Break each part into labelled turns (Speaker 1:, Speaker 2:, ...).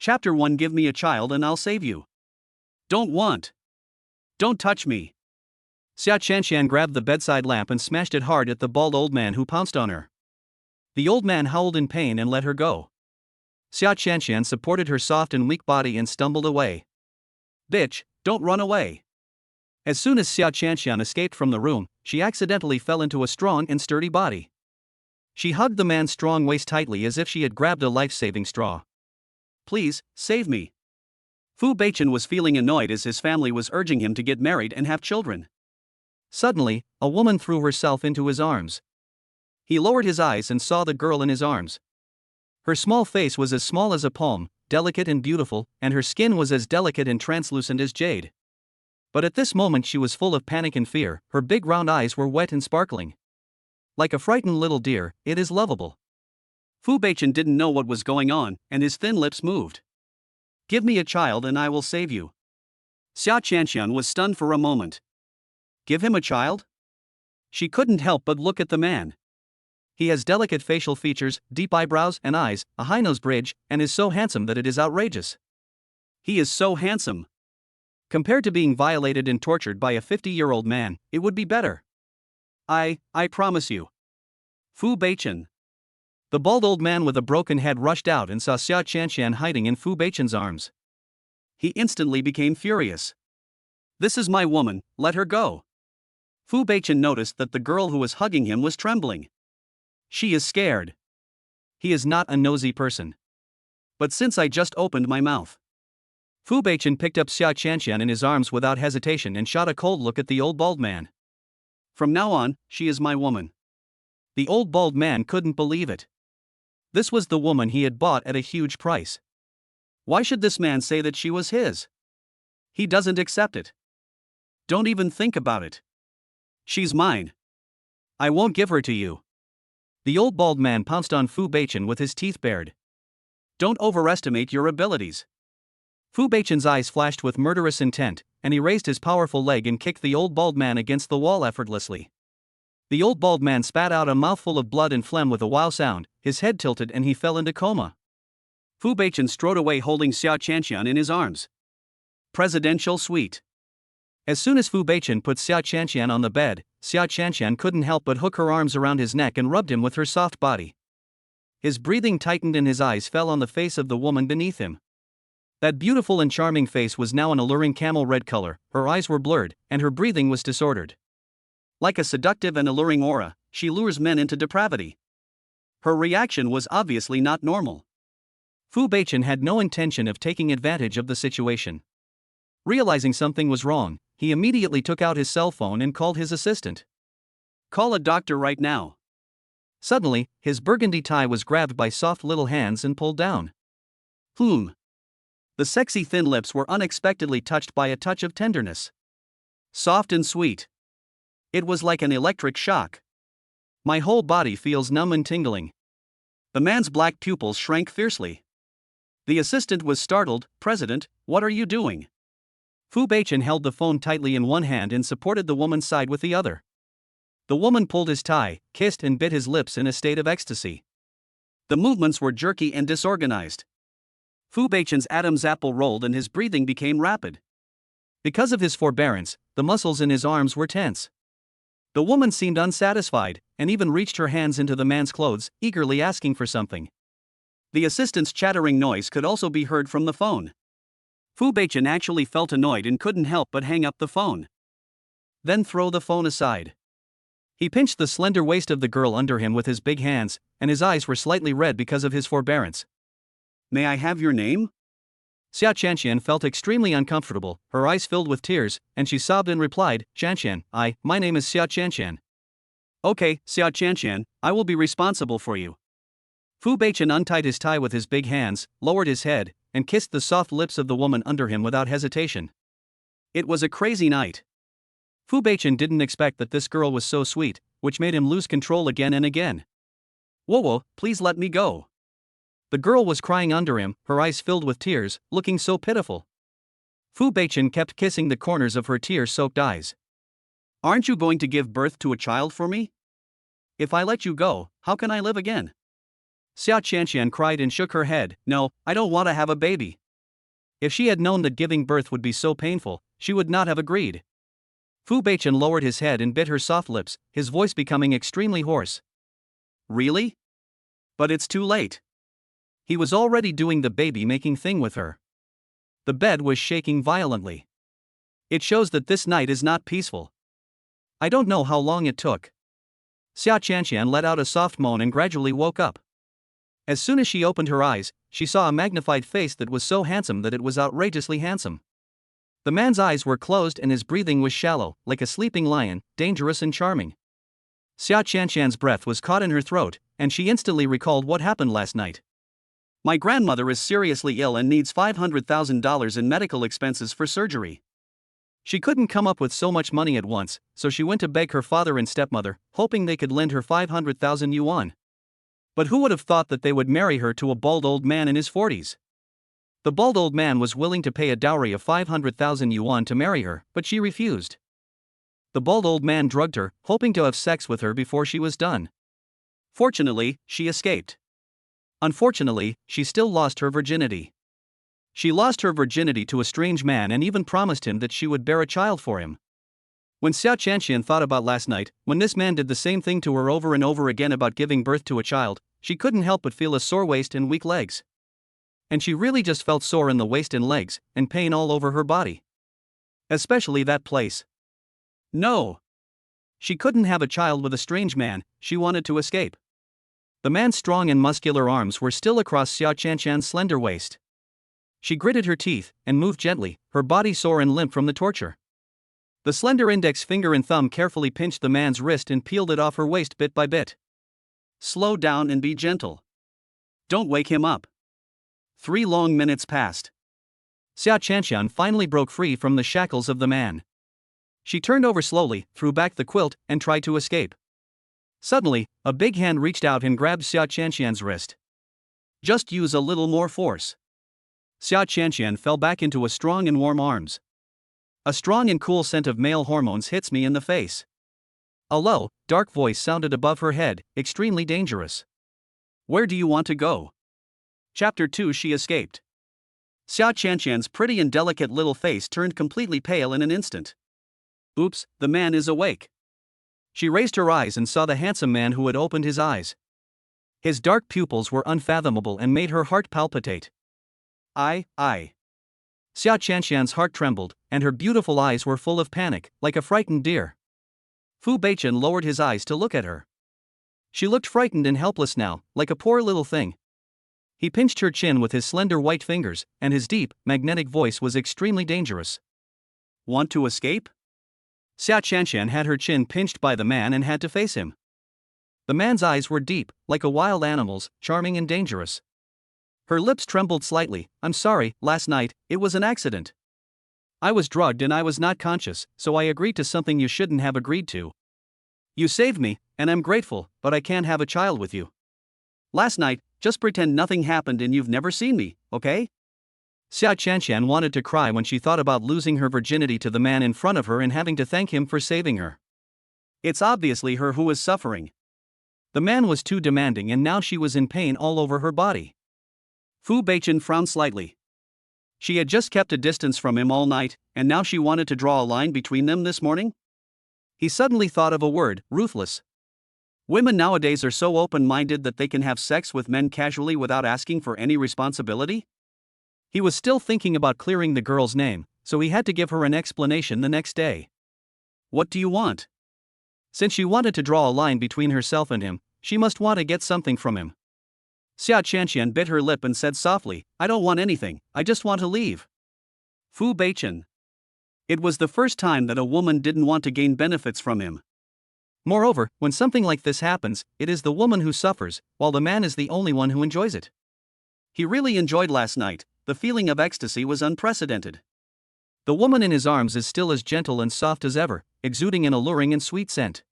Speaker 1: Chapter 1. Give me a child and I'll save you. Don't want. Don't touch me.
Speaker 2: Xia Qianqian grabbed the bedside lamp and smashed it hard at the bald old man who pounced on her. The old man howled in pain and let her go. Xia Qianqian supported her soft and weak body and stumbled away.
Speaker 1: Bitch, don't run away.
Speaker 2: As soon as Xia Qianqian escaped from the room, she accidentally fell into a strong and sturdy body. She hugged the man's strong waist tightly as if she had grabbed a life-saving straw.
Speaker 1: Please, save me. Fu Beichen was feeling annoyed as his family was urging him to get married and have children.
Speaker 2: Suddenly, a woman threw herself into his arms. He lowered his eyes and saw the girl in his arms. Her small face was as small as a palm, delicate and beautiful, and her skin was as delicate and translucent as jade. But at this moment she was full of panic and fear. Her big round eyes were wet and sparkling. Like a frightened little deer, it is lovable.
Speaker 1: Fu Beichen didn't know what was going on, and his thin lips moved. Give me a child and I will save you. Xia Qianqian was stunned for a moment. Give him a child? She couldn't help but look at the man.
Speaker 2: He has delicate facial features, deep eyebrows and eyes, a high nose bridge, and is so handsome that it is outrageous.
Speaker 1: He is so handsome.
Speaker 2: Compared to being violated and tortured by a 50-year-old man, it would be better.
Speaker 1: I promise you. Fu Beichen.
Speaker 2: The bald old man with a broken head rushed out and saw Xia Qianqian hiding in Fu Beichen's arms.
Speaker 1: He instantly became furious. This is my woman, let her go. Fu Beichen noticed that the girl who was hugging him was trembling. She is scared.
Speaker 2: He is not a nosy person.
Speaker 1: But since I just opened my mouth.
Speaker 2: Fu Beichen picked up Xia Qianqian in his arms without hesitation and shot a cold look at the old bald man.
Speaker 1: From now on, she is my woman.
Speaker 2: The old bald man couldn't believe it. This was the woman he had bought at a huge price.
Speaker 1: Why should this man say that she was his? He doesn't accept it. Don't even think about it. She's mine. I won't give her to you.
Speaker 2: The old bald man pounced on Fu Beichen with his teeth bared.
Speaker 1: Don't overestimate your abilities.
Speaker 2: Fu Beichen's eyes flashed with murderous intent, and he raised his powerful leg and kicked the old bald man against the wall effortlessly. The old bald man spat out a mouthful of blood and phlegm with a wow sound, his head tilted and he fell into coma.
Speaker 1: Fu Beichen strode away holding Xia Qianqian in his arms. Presidential suite.
Speaker 2: As soon as Fu Beichen put Xia Qianqian on the bed, Xia Qianqian couldn't help but hook her arms around his neck and rubbed him with her soft body. His breathing tightened and his eyes fell on the face of the woman beneath him. That beautiful and charming face was now an alluring camel red color, her eyes were blurred, and her breathing was disordered.
Speaker 1: Like a seductive and alluring aura, she lures men into depravity. Her reaction was obviously not normal.
Speaker 2: Fu Beichen had no intention of taking advantage of the situation. Realizing something was wrong, he immediately took out his cell phone and called his assistant.
Speaker 1: Call a doctor right now.
Speaker 2: Suddenly, his burgundy tie was grabbed by soft little hands and pulled down.
Speaker 1: The sexy thin lips were unexpectedly touched by a touch of tenderness. Soft and sweet. It was like an electric shock.
Speaker 2: My whole body feels numb and tingling.
Speaker 1: The man's black pupils shrank fiercely. The assistant was startled. President, what are you doing?
Speaker 2: Fu Beichen held the phone tightly in one hand and supported the woman's side with the other. The woman pulled his tie, kissed and bit his lips in a state of ecstasy.
Speaker 1: The movements were jerky and disorganized. Fu Beichen's Adam's apple rolled and his breathing became rapid.
Speaker 2: Because of his forbearance, the muscles in his arms were tense. The woman seemed unsatisfied, and even reached her hands into the man's clothes, eagerly asking for something.
Speaker 1: The assistant's chattering noise could also be heard from the phone. Fu Beichen actually felt annoyed and couldn't help but hang up the phone.
Speaker 2: Then throw the phone aside. He pinched the slender waist of the girl under him with his big hands, and his eyes were slightly red because of his forbearance.
Speaker 1: May I have your name?
Speaker 2: Xia Qianqian felt extremely uncomfortable, her eyes filled with tears, and she sobbed and replied, Qianqian, my name is Xia Qianqian.
Speaker 1: Okay, Xia Qianqian, I will be responsible for you.
Speaker 2: Fu Beichen untied his tie with his big hands, lowered his head, and kissed the soft lips of the woman under him without hesitation.
Speaker 1: It was a crazy night.
Speaker 2: Fu Beichen didn't expect that this girl was so sweet, which made him lose control again and again.
Speaker 1: Whoa, please let me go.
Speaker 2: The girl was crying under him, her eyes filled with tears, looking so pitiful. Fu Beichen kept kissing the corners of her tear-soaked eyes.
Speaker 1: Aren't you going to give birth to a child for me? If I let you go, how can I live again? Xia Qianqian cried and shook her head. No, I don't want to have a baby. If she had known that giving birth would be so painful, she would not have agreed. Fu Beichen lowered his head and bit her soft lips, his voice becoming extremely hoarse. Really? But it's too late. He was already doing the baby-making thing with her. The bed was shaking violently. It shows that this night is not peaceful. I don't know how long it took. Xia Qianqian let out a soft moan and gradually woke up. As soon as she opened her eyes, she saw a magnified face that was so handsome that it was outrageously handsome. The man's eyes were closed and his breathing was shallow, like a sleeping lion, dangerous and charming. Xia Qianqian's breath was caught in her throat, and she instantly recalled what happened last night. My grandmother is seriously ill and needs $500,000 in medical expenses for surgery. She couldn't come up with so much money at once, so she went to beg her father and stepmother, hoping they could lend her 500,000 yuan. But who would have thought that they would marry her to a bald old man in his 40s? The bald old man was willing to pay a dowry of 500,000 yuan to marry her, but she refused. The bald old man drugged her, hoping to have sex with her before she was done. Fortunately, she escaped. Unfortunately, she still lost her virginity. She lost her virginity to a strange man and even promised him that she would bear a child for him. When Xia Qianqian thought about last night, when this man did the same thing to her over and over again about giving birth to a child, she couldn't help but feel a sore waist and weak legs. And she really just felt sore in the waist and legs, and pain all over her body. Especially that place. No. She couldn't have a child with a strange man, she wanted to escape. The man's strong and muscular arms were still across Xia Qianqian's slender waist. She gritted her teeth, and moved gently, her body sore and limp from the torture. The slender index finger and thumb carefully pinched the man's wrist and peeled it off her waist bit by bit. Slow down and be gentle. Don't wake him up. 3 long minutes passed. Xia Qianqian finally broke free from the shackles of the man. She turned over slowly, threw back the quilt, and tried to escape. Suddenly, a big hand reached out and grabbed Xia Qianqian's wrist. Just use a little more force. Xia Qianqian fell back into a strong and warm arms. A strong and cool scent of male hormones hits me in the face. A low, dark voice sounded above her head, extremely dangerous. Where do you want to go? Chapter 2. She escaped. Xia Qianqian's pretty and delicate little face turned completely pale in an instant. Oops, the man is awake. She raised her eyes and saw the handsome man who had opened his eyes. His dark pupils were unfathomable and made her heart palpitate. I. Xia Qianqian's heart trembled, and her beautiful eyes were full of panic, like a frightened deer. Fu Beichen lowered his eyes to look at her. She looked frightened and helpless now, like a poor little thing. He pinched her chin with his slender white fingers, and his deep, magnetic voice was extremely dangerous. Want to escape? Xia Qianqian had her chin pinched by the man and had to face him. The man's eyes were deep, like a wild animal's, charming and dangerous. Her lips trembled slightly. I'm sorry, last night, it was an accident. I was drugged and I was not conscious, so I agreed to something you shouldn't have agreed to. You saved me, and I'm grateful, but I can't have a child with you. Last night, just pretend nothing happened and you've never seen me, okay? Xia Qianqian wanted to cry when she thought about losing her virginity to the man in front of her and having to thank him for saving her. It's obviously her who is suffering. The man was too demanding and now she was in pain all over her body. Fu Beichen frowned slightly. She had just kept a distance from him all night, and now she wanted to draw a line between them this morning? He suddenly thought of a word: ruthless. Women nowadays are so open-minded that they can have sex with men casually without asking for any responsibility? He was still thinking about clearing the girl's name, so he had to give her an explanation the next day. What do you want? Since she wanted to draw a line between herself and him, she must want to get something from him. Xia Qianqian bit her lip and said softly, I don't want anything, I just want to leave. Fu Beichen. It was the first time that a woman didn't want to gain benefits from him. Moreover, when something like this happens, it is the woman who suffers, while the man is the only one who enjoys it. He really enjoyed last night. The feeling of ecstasy was unprecedented. The woman in his arms is still as gentle and soft as ever, exuding an alluring and sweet scent.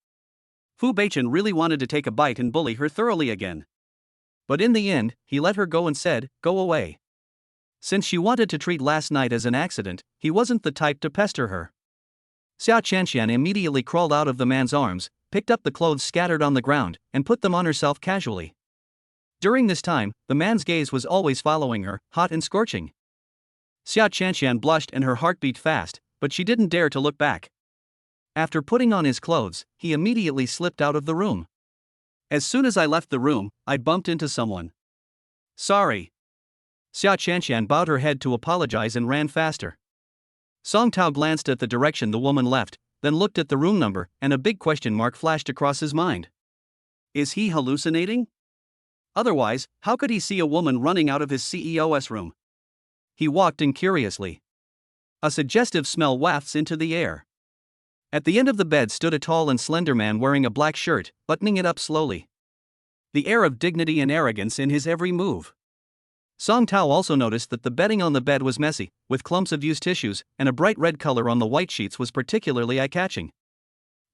Speaker 1: Fu Beichen really wanted to take a bite and bully her thoroughly again. But in the end, he let her go and said, go away. Since she wanted to treat last night as an accident, he wasn't the type to pester her. Xia Qianqian immediately crawled out of the man's arms, picked up the clothes scattered on the ground, and put them on herself casually.
Speaker 2: During this time, the man's gaze was always following her, hot and scorching. Xia Chanxian blushed and her heart beat fast, but she didn't dare to look back. After putting on his clothes, he immediately slipped out of the room.
Speaker 1: As soon as I left the room, I bumped into someone. Sorry.
Speaker 2: Xia Chanxian bowed her head to apologize and ran faster. Song Tao glanced at the direction the woman left, then looked at the room number, and a big question mark flashed across his mind.
Speaker 1: Is he hallucinating? Otherwise, how could he see a woman running out of his CEO's room?
Speaker 2: He walked in curiously. A suggestive smell wafts into the air. At the end of the bed stood a tall and slender man wearing a black shirt, buttoning it up slowly. The air of dignity and arrogance in his every move. Song Tao also noticed that the bedding on the bed was messy, with clumps of used tissues, and a bright red color on the white sheets was particularly eye-catching.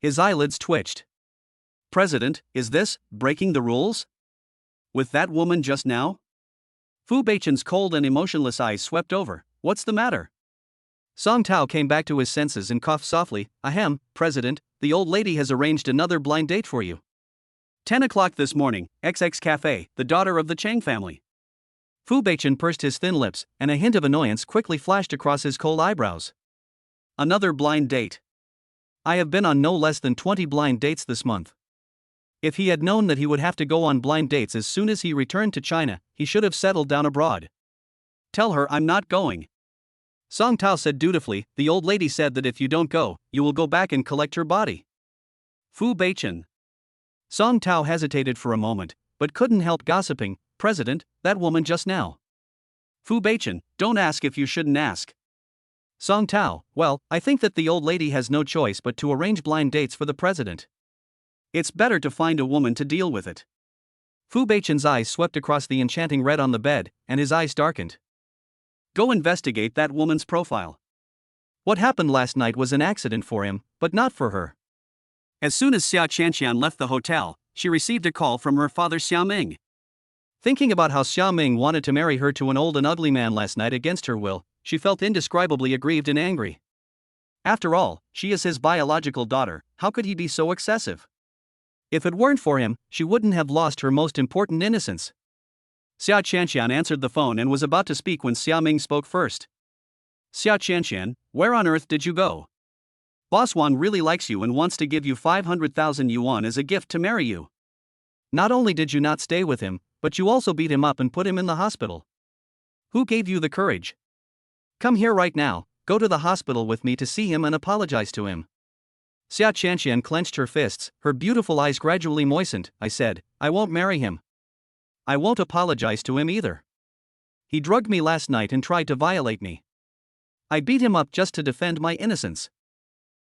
Speaker 2: His eyelids twitched.
Speaker 1: President, is this breaking the rules? With that woman just now? Fu Beichen's cold and emotionless eyes swept over. What's the matter?
Speaker 2: Song Tao came back to his senses and coughed softly. Ahem, President, the old lady has arranged another blind date for you.
Speaker 1: 10 o'clock this morning, XX Cafe, the daughter of the Chang family.
Speaker 2: Fu Beichen pursed his thin lips, and a hint of annoyance quickly flashed across his cold eyebrows.
Speaker 1: Another blind date.
Speaker 2: I have been on no less than 20 blind dates this month. If he had known that he would have to go on blind dates as soon as he returned to China, he should have settled down abroad.
Speaker 1: Tell her I'm not going.
Speaker 2: Song Tao said dutifully. The old lady said that if you don't go, you will go back and collect her body.
Speaker 1: Fu Beichen.
Speaker 2: Song Tao hesitated for a moment, but couldn't help gossiping. President, that woman just now.
Speaker 1: Fu Beichen, don't ask if you shouldn't ask.
Speaker 2: Song Tao, well, I think that the old lady has no choice but to arrange blind dates for the president.
Speaker 1: It's better to find a woman to deal with it.
Speaker 2: Fu Beichen's eyes swept across the enchanting red on the bed, and his eyes darkened.
Speaker 1: Go investigate that woman's profile.
Speaker 2: What happened last night was an accident for him, but not for her.
Speaker 1: As soon as Xia Chanxian left the hotel, she received a call from her father Xia Ming.
Speaker 2: Thinking about how Xia Ming wanted to marry her to an old and ugly man last night against her will, she felt indescribably aggrieved and angry. After all, she is his biological daughter, how could he be so excessive? If it weren't for him, she wouldn't have lost her most important innocence.
Speaker 1: Xia Chanxian answered the phone and was about to speak when Xia Ming spoke first. Xia Chanxian, where on earth did you go? Boss Wan really likes you and wants to give you 500,000 yuan as a gift to marry you.
Speaker 2: Not only did you not stay with him, but you also beat him up and put him in the hospital. Who gave you the courage? Come here right now, go to the hospital with me to see him and apologize to him. Xia Chanxian clenched her fists, her beautiful eyes gradually moistened. I said, I won't marry him. I won't apologize to him either. He drugged me last night and tried to violate me. I beat him up just to defend my innocence.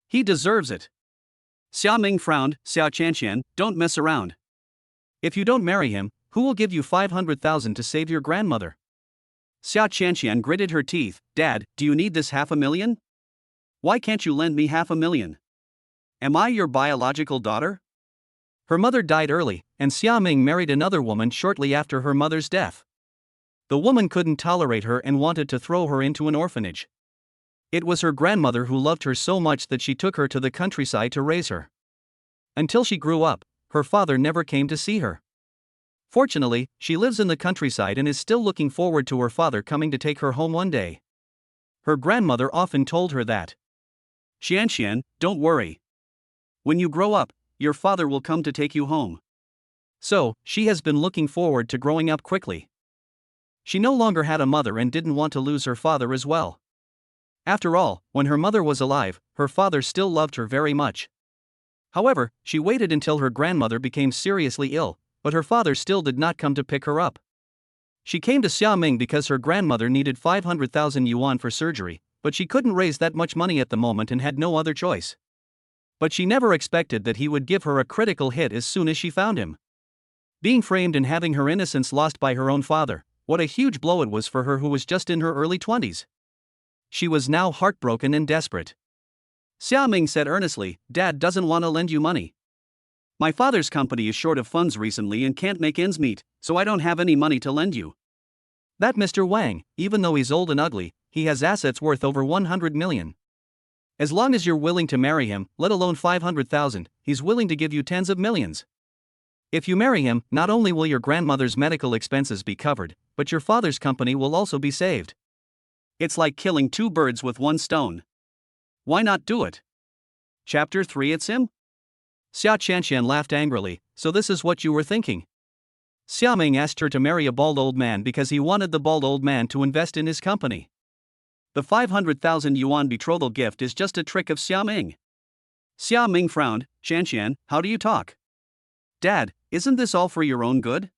Speaker 1: He deserves it. Xia Ming frowned. Xia Chanxian, don't mess around.
Speaker 2: If you don't marry him, who will give you 500,000 to save your grandmother?
Speaker 1: Xia Chanxian gritted her teeth. Dad, do you need this $500,000? Why can't you lend me $500,000? Am I your biological daughter?
Speaker 2: Her mother died early, and Xia Ming married another woman shortly after her mother's death. The woman couldn't tolerate her and wanted to throw her into an orphanage. It was her grandmother who loved her so much that she took her to the countryside to raise her. Until she grew up, her father never came to see her. Fortunately, she lives in the countryside and is still looking forward to her father coming to take her home one day. Her grandmother often told her that.
Speaker 1: Xianxian, don't worry. When you grow up, your father will come to take you home.
Speaker 2: So, she has been looking forward to growing up quickly. She no longer had a mother and didn't want to lose her father as well. After all, when her mother was alive, her father still loved her very much. However, she waited until her grandmother became seriously ill, but her father still did not come to pick her up. She came to Xia Ming because her grandmother needed 500,000 yuan for surgery, but she couldn't raise that much money at the moment and had no other choice. But she never expected that he would give her a critical hit as soon as she found him. Being framed and having her innocence lost by her own father, what a huge blow it was for her who was just in her early 20s. She was now heartbroken and desperate.
Speaker 1: Xia Ming said earnestly, Dad doesn't want to lend you money. My father's company is short of funds recently and can't make ends meet, so I don't have any money to lend you.
Speaker 2: That Mr. Wang, even though he's old and ugly, he has assets worth over 100 million. As long as you're willing to marry him, let alone 500,000, he's willing to give you tens of millions. If you marry him, not only will your grandmother's medical expenses be covered, but your father's company will also be saved.
Speaker 1: It's like killing two birds with one stone. Why not do it? Chapter 3. It's him?
Speaker 2: Xia Qianqian laughed angrily. So this is what you were thinking? Xia Ming asked her to marry a bald old man because he wanted the bald old man to invest in his company.
Speaker 1: The 500,000 yuan betrothal gift is just a trick of Xia Ming. Xia Ming frowned. Qianqian, how do you talk? Dad, isn't this all for your own good?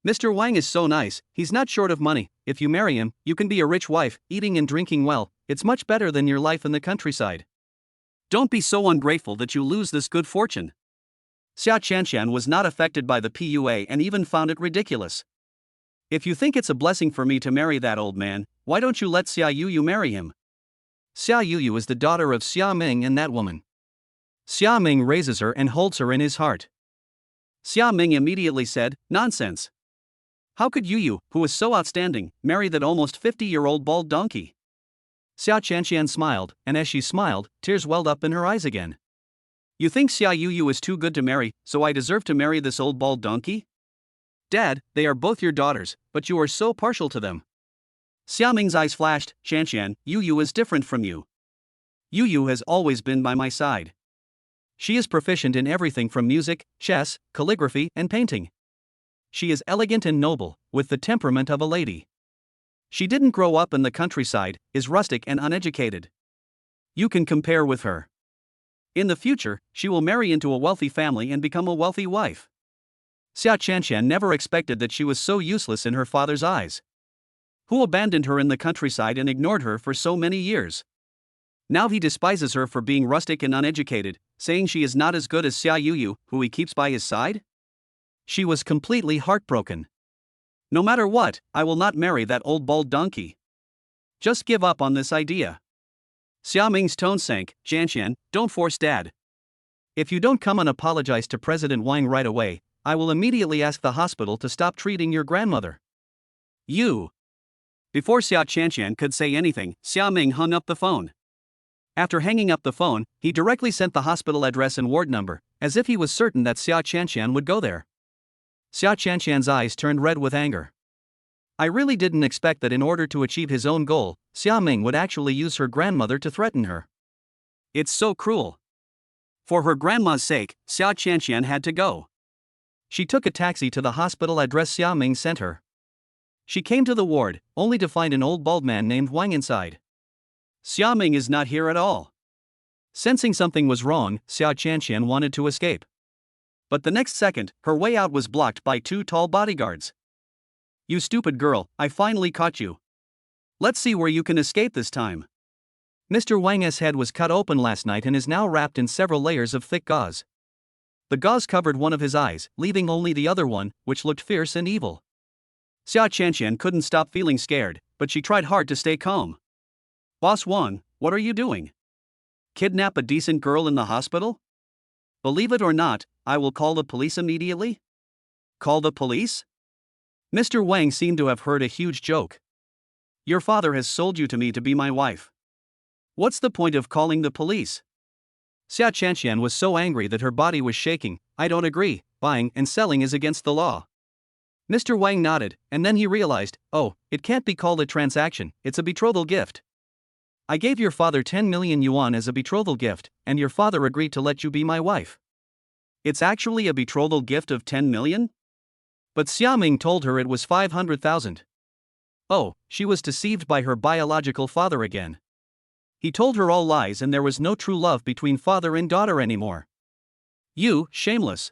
Speaker 2: Mr. Wang is so nice, he's not short of money. If you marry him, you can be a rich wife, eating and drinking well. It's much better than your life in the countryside.
Speaker 1: Don't be so ungrateful that you lose this good fortune. Xia Qianqian was not affected by the PUA and even found it ridiculous. If you think it's a blessing for me to marry that old man, why don't you let Xia Yuyu marry him?
Speaker 2: Xia Yuyu is the daughter of Xia Ming and that woman. Xia Ming raises her and holds her in his heart.
Speaker 1: Xia Ming immediately said, nonsense. How could Yuyu, who is so outstanding, marry that almost 50-year-old bald donkey?
Speaker 2: Xia Qianqian smiled, and as she smiled, tears welled up in her eyes again.
Speaker 1: You think Xia Yuyu is too good to marry, so I deserve to marry this old bald donkey? Dad, they are both your daughters, but you are so partial to them. Xia Ming's eyes flashed. Qianqian, Yuyu is different from you. Yuyu has always been by my side.
Speaker 2: She is proficient in everything from music, chess, calligraphy, and painting. She is elegant and noble, with the temperament of a lady. She didn't grow up in the countryside, is rustic and uneducated. You can compare with her. In the future, she will marry into a wealthy family and become a wealthy wife.
Speaker 1: Xia Qianqian never expected that she was so useless in her father's eyes. Who abandoned her in the countryside and ignored her for so many years? Now he despises her for being rustic and uneducated, saying she is not as good as Xia Yuyu, who he keeps by his side?
Speaker 2: She was completely heartbroken.
Speaker 1: No matter what, I will not marry that old bald donkey. Just give up on this idea. Xia Ming's tone sank. Qianqian, don't force Dad.
Speaker 2: If you don't come and apologize to President Wang right away, I will immediately ask the hospital to stop treating your grandmother.
Speaker 1: You. Before Xia Qianqian could say anything, Xia Ming hung up the phone. After hanging up the phone, he directly sent the hospital address and ward number, as if he was certain that Xia Qianqian would go there. Xia Qianqian's eyes turned red with anger. I really didn't expect that in order to achieve his own goal, Xia Ming would actually use her grandmother to threaten her. It's so cruel. For her grandma's sake, Xia Qianqian had to go.
Speaker 2: She took a taxi to the hospital address Xia Ming sent her. She came to the ward, only to find an old bald man named Wang inside.
Speaker 1: Xia Ming is not here at all.
Speaker 2: Sensing something was wrong, Xia Qianqian wanted to escape.
Speaker 1: But the next second, her way out was blocked by two tall bodyguards. You stupid girl, I finally caught you. Let's see where you can escape this time.
Speaker 2: Mr. Wang's head was cut open last night and is now wrapped in several layers of thick gauze. The gauze covered one of his eyes, leaving only the other one, which looked fierce and evil.
Speaker 1: Xia Qianqian couldn't stop feeling scared, but she tried hard to stay calm. Boss Wang, what are you doing? Kidnap a decent girl in the hospital? Believe it or not, I will call the police immediately. Call the police? Mr. Wang seemed to have heard a huge joke. Your father has sold you to me to be my wife. What's the point of calling the police?
Speaker 2: Xia Qianqian was so angry that her body was shaking. I don't agree, buying and selling is against the law. Mr. Wang nodded, and then he realized, oh, it can't be called a transaction, it's a betrothal gift. I gave your father 10 million yuan as a betrothal gift, and your father agreed to let you be my wife.
Speaker 1: It's actually a betrothal gift of 10 million?
Speaker 2: But Xia Ming told her it was 500,000. Oh, she was deceived by her biological father again. He told her all lies and there was no true love between father and daughter anymore.
Speaker 1: You, shameless.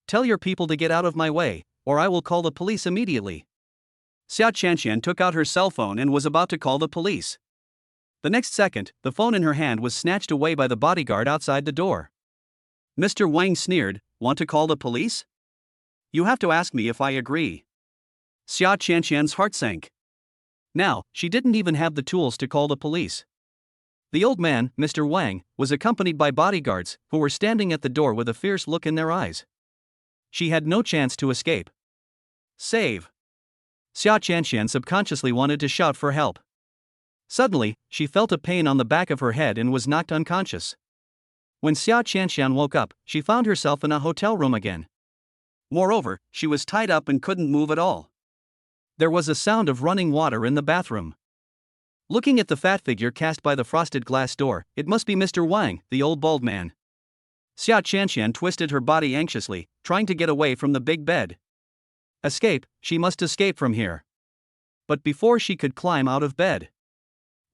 Speaker 1: Tell your people to get out of my way, or I will call the police immediately. Xia Qianqian took out her cell phone and was about to call the police. The next second, the phone in her hand was snatched away by the bodyguard outside the door. Mr. Wang sneered, want to call the police? You have to ask me if I agree. Xia Qianqian's heart sank. Now, she didn't even have the tools to call the police. The old man, Mr. Wang, was accompanied by bodyguards, who were standing at the door with a fierce look in their eyes. She had no chance to escape. Save! Xia Qianqian subconsciously wanted to shout for help. Suddenly, she felt a pain on the back of her head and was knocked unconscious. When Xia Qianqian woke up, she found herself in a hotel room again. Moreover, she was tied up and couldn't move at all.
Speaker 2: There was a sound of running water in the bathroom. Looking at the fat figure cast by the frosted glass door, it must be Mr. Wang, the old bald man. Xia Qianqian twisted her body anxiously, trying to get away from the big bed. Escape, she must escape from here. But before she could climb out of bed.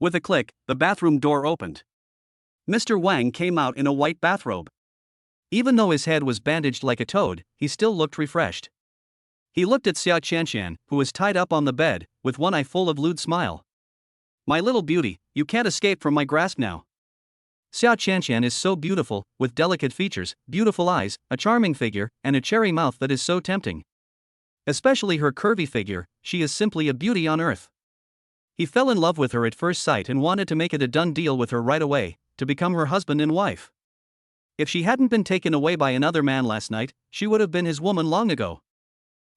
Speaker 1: With a click, the bathroom door opened. Mr. Wang came out in a white bathrobe.
Speaker 2: Even though his head was bandaged like a toad, he still looked refreshed. He looked at Xia Qianqian, who was tied up on the bed, with one eye full of lewd smile.
Speaker 1: My little beauty, you can't escape from my grasp now.
Speaker 2: Xia Qianqian is so beautiful, with delicate features, beautiful eyes, a charming figure, and a cherry mouth that is so tempting. Especially her curvy figure, she is simply a beauty on earth. He fell in love with her at first sight and wanted to make it a done deal with her right away, to become her husband and wife. If she hadn't been taken away by another man last night, she would have been his woman long ago.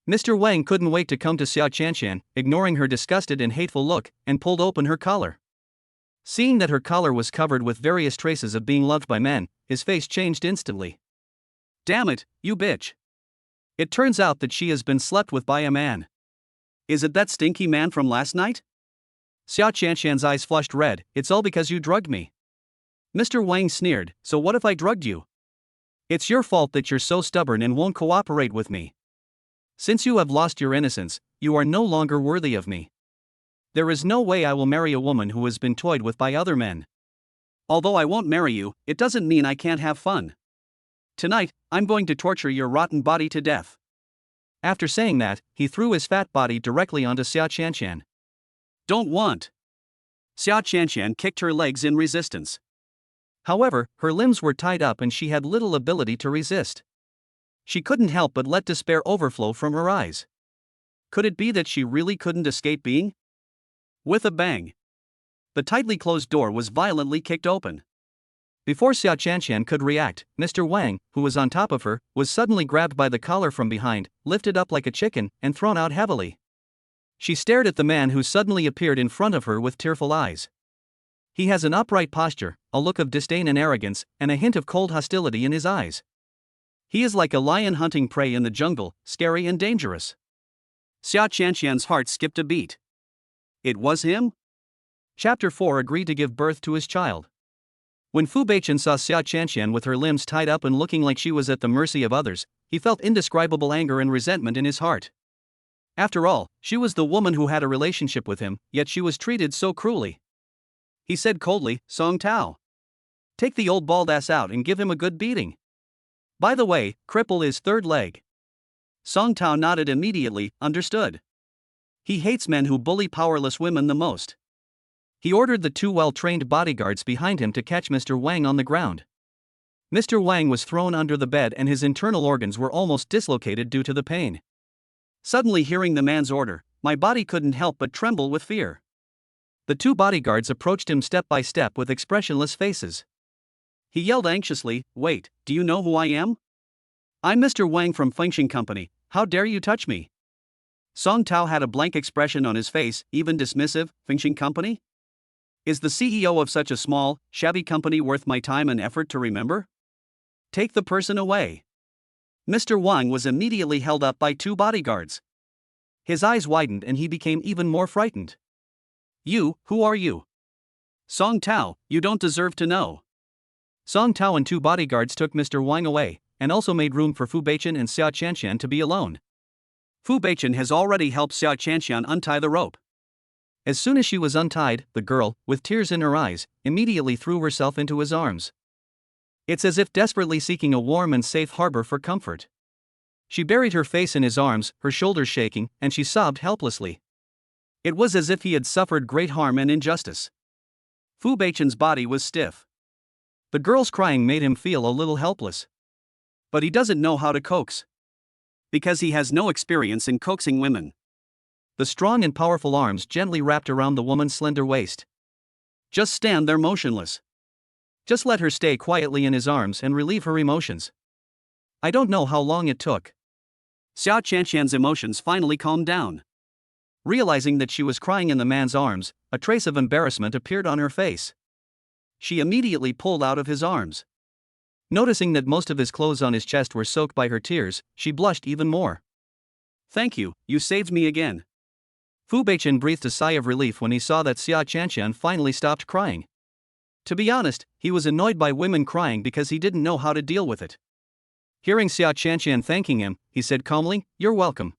Speaker 2: Mr. Wang couldn't wait to come to Xia Qianqian, ignoring her disgusted and hateful look, and pulled open her collar. Seeing that her collar was covered with various traces of being loved by men, his face changed instantly.
Speaker 1: Damn it, you bitch.
Speaker 2: It turns out that she has been slept with by a man.
Speaker 1: Is it that stinky man from last night?
Speaker 2: Xia Qianqian's eyes flushed red. It's all because you drugged me.
Speaker 1: Mr. Wang sneered, so what if I drugged you?
Speaker 2: It's your fault that you're so stubborn and won't cooperate with me. Since you have lost your innocence, you are no longer worthy of me. There is no way I will marry a woman who has been toyed with by other men.
Speaker 1: Although I won't marry you, it doesn't mean I can't have fun. Tonight, I'm going to torture your rotten body to death.
Speaker 2: After saying that, he threw his fat body directly onto Xia Qianqian.
Speaker 1: Don't want. Xia Qianqian kicked her legs in resistance.
Speaker 2: However, her limbs were tied up and she had little ability to resist. She couldn't help but let despair overflow from her eyes.
Speaker 1: Could it be that she really couldn't escape being? With a bang, the tightly closed door was violently kicked open.
Speaker 2: Before Xia Qianqian could react, Mr. Wang, who was on top of her, was suddenly grabbed by the collar from behind, lifted up like a chicken, and thrown out heavily. She stared at the man who suddenly appeared in front of her with tearful eyes. He has an upright posture, a look of disdain and arrogance, and a hint of cold hostility in his eyes.
Speaker 1: He is like a lion hunting prey in the jungle, scary and dangerous. Xia Qianqian's heart skipped a beat. It was him?
Speaker 2: Chapter 4 agreed to give birth to his child. When Fu Beichen saw Xia Qianqian with her limbs tied up and looking like she was at the mercy of others, he felt indescribable anger and resentment in his heart. After all, she was the woman who had a relationship with him, yet she was treated so cruelly. He said coldly, Song Tao. Take the old bald ass out and give him a good beating. By the way, cripple his third leg.
Speaker 1: Song Tao nodded immediately, understood. He hates men who bully powerless women the most.
Speaker 2: He ordered the two well-trained bodyguards behind him to catch Mr. Wang on the ground. Mr. Wang was thrown under the bed and his internal organs were almost dislocated due to the pain.
Speaker 1: Suddenly hearing the man's order, my body couldn't help but tremble with fear.
Speaker 2: The two bodyguards approached him step by step with expressionless faces.
Speaker 1: He yelled anxiously, Wait, do you know who I am? I'm Mr. Wang from Fengxing Company, how dare you touch me? Song Tao had a blank expression on his face, even dismissive. Fengxing Company? Is the CEO of such a small, shabby company worth my time and effort to remember? Take the person away. Mr. Wang was immediately held up by two bodyguards.
Speaker 2: His eyes widened and he became even more frightened.
Speaker 1: You, who are you? Song Tao, you don't deserve to know.
Speaker 2: Song Tao and two bodyguards took Mr. Wang away, and also made room for Fu Beichen and Xia Qianqian to be alone.
Speaker 1: Fu Beichen has already helped Xia Qianqian untie the rope.
Speaker 2: As soon as she was untied, the girl, with tears in her eyes, immediately threw herself into his arms. It's as if desperately seeking a warm and safe harbor for comfort. She buried her face in his arms, her shoulders shaking, and she sobbed helplessly.
Speaker 1: It was as if he had suffered great harm and injustice. Fu Beichen's body was stiff.
Speaker 2: The girl's crying made him feel a little helpless.
Speaker 1: But he doesn't know how to coax. Because he has no experience in coaxing women.
Speaker 2: The strong and powerful arms gently wrapped around the woman's slender waist.
Speaker 1: Just stand there motionless.
Speaker 2: Just let her stay quietly in his arms and relieve her emotions. I don't know how long it took.
Speaker 1: Xia Qianqian's emotions finally calmed down.
Speaker 2: Realizing that she was crying in the man's arms, a trace of embarrassment appeared on her face.
Speaker 1: She immediately pulled out of his arms.
Speaker 2: Noticing that most of his clothes on his chest were soaked by her tears, she blushed even more.
Speaker 1: Thank you, you saved me again.
Speaker 2: Fu Beichen breathed a sigh of relief when he saw that Xia Qianqian finally stopped crying. To be honest, he was annoyed by women crying because he didn't know how to deal with it. Hearing Xia Qianqian thanking him, he said calmly, "You're welcome."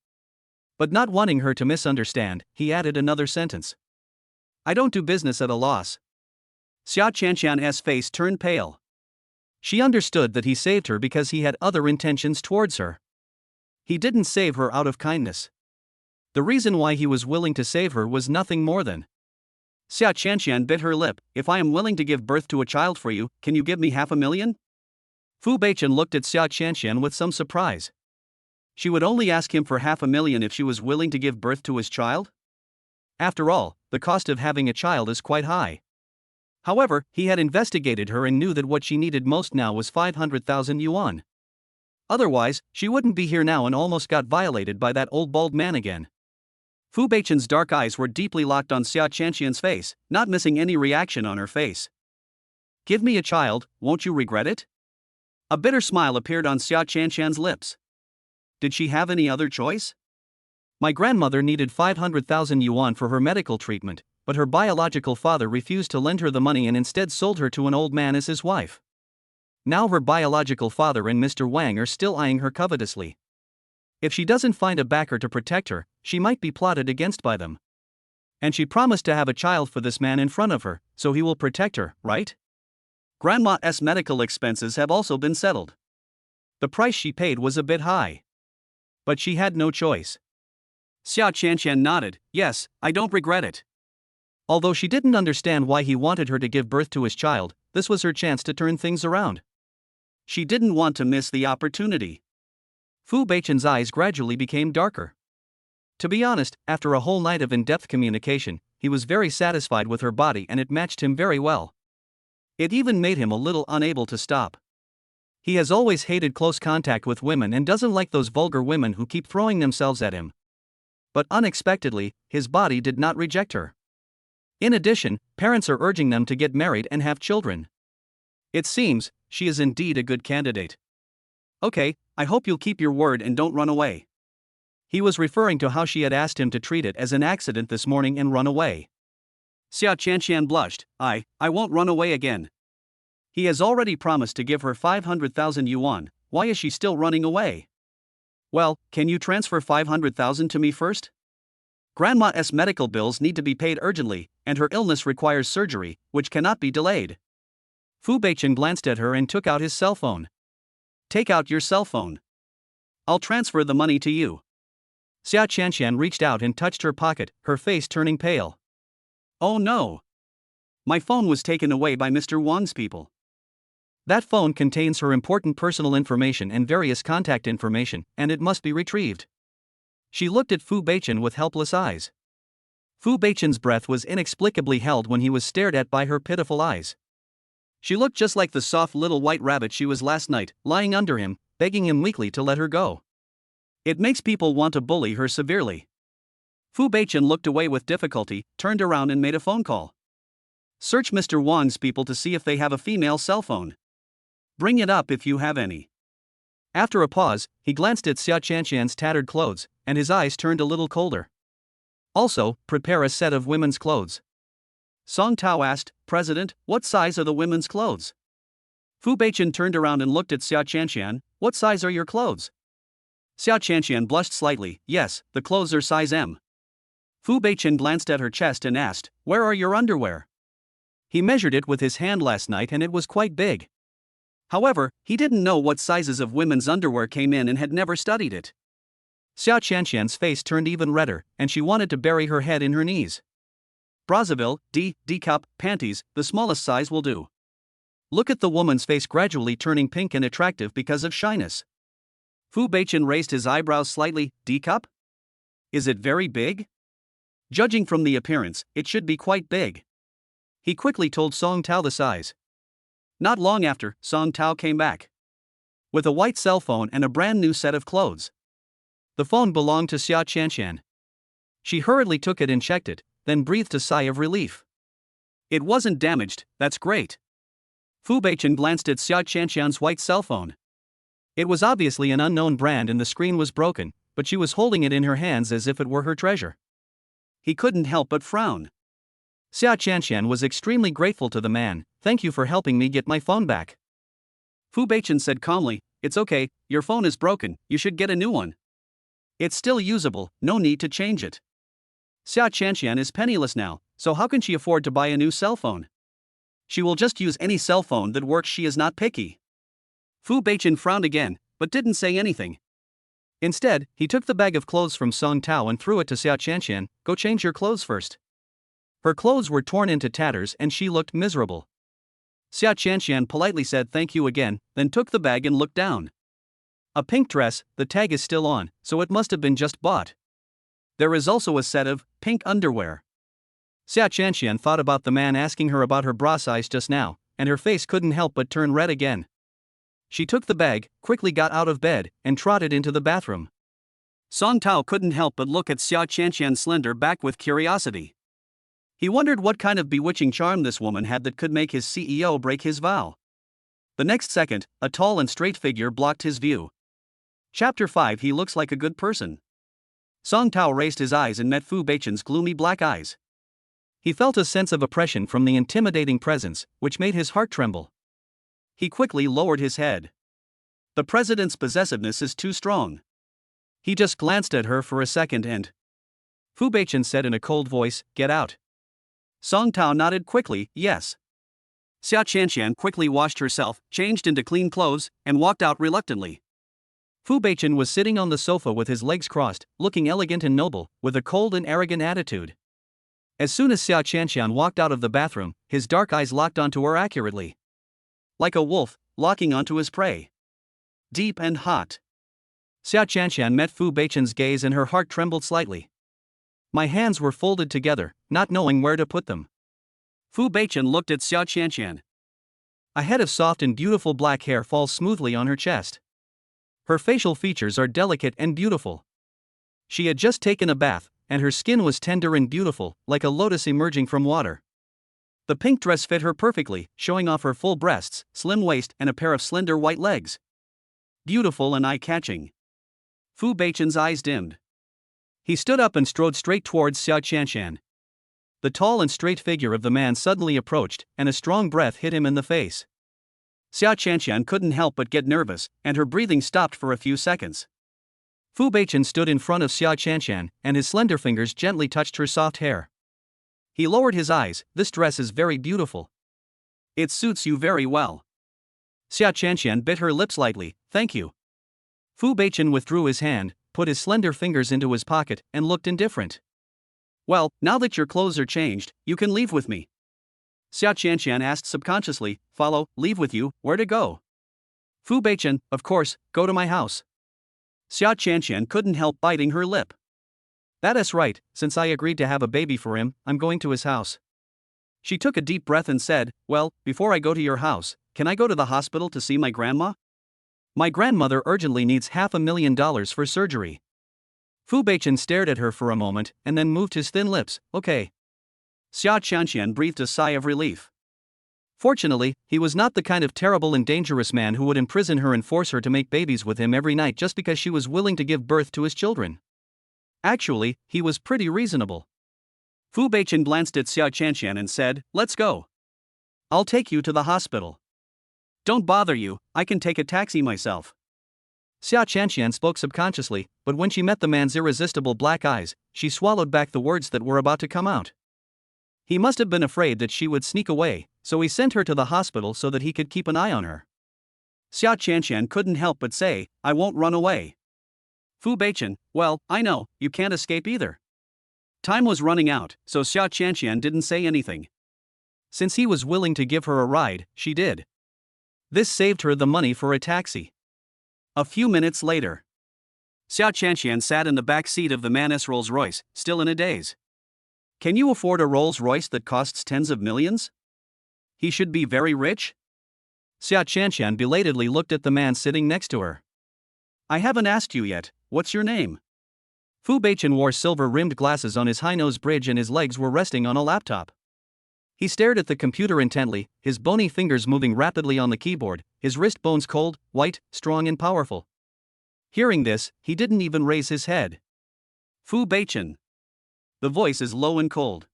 Speaker 2: But not wanting her to misunderstand, he added another sentence. "I don't do business at a loss."
Speaker 1: Xia Qianqian's face turned pale.
Speaker 2: She understood that he saved her because he had other intentions towards her. He didn't save her out of kindness. The reason why he was willing to save her was nothing more than.
Speaker 1: Xia Qianqian bit her lip. "If I am willing to give birth to a child for you, can you give me $500,000?
Speaker 2: Fu Beichen looked at Xia Qianqian with some surprise.
Speaker 1: She would only ask him for $500,000 if she was willing to give birth to his child?
Speaker 2: After all, the cost of having a child is quite high. However, he had investigated her and knew that what she needed most now was 500,000 yuan. Otherwise, she wouldn't be here now and almost got violated by that old bald man again.
Speaker 1: Fu Beichen's dark eyes were deeply locked on Xia Qianqian's face, not missing any reaction on her face. "Give me a child, won't you regret it?" A bitter smile appeared on Xia Qianqian's lips. Did she have any other choice?
Speaker 2: My grandmother needed 500,000 yuan for her medical treatment, but her biological father refused to lend her the money and instead sold her to an old man as his wife. Now her biological father and Mr. Wang are still eyeing her covetously. If she doesn't find a backer to protect her, she might be plotted against by them. And she promised to have a child for this man in front of her, so he will protect her, right?
Speaker 1: Grandma's medical expenses have also been settled.
Speaker 2: The price she paid was a bit high. But she had no choice.
Speaker 1: Xia Qianqian nodded. "Yes, I don't regret it."
Speaker 2: Although she didn't understand why he wanted her to give birth to his child, this was her chance to turn things around.
Speaker 1: She didn't want to miss the opportunity.
Speaker 2: Fu Beichen's eyes gradually became darker. To be honest, after a whole night of in-depth communication, he was very satisfied with her body and it matched him very well. It even made him a little unable to stop. He has always hated close contact with women and doesn't like those vulgar women who keep throwing themselves at him. But unexpectedly, his body did not reject her. In addition, parents are urging them to get married and have children. It seems, she is indeed a good candidate.
Speaker 1: Okay, I hope you'll keep your word and don't run away.
Speaker 2: He was referring to how she had asked him to treat it as an accident this morning and run away.
Speaker 1: Xia Qianqian blushed. I won't run away again. He has already promised to give her 500,000 yuan, why is she still running away? Well, can you transfer 500,000 to me first? Grandma's medical bills need to be paid urgently, and her illness requires surgery, which cannot be delayed.
Speaker 2: Fu Beichen glanced at her and took out his cell phone.
Speaker 1: Take out your cell phone. I'll transfer the money to you.
Speaker 2: Xia Qianqian reached out and touched her pocket, her face turning pale.
Speaker 1: Oh no! My phone was taken away by Mr. Wang's people.
Speaker 2: That phone contains her important personal information and various contact information, and it must be retrieved. She looked at Fu Beichen with helpless eyes. Fu Beichen's breath was inexplicably held when he was stared at by her pitiful eyes.
Speaker 1: She looked just like the soft little white rabbit she was last night, lying under him, begging him weakly to let her go. It makes people want to bully her severely. Fu Beichen looked away with difficulty, turned around and made a phone call. Search Mr. Wang's people to see if they have a female cell phone. Bring it up if you have any.
Speaker 2: After a pause, he glanced at Xia Qianqian's tattered clothes, and his eyes turned a little colder. Also, prepare a set of women's clothes.
Speaker 1: Song Tao asked, President, what size are the women's clothes? Fu Beichen turned around and looked at Xia Qianqian. What size are your clothes? Xia Qianqian blushed slightly. Yes, the clothes are size M. Fu Beichen glanced at her chest and asked, where are your underwear?
Speaker 2: He measured it with his hand last night and it was quite big.
Speaker 1: However, he didn't know what sizes of women's underwear came in and had never studied it.
Speaker 2: Xia Qianqian's face turned even redder, and she wanted to bury her head in her knees.
Speaker 1: Brazzaville, D-cup, panties, the smallest size will do.
Speaker 2: Look at the woman's face gradually turning pink and attractive because of shyness.
Speaker 1: Fu Beichen raised his eyebrows slightly. D-cup? Is it very big? Judging from the appearance, it should be quite big.
Speaker 2: He quickly told Song Tao the size.
Speaker 1: Not long after, Song Tao came back with a white cell phone and a brand new set of clothes.
Speaker 2: The phone belonged to Xia Qianqian. She hurriedly took it and checked it, then breathed a sigh of relief.
Speaker 1: It wasn't damaged, that's great. Fu Beichen glanced at Xia Qianqian's white cell phone. It was obviously an unknown brand and the screen was broken, but she was holding it in her hands as if it were her treasure. He couldn't help but frown. Xia Qianqian was extremely grateful to the man. "Thank you for helping me get my phone back." Fu Beichen said calmly, "It's okay, your phone is broken, you should get a new one. It's still usable, no need to change it. Xia Qianqian is penniless now, so how can she afford to buy a new cell phone? She will just use any cell phone that works, she is not picky." Fu Beichen frowned again, but didn't say anything. Instead, he took the bag of clothes from Song Tao and threw it to Xia Qianqian. "Go change your clothes first." Her clothes were torn into tatters and she looked miserable. Xia Qianqian politely said thank you again, then took the bag and looked down. A pink dress, the tag is still on, so it must have been just bought. There is also a set of pink underwear. Xia Qianqian thought about the man asking her about her bra size just now, and her face couldn't help but turn red again. She took the bag, quickly got out of bed, and trotted into the bathroom. Song Tao couldn't help but look at Xia Qianqian's slender back with curiosity. He wondered what kind of bewitching charm this woman had that could make his CEO break his vow. The next second, a tall and straight figure blocked his view. Chapter 5. He looks like a good person. Song Tao raised his eyes and met Fu Beichen's gloomy black eyes. He felt a sense of oppression from the intimidating presence, which made his heart tremble. He quickly lowered his head. The president's possessiveness is too strong. He just glanced at her for a second and Fu Beichen said in a cold voice, "Get out." Song Tao nodded quickly, yes. Xia Qianqian quickly washed herself, changed into clean clothes, and walked out reluctantly. Fu Beichen was sitting on the sofa with his legs crossed, looking elegant and noble, with a cold and arrogant attitude. As soon as Xia Qianqian walked out of the bathroom, his dark eyes locked onto her accurately. Like a wolf, locking onto his prey. Deep and hot. Xia Qianqian met Fu Beichen's gaze and her heart trembled slightly. My hands were folded together, not knowing where to put them. Fu Beichen looked at Xia Qianqian. A head of soft and beautiful black hair falls smoothly on her chest. Her facial features are delicate and beautiful. She had just taken a bath, and her skin was tender and beautiful, like a lotus emerging from water. The pink dress fit her perfectly, showing off her full breasts, slim waist, and a pair of slender white legs. Beautiful and eye-catching. Fu Beichen's eyes dimmed. He stood up and strode straight towards Xia Qianqian. The tall and straight figure of the man suddenly approached, and a strong breath hit him in the face. Xia Qianqian couldn't help but get nervous, and her breathing stopped for a few seconds. Fu Beichen stood in front of Xia Qianqian, and his slender fingers gently touched her soft hair. He lowered his eyes. "This dress is very beautiful. It suits you very well." Xia Qianqian bit her lips lightly. "Thank you." Fu Beichen withdrew his hand, put his slender fingers into his pocket, and looked indifferent. "Well, now that your clothes are changed, you can leave with me." Xia Qianqian asked subconsciously, leave with you, where to go?" Fu Beichen, "Of course, go to my house." Xia Qianqian couldn't help biting her lip. "That is right, since I agreed to have a baby for him, I'm going to his house." She took a deep breath and said, "Well, before I go to your house, can I go to the hospital to see my grandma? My grandmother urgently needs $500,000 for surgery." Fu Beichen stared at her for a moment, and then moved his thin lips. "Okay." Xia Qianqian breathed a sigh of relief. Fortunately, he was not the kind of terrible and dangerous man who would imprison her and force her to make babies with him every night just because she was willing to give birth to his children. Actually, he was pretty reasonable. Fu Beichen glanced at Xia Qianqian and said, "Let's go. I'll take you to the hospital." "Don't bother you, I can take a taxi myself." Xia Qianqian spoke subconsciously, but when she met the man's irresistible black eyes, she swallowed back the words that were about to come out. He must have been afraid that she would sneak away, so he sent her to the hospital so that he could keep an eye on her. Xia Qianqian couldn't help but say, "I won't run away." Fu Beichen, "Well, I know, you can't escape either." Time was running out, so Xia Qianqian didn't say anything. Since he was willing to give her a ride, she did. This saved her the money for a taxi. A few minutes later, Xia Qianqian sat in the back seat of the man's Rolls-Royce, still in a daze. Can you afford a Rolls-Royce that costs tens of millions? He should be very rich? Xia Qianqian belatedly looked at the man sitting next to her. "I haven't asked you yet, what's your name?" Fu Beichen wore silver-rimmed glasses on his high-nose bridge and his legs were resting on a laptop.
Speaker 2: He stared at the computer intently, his bony fingers moving rapidly on the keyboard, his wrist bones cold, white, strong and powerful. Hearing this, he didn't even raise his head.
Speaker 1: Fu Beichen. The voice is low and cold.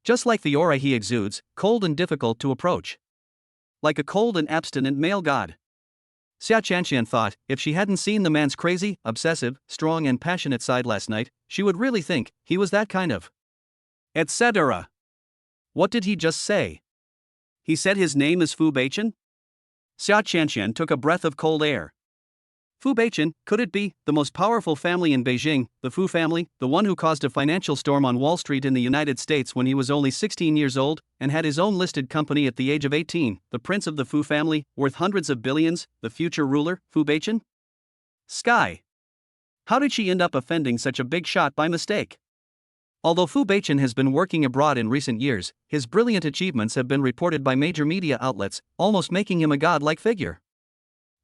Speaker 2: Just like the aura he exudes, cold and difficult to approach.
Speaker 1: Like a cold and abstinent male god.
Speaker 2: Xia Chanxian thought, if she hadn't seen the man's crazy, obsessive, strong and passionate side last night, she would really think he was that kind of.
Speaker 1: Etc.
Speaker 2: What did he just say?
Speaker 1: He said his name is Fu Beichen? Xia Chanxian took a breath of cold air.
Speaker 2: Fu Beichen, could it be, the most powerful family in Beijing, the Fu family, the one who caused a financial storm on Wall Street in the United States when he was only 16 years old, and had his own listed company at the age of 18, the prince of the Fu family, worth hundreds of billions, the future ruler, Fu Beichen?
Speaker 1: Sky. How did she end up offending such a big shot by mistake?
Speaker 2: Although Fu Beichen has been working abroad in recent years, his brilliant achievements have been reported by major media outlets, almost making him a god-like figure.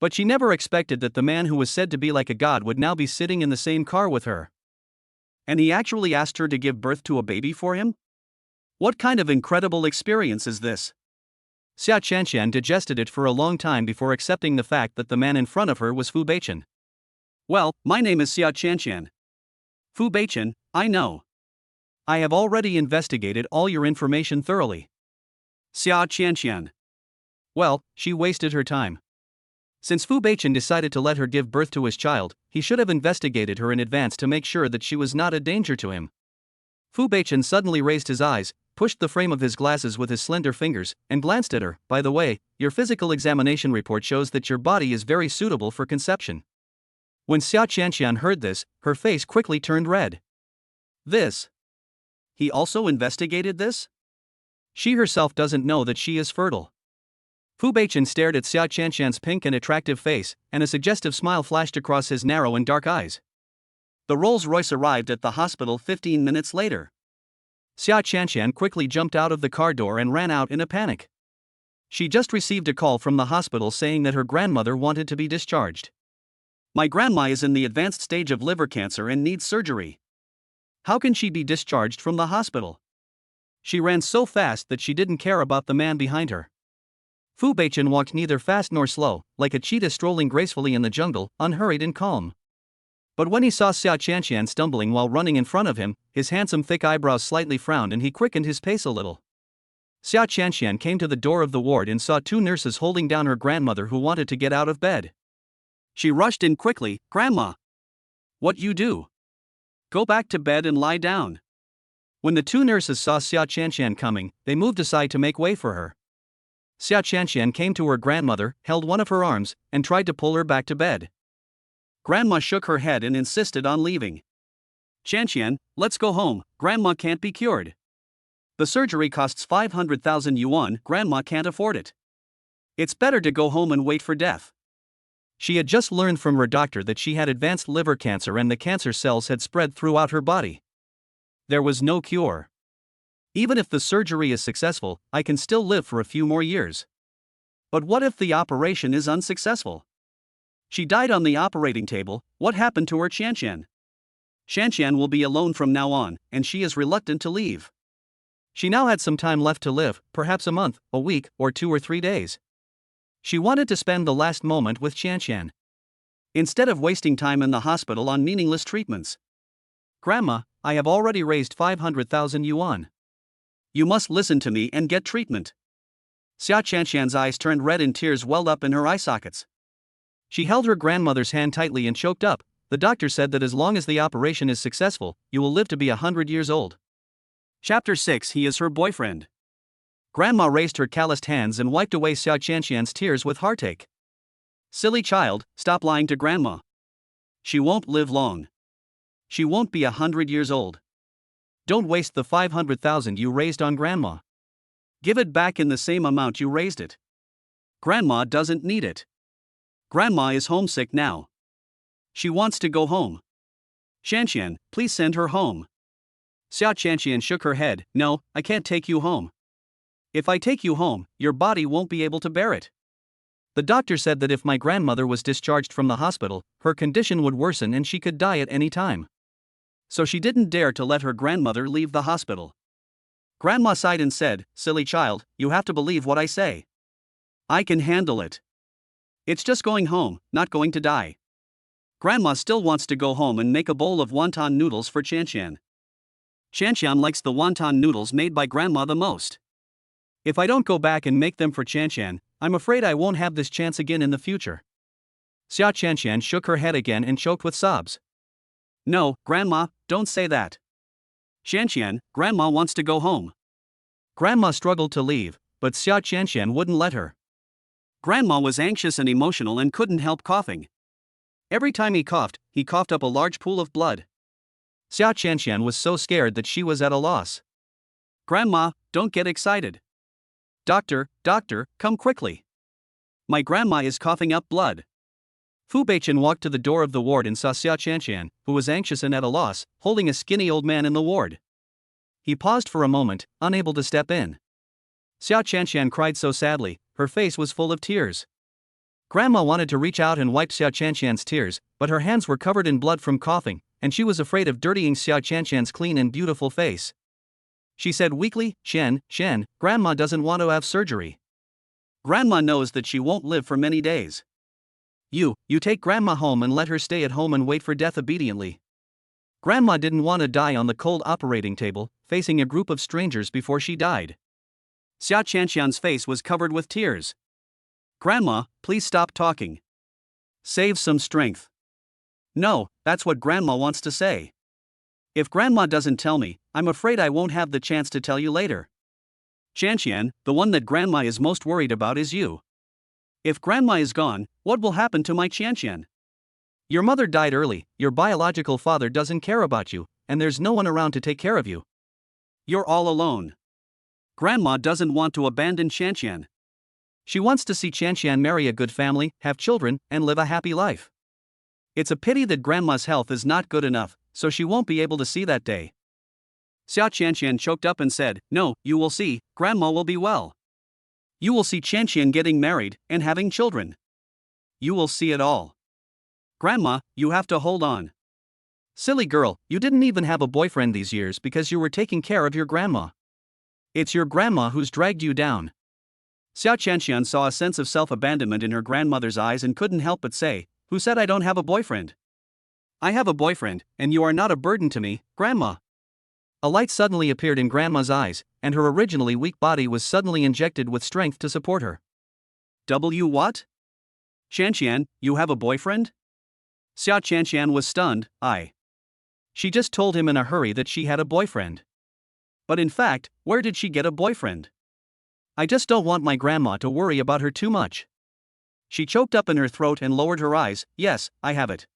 Speaker 2: But she never expected that the man who was said to be like a god would now be sitting in the same car with her.
Speaker 1: And he actually asked her to give birth to a baby for him? What kind of incredible experience is this?
Speaker 2: Xia Chanxian digested it for a long time before accepting the fact that the man in front of her was Fu Beichen.
Speaker 1: Well, my name is Xia Chanxian. Fu Beichen, I know.
Speaker 2: I have already investigated all your information thoroughly.
Speaker 1: Xia Chanxian.
Speaker 2: Well, she wasted her time. Since Fu Beichen decided to let her give birth to his child, he should have investigated her in advance to make sure that she was not a danger to him. Fu Beichen suddenly raised his eyes, pushed the frame of his glasses with his slender fingers, and glanced at her. By the way, your physical examination report shows that your body is very suitable for conception. When Xia Chanxian heard this, her face quickly turned red.
Speaker 1: This. He also investigated this?
Speaker 2: She herself doesn't know that she is fertile. Fu Beichen stared at Xia Chanxian's pink and attractive face, and a suggestive smile flashed across his narrow and dark eyes.
Speaker 1: The Rolls-Royce arrived at the hospital 15 minutes later.
Speaker 2: Xia Chanxian quickly jumped out of the car door and ran out in a panic. She just received a call from the hospital saying that her grandmother wanted to be discharged.
Speaker 1: My grandma is in the advanced stage of liver cancer and needs surgery. How can she be discharged from the hospital?
Speaker 2: She ran so fast that she didn't care about the man behind her. Fu Beichen walked neither fast nor slow, like a cheetah strolling gracefully in the jungle, unhurried and calm. But when he saw Xia Chanxian stumbling while running in front of him, his handsome thick eyebrows slightly frowned and he quickened his pace a little. Xia Chanxian came to the door of the ward and saw two nurses holding down her grandmother who wanted to get out of bed.
Speaker 1: She rushed in quickly. Grandma! What you do? Go back to bed and lie down.
Speaker 2: When the two nurses saw Xia Chanxian coming, they moved aside to make way for her. Xia Chanxian came to her grandmother, held one of her arms, and tried to pull her back to bed.
Speaker 1: Grandma shook her head and insisted on leaving. Chanxian, let's go home, Grandma can't be cured. The surgery costs 500,000 yuan, Grandma can't afford it. It's better to go home and wait for death.
Speaker 2: She had just learned from her doctor that she had advanced liver cancer and the cancer cells had spread throughout her body. There was no cure. Even if the surgery is successful, I can still live for a few more years.
Speaker 1: But what if the operation is unsuccessful? She died on the operating table. What happened to her Chanxian? Chanxian will be alone from now on, and she is reluctant to leave.
Speaker 2: She now had some time left to live, perhaps a month, a week, or 2 or 3 days. She wanted to spend the last moment with Chanxian.
Speaker 1: Instead of wasting time in the hospital on meaningless treatments.
Speaker 2: Grandma, I have already raised 500,000 yuan.
Speaker 1: You must listen to me and get treatment. Xia Chanxian's eyes turned red and tears welled up in her eye sockets.
Speaker 2: She held her grandmother's hand tightly and choked up. The doctor said that as long as the operation is successful, you will live to be 100 years old.
Speaker 1: Chapter 6. He is her boyfriend.
Speaker 2: Grandma raised her calloused hands and wiped away Xia Chanxian's tears with heartache.
Speaker 1: Silly child, stop lying to Grandma. She won't live long. She won't be 100 years old.
Speaker 2: Don't waste the 500,000 you raised on Grandma.
Speaker 1: Give it back in the same amount you raised it. Grandma doesn't need it. Grandma is homesick now. She wants to go home. Chanxian, please send her home.
Speaker 2: Xia Chanxian shook her head. No, I can't take you home.
Speaker 1: If I take you home, your body won't be able to bear it.
Speaker 2: The doctor said that if my grandmother was discharged from the hospital, her condition would worsen and she could die at any time.
Speaker 1: So she didn't dare to let her grandmother leave the hospital. Grandma sighed and said, "Silly child, you have to believe what I say. I can handle it. It's just going home, not going to die." Grandma still wants to go home and make a bowl of wonton noodles for Chanshan. Chanshan likes the wonton noodles made by Grandma the most. If I don't go back and make them for Chanshan, I'm afraid I won't have this chance again in the future. Xia Chanshan shook her head again and choked with sobs. "No, Grandma, don't say that. Chanshan, Grandma wants to go home." Grandma struggled to leave, but Xia Chanshan wouldn't let her. Grandma was anxious and emotional and couldn't help coughing. Every time he coughed up a large pool of blood. Xia Chanshan was so scared that she was at a loss. "Grandma, don't get excited. Doctor, come quickly. My grandma is coughing up blood." Fu Beichen walked to the door of the ward and saw Xia Chanshan, who was anxious and at a loss, holding a skinny old man in the ward. He paused for a moment, unable to step in. Xia Chanshan cried so sadly, her face was full of tears. Grandma wanted to reach out and wipe Xia Chanshan's tears, but her hands were covered in blood from coughing, and she was afraid of dirtying Xia Chanshan's clean and beautiful face. She said weakly, Shen, Grandma doesn't want to have surgery. Grandma knows that she won't live for many days. You take Grandma home and let her stay at home and wait for death obediently. Grandma didn't want to die on the cold operating table, facing a group of strangers before she died. Xia Chanshan's face was covered with tears. "Grandma, please stop talking. Save some strength." "No, that's what Grandma wants to say. If Grandma doesn't tell me, I'm afraid I won't have the chance to tell you later. Chanshan, the one that Grandma is most worried about is you. If Grandma is gone, what will happen to my Chanshan? Your mother died early, your biological father doesn't care about you, and there's no one around to take care of you. You're all alone. Grandma doesn't want to abandon Chanshan. She wants to see Chanshan marry a good family, have children, and live a happy life. It's a pity that Grandma's health is not good enough, so she won't be able to see that day." Xia Chanshan choked up and said, "No, you will see, Grandma will be well. You will see Chanshan getting married and having children. You will see it all. Grandma, you have to hold on. Silly girl, you didn't even have a boyfriend these years because you were taking care of your grandma. It's your grandma who's dragged you down." Xia Chanshan saw a sense of self-abandonment in her grandmother's eyes and couldn't help but say, "Who said I don't have a boyfriend? I have a boyfriend, and you are not a burden to me, Grandma." A light suddenly appeared in Grandma's eyes, and her originally weak body was suddenly injected with strength to support her. What? Chanshan, you have a boyfriend?" Xia Chanshan was stunned. She just told him in a hurry that she had a boyfriend. But in fact, where did she get a boyfriend? "I just don't want my grandma to worry about her too much." She choked up in her throat and lowered her eyes. "Yes, I have it."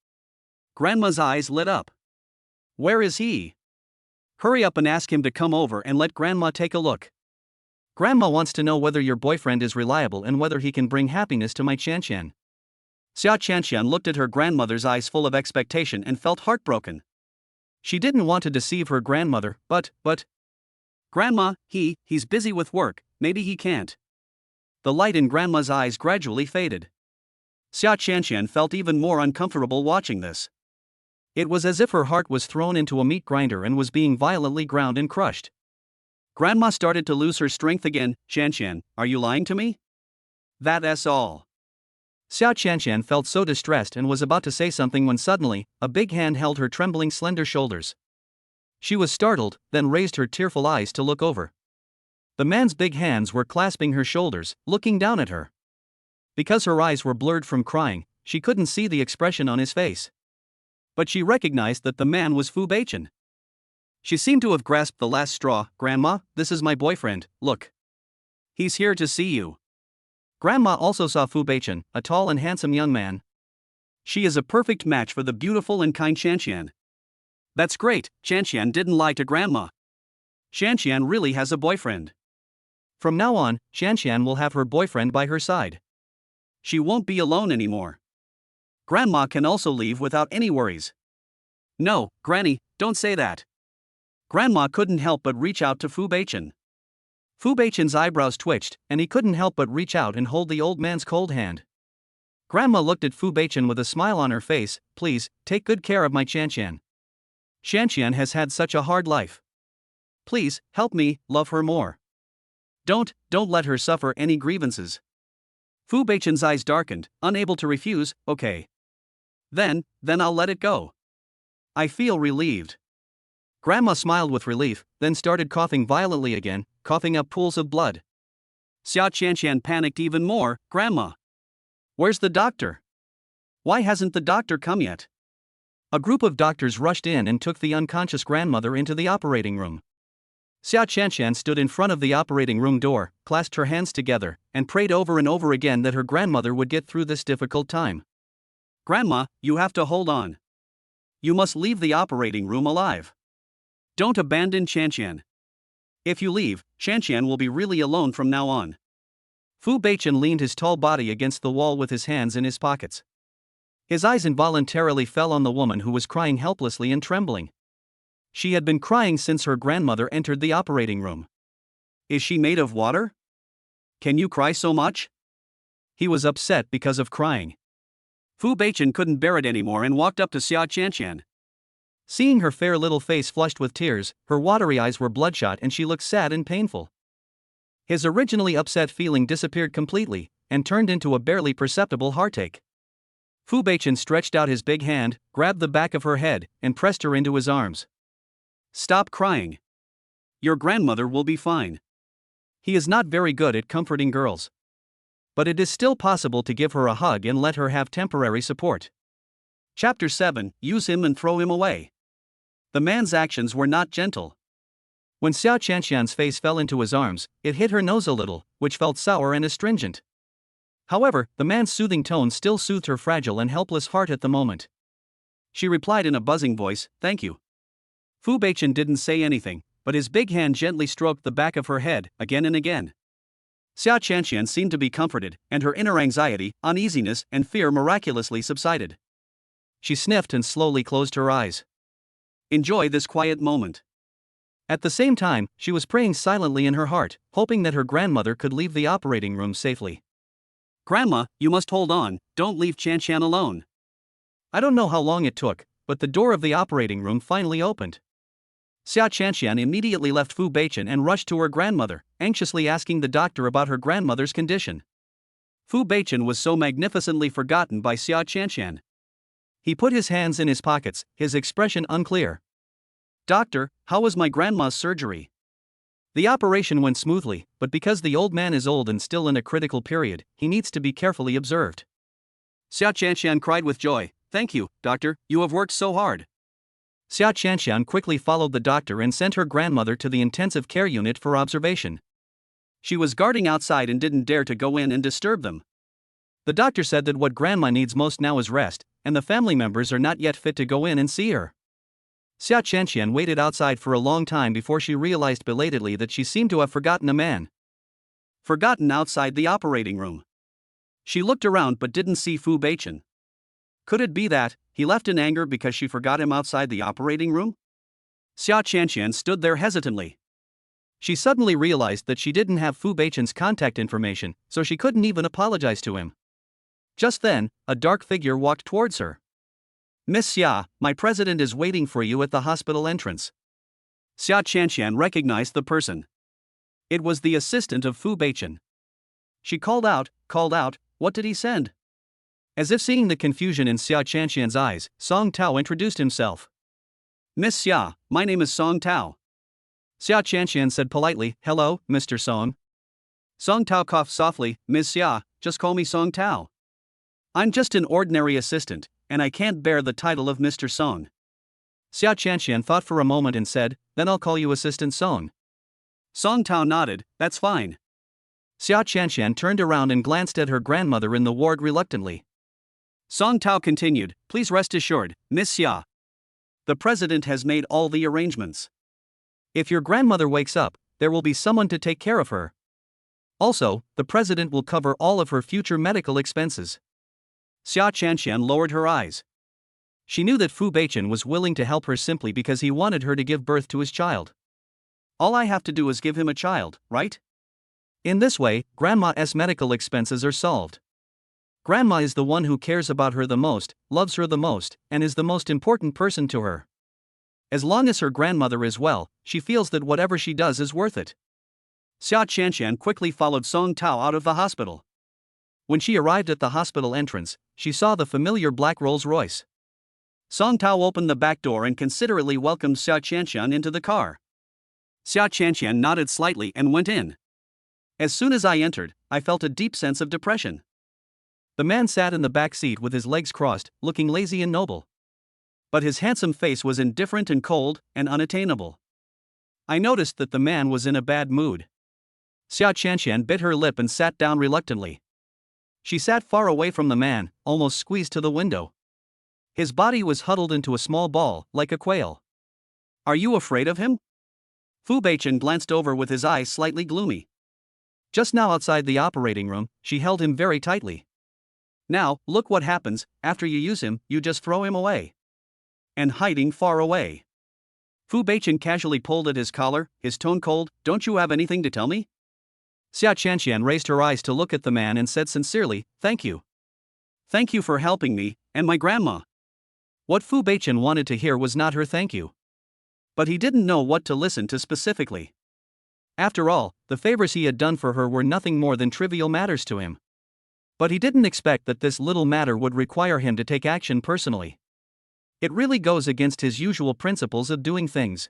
Speaker 1: Grandma's eyes lit up. "Where is he? Hurry up and ask him to come over and let Grandma take a look. Grandma wants to know whether your boyfriend is reliable and whether he can bring happiness to my Chanshan." Xia Chanshan looked at her grandmother's eyes full of expectation and felt heartbroken. She didn't want to deceive her grandmother, but. "Grandma, he's busy with work, maybe he can't." The light in Grandma's eyes gradually faded. Xia Chanshan felt even more uncomfortable watching this. It was as if her heart was thrown into a meat grinder and was being violently ground and crushed. Grandma started to lose her strength again. "Chanshan, are you lying to me? That's all." Xia Chanshan felt so distressed and was about to say something when suddenly, a big hand held her trembling slender shoulders. She was startled, then raised her tearful eyes to look over. The man's big hands were clasping her shoulders, looking down at her. Because her eyes were blurred from crying, she couldn't see the expression on his face. But she recognized that the man was Fu Beichen. She seemed to have grasped the last straw. "Grandma, this is my boyfriend, look. He's here to see you." Grandma also saw Fu Beichen, a tall and handsome young man. "She is a perfect match for the beautiful and kind Chanshan." "That's great," Chanshan didn't lie to Grandma. "Chanshan really has a boyfriend. From now on, Chanshan will have her boyfriend by her side. She won't be alone anymore. Grandma can also leave without any worries." "No, Granny, don't say that." Grandma couldn't help but reach out to Fu Beichen. Fu Beichen's eyebrows twitched, and he couldn't help but reach out and hold the old man's cold hand. Grandma looked at Fu Beichen with a smile on her face. "Please, take good care of my Chanshan. Chanshan has had such a hard life. Please, help me, love her more. Don't let her suffer any grievances. Fu Beichen's eyes darkened, unable to refuse. Okay. Then I'll let it go. I feel relieved. Grandma smiled with relief, then started coughing violently again, coughing up pools of blood. Xia Qianqian panicked even more. Grandma! Where's the doctor? Why hasn't the doctor come yet? A group of doctors rushed in and took the unconscious grandmother into the operating room. Xia Qianqian stood in front of the operating room door, clasped her hands together, and prayed over and over again that her grandmother would get through this difficult time. Grandma, you have to hold on. You must leave the operating room alive. Don't abandon Qianqian. If you leave, Qianqian will be really alone from now on. Fu Beichen leaned his tall body against the wall with his hands in his pockets. His eyes involuntarily fell on the woman who was crying helplessly and trembling. She had been crying since her grandmother entered the operating room. Is she made of water? Can you cry so much? He was upset because of crying. Fu Beichen couldn't bear it anymore and walked up to Xia Qianqian. Seeing her fair little face flushed with tears, her watery eyes were bloodshot and she looked sad and painful. His originally upset feeling disappeared completely, and turned into a barely perceptible heartache. Fu Beichen stretched out his big hand, grabbed the back of her head, and pressed her into his arms. Stop crying. Your grandmother will be fine. He is not very good at comforting girls. But it is still possible to give her a hug and let her have temporary support. Chapter 7. Use him and throw him away. The man's actions were not gentle. When Xia Qianqian's face fell into his arms, it hit her nose a little, which felt sour and astringent. However, the man's soothing tone still soothed her fragile and helpless heart at the moment. She replied in a buzzing voice, "Thank you." Fu Beichen didn't say anything, but his big hand gently stroked the back of her head, again and again. Xia Qianqian seemed to be comforted, and her inner anxiety, uneasiness, and fear miraculously subsided. She sniffed and slowly closed her eyes. Enjoy this quiet moment. At the same time, she was praying silently in her heart, hoping that her grandmother could leave the operating room safely. Grandma, you must hold on, don't leave Qianqian alone. I don't know how long it took, but the door of the operating room finally opened. Xia Qianqian immediately left Fu Beichen and rushed to her grandmother, anxiously asking the doctor about her grandmother's condition. Fu Beichen was so magnificently forgotten by Xia Qianqian. He put his hands in his pockets, his expression unclear. Doctor, how was my grandma's surgery? The operation went smoothly, but because the old man is old and still in a critical period, he needs to be carefully observed. Xia Qianqian cried with joy, "Thank you, doctor, you have worked so hard." Xia Qianqian quickly followed the doctor and sent her grandmother to the intensive care unit for observation. She was guarding outside and didn't dare to go in and disturb them. The doctor said that what grandma needs most now is rest, and the family members are not yet fit to go in and see her. Xia Qianqian waited outside for a long time before she realized belatedly that she seemed to have forgotten a man. Forgotten outside the operating room. She looked around but didn't see Fu Beichen. Could it be that he left in anger because she forgot him outside the operating room? Xia Qianqian stood there hesitantly. She suddenly realized that she didn't have Fu Beichen's contact information, so she couldn't even apologize to him. Just then, a dark figure walked towards her. "Miss Xia, my president is waiting for you at the hospital entrance." Xia Qianqian recognized the person. It was the assistant of Fu Beichen. She called out, "What did he send?" As if seeing the confusion in Xia Qianqian's eyes, Song Tao introduced himself. "Miss Xia, my name is Song Tao." Xia Qianqian said politely, "Hello, Mr. Song." Song Tao coughed softly, "Miss Xia, just call me Song Tao. I'm just an ordinary assistant, and I can't bear the title of Mr. Song." Xia Qianqian thought for a moment and said, "Then I'll call you Assistant Song." Song Tao nodded, "That's fine." Xia Qianqian turned around and glanced at her grandmother in the ward reluctantly. Song Tao continued, "Please rest assured, Miss Xia. The president has made all the arrangements. If your grandmother wakes up, there will be someone to take care of her. Also, the president will cover all of her future medical expenses." Xia Qianqian lowered her eyes. She knew that Fu Beichen was willing to help her simply because he wanted her to give birth to his child. All I have to do is give him a child, right? In this way, Grandma's medical expenses are solved. Grandma is the one who cares about her the most, loves her the most, and is the most important person to her.
Speaker 2: As long as her grandmother is well, she feels that whatever she does is worth it.
Speaker 1: Xia Qianqian quickly followed Song Tao out of the hospital.
Speaker 2: When she arrived at the hospital entrance, she saw the familiar black Rolls-Royce.
Speaker 1: Song Tao opened the back door and considerately welcomed Xia Qianqian into the car. Xia Qianqian nodded slightly and went in. As soon as I entered, I felt a deep sense of depression.
Speaker 2: The man sat in the back seat with his legs crossed, looking lazy and noble.
Speaker 1: But his handsome face was indifferent and cold and unattainable. I noticed that the man was in a bad mood.
Speaker 2: Xia Qianqian bit her lip and sat down reluctantly. She sat far away from the man, almost squeezed to the window. His body was huddled into a small ball, like a quail.
Speaker 1: Are you afraid of him? Fu Beichen glanced over with his eyes slightly gloomy.
Speaker 2: Just now outside the operating room, she held him very tightly.
Speaker 1: Now, look what happens, after you use him, you just throw him away. And hiding far away. Fu Beichen casually pulled at his collar, his tone cold. Don't you have anything to tell me?
Speaker 2: Xia Qianqian raised her eyes to look at the man and said sincerely, thank you.
Speaker 1: Thank you for helping me, and my grandma.
Speaker 2: What Fu Beichen wanted to hear was not her thank you.
Speaker 1: But he didn't know what to listen to specifically.
Speaker 2: After all, the favors he had done for her were nothing more than trivial matters to him. But he didn't expect that this little matter would require him to take action personally. It really goes against his usual principles of doing things.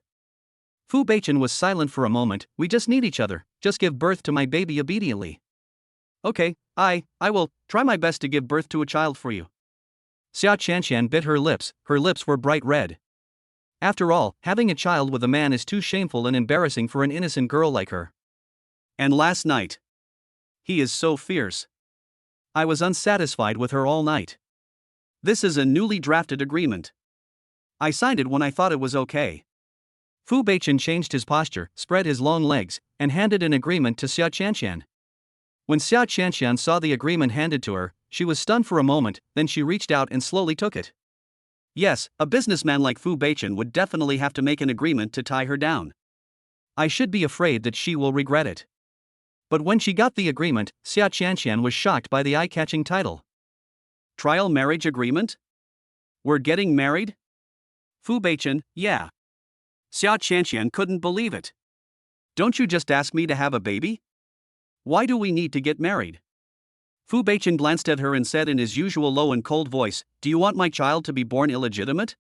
Speaker 2: Fu Beichen was silent for a moment. We just need each other, just give birth to my baby obediently.
Speaker 1: Okay, I will try my best to give birth to a child for you.
Speaker 2: Xia Qianqian bit her lips were bright red. After all, having a child with a man is too shameful and embarrassing for an innocent girl like her.
Speaker 1: And last night. He is so fierce.
Speaker 2: I was unsatisfied with her all night.
Speaker 1: This is a newly drafted agreement. I signed it when I thought it was okay.
Speaker 2: Fu Beichen changed his posture, spread his long legs, and handed an agreement to Xia Qianqian. When Xia Qianqian saw the agreement handed to her, she was stunned for a moment, then she reached out and slowly took it.
Speaker 1: Yes, a businessman like Fu Beichen would definitely have to make an agreement to tie her down.
Speaker 2: I should be afraid that she will regret it. But when she got the agreement, Xia Qianqian was shocked by the eye-catching title.
Speaker 1: Trial marriage agreement? We're getting married? Fu Beichen, yeah. Xia Qianqian couldn't believe it. Don't you just ask me to have a baby? Why do we need to get married? Fu Beichen glanced at her and said in his usual low and cold voice, do you want my child to be born illegitimate?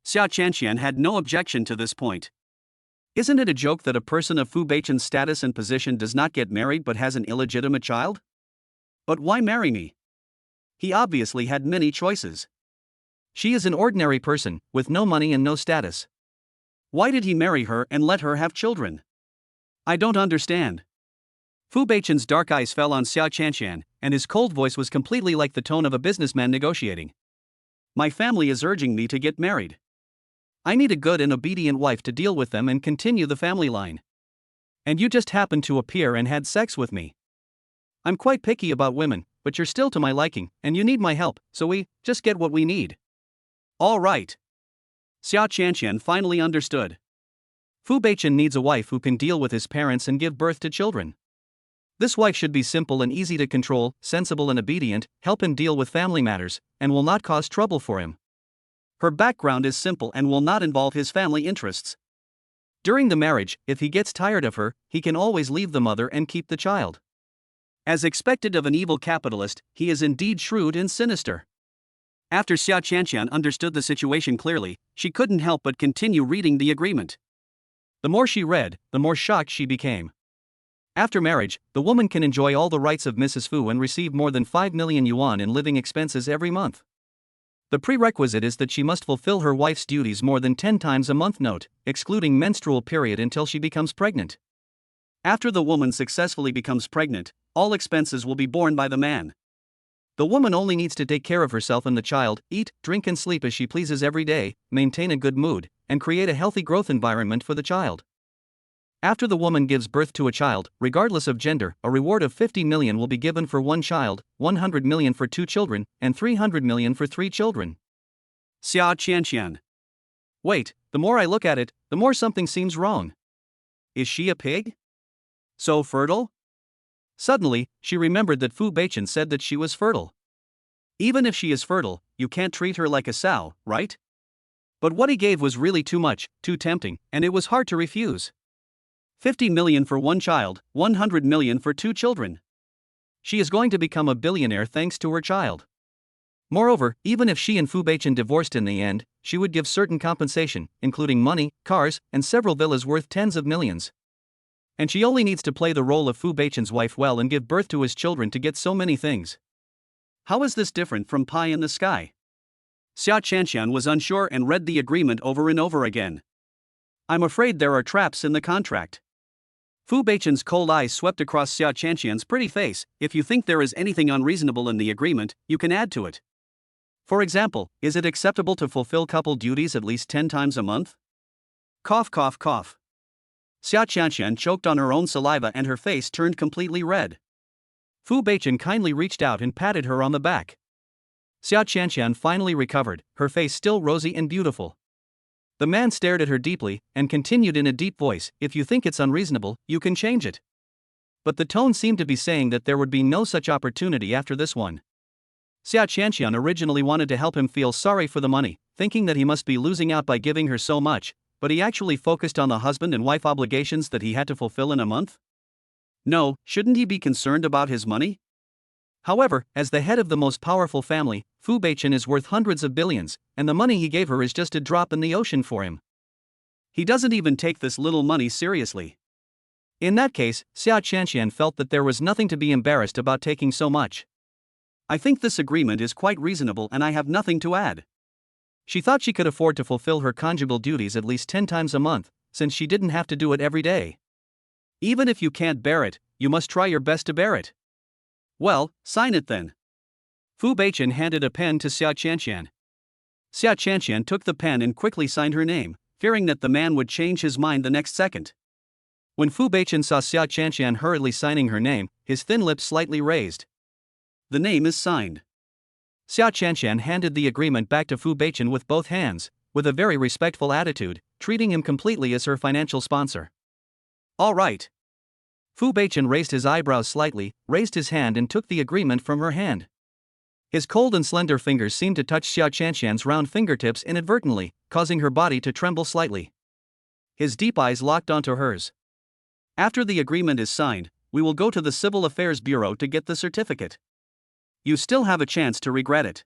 Speaker 1: Xia Qianqian had no objection to this point. Isn't it a joke that a person of Fu Beichen's status and position does not get married but has an illegitimate child? But why marry me? He obviously had many choices.
Speaker 2: She is an ordinary person, with no money and no status.
Speaker 1: Why did he marry her and let her have children? I don't understand. Fu Beichen's dark eyes fell on Xia Qianqian, and his cold voice was completely like the tone of a businessman negotiating. My family is urging me to get married. I need a good and obedient wife to deal with them and continue the family line. And you just happened to appear and had sex with me. I'm quite picky about women, but you're still to my liking, and you need my help, so we just get what we need. All right. Xia Qianqian finally understood.
Speaker 2: Fu Beichen needs a wife who can deal with his parents and give birth to children. This wife should be simple and easy to control, sensible and obedient, help him deal with family matters, and will not cause trouble for him. Her background is simple and will not involve his family interests. During the marriage, if he gets tired of her, he can always leave the mother and keep the child. As expected of an evil capitalist, he is indeed shrewd and sinister. After Xia Qianqian understood the situation clearly, she couldn't help but continue reading the agreement. The more she read, the more shocked she became. After marriage, the woman can enjoy all the rights of Mrs. Fu and receive more than 5 million yuan in living expenses every month. The prerequisite is that she must fulfill her wife's duties more than 10 times a month, note, excluding menstrual period, until she becomes pregnant. After the woman successfully becomes pregnant, all expenses will be borne by the man. The woman only needs to take care of herself and the child, eat, drink and sleep as she pleases every day, maintain a good mood, and create a healthy growth environment for the child. After the woman gives birth to a child, regardless of gender, a reward of 50 million will be given for one child, 100 million for 2 children, and 300 million for 3 children. Xia Qianqian. Wait, the more I look at it, the more something seems wrong. Is she a pig? So fertile? Suddenly, she remembered that Fu Beichen said that she was fertile. Even if she is fertile, you can't treat her like a sow, right?
Speaker 1: But what he gave was really too much, too tempting, and it was hard to refuse. 50 million for one child, 100 million for two children. She is going to become a billionaire thanks to her child. Moreover, even if she and Fu Beichen divorced in the end, she would give certain compensation, including money, cars, and several villas worth tens of millions. And she only needs to play the role of Fu Beichen's wife well and give birth to his children to get so many things. How is this different from pie in the sky? Xia Qianxian was unsure and read the agreement over and over again. I'm afraid there are traps in the contract. Fu Beichen's cold eyes swept across Xia Qianxian's pretty face. If you think there is anything unreasonable in the agreement, you can add to it. For example, is it acceptable to fulfill couple duties at least 10 times a month? Cough, cough, cough. Xia Qianxian choked on her own saliva and her face turned completely red. Fu Beichen kindly reached out and patted her on the back. Xia Qianxian finally recovered, her face still rosy and beautiful. The man stared at her deeply and continued in a deep voice, if you think it's unreasonable, you can change it. But the tone seemed to be saying that there would be no such opportunity after this one. Xia Qianxian originally wanted to help him feel sorry for the money, thinking that he must be losing out by giving her so much, but he actually focused on the husband and wife obligations that he had to fulfill in a month? No, shouldn't he be concerned about his money? However, as the head of the most powerful family, Fu Beichen is worth hundreds of billions, and the money he gave her is just a drop in the ocean for him. He doesn't even take this little money seriously. In that case, Xia Qianxian felt that there was nothing to be embarrassed about taking so much. I think this agreement is quite reasonable and I have nothing to add. She thought she could afford to fulfill her conjugal duties at least 10 times a month, since she didn't have to do it every day. Even if you can't bear it, you must try your best to bear it. Well, sign it then. Fu Beichen handed a pen to Xia Qianxian. Xia Qianxian took the pen and quickly signed her name, fearing that the man would change his mind the next second. When Fu Beichen saw Xia Qianxian hurriedly signing her name, his thin lips slightly raised. The name is signed. Xia Qianxian handed the agreement back to Fu Beichen with both hands, with a very respectful attitude, treating him completely as her financial sponsor. All right. Fu Beichen raised his eyebrows slightly, raised his hand and took the agreement from her hand. His cold and slender fingers seemed to touch Xia Qianxian's round fingertips inadvertently, causing her body to tremble slightly. His deep eyes locked onto hers. After the agreement is signed, we will go to the Civil Affairs Bureau to get the certificate. You still have a chance to regret it.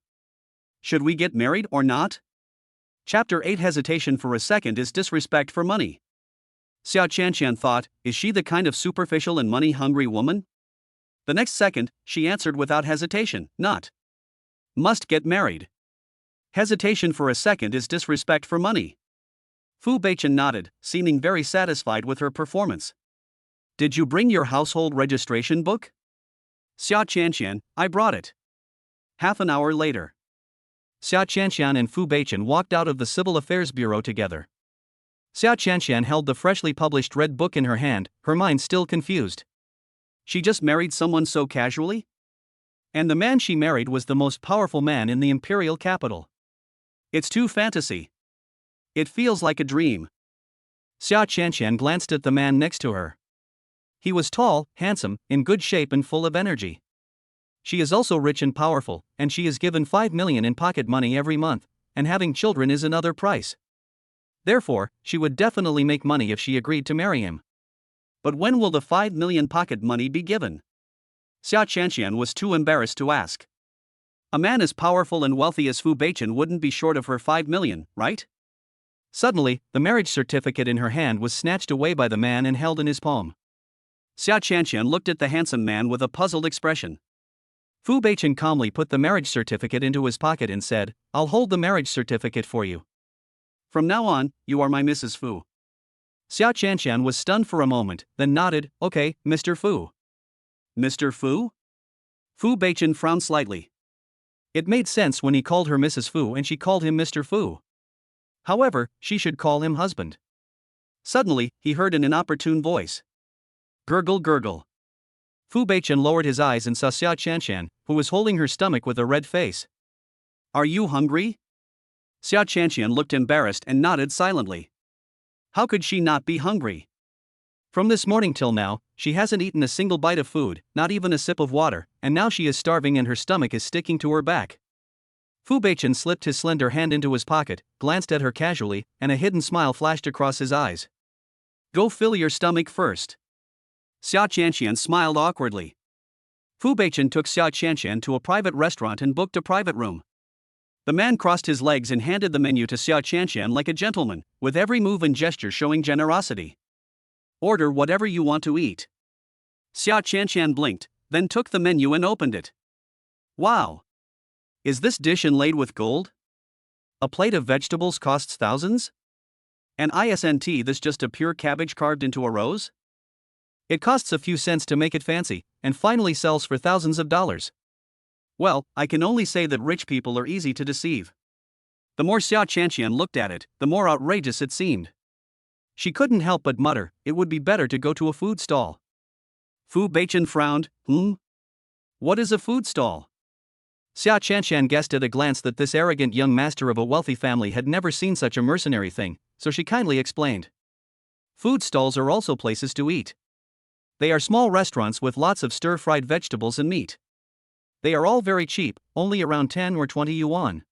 Speaker 1: Should we get married or not? Chapter 8 Hesitation for a second is disrespect for money. Xia Qianxian thought, is she the kind of superficial and money-hungry woman? The next second, she answered without hesitation, not. Must get married. Hesitation for a second is disrespect for money. Fu Beichen nodded, seeming very satisfied with her performance. Did you bring your household registration book? Xia Qianxian, I brought it. Half an hour later. Xia Qianxian and Fu Beichen walked out of the Civil Affairs Bureau together. Xia Qianxian held the freshly published red book in her hand, her mind still confused. She just married someone so casually? And the man she married was the most powerful man in the imperial capital. It's too fantasy. It feels like a dream. Xia Qianxian glanced at the man next to her. He was tall, handsome, in good shape and full of energy. She is also rich and powerful, and she is given 5 million in pocket money every month, and having children is another price. Therefore, she would definitely make money if she agreed to marry him. But when will the 5 million pocket money be given? Xia Qianxian was too embarrassed to ask. A man as powerful and wealthy as Fu Beichen wouldn't be short of her 5 million, right? Suddenly, the marriage certificate in her hand was snatched away by the man and held in his palm. Xia Qianxian looked at the handsome man with a puzzled expression. Fu Beichen calmly put the marriage certificate into his pocket and said, I'll hold the marriage certificate for you. From now on, you are my Mrs. Fu. Xia Qianxian was stunned for a moment, then nodded, okay, Mr. Fu. Mr. Fu? Fu Beichen frowned slightly. It made sense when he called her Mrs. Fu and she called him Mr. Fu. However, she should call him husband. Suddenly, he heard an inopportune voice. Gurgle gurgle. Fu Beichen lowered his eyes and saw Xia Qianxian, who was holding her stomach with a red face. Are you hungry? Xia Qianxian looked embarrassed and nodded silently. How could she not be hungry? From this morning till now, she hasn't eaten a single bite of food, not even a sip of water, and now she is starving and her stomach is sticking to her back.
Speaker 2: Fu Beichen slipped his slender hand into his pocket, glanced at her casually, and a hidden smile flashed across his eyes.
Speaker 1: Go fill your stomach first. Xia Qianqian smiled awkwardly. Fu Beichen took Xia Qianqian to a private restaurant and booked a private room. The man crossed his legs and handed the menu to Xia Qianqian like a gentleman, with every move and gesture showing generosity. Order whatever you want to eat. Xia Qianqian blinked, then took the menu and opened it. Wow! Is this dish inlaid with gold? A plate of vegetables costs thousands? And isn't this just a pure cabbage carved into a rose? It costs a few cents to make it fancy, and finally sells for thousands of dollars. Well, I can only say that rich people are easy to deceive. The more Xia Qianqian looked at it, the more outrageous it seemed. She couldn't help but mutter, it would be better to go to a food stall. Fu Beichen frowned, What is a food stall? Xia Qianqian guessed at a glance that this arrogant young master of a wealthy family had never seen such a mercenary thing, so she kindly explained. Food stalls are also places to eat. They are small restaurants with lots of stir-fried vegetables and meat. They are all very cheap, only around 10 or 20 yuan.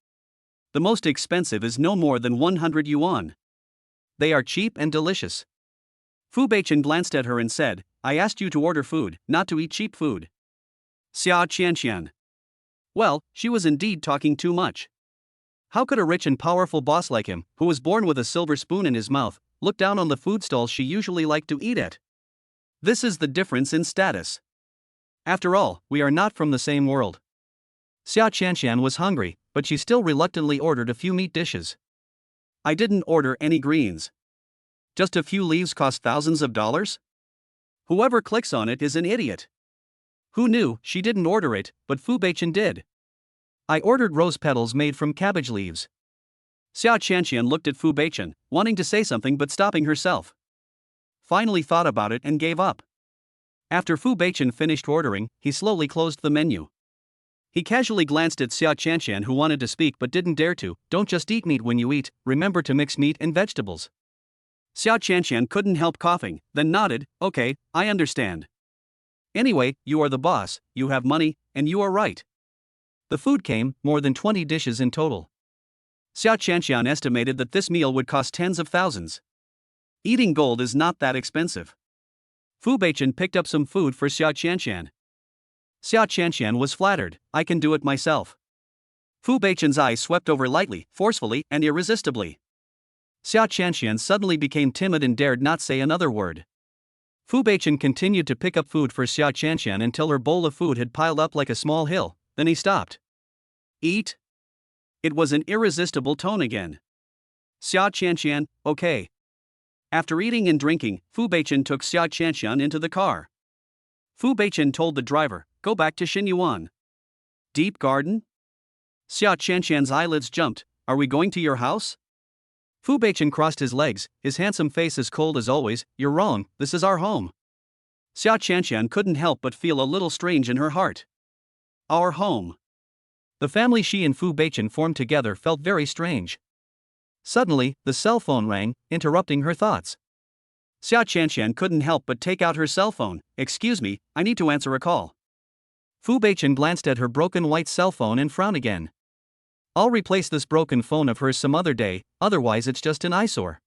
Speaker 1: The most expensive is no more than 100 yuan. They are cheap and delicious. Fu Beichen glanced at her and said, I asked you to order food, not to eat cheap food. Xia Qianqian. Well, she was indeed talking too much. How could a rich and powerful boss like him, who was born with a silver spoon in his mouth, look down on the food stalls she usually liked to eat at? This is the difference in status. After all, we are not from the same world. Xia Qianqian was hungry, but she still reluctantly ordered a few meat dishes. I didn't order any greens. Just a few leaves cost thousands of dollars? Whoever clicks on it is an idiot. Who knew? She didn't order it, but Fu Beichen did. I ordered rose petals made from cabbage leaves. Xia Qianqian looked at Fu Beichen, wanting to say something but stopping herself. Finally thought about it and gave up. After Fu Beichen finished ordering, he slowly closed the menu. He casually glanced at Xia Qianqian, who wanted to speak but didn't dare to. Don't just eat meat when you eat, remember to mix meat and vegetables. Xia Qianqian couldn't help coughing, then nodded, okay, I understand. Anyway, you are the boss, you have money, and you are right. The food came, more than 20 dishes in total. Xia Qianqian estimated that this meal would cost tens of thousands. Eating gold is not that expensive. Fu Beichen picked up some food for Xia Qianqian. Xia Qianqian was flattered, I can do it myself. Fu Beichen's eyes swept over lightly, forcefully, and irresistibly. Xia Qianqian suddenly became timid and dared not say another word. Fu Beichen continued to pick up food for Xia Qianqian until her bowl of food had piled up like a small hill, then he stopped. Eat? It was an irresistible tone again. Xia Qianqian, okay. After eating and drinking, Fu Beichen took Xia Qianqian into the car. Fu Beichen told the driver, go back to Xinyuan. Deep garden? Xia Qianqian's eyelids jumped, are we going to your house? Fu Beichen crossed his legs, his handsome face as cold as always, you're wrong, this is our home. Xia Qianqian couldn't help but feel a little strange in her heart. Our home. The family she and Fu Beichen formed together felt very strange. Suddenly, the cell phone rang, interrupting her thoughts. Xia Qianqian couldn't help but take out her cell phone. Excuse me, I need to answer a call. Fu Beichen glanced at her broken white cell phone and frowned again. I'll replace this broken phone of hers some other day, otherwise it's just an eyesore.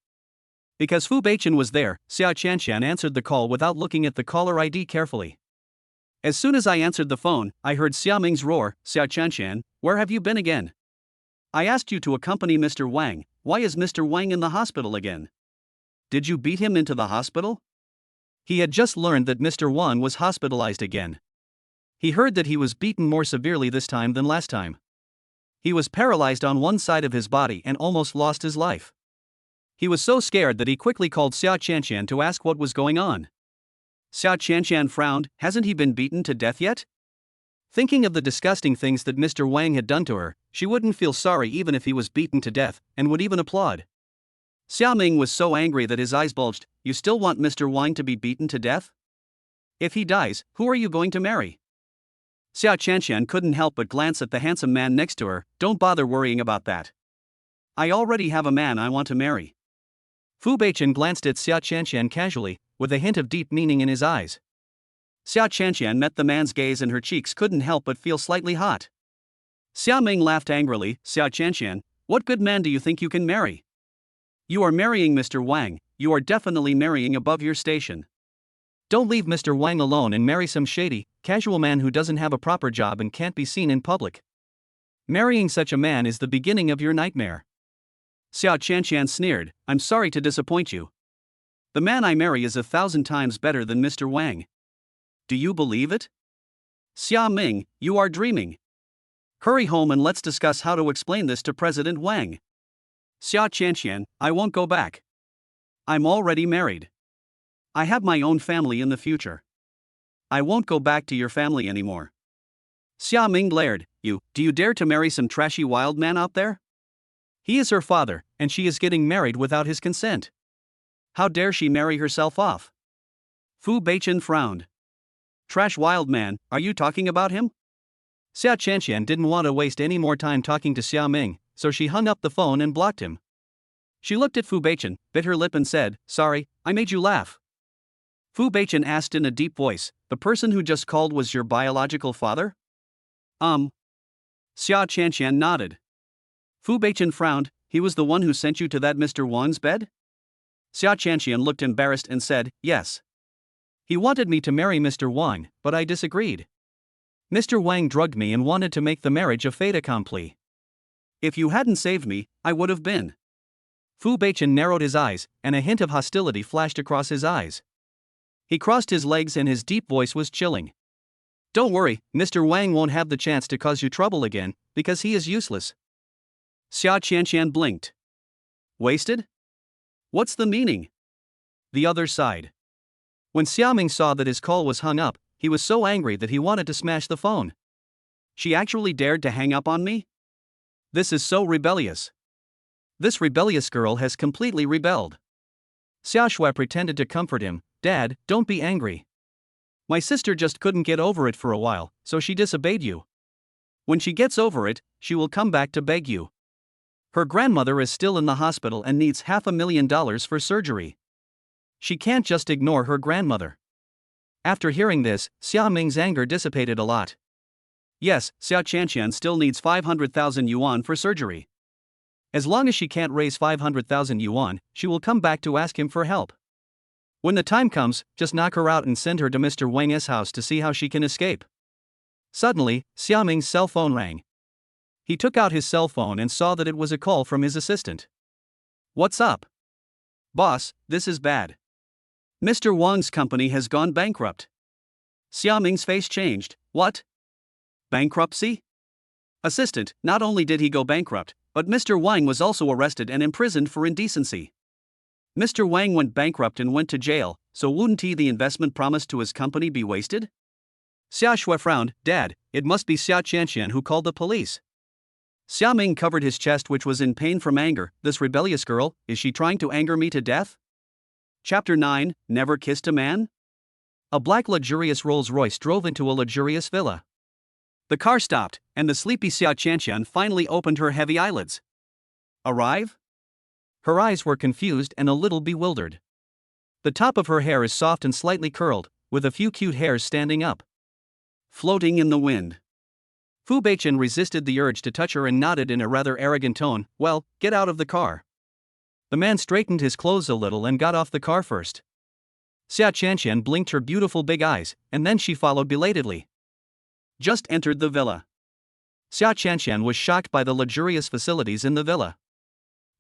Speaker 1: Because Fu Beichen was there, Xia Qianqian answered the call without looking at the caller ID carefully. As soon as I answered the phone, I heard Xia Ming's roar, Xia Qianqian, where have you been again? I asked you to accompany Mr. Wang, why is Mr. Wang in the hospital again? Did you beat him into the hospital? He had just learned that Mr. Wang was hospitalized again. He heard that he was beaten more severely this time than last time. He was paralyzed on one side of his body and almost lost his life. He was so scared that he quickly called Xia Qianqian to ask what was going on. Xia Qianqian frowned, hasn't he been beaten to death yet? Thinking of the disgusting things that Mr. Wang had done to her, she wouldn't feel sorry even if he was beaten to death, and would even applaud. Xia Ming was so angry that his eyes bulged, you still want Mr. Wang to be beaten to death? If he dies, who are you going to marry? Xia Qianqian couldn't help but glance at the handsome man next to her, don't bother worrying about that. I already have a man I want to marry. Fu Beichen glanced at Xia Qianqian casually, with a hint of deep meaning in his eyes. Xia Qianqian met the man's gaze and her cheeks couldn't help but feel slightly hot. Xia Ming laughed angrily. Xia Qianqian, what good man do you think you can marry? You are marrying Mr. Wang, you are definitely marrying above your station.
Speaker 2: Don't leave Mr. Wang alone and marry some shady, casual man who doesn't have a proper job and can't be seen in public. Marrying such a man is the beginning of your nightmare.
Speaker 1: Xia Qianqian sneered, I'm sorry to disappoint you. The man I marry is 1,000 times better than Mr. Wang. Do you believe it? Xia Ming, you are dreaming. Hurry home and let's discuss how to explain this to President Wang. Xia Qianqian, I won't go back. I'm already married. I have my own family in the future. I won't go back to your family anymore. Xia Ming glared, do you dare to marry some trashy wild man out there? He is her father, and she is getting married without his consent. How dare she marry herself off? Fu Beichen frowned. Trash wild man, are you talking about him?
Speaker 2: Xia Qianqian didn't want to waste any more time talking to Xia Ming, so she hung up the phone and blocked him. She looked at Fu Beichen, bit her lip and said, sorry, I made you laugh. Fu Beichen asked in a deep voice, the person who just called was your biological father? Xia Qianqian nodded. Fu Beichen frowned, he was the one who sent you to that Mr. Wang's bed? Xia Qianqian looked embarrassed and said, yes. He wanted me to marry Mr. Wang, but I disagreed. Mr. Wang drugged me and wanted to make the marriage a fait accompli.
Speaker 1: If you hadn't saved me, I would have been.
Speaker 2: Fu Beichen narrowed his eyes, and a hint of hostility flashed across his eyes. He crossed his legs and his deep voice was chilling. Don't worry, Mr. Wang won't have the chance to cause you trouble again, because he is useless.
Speaker 1: Xia Qianqian blinked. Wasted? What's the meaning?
Speaker 2: The other side. When Xia Ming saw that his call was hung up, he was so angry that he wanted to smash the phone.
Speaker 1: She actually dared to hang up on me? This is so rebellious.
Speaker 2: This rebellious girl has completely rebelled. Xia Shui pretended to comfort him, Dad, don't be angry. My sister just couldn't get over it for a while, so she disobeyed you. When she gets over it, she will come back to beg you. Her grandmother is still in the hospital and needs $500,000 for surgery. She can't just ignore her grandmother. After hearing this, Xia Ming's anger dissipated a lot.
Speaker 1: Yes, Xia Qianqian still needs 500,000 yuan for surgery.
Speaker 2: As long as she can't raise 500,000 yuan, she will come back to ask him for help. When the time comes, just knock her out and send her to Mr. Wang's house to see how she can escape. Suddenly, Xia Ming's cell phone rang. He took out his cell phone and saw that it was a call from his assistant.
Speaker 1: What's up? Boss, this is bad. Mr. Wang's company has gone bankrupt. Xia Ming's face changed. What? Bankruptcy? Assistant, not only did he go bankrupt, but Mr. Wang was also arrested and imprisoned for indecency. Mr. Wang went bankrupt and went to jail, so wouldn't the investment promised to his company be wasted?
Speaker 2: Xia Shui frowned, Dad, it must be Xia Qianqian who called the police.
Speaker 1: Xia Ming covered his chest, which was in pain from anger. This rebellious girl, is she trying to anger me to death? Chapter 9, Never Kissed a Man?
Speaker 2: A black luxurious Rolls-Royce drove into a luxurious villa.
Speaker 1: The car stopped, and the sleepy Xia Qianqian finally opened her heavy eyelids. Arrive?
Speaker 2: Her eyes were confused and a little bewildered. The top of her hair is soft and slightly curled, with a few cute hairs standing up.
Speaker 1: Floating in the wind.
Speaker 2: Fu Beichen resisted the urge to touch her and nodded in a rather arrogant tone, well, get out of the car. The man straightened his clothes a little and got off the car first. Xia Qianqian blinked her beautiful big eyes, and then she followed belatedly.
Speaker 1: Just entered the villa.
Speaker 2: Xia Qianqian was shocked by the luxurious facilities in the villa.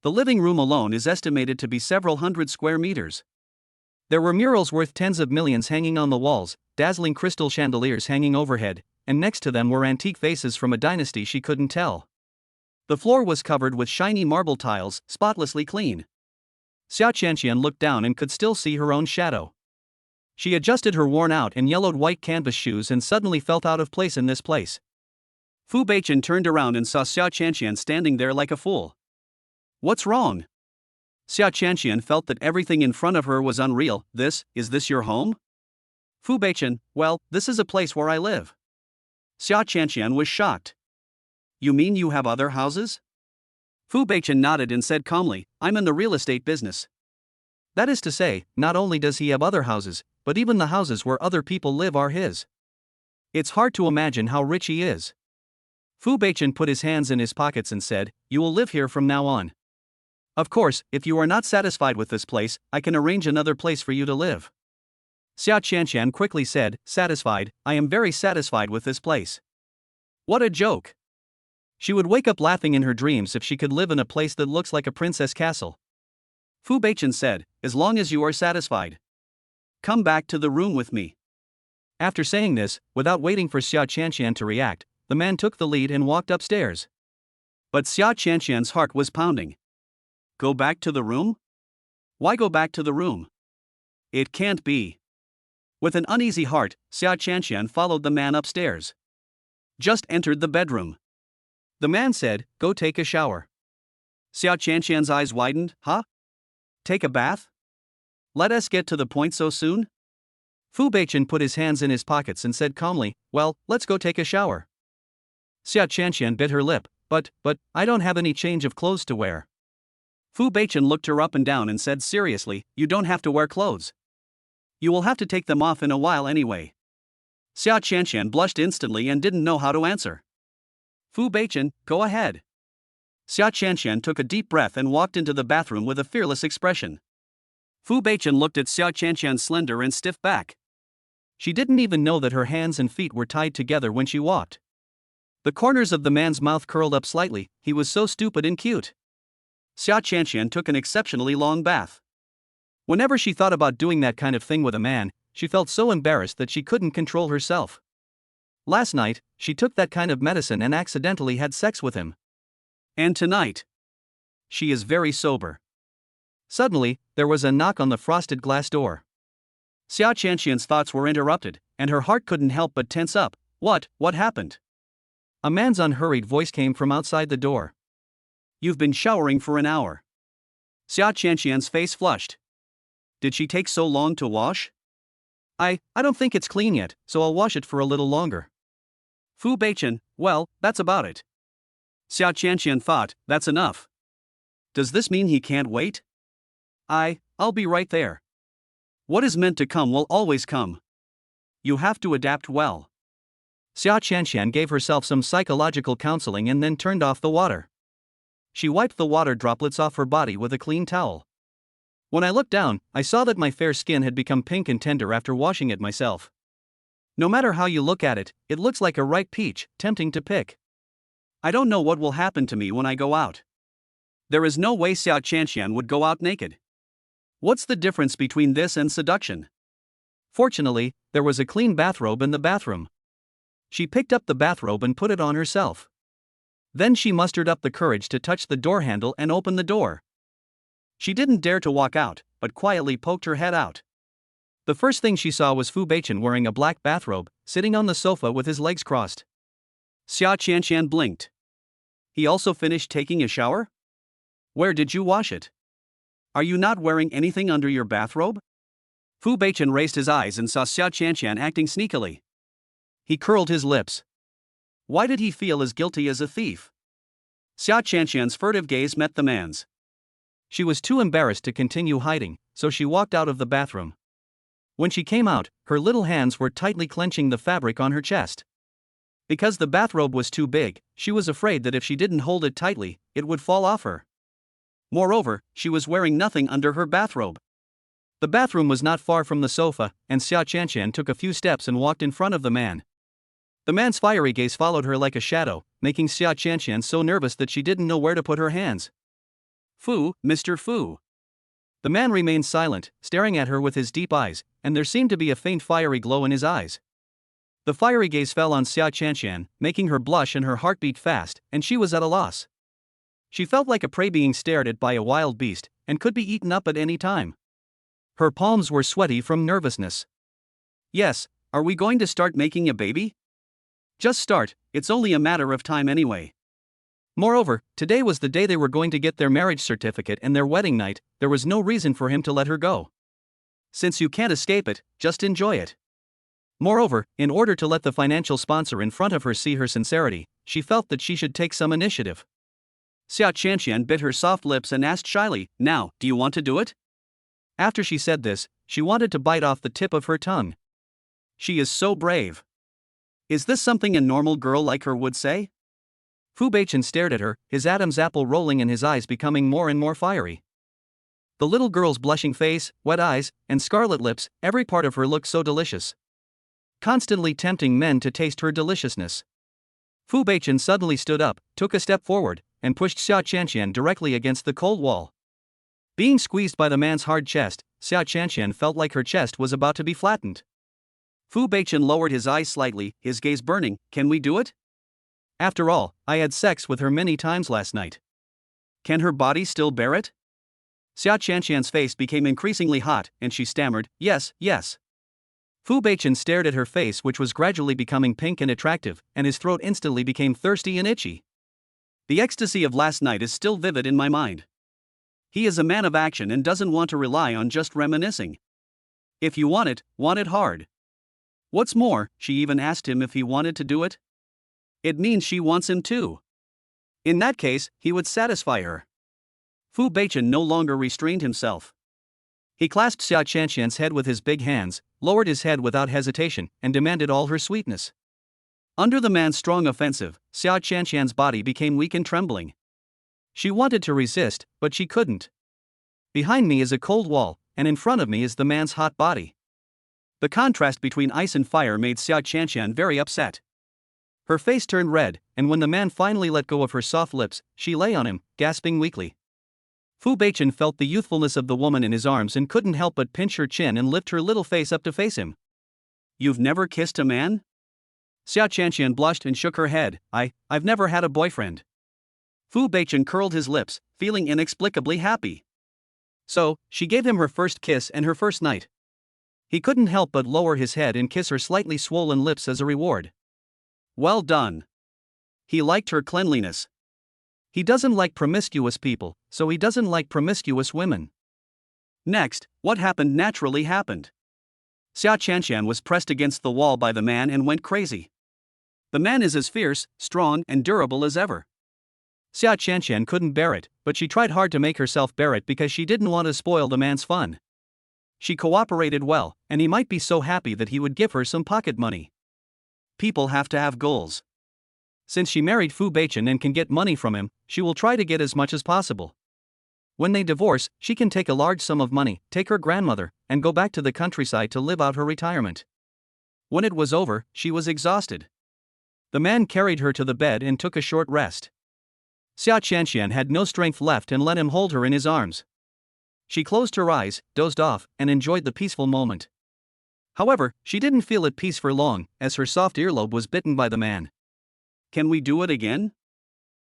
Speaker 1: The living room alone is estimated to be several hundred square meters.
Speaker 2: There were murals worth tens of millions hanging on the walls, dazzling crystal chandeliers hanging overhead, and next to them were antique vases from a dynasty she couldn't tell. The floor was covered with shiny marble tiles, spotlessly clean. Xia Qianqian looked down and could still see her own shadow. She adjusted her worn-out and yellowed white canvas shoes and suddenly felt out of place in this place.
Speaker 1: Fu Beichen turned around and saw Xia Qianqian standing there like a fool. What's wrong? Xia Qianqian felt that everything in front of her was unreal. Is this your home? Fu Beichen, well, this is a place where I live. Xia Qianqian was shocked. You mean you have other houses? Fu Beichen nodded and said calmly, I'm in the real estate business.
Speaker 2: That is to say, not only does he have other houses, but even the houses where other people live are his. It's hard to imagine how rich he is. Fu Beichen put his hands in his pockets and said, "You will live here from now on. Of course, if you are not satisfied with this place, I can arrange another place for you to live." Xia Qianqian quickly said, "Satisfied, I am very satisfied with this place." What a joke! She would wake up laughing in her dreams if she could live in a place that looks like a princess castle. Fu Beichen said, "As long as you are satisfied. Come back to the room with me." After saying this, without waiting for Xia Qianqian to react, the man took the lead and walked upstairs. But Xia Qianqian's heart was pounding. Go back to the room? Why go back to the room? It can't be. With an uneasy heart, Xia Qianqian followed the man upstairs. Just entered the bedroom. The man said, "Go take a shower." Xia Qianqian's eyes widened. Huh? Take a bath? Let us get to the point so soon? Fu Beichen put his hands in his pockets and said calmly, "Well, let's go take a shower." Xia Qianqian bit her lip, but, I don't have any change of clothes to wear." Fu Beichen looked her up and down and said seriously, "You don't have to wear clothes. You will have to take them off in a while anyway." Xia Qianqian blushed instantly and didn't know how to answer. Fu Beichen, go ahead. Xia Qianqian took a deep breath and walked into the bathroom with a fearless expression. Fu Beichen looked at Xia Qianqian's slender and stiff back. She didn't even know that her hands and feet were tied together when she walked. The corners of the man's mouth curled up slightly, he was so stupid and cute. Xia Qianqian took an exceptionally long bath. Whenever she thought about doing that kind of thing with a man, she felt so embarrassed that she couldn't control herself. Last night, she took that kind of medicine and accidentally had sex with him. And tonight, she is very sober. Suddenly, there was a knock on the frosted glass door. Xia Qianqian's thoughts were interrupted, and her heart couldn't help but tense up. What happened? A man's unhurried voice came from outside the door. You've been showering for an hour. Xia Qianqian's face flushed. Did she take so long to wash? I don't think it's clean yet, so I'll wash it for a little longer. Fu Beichen, well, that's about it. Xia Qianqian thought, that's enough. Does this mean he can't wait? I'll be right there. What is meant to come will always come. You have to adapt well. Xia Qianqian gave herself some psychological counseling and then turned off the water. She wiped the water droplets off her body with a clean towel. When I looked down, I saw that my fair skin had become pink and tender after washing it myself. No matter how you look at it, it looks like a ripe peach, tempting to pick. I don't know what will happen to me when I go out. There is no way Xia Qianqian would go out naked. What's the difference between this and seduction? Fortunately, there was a clean bathrobe in the bathroom. She picked up the bathrobe and put it on herself. Then she mustered up the courage to touch the door handle and open the door. She didn't dare to walk out, but quietly poked her head out. The first thing she saw was Fu Beichen wearing a black bathrobe, sitting on the sofa with his legs crossed. Xia Qianqian blinked. He also finished taking a shower? Where did you wash it? Are you not wearing anything under your bathrobe? Fu Beichen raised his eyes and saw Xia Qianqian acting sneakily. He curled his lips. Why did he feel as guilty as a thief? Xia Qianqian's furtive gaze met the man's. She was too embarrassed to continue hiding, so she walked out of the bathroom. When she came out, her little hands were tightly clenching the fabric on her chest. Because the bathrobe was too big, she was afraid that if she didn't hold it tightly, it would fall off her. Moreover, she was wearing nothing under her bathrobe. The bathroom was not far from the sofa, and Xia Qianqian took a few steps and walked in front of the man. The man's fiery gaze followed her like a shadow, making Xia Qianqian so nervous that she didn't know where to put her hands. Fu, Mr. Fu. The man remained silent, staring at her with his deep eyes, and there seemed to be a faint fiery glow in his eyes. The fiery gaze fell on Xia Qianqian, making her blush and her heart beat fast, and she was at a loss. She felt like a prey being stared at by a wild beast, and could be eaten up at any time. Her palms were sweaty from nervousness. Yes, are we going to start making a baby? Just start, it's only a matter of time anyway. Moreover, today was the day they were going to get their marriage certificate and their wedding night, there was no reason for him to let her go. Since you can't escape it, just enjoy it. Moreover, in order to let the financial sponsor in front of her see her sincerity, she felt that she should take some initiative. Xia Qianqian bit her soft lips and asked shyly, "Now, do you want to do it?" After she said this, she wanted to bite off the tip of her tongue. She is so brave. Is this something a normal girl like her would say? Fu Beichen stared at her, his Adam's apple rolling in his eyes becoming more and more fiery. The little girl's blushing face, wet eyes, and scarlet lips, every part of her looked so delicious, constantly tempting men to taste her deliciousness. Fu Beichen suddenly stood up, took a step forward, and pushed Xia Qianqian directly against the cold wall. Being squeezed by the man's hard chest, Xia Qianqian felt like her chest was about to be flattened. Fu Beichen lowered his eyes slightly, his gaze burning. Can we do it? After all, I had sex with her many times last night. Can her body still bear it? Xia Qianqian's face became increasingly hot, and she stammered, yes, yes. Fu Beichen stared at her face, which was gradually becoming pink and attractive, and his throat instantly became thirsty and itchy. The ecstasy of last night is still vivid in my mind. He is a man of action and doesn't want to rely on just reminiscing. If you want it hard. What's more, she even asked him if he wanted to do it. It means she wants him too. In that case, he would satisfy her. Fu Beichen no longer restrained himself. He clasped Xia Qianqian's head with his big hands, lowered his head without hesitation, and demanded all her sweetness. Under the man's strong offensive, Xia Qianqian's body became weak and trembling. She wanted to resist, but she couldn't. Behind me is a cold wall, and in front of me is the man's hot body. The contrast between ice and fire made Xia Qianqian very upset. Her face turned red, and when the man finally let go of her soft lips, she lay on him, gasping weakly. Fu Beichen felt the youthfulness of the woman in his arms and couldn't help but pinch her chin and lift her little face up to face him. You've never kissed a man? Xia Qianqian blushed and shook her head. I've never had a boyfriend. Fu Beichen curled his lips, feeling inexplicably happy. So, she gave him her first kiss and her first night. He couldn't help but lower his head and kiss her slightly swollen lips as a reward. Well done. He liked her cleanliness. He doesn't like promiscuous people, so he doesn't like promiscuous women. Next, what happened naturally happened. Xia Qianqian was pressed against the wall by the man and went crazy. The man is as fierce, strong, and durable as ever. Xia Qianqian couldn't bear it, but she tried hard to make herself bear it because she didn't want to spoil the man's fun. She cooperated well, and he might be so happy that he would give her some pocket money. People have to have goals. Since she married Fu Beichen and can get money from him, she will try to get as much as possible. When they divorce, she can take a large sum of money, take her grandmother, and go back to the countryside to live out her retirement. When it was over, she was exhausted. The man carried her to the bed and took a short rest. Xia Qianqian had no strength left and let him hold her in his arms. She closed her eyes, dozed off, and enjoyed the peaceful moment. However, she didn't feel at peace for long, as her soft earlobe was bitten by the man. Can we do it again?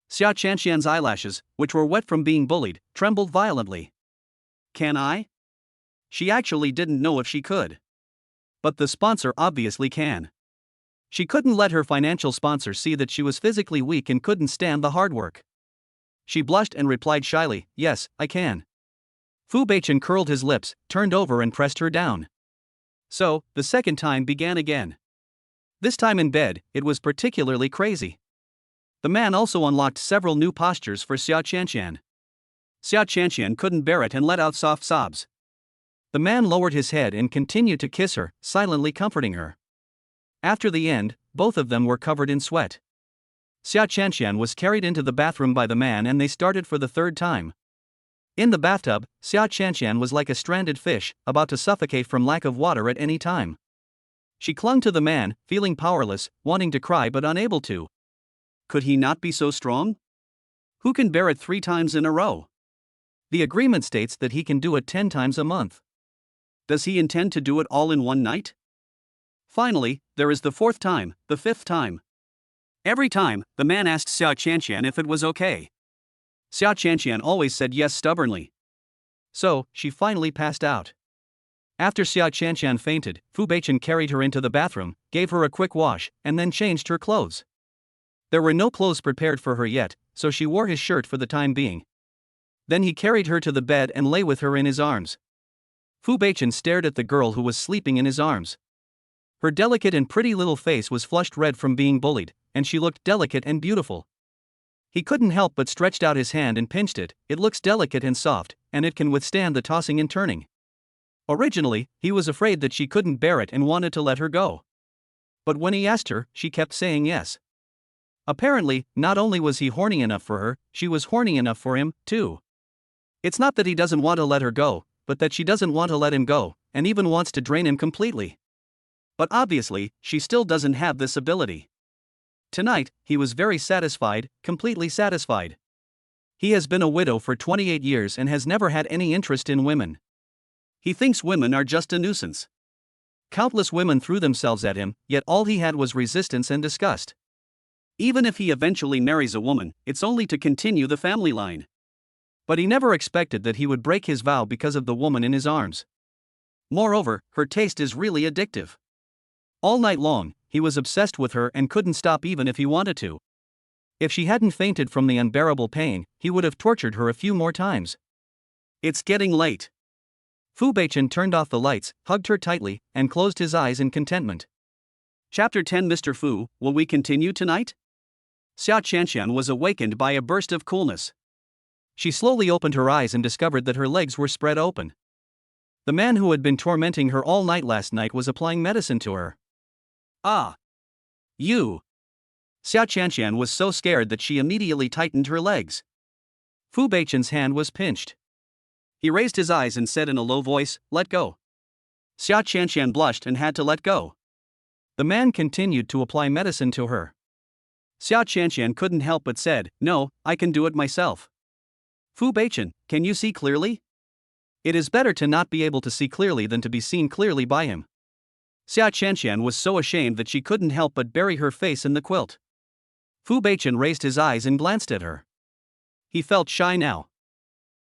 Speaker 2: Xia Qianqian's eyelashes, which were wet from being bullied, trembled violently. Can I? She actually didn't know if she could. But the sponsor obviously can. She couldn't let her financial sponsor see that she was physically weak and couldn't stand the hard work. She blushed and replied shyly, yes, I can. Fu Beichen curled his lips, turned over and pressed her down. So, the second time began again. This time in bed, it was particularly crazy. The man also unlocked several new postures for Xia Qianqian. Xia Qianqian couldn't bear it and let out soft sobs. The man lowered his head and continued to kiss her, silently comforting her. After the end, both of them were covered in sweat. Xia Qianqian was carried into the bathroom by the man and they started for the third time. In the bathtub, Xia Qianqian was like a stranded fish, about to suffocate from lack of water at any time. She clung to the man, feeling powerless, wanting to cry but unable to. Could he not be so strong? Who can bear it 3 times in a row? The agreement states that he can do it 10 times a month. Does he intend to do it all in one night? Finally, there is the 4th time, the 5th time. Every time, the man asked Xia Qianqian if it was okay. Xia Qianqian always said yes stubbornly. So, she finally passed out. After Xia Qianqian fainted, Fu Beichen carried her into the bathroom, gave her a quick wash, and then changed her clothes. There were no clothes prepared for her yet, so she wore his shirt for the time being. Then he carried her to the bed and lay with her in his arms. Fu Beichen stared at the girl who was sleeping in his arms. Her delicate and pretty little face was flushed red from being bullied, and she looked delicate and beautiful. He couldn't help but stretched out his hand and pinched it. It looks delicate and soft, and it can withstand the tossing and turning. Originally, he was afraid that she couldn't bear it and wanted to let her go. But when he asked her, she kept saying yes. Apparently, not only was he horny enough for her, she was horny enough for him, too. It's not that he doesn't want to let her go, but that she doesn't want to let him go, and even wants to drain him completely. But obviously, she still doesn't have this ability. Tonight, he was very satisfied, completely satisfied. He has been a widow for 28 years and has never had any interest in women. He thinks women are just a nuisance. Countless women threw themselves at him, yet all he had was resistance and disgust. Even if he eventually marries a woman, it's only to continue the family line. But he never expected that he would break his vow because of the woman in his arms. Moreover, her taste is really addictive. All night long, he was obsessed with her and couldn't stop even if he wanted to. If she hadn't fainted from the unbearable pain, he would have tortured her a few more times. It's getting late. Fu Beichen turned off the lights, hugged her tightly, and closed his eyes in contentment.
Speaker 1: Chapter 10. Mr. Fu, will we continue tonight? Xia Qianqian was awakened by a burst of coolness.
Speaker 2: She slowly opened her eyes and discovered that her legs were spread open. The man who had been tormenting her all night last night was applying medicine to her.
Speaker 1: Ah! You! Xia Qianqian was so scared that she immediately tightened her legs.
Speaker 2: Fu Beichen's hand was pinched.
Speaker 1: He raised his eyes and said in a low voice, "Let go." Xia Qianqian blushed and had to let go.
Speaker 2: The man continued to apply medicine to her.
Speaker 1: Xia Qianqian couldn't help but said, "No, I can do it myself." "Fu Beichen, can you see clearly?"
Speaker 2: It is better to not be able to see clearly than to be seen clearly by him.
Speaker 1: Xia Qianqian was so ashamed that she couldn't help but bury her face in the quilt.
Speaker 2: Fu Beichen raised his eyes and glanced at her. He felt shy now.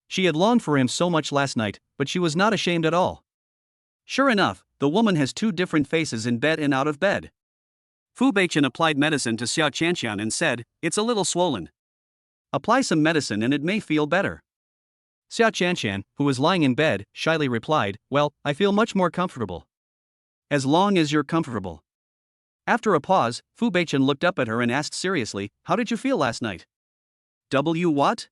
Speaker 2: She had longed for him so much last night, but she was not ashamed at all.
Speaker 1: Sure enough, the woman has two different faces in bed and out of bed. Fu Beichen applied medicine to Xia Qianqian and said, "It's a little swollen. Apply some medicine and it may feel better."
Speaker 2: Xia Qianqian, who was lying in bed, shyly replied, "Well, I feel much more comfortable."
Speaker 1: "As long as you're comfortable." After a pause, Fu Beichen looked up at her and asked seriously, "How did you feel last night?" What?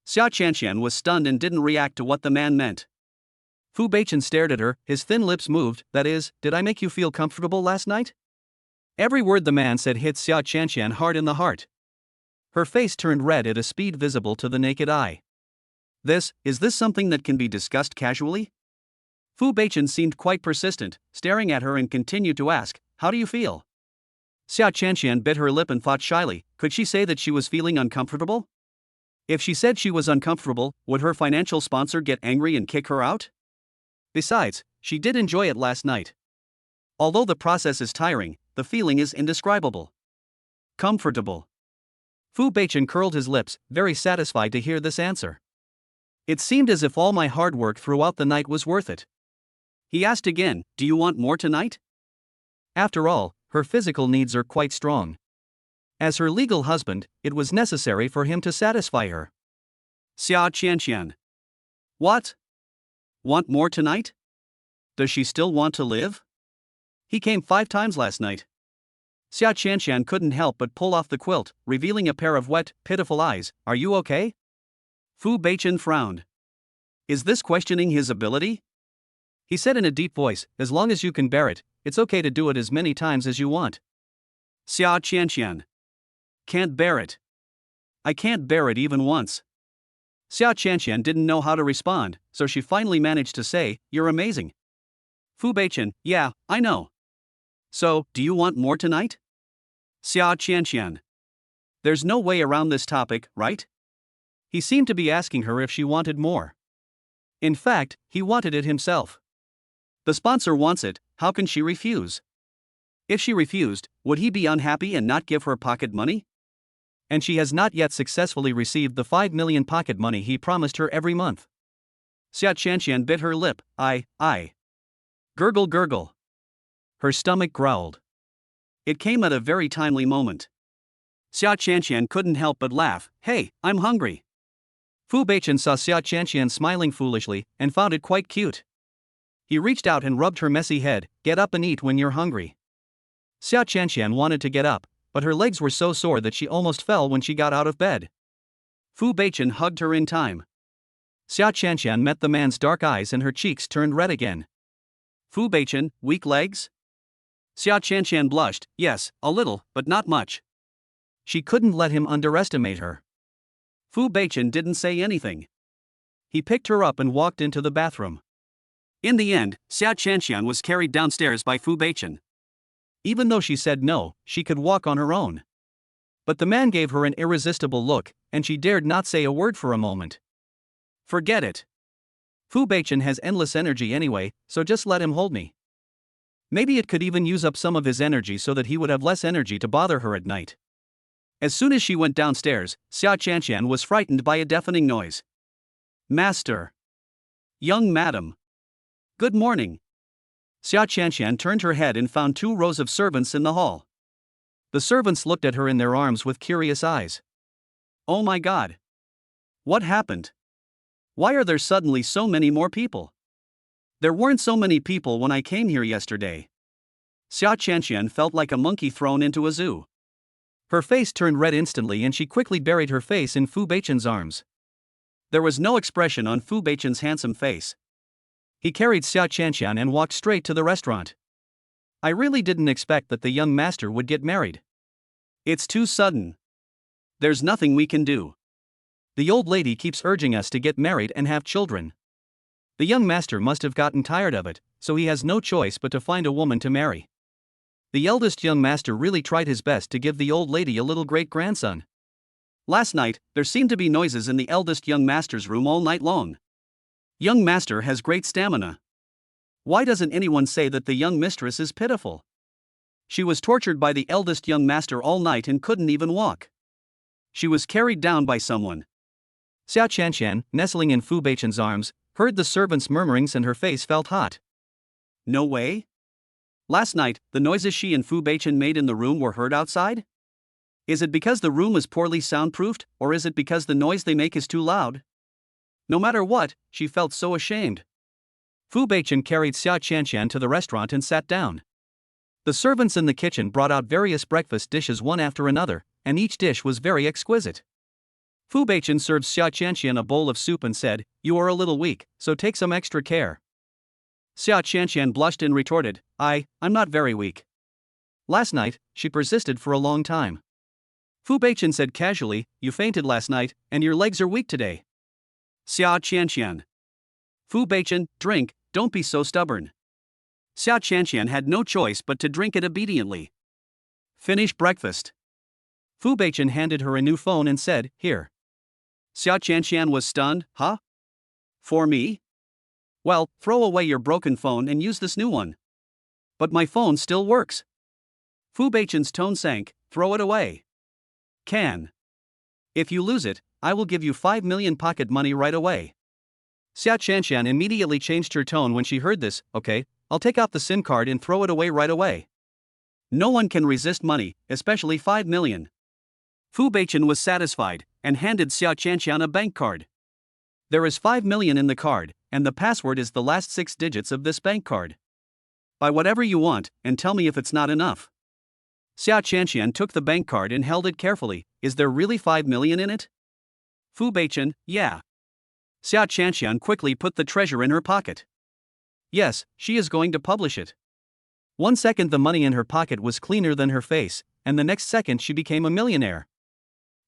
Speaker 1: Xia Qianqian was stunned and didn't react to what the man meant.
Speaker 2: Fu Beichen stared at her, his thin lips moved. "That is, did I make you feel comfortable last night?" Every word the man said hit Xia Qianqian hard in the heart. Her face turned red at a speed visible to the naked eye.
Speaker 1: Is this something that can be discussed casually? Fu Beichen seemed quite persistent, staring at her and continued to ask, "How do you feel?" Xia Qianqian bit her lip and thought shyly, could she say that she was feeling uncomfortable? If she said she was uncomfortable, would her financial sponsor get angry and kick her out? Besides, she did enjoy it last night. Although the process is tiring, the feeling is indescribable. Comfortable.
Speaker 2: Fu Beichen curled his lips, very satisfied to hear this answer.
Speaker 1: It seemed as if all my hard work throughout the night was worth it. He asked again, "Do you want more tonight?"
Speaker 2: After all, her physical needs are quite strong. As her legal husband, it was necessary for him to satisfy her.
Speaker 1: Xia Qianqian. What? Want more tonight? Does she still want to live? He came 5 times last night. Xia Qianqian couldn't help but pull off the quilt, revealing a pair of wet, pitiful eyes. "Are you okay?" Fu Beichen frowned. Is this questioning his ability?
Speaker 2: He said in a deep voice, "As long as you can bear it, it's okay to do it as many times as you want."
Speaker 1: Xia Qianqian. Can't bear it. I can't bear it even once. Xia Qianqian didn't know how to respond, so she finally managed to say, "You're amazing." Fu Beichen, "Yeah, I know. So, do you want more tonight?" Xia Qianqian. There's no way around this topic, right?
Speaker 2: He seemed to be asking her if she wanted more. In fact, he wanted it himself.
Speaker 1: The sponsor wants it, how can she refuse? If she refused, would he be unhappy and not give her pocket money?
Speaker 2: And she has not yet successfully received the 5 million pocket money he promised her every month.
Speaker 1: Xia Qianqian bit her lip. I. Gurgle gurgle. Her stomach growled. It came at a very timely moment. Xia Qianqian couldn't help but laugh. "Hey, I'm hungry."
Speaker 2: Fu Beichen saw Xia Qianqian smiling foolishly, and found it quite cute. He reached out and rubbed her messy head. "Get up and eat when you're hungry." Xia Qianqian wanted to get up, but her legs were so sore that she almost fell when she got out of bed.
Speaker 1: Fu Beichen hugged her in time.
Speaker 2: Xia Qianqian met the man's dark eyes and her cheeks turned red again.
Speaker 1: Fu Beichen, weak legs? Xia Qianqian blushed. "Yes, a little, but not much."
Speaker 2: She couldn't let him underestimate her.
Speaker 1: Fu Beichen didn't say anything. He picked her up and walked into the bathroom. In the end, Xia Chanxian was carried downstairs by Fu Beichen.
Speaker 2: Even though she said no, she could walk on her own. But the man gave her an irresistible look, and she dared not say a word for a moment.
Speaker 1: Forget it.
Speaker 2: Fu Beichen has endless energy anyway, so just let him hold me. Maybe it could even use up some of his energy so that he would have less energy to bother her at night.
Speaker 1: As soon as she went downstairs, Xia Chanxian was frightened by a deafening noise. Master. Young madam. Good morning. Xia Chanxian turned her head and found 2 rows of servants in the hall.
Speaker 2: The servants looked at her in their arms with curious eyes.
Speaker 1: Oh my God. What happened? Why are there suddenly so many more people? There weren't so many people when I came here yesterday. Xia Chanxian felt like a monkey thrown into a zoo.
Speaker 2: Her face turned red instantly and she quickly buried her face in Fu Beichen's arms.
Speaker 1: There was no expression on Fu Beichen's handsome face.
Speaker 2: He carried Xia Chanxian and walked straight to the restaurant. I really didn't expect that the young master would get married.
Speaker 1: It's too sudden. There's nothing we can do.
Speaker 2: The old lady keeps urging us to get married and have children. The young master must have gotten tired of it, so he has no choice but to find a woman to marry. The eldest young master really tried his best to give the old lady a little great-grandson.
Speaker 1: Last night, there seemed to be noises in the eldest young master's room all night long. Young master has great stamina. Why doesn't anyone say that the young mistress is pitiful? She was tortured by the eldest young master all night and couldn't even walk. She was carried down by someone.
Speaker 2: Xia Chanxian, nestling in Fu Beichen's arms, heard the servants' murmurings and her face felt hot.
Speaker 1: No way? Last night, the noises she and Fu Beichen made in the room were heard outside? Is it because the room is poorly soundproofed, or is it because the noise they make is too loud? No matter what, she felt so ashamed.
Speaker 2: Fu Beichen carried Xia Chanxian to the restaurant and sat down. The servants in the kitchen brought out various breakfast dishes one after another, and each dish was very exquisite. Fu Beichen served Xia Chanxian a bowl of soup and said, "You are a little weak, so take some extra care."
Speaker 1: Xia Chanxian blushed and retorted, I'm not very weak.
Speaker 2: Last night, she persisted for a long time.
Speaker 1: Fu Beichen said casually, "You fainted last night, and your legs are weak today." Xia Chanxian. Fu Beichen, drink, don't be so stubborn. Xia Chanxian had no choice but to drink it obediently. Finish breakfast.
Speaker 2: Fu Beichen handed her a new phone and said, "Here."
Speaker 1: Xia Chanxian was stunned, "Huh? For me? Well, throw away your broken phone and use this new one." "But my phone still works." Fu Beichen's tone sank, "Throw it away." "Can. If you lose it, I will give you 5 million pocket money right away."
Speaker 2: Xia Chanxian immediately changed her tone when she heard this. "Okay, I'll take out the SIM card and throw it away right away."
Speaker 1: No one can resist money, especially 5 million. Fu Beichen was satisfied, and handed Xia Chanxian a bank card. "There is 5 million in the card, and the password is the last 6 digits of this bank card. Buy whatever you want, and tell me if it's not enough." Xia Chanxian took the bank card and held it carefully. "Is there really 5 million in it?" Fu Beichen, "Yeah." Xia Chanxian quickly put the treasure in her pocket.
Speaker 2: Yes, she is going to publish it. 1 second the money in her pocket was cleaner than her face, and the next second she became a millionaire.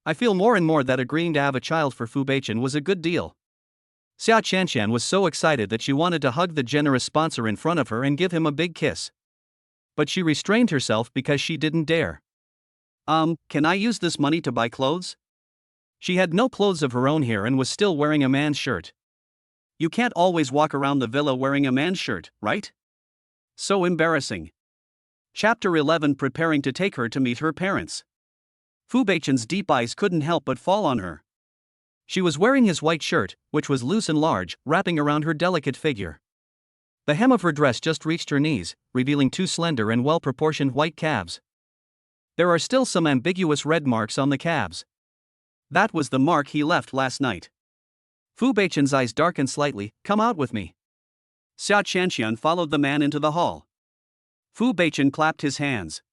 Speaker 2: I feel more and more that agreeing to have a child for Fu Beichen was a good deal. Xia Chanxian was so excited that she wanted to hug the generous sponsor in front of her and give him a big kiss. But she restrained herself because she didn't dare.
Speaker 1: Can I use this money to buy clothes?"
Speaker 2: She had no clothes of her own here and was still wearing a man's shirt.
Speaker 1: You can't always walk around the villa wearing a man's shirt, right? So embarrassing. Chapter 11. Preparing to take her to meet her parents. Fu Beichen's deep eyes couldn't help but fall on her.
Speaker 2: She was wearing his white shirt, which was loose and large, wrapping around her delicate figure. The hem of her dress just reached her knees, revealing 2 slender and well-proportioned white calves. There are still some ambiguous red marks on the calves.
Speaker 1: That was the mark he left last night.
Speaker 2: Fu Beichen's eyes darkened slightly. "Come out with me."
Speaker 1: Xia Chanxian followed the man into the hall. Fu Beichen clapped his hands.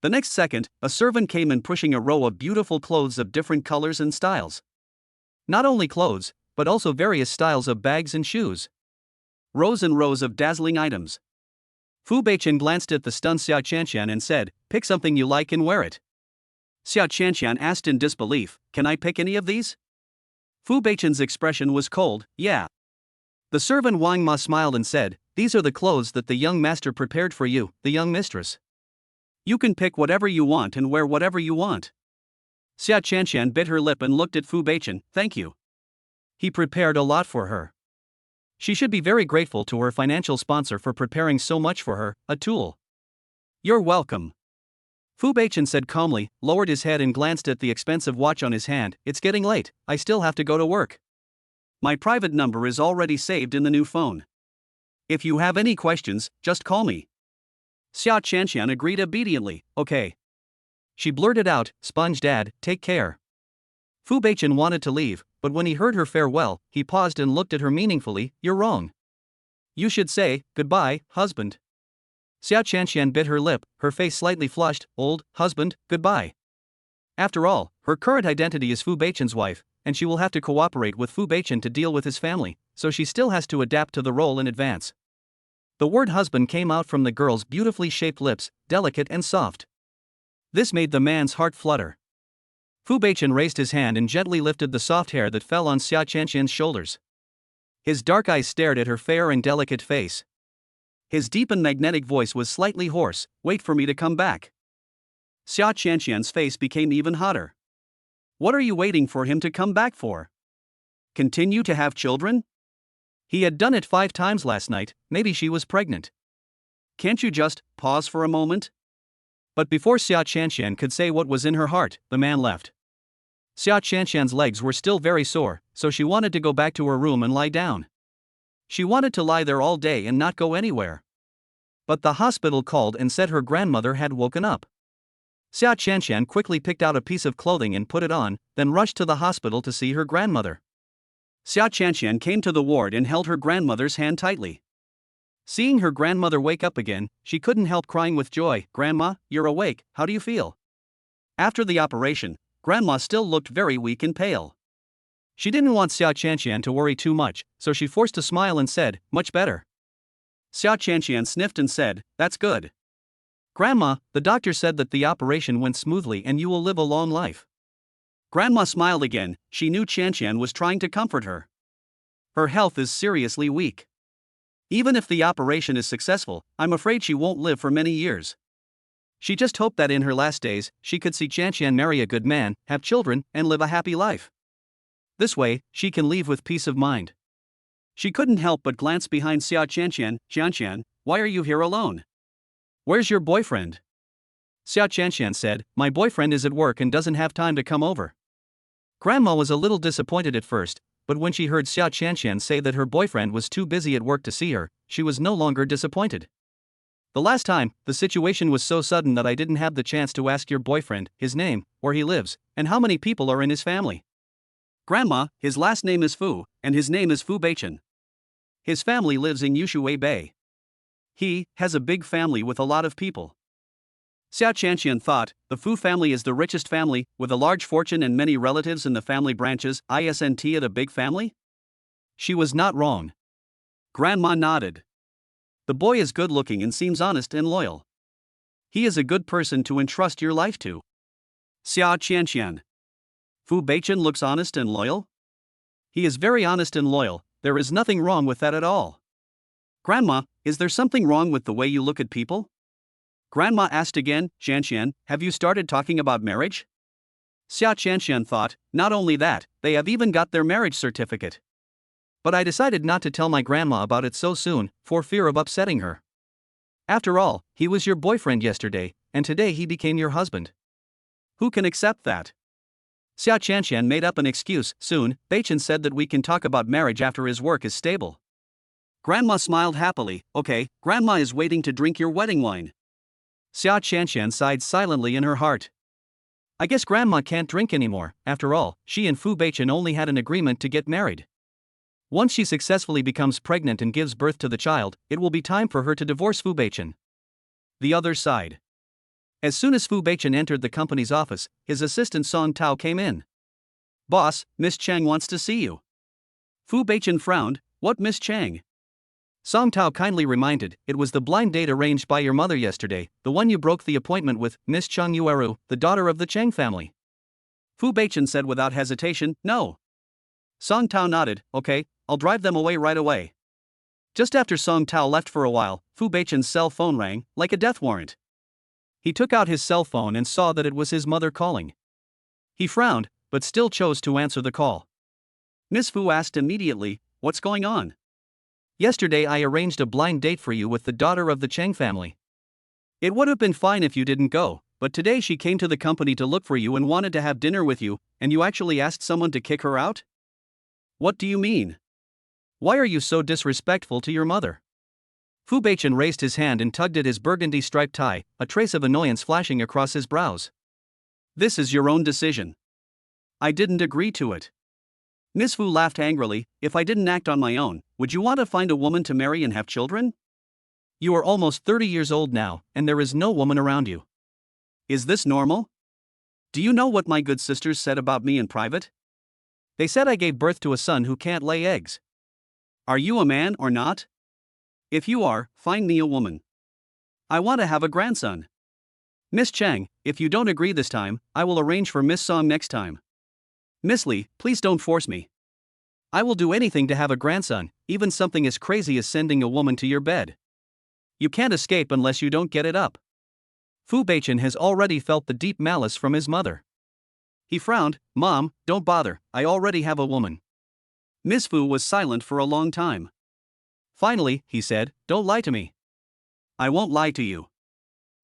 Speaker 1: The next second, a servant came in pushing a row of beautiful clothes of different colors and styles.
Speaker 2: Not only clothes, but also various styles of bags and shoes.
Speaker 1: Rows and rows of dazzling items.
Speaker 2: Fu Beichen glanced at the stunned Xia Chanxian and said, "Pick something you like and wear it."
Speaker 1: Xia Qianqian asked in disbelief, can I pick any of these? Fu Beichen's expression was cold, yeah. The servant Wang Ma smiled and said, these are the clothes that the young master prepared for you, the young mistress. You can pick whatever you want and wear whatever you want. Xia Qianqian bit her lip and looked at Fu Beichen, thank you. He prepared a lot for her. She should be very grateful to her financial sponsor for preparing so much for her, a tool. You're welcome. Fu Beichen said calmly, lowered his head and glanced at the expensive watch on his hand, it's getting late, I still have to go to work. My private number is already saved in the new phone. If you have any questions, just call me. Xia Qianqian agreed obediently, okay. She blurted out, Sponge Dad, take care. Fu Beichen wanted to leave, but when he heard her farewell, he paused and looked at her meaningfully, you're wrong. You should say, goodbye, husband. Xia Qianqian bit her lip, her face slightly flushed, old, husband, goodbye. After all, her current identity is Fu Beichen's wife, and she will have to cooperate with Fu Beichen to deal with his family, so she still has to adapt to the role in advance. The word husband came out from the girl's beautifully shaped lips, delicate and soft. This made the man's heart flutter. Fu Beichen raised his hand and gently lifted the soft hair that fell on Xia Qianqian's shoulders. His dark eyes stared at her fair and delicate face. His deep and magnetic voice was slightly hoarse, wait for me to come back. Xia Qianqian's face became even hotter. What are you waiting for him to come back for? Continue to have children? He had done it 5 times last night, maybe she was pregnant. Can't you just pause for a moment? But before Xia Qianqian could say what was in her heart, the man left. Xia Qianqian's legs were still very sore, so she wanted to go back to her room and lie down. She wanted to lie there all day and not go anywhere. But the hospital called and said her grandmother had woken up. Xia Qianqian quickly picked out a piece of clothing and put it on, then rushed to the hospital to see her grandmother. Xia Qianqian came to the ward and held her grandmother's hand tightly. Seeing her grandmother wake up again, she couldn't help crying with joy. Grandma, you're awake, how do you feel? After the operation, Grandma still looked very weak and pale. She didn't want Xia Qianqian to worry too much, so she forced a smile and said, much better. Xia Qianqian sniffed and said, that's good. Grandma, the doctor said that the operation went smoothly and you will live a long life. Grandma smiled again, she knew Qianqian was trying to comfort her. Her health is seriously weak. Even if the operation is successful, I'm afraid she won't live for many years. She just hoped that in her last days, she could see Qianqian marry a good man, have children, and live a happy life. This way, she can leave with peace of mind. She couldn't help but glance behind Xia Qianqian. Qianqian, why are you here alone? Where's your boyfriend? Xia Qianqian said, my boyfriend is at work and doesn't have time to come over. Grandma was a little disappointed at first, but when she heard Xia Qianqian say that her boyfriend was too busy at work to see her, she was no longer disappointed. The last time, the situation was so sudden that I didn't have the chance to ask your boyfriend his name, where he lives, and how many people are in his family. Grandma, his last name is Fu, and his name is Fu Beichen. His family lives in Yushui Bay. He has a big family with a lot of people. Xia Qianqian thought, the Fu family is the richest family, with a large fortune and many relatives in the family branches. Isn't it a big family? She was not wrong. Grandma nodded. The boy is good looking and seems honest and loyal. He is a good person to entrust your life to. Xia Qianqian. Fu Beichen looks honest and loyal? He is very honest and loyal, there is nothing wrong with that at all. Grandma, is there something wrong with the way you look at people? Grandma asked again, Qianqian, have you started talking about marriage? Xia Qianqian thought, not only that, they have even got their marriage certificate. But I decided not to tell my grandma about it so soon, for fear of upsetting her. After all, he was your boyfriend yesterday, and today he became your husband. Who can accept that? Xia Qianqian made up an excuse, soon, Beichen said that we can talk about marriage after his work is stable. Grandma smiled happily, okay, Grandma is waiting to drink your wedding wine. Xia Qianqian sighed silently in her heart. I guess Grandma can't drink anymore, after all, she and Fu Beichen only had an agreement to get married. Once she successfully becomes pregnant and gives birth to the child, it will be time for her to divorce Fu Beichen. The other side. As soon as Fu Beichen entered the company's office, his assistant Song Tao came in. Boss, Miss Chang wants to see you. Fu Beichen frowned, what Miss Chang?
Speaker 2: Song Tao kindly reminded, it was the blind date arranged by your mother yesterday, the one you broke the appointment with, Miss Chung Yueru, the daughter of the Cheng family.
Speaker 1: Fu Beichen said without hesitation, no. Song Tao nodded, okay, I'll drive them away right away. Just after Song Tao left for a while, Fu Beichen's cell phone rang, like a death warrant. He took out his cell phone and saw that it was his mother calling. He frowned, but still chose to answer the call. Miss Fu asked immediately, what's going on?
Speaker 2: Yesterday I arranged a blind date for you with the daughter of the Cheng family.
Speaker 1: It would have been fine if you didn't go, but today she came to the company to look for you and wanted to have dinner with you, and you actually asked someone to kick her out? What do you mean?
Speaker 2: Why are you so disrespectful to your mother? Fu Beichen raised his hand and tugged at his burgundy striped tie, a trace of annoyance flashing across his brows.
Speaker 1: This is your own decision. I didn't agree to it. Miss Fu laughed angrily, if I didn't act on my own, would you want to find a woman to marry and have children?
Speaker 2: You are almost 30 years old now, and there is no woman around you.
Speaker 1: Is this normal? Do you know what my good sisters said about me in private?
Speaker 2: They said I gave birth to a son who can't lay eggs.
Speaker 1: Are you a man or not? If you are, find me a woman. I want to have a grandson. Miss Chang, if you don't agree this time, I will arrange for Miss Song next time. Miss Lee, please don't force me.
Speaker 2: I will do anything to have a grandson, even something as crazy as sending a woman to your bed. You can't escape unless you don't get it up. Fu Beichen has already felt the deep malice from his mother. He frowned, Mom, don't bother, I already have a woman.
Speaker 1: Miss Fu was silent for a long time.
Speaker 2: Finally, he said, don't lie to me.
Speaker 1: I won't lie to you.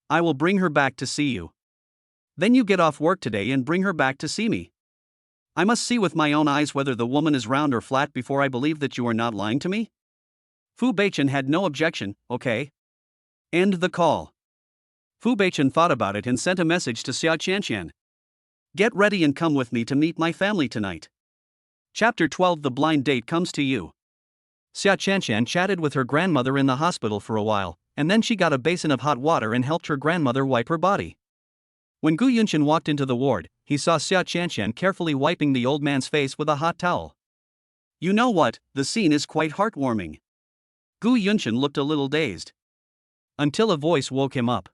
Speaker 1: I will bring her back to see you.
Speaker 2: Then you get off work today and bring her back to see me.
Speaker 1: I must see with my own eyes whether the woman is round or flat before I believe that you are not lying to me?
Speaker 2: Fu Beichen had no objection, okay.
Speaker 1: End the call. Fu Beichen thought about it and sent a message to Xia Qianqian. Get ready and come with me to meet my family tonight. Chapter 12 The Blind Date Comes to You.
Speaker 2: Xia Qianqian chatted with her grandmother in the hospital for a while, and then she got a basin of hot water and helped her grandmother wipe her body. When Gu Yunshin walked into the ward, he saw Xia Qianqian carefully wiping the old man's face with a hot towel.
Speaker 1: You know what, the scene is quite heartwarming. Gu Yunshin looked a little dazed.
Speaker 2: Until a voice woke him up.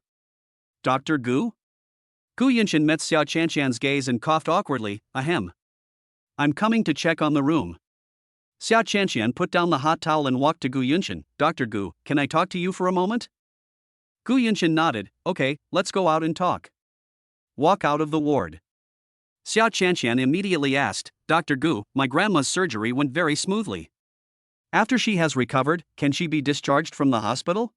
Speaker 1: Dr. Gu? Gu Yunshin met Xia Qianqian's gaze and coughed awkwardly, ahem. I'm coming to check on the room. Xia Qianqian put down the hot towel and walked to Gu Yunshin. Dr. Gu, can I talk to you for a moment? Gu Yunshin nodded, okay, let's go out and talk. Walk out of the ward. Xia Qianqian immediately asked, Dr. Gu, my grandma's surgery went very smoothly. After she has recovered, can she be discharged from the hospital?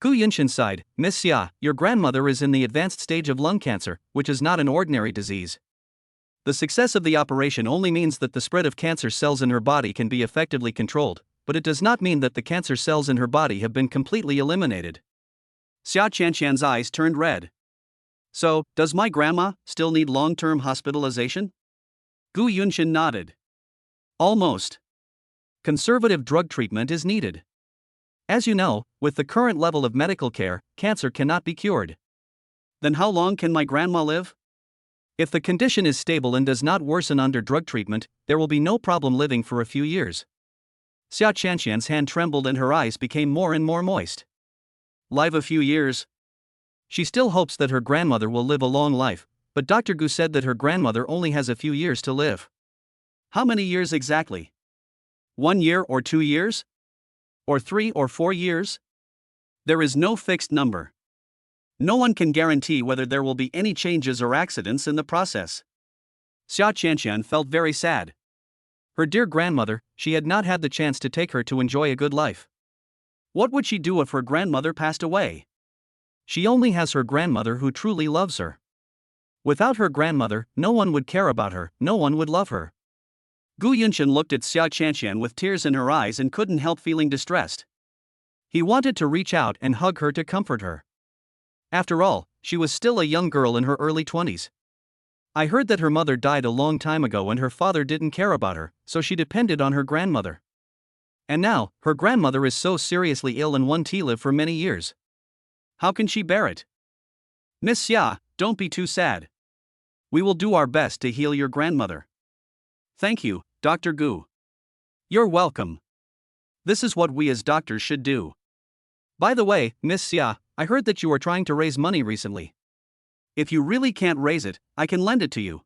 Speaker 2: Gu Yunshin sighed, Miss Xia, your grandmother is in the advanced stage of lung cancer, which is not an ordinary disease. The success of the operation only means that the spread of cancer cells in her body can be effectively controlled, but it does not mean that the cancer cells in her body have been completely eliminated.
Speaker 1: Xia Qianqian's eyes turned red. So, does my grandma still need long-term hospitalization? Gu Yunshin nodded. Almost.
Speaker 2: Conservative drug treatment is needed. As you know, with the current level of medical care, cancer cannot be cured.
Speaker 1: Then how long can my grandma live?
Speaker 2: If the condition is stable and does not worsen under drug treatment, there will be no problem living for a few years.
Speaker 1: Xia Qianqian's hand trembled and her eyes became more and more moist. Live a few years?
Speaker 2: She still hopes that her grandmother will live a long life, but Dr. Gu said that her grandmother only has a few years to live.
Speaker 1: How many years exactly? 1 year or 2 years? Or 3 or 4 years? There is no fixed number. No one can guarantee whether there will be any changes or accidents in the process. Xia Qianqian felt very sad.
Speaker 2: Her dear grandmother, she had not had the chance to take her to enjoy a good life.
Speaker 1: What would she do if her grandmother passed away?
Speaker 2: She only has her grandmother who truly loves her. Without her grandmother, no one would care about her, no one would love her.
Speaker 1: Gu Yunshin looked at Xia Qianqian with tears in her eyes and couldn't help feeling distressed.
Speaker 2: He wanted to reach out and hug her to comfort her. After all, she was still a young girl in her early 20s. I heard that her mother died a long time ago and her father didn't care about her, so she depended on her grandmother. And now, her grandmother is so seriously ill and won't live for many years.
Speaker 1: How can she bear it? Miss Xia, don't be too sad. We will do our best to heal your grandmother. Thank you, Dr. Gu.
Speaker 2: You're welcome.
Speaker 1: This is what we as doctors should do.
Speaker 2: By the way, Miss Xia, I heard that you were trying to raise money recently.
Speaker 1: If you really can't raise it, I can lend it to you.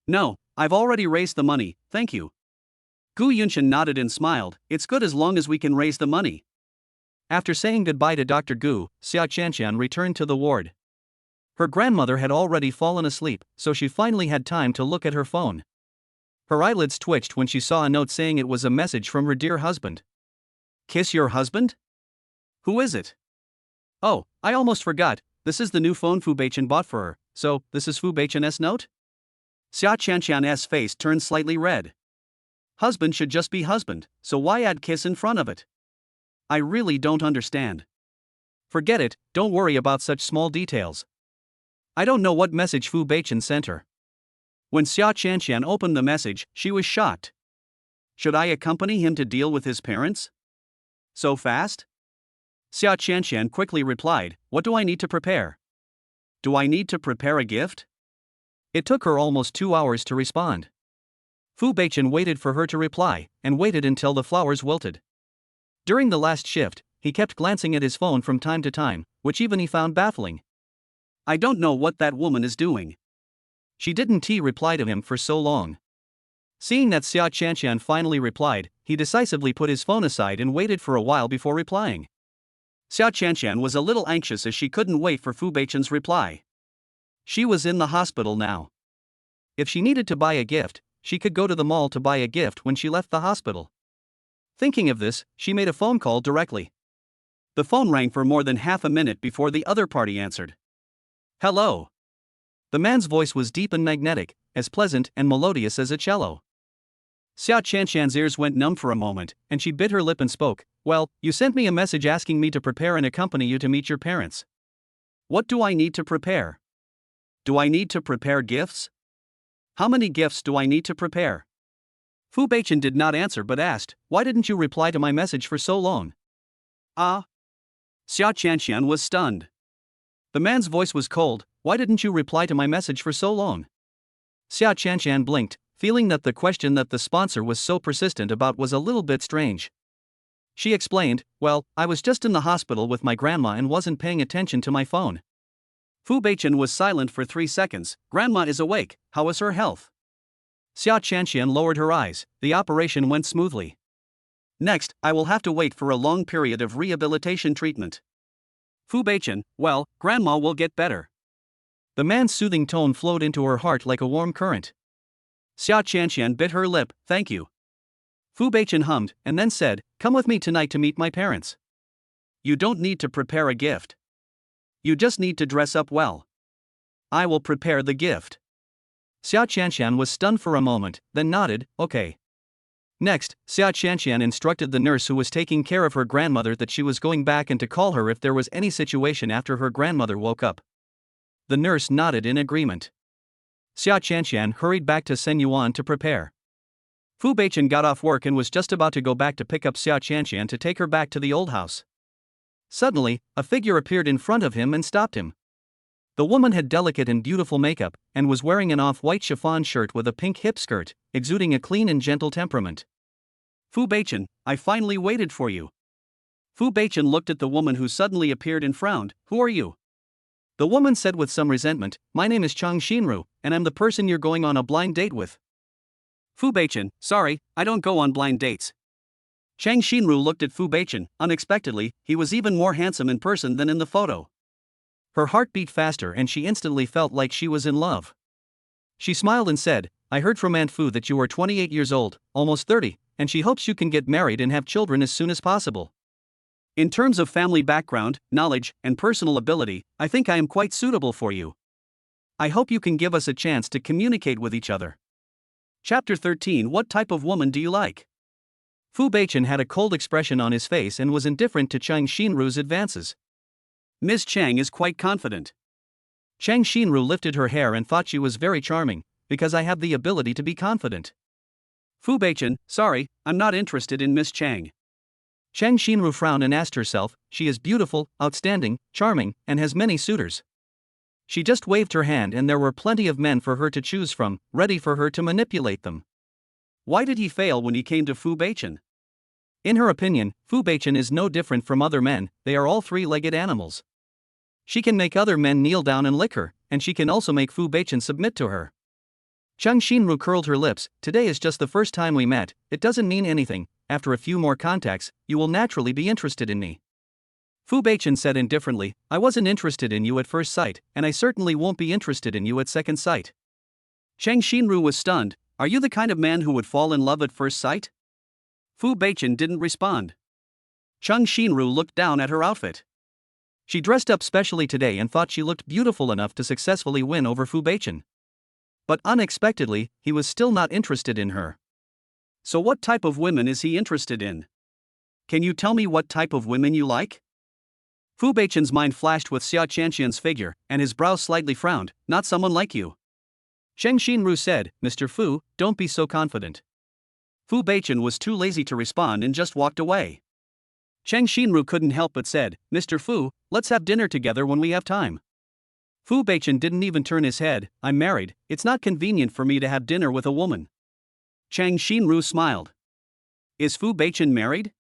Speaker 1: No, I've already raised the money, thank you. Gu Yunshan nodded and smiled. It's good as long as we can raise the money.
Speaker 2: After saying goodbye to Dr. Gu, Xia Qianqian returned to the ward. Her grandmother had already fallen asleep, so she finally had time to look at her phone. Her eyelids twitched when she saw a note saying it was a message from her dear husband.
Speaker 1: Kiss your husband? Who is it?
Speaker 2: Oh, I almost forgot, this is the new phone Fu Beichen bought for her, so this is Fu Beichen's note?
Speaker 1: Xia Qianqian's face turned slightly red. Husband should just be husband, so why add kiss in front of it? I really don't understand.
Speaker 2: Forget it, don't worry about such small details. I don't know what message Fu Beichen sent her.
Speaker 1: When Xia Qianqian opened the message, she was shocked. Should I accompany him to deal with his parents? So fast? Xia Qianqian quickly replied, what do I need to prepare? Do I need to prepare a gift?
Speaker 2: It took her almost 2 hours to respond. Fu Beichen waited for her to reply, and waited until the flowers wilted. During the last shift, he kept glancing at his phone from time to time, which even he found baffling.
Speaker 1: I don't know what that woman is doing.
Speaker 2: She didn't reply to him for so long. Seeing that Xia Qianqian finally replied, he decisively put his phone aside and waited for a while before replying.
Speaker 1: Xia Qianqian was a little anxious as she couldn't wait for Fu Beichen's reply. She was in the hospital now.
Speaker 2: If she needed to buy a gift, she could go to the mall to buy a gift when she left the hospital. Thinking of this, she made a phone call directly.
Speaker 1: The phone rang for more than half a minute before the other party answered. Hello.
Speaker 2: The man's voice was deep and magnetic, as pleasant and melodious as a cello.
Speaker 1: Xia Qianqian's ears went numb for a moment, and she bit her lip and spoke, well, you sent me a message asking me to prepare and accompany you to meet your parents. What do I need to prepare? Do I need to prepare gifts? How many gifts do I need to prepare?
Speaker 2: Fu Beichen did not answer but asked, why didn't you reply to my message for so long?
Speaker 1: Ah. Xia Qianqian was stunned.
Speaker 2: The man's voice was cold, why didn't you reply to my message for so long? Xia Qianqian blinked, feeling that the question that the sponsor was so persistent about was a little bit strange. She explained, well, I was just in the hospital with my grandma and wasn't paying attention to my phone.
Speaker 1: Fu Beichen was silent for 3 seconds. Grandma is awake, how is her health?
Speaker 2: Xia Qianqian lowered her eyes, the operation went smoothly.
Speaker 1: Next, I will have to wait for a long period of rehabilitation treatment. Fu Beichen, well, grandma will get better.
Speaker 2: The man's soothing tone flowed into her heart like a warm current.
Speaker 1: Xia Qianqian bit her lip, thank you.
Speaker 2: Fu Beichen hummed, and then said, come with me tonight to meet my parents.
Speaker 1: You don't need to prepare a gift. You just need to dress up well. I will prepare the gift.
Speaker 2: Xia Qianqian was stunned for a moment, then nodded, okay. Next, Xia Qianqian instructed the nurse who was taking care of her grandmother that she was going back and to call her if there was any situation after her grandmother woke up. The nurse nodded in agreement. Xia Qianqian hurried back to Sen Yuan to prepare. Fu Beichen got off work and was just about to go back to pick up Xia Qianqian to take her back to the old house. Suddenly, a figure appeared in front of him and stopped him. The woman had delicate and beautiful makeup, and was wearing an off-white chiffon shirt with a pink hip skirt, exuding a clean and gentle temperament.
Speaker 1: Fu Beichen, I finally waited for you. Fu Beichen looked at the woman who suddenly appeared and frowned, who are you?
Speaker 2: The woman said with some resentment, my name is Chang Xinru, and I'm the person you're going on a blind date with.
Speaker 1: Fu Beichen, sorry, I don't go on blind dates. Chang Xinru looked at Fu Beichen. Unexpectedly, he was even more handsome in person than in the photo.
Speaker 2: Her heart beat faster and she instantly felt like she was in love. She smiled and said, I heard from Aunt Fu that you are 28 years old, almost 30, and she hopes you can get married and have children as soon as possible.
Speaker 1: In terms of family background, knowledge, and personal ability, I think I am quite suitable for you. I hope you can give us a chance to communicate with each other. Chapter 13. What type of woman do you like?
Speaker 2: Fu Beichen had a cold expression on his face and was indifferent to Chang Xinru's advances.
Speaker 1: Ms. Chang is quite confident.
Speaker 2: Chang Xinru lifted her hair and thought she was very charming, because I have the ability to be confident.
Speaker 1: Fu Beichen, sorry, I'm not interested in Miss Chang.
Speaker 2: Chang Xinru frowned and asked herself, she is beautiful, outstanding, charming, and has many suitors. She just waved her hand and there were plenty of men for her to choose from, ready for her to manipulate them.
Speaker 1: Why did he fail when he came to Fu Beichen?
Speaker 2: In her opinion, Fu Beichen is no different from other men, they are all three-legged animals. She can make other men kneel down and lick her, and she can also make Fu Beichen submit to her. Cheng Xinru curled her lips. Today is just the first time we met, it doesn't mean anything, after a few more contacts, you will naturally be interested in me. Fu Beichen said indifferently, I wasn't interested in you at first sight, and I certainly won't be interested in you at second sight.
Speaker 1: Cheng Xinru was stunned. Are you the kind of man who would fall in love at first sight? Fu Beichen didn't respond. Cheng Xinru looked down at her outfit. She dressed up specially today and thought she looked beautiful enough to successfully win over Fu Beichen. But unexpectedly, he was still not interested in her. So what type of women is he interested in? Can you tell me what type of women you like? Fu Beichen's mind flashed with Xia Qianxian's figure, and his brow slightly frowned. Not someone like you. Cheng Xinru said, Mr. Fu, don't be so confident. Fu Beichen was too lazy to respond and just walked away. Cheng Xinru couldn't help but said, Mr. Fu, let's have dinner together when we have time. Fu Beichen didn't even turn his head. I'm married, it's not convenient for me to have dinner with a woman. Cheng Xinru smiled. Is Fu Beichen married?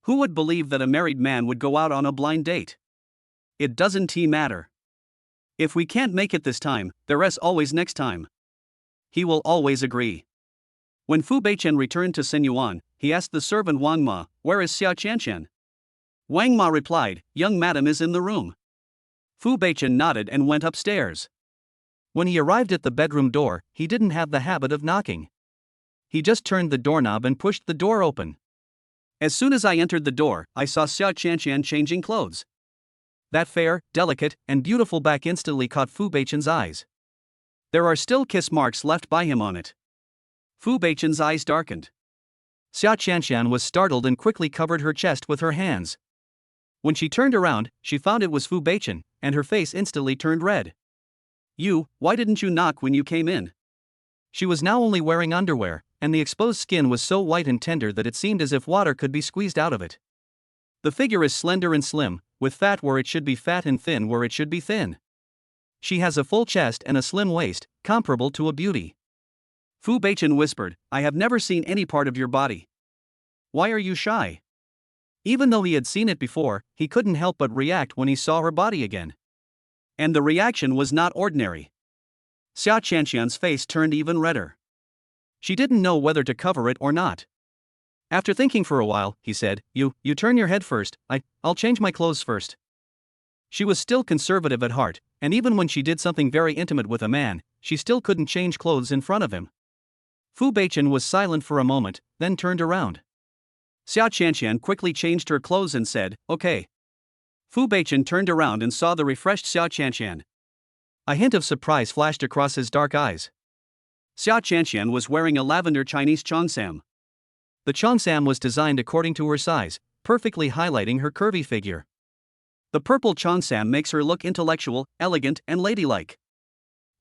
Speaker 1: Who would believe that a married man would go out on a blind date? It doesn't matter. If we can't make it this time, there's always next time. He will always agree. When Fu Beichen returned to Sinyuan, he asked the servant Wang Ma, where is Xia Qianxian? Wang Ma replied, young madam is in the room. Fu Beichen nodded and went upstairs. When he arrived at the bedroom door, he didn't have the habit of knocking. He just turned the doorknob and pushed the door open. As soon as I entered the door, I saw Xia Qianxian changing clothes. That fair, delicate, and beautiful back instantly caught Fu Beichen's eyes. There are still kiss marks left by him on it. Fu Beichen's eyes darkened. Xia Qianxian was startled and quickly covered her chest with her hands. When she turned around, she found it was Fu Beichen, and her face instantly turned red. Why didn't you knock when you came in? She was now only wearing underwear, and the exposed skin was so white and tender that it seemed as if water could be squeezed out of it. The figure is slender and slim, with fat where it should be fat and thin where it should be thin. She has a full chest and a slim waist, comparable to a beauty. Fu Beichen whispered, I have never seen any part of your body. Why are you shy? Even though he had seen it before, he couldn't help but react when he saw her body again. And the reaction was not ordinary. Xia Qianxian's face turned even redder. She didn't know whether to cover it or not. After thinking for a while, he said, You turn your head first, I'll change my clothes first. She was still conservative at heart, and even when she did something very intimate with a man, she still couldn't change clothes in front of him. Fu Beichen was silent for a moment, then turned around. Xia Qianxian quickly changed her clothes and said, Okay. Fu Beichen turned around and saw the refreshed Xia Qianxian. A hint of surprise flashed across his dark eyes. Xia Qianxian was wearing a lavender Chinese cheongsam. The cheongsam was designed according to her size, perfectly highlighting her curvy figure. The purple cheongsam makes her look intellectual, elegant, and ladylike.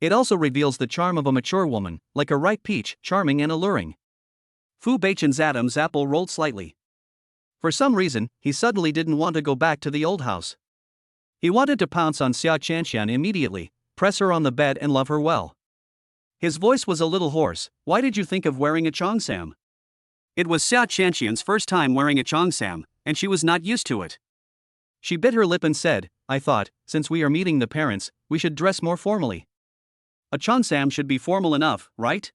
Speaker 1: It also reveals the charm of a mature woman, like a ripe peach, charming and alluring. Fu Beichen's Adam's apple rolled slightly. For some reason, he suddenly didn't want to go back to the old house. He wanted to pounce on Xia Qianxian immediately, press her on the bed and love her well. His voice was a little hoarse. Why did you think of wearing a cheongsam? It was Xia Qianxian's first time wearing a cheongsam, and she was not used to it. She bit her lip and said, I thought, since we are meeting the parents, we should dress more formally. A cheongsam should be formal enough, right?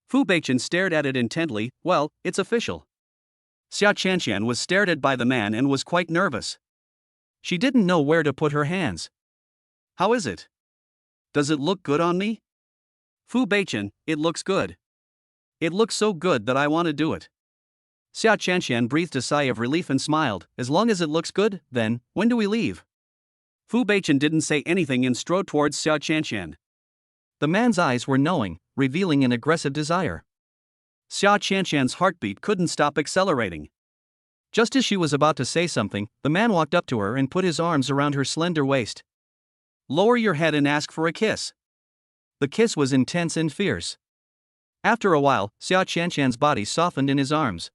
Speaker 1: Fu Beichen stared at it intently. Well, it's official. Xia Qianxian was stared at by the man and was quite nervous. She didn't know where to put her hands. How is it? Does it look good on me? Fu Beichen, it looks good. It looks so good that I want to do it. Xia Qianxian breathed a sigh of relief and smiled. As long as it looks good, then, when do we leave? Fu Beichen didn't say anything and strode towards Xia Qianxian. The man's eyes were knowing, revealing an aggressive desire. Xia Qianxian's heartbeat couldn't stop accelerating. Just as she was about to say something, the man walked up to her and put his arms around her slender waist. Lower your head and ask for a kiss. The kiss was intense and fierce. After a while, Xia Qianxian's body softened in his arms.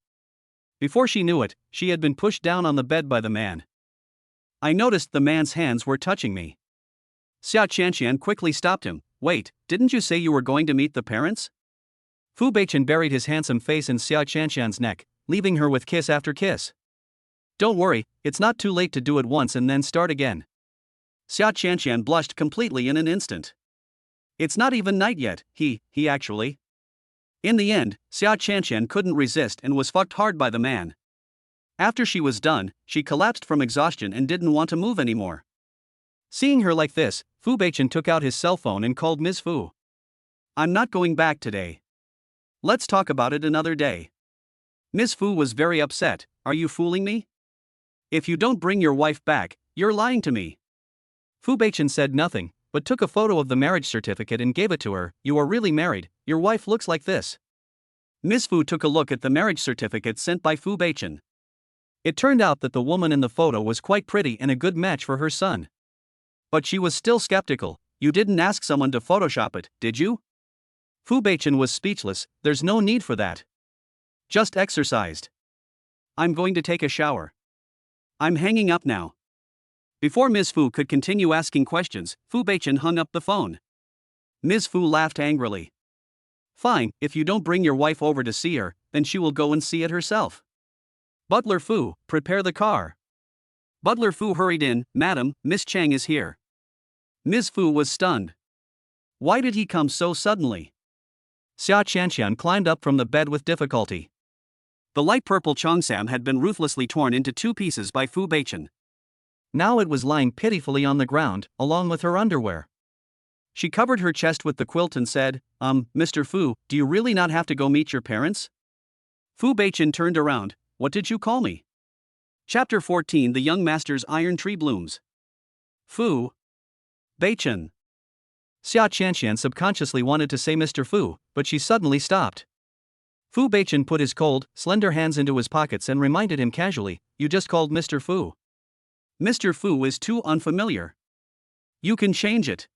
Speaker 1: Before she knew it, she had been pushed down on the bed by the man. I noticed the man's hands were touching me. Xia Qianxian quickly stopped him. Wait, didn't you say you were going to meet the parents? Fu Beichen buried his handsome face in Xia Qianxian's neck.
Speaker 2: leaving her with kiss after kiss. Don't worry, it's not too late to do it once and then start again.
Speaker 1: Xia Qianqian blushed completely in an instant. It's not even night yet, he actually. In the end, Xia Qianqian couldn't resist and was fucked hard by the man. After she was done, she collapsed from exhaustion and didn't want to move anymore. Seeing her like this, Fu Beichen took out his cell phone and called Ms. Fu. I'm not going back today. Let's talk about it another day. Ms. Fu was very upset. Are you fooling me? If you don't bring your wife back, you're lying to me.
Speaker 2: Fu Beichen said nothing, but took a photo of the marriage certificate and gave it to her. You are really married, your wife looks like this.
Speaker 1: Ms. Fu took a look at the marriage certificate sent by Fu Beichen.
Speaker 2: It turned out that the woman in the photo was quite pretty and a good match for her son.
Speaker 1: But she was still skeptical. You didn't ask someone to Photoshop it, did you?
Speaker 2: Fu Beichen was speechless. There's no need for that.
Speaker 1: Just exercised. I'm going to take a shower. I'm hanging up now. Before Ms. Fu could continue asking questions, Fu Beichen hung up the phone. Ms. Fu laughed angrily. Fine, if you don't bring your wife over to see her, then she will go and see it herself. Butler Fu, prepare the car. Butler Fu hurried in. Madam, Miss Chang is here. Ms. Fu was stunned. Why did he come so suddenly?
Speaker 2: Xia Qianqian climbed up from the bed with difficulty.
Speaker 1: The light purple cheongsam had been ruthlessly torn into 2 pieces by Fu Beichen.
Speaker 2: Now it was lying pitifully on the ground, along with her underwear.
Speaker 1: She covered her chest with the quilt and said, Mr. Fu, do you really not have to go meet your parents? Fu Beichen turned around. What did you call me? Chapter 14 The Young Master's Iron Tree Blooms. Fu Beichen.
Speaker 2: Xia Qianqian subconsciously wanted to say Mr. Fu, but she suddenly stopped. Fu Beichen put his cold, slender hands into his pockets and reminded him casually, you just called Mr. Fu.
Speaker 1: Mr. Fu is too unfamiliar. You can change it.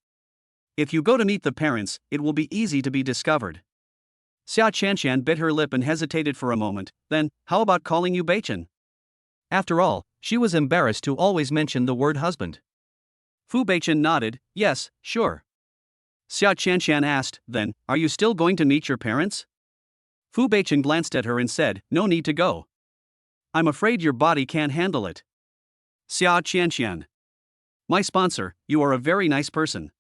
Speaker 1: If you go to meet the parents, it will be easy to be discovered. Xia Qianqian bit her lip and hesitated for a moment. Then, how about calling you Beichen?
Speaker 2: After all, she was embarrassed to always mention the word husband.
Speaker 1: Fu Beichen nodded. Yes, sure. Xia Qianqian asked, then, are you still going to meet your parents? Fu Beichen glanced at her and said, no need to go. I'm afraid your body can't handle it. Xia Qianqian. My sponsor, you are a very nice person.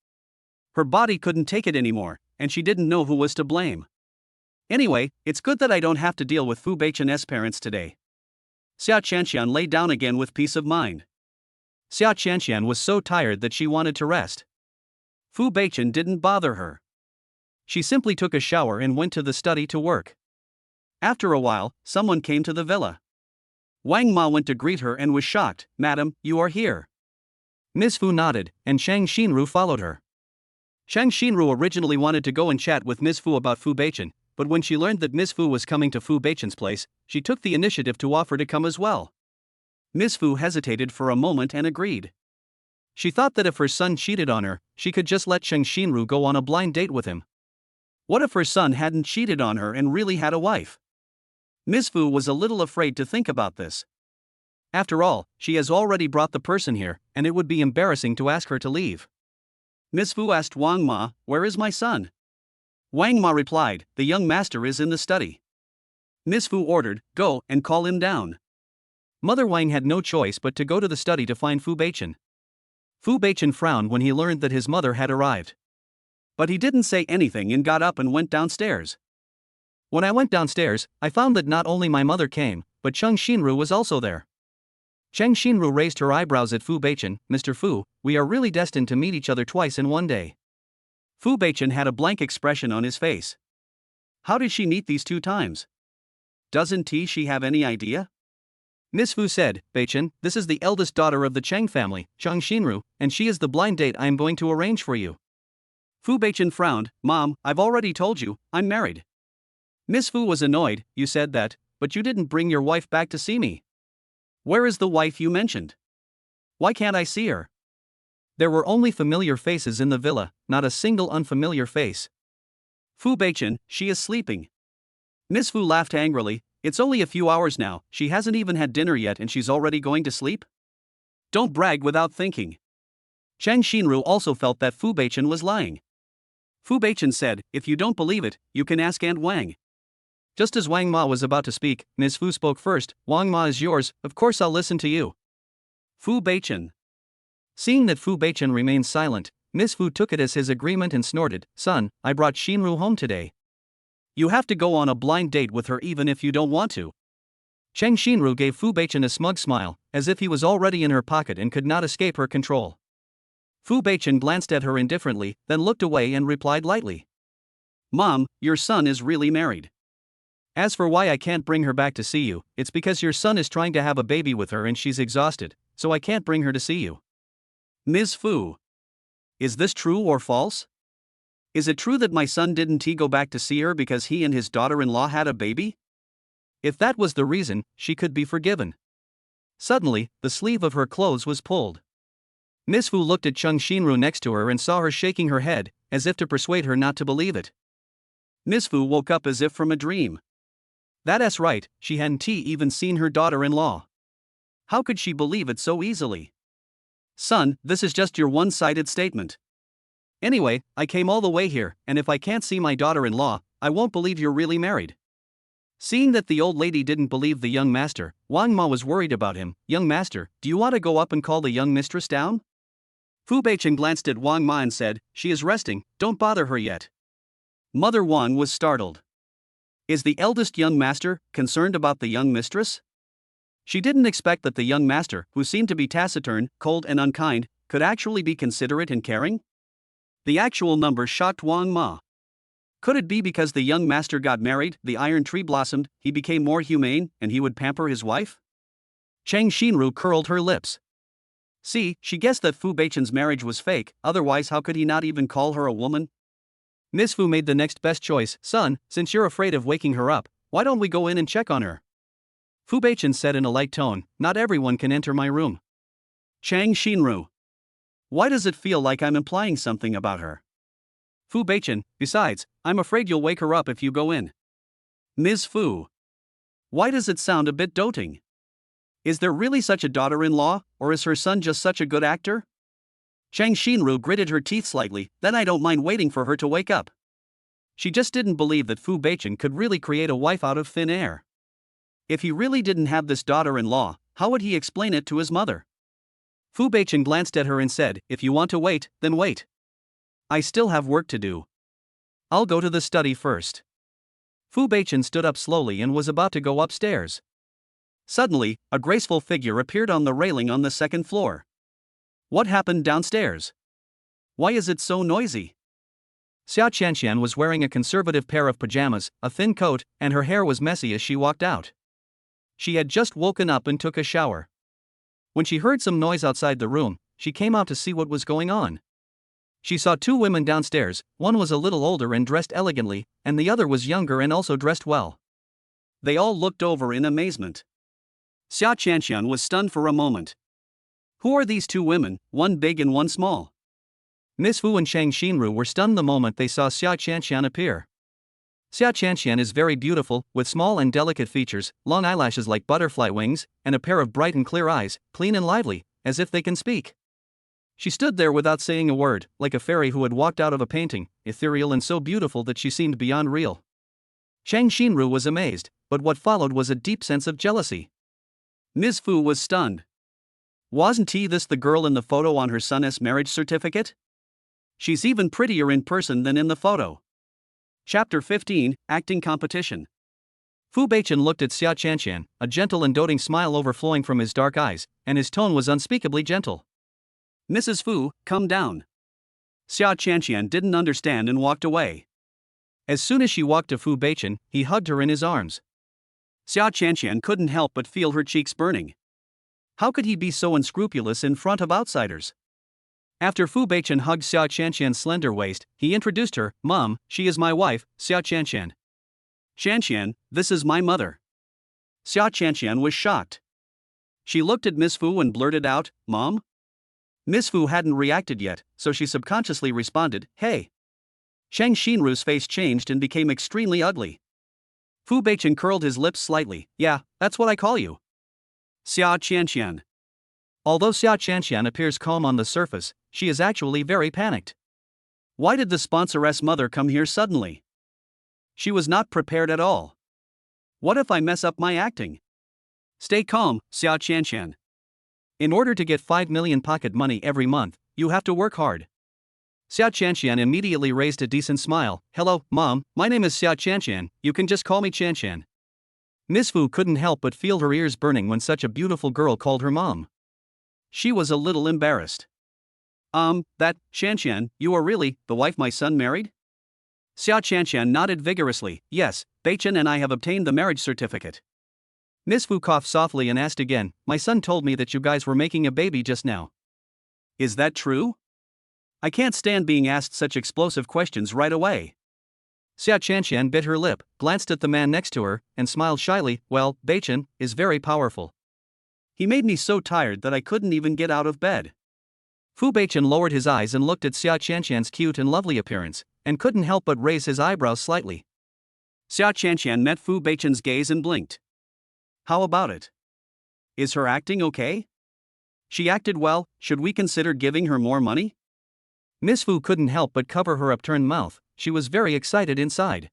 Speaker 1: Her body couldn't take it anymore, and she didn't know who was to blame. Anyway, it's good that I don't have to deal with Fu Beichen's parents today. Xia Qianqian lay down again with peace of mind.
Speaker 2: Xia Qianqian was so tired that she wanted to rest.
Speaker 1: Fu Beichen didn't bother her. She simply took a shower and went to the study to work. After a while, someone came to the villa. Wang Ma went to greet her and was shocked. Madam, you are here.
Speaker 2: Ms. Fu nodded, and Shang Xinru followed her.
Speaker 1: Shang Xinru originally wanted to go and chat with Ms. Fu about Fu Beichen, but when she learned that Ms. Fu was coming to Fu Beichen's place, she took the initiative to offer to come as well. Ms. Fu hesitated for a moment and agreed. She thought that if her son cheated on her, she could just let Shang Xinru go on a blind date with him. What if her son hadn't cheated on her and really had a wife? Ms. Fu was a little afraid to think about this. After all, she has already brought the person here, and it would be embarrassing to ask her to leave. Ms. Fu asked Wang Ma, where is my son? Wang Ma replied, the young master is in the study. Ms. Fu ordered, go and call him down.
Speaker 2: Mother Wang had no choice but to go to the study to find Fu Beichen. Fu Beichen frowned when he learned that his mother had arrived.
Speaker 1: But he didn't say anything and got up and went downstairs.
Speaker 2: When I went downstairs, I found that not only my mother came, but Shang Xinru was also there. Shang Xinru raised her eyebrows at Fu Beichen. Mr. Fu, we are really destined to meet each other twice in one day.
Speaker 1: Fu Beichen had a blank expression on his face. How did she meet these 2 times? Doesn't she have any idea?
Speaker 2: Ms. Fu said, Beichen, this is the eldest daughter of the Cheng family, Shang Xinru, and she is the blind date I am going to arrange for you.
Speaker 1: Fu Beichen frowned. Mom, I've already told you, I'm married. Ms. Fu was annoyed. You said that, but you didn't bring your wife back to see me. Where is the wife you mentioned? Why can't I see her?
Speaker 2: There were only familiar faces in the villa, not a single unfamiliar face.
Speaker 1: Fu Beichen, she is sleeping. Ms. Fu laughed angrily. It's only a few hours now, she hasn't even had dinner yet and she's already going to sleep? Don't brag without thinking. Shang Xinru also felt that Fu Beichen was lying. Fu Beichen said, if you don't believe it, you can ask Aunt Wang.
Speaker 2: Just as Wang Ma was about to speak, Ms. Fu spoke first. Wang Ma is yours, of course I'll listen to you.
Speaker 1: Fu Beichen.
Speaker 2: Seeing that Fu Beichen remained silent, Ms. Fu took it as his agreement and snorted, Son, I brought Shinru home today.
Speaker 1: You have to go on a blind date with her even if you don't want to.
Speaker 2: Cheng Shinru gave Fu Beichen a smug smile, as if he was already in her pocket and could not escape her control. Fu Beichen glanced at her indifferently, then looked away and replied lightly.
Speaker 1: Mom, your son is really married.
Speaker 2: As for why I can't bring her back to see you, it's because your son is trying to have a baby with her and she's exhausted, so I can't bring her to see you.
Speaker 1: Ms. Fu. Is this true or false? Is it true that my son didn't go back to see her because he and his daughter-in-law had a baby?
Speaker 2: If that was the reason, she could be forgiven. Suddenly, the sleeve of her clothes was pulled. Ms. Fu looked at Cheng Shinru next to her and saw her shaking her head, as if to persuade her not to believe it.
Speaker 1: Ms. Fu woke up as if from a dream. That's right, she hadn't even seen her daughter-in-law. How could she believe it so easily? Son, this is just your one-sided statement. Anyway, I came all the way here, and if I can't see my daughter-in-law, I won't believe you're really married. Seeing that the old lady didn't believe the young master, Wang Ma was worried about him. Young master, do you want to go up and call the young mistress down? Fu Beichen glanced at Wang Ma and said, She is resting, don't bother her yet. Mother Wang was startled. Is the eldest young master concerned about the young mistress? She didn't expect that the young master, who seemed to be taciturn, cold and unkind, could actually be considerate and caring. The actual number shocked Wang Ma. Could it be because the young master got married, the iron tree blossomed, he became more humane, and he would pamper his wife? Cheng Shinru curled her lips. See, she guessed that Fu Beichen's marriage was fake, otherwise how could he not even call her a woman?
Speaker 2: Ms. Fu made the next best choice. Son, since you're afraid of waking her up, why don't we go in and check on her? Fu Beichen said in a light tone, Not everyone can enter my room.
Speaker 1: Cheng Shinru. Why does it feel like I'm implying something about her?
Speaker 2: Fu Beichen, besides, I'm afraid you'll wake her up if you go in.
Speaker 1: Ms. Fu. Why does it sound a bit doting? Is there really such a daughter-in-law, or is her son just such a good actor? Cheng Shinru gritted her teeth slightly, then I don't mind waiting for her to wake up. She just didn't believe that Fu Beichen could really create a wife out of thin air. If he really didn't have this daughter-in-law, how would he explain it to his mother? Fu Beichen glanced at her and said, If you want to wait, then wait. I still have work to do. I'll go to the study first. Fu Beichen stood up slowly and was about to go upstairs. Suddenly, a graceful figure appeared on the railing on the second floor. What happened downstairs? Why is it so noisy?
Speaker 2: Xia Qianqian was wearing a conservative pair of pajamas, a thin coat, and her hair was messy as she walked out. She had just woken up and took a shower. When she heard some noise outside the room, she came out to see what was going on. She saw two women downstairs, one was a little older and dressed elegantly, and the other was younger and also dressed well.
Speaker 1: They all looked over in amazement. Xia Qianqian was stunned for a moment. Who are these two women, one big and one small?
Speaker 2: Ms. Fu and Cheng Shinru were stunned the moment they saw Xia Qianqian appear. Xia Qianqian is very beautiful, with small and delicate features, long eyelashes like butterfly wings, and a pair of bright and clear eyes, clean and lively, as if they can speak. She stood there without saying a word, like a fairy who had walked out of a painting, ethereal and so beautiful that she seemed beyond real. Cheng Shinru was amazed, but what followed was a deep sense of jealousy.
Speaker 1: Ms. Fu was stunned. Wasn't this the girl in the photo on her son's marriage certificate? She's even prettier in person than in the photo. Chapter 15, Acting Competition.
Speaker 2: Fu Beichen looked at Xia Qianqian, a gentle and doting smile overflowing from his dark eyes, and his tone was unspeakably gentle.
Speaker 1: Mrs. Fu, come down. Xia Qianqian didn't understand and walked away.
Speaker 2: As soon as she walked to Fu Beichen, he hugged her in his arms.
Speaker 1: Xia Qianqian couldn't help but feel her cheeks burning. How could he be so unscrupulous in front of outsiders? After Fu Beichen hugged Xia Qianqian's slender waist, he introduced her, Mom, she is my wife, Xia Qianqian. Qianqian, this is my mother. Xia Qianqian was shocked. She looked at Miss Fu and blurted out, Mom? Miss Fu hadn't reacted yet, so she subconsciously responded, Hey. Cheng Shinru's face changed and became extremely ugly. Fu Beichen curled his lips slightly. Yeah, that's what I call you. Xia Qianqian.
Speaker 2: Although Xia Qianqian appears calm on the surface, she is actually very panicked.
Speaker 1: Why did the sponsor's mother come here suddenly? She was not prepared at all. What if I mess up my acting? Stay calm, Xiao Qianqian.
Speaker 2: In order to get 5 million pocket money every month, you have to work hard. Xiao Qianqian immediately raised a decent smile. Hello, Mom, my name is Xiao Qianqian, you can just call me Qianqian. Miss Fu couldn't help but feel her ears burning when such a beautiful girl called her mom.
Speaker 1: She was a little embarrassed. That, Qianqian, you are really the wife my son married? Xiao Qianqian nodded vigorously. Yes, Beichen and I have obtained the marriage certificate.
Speaker 2: Miss Fu coughed softly and asked again, my son told me that you guys were making a baby just now.
Speaker 1: Is that true? I can't stand being asked such explosive questions right away.
Speaker 2: Xiao Qianqian bit her lip, glanced at the man next to her, and smiled shyly. Well, Beichen is very powerful.
Speaker 1: He made me so tired that I couldn't even get out of bed.
Speaker 2: Fu Beichen lowered his eyes and looked at Xiao Qianqian's cute and lovely appearance, and couldn't help but raise his eyebrows slightly.
Speaker 1: Xiao Qianqian met Fu Beichen's gaze and blinked. How about it? Is her acting okay? She acted well, should we consider giving her more money?
Speaker 2: Miss Fu couldn't help but cover her upturned mouth, she was very excited inside.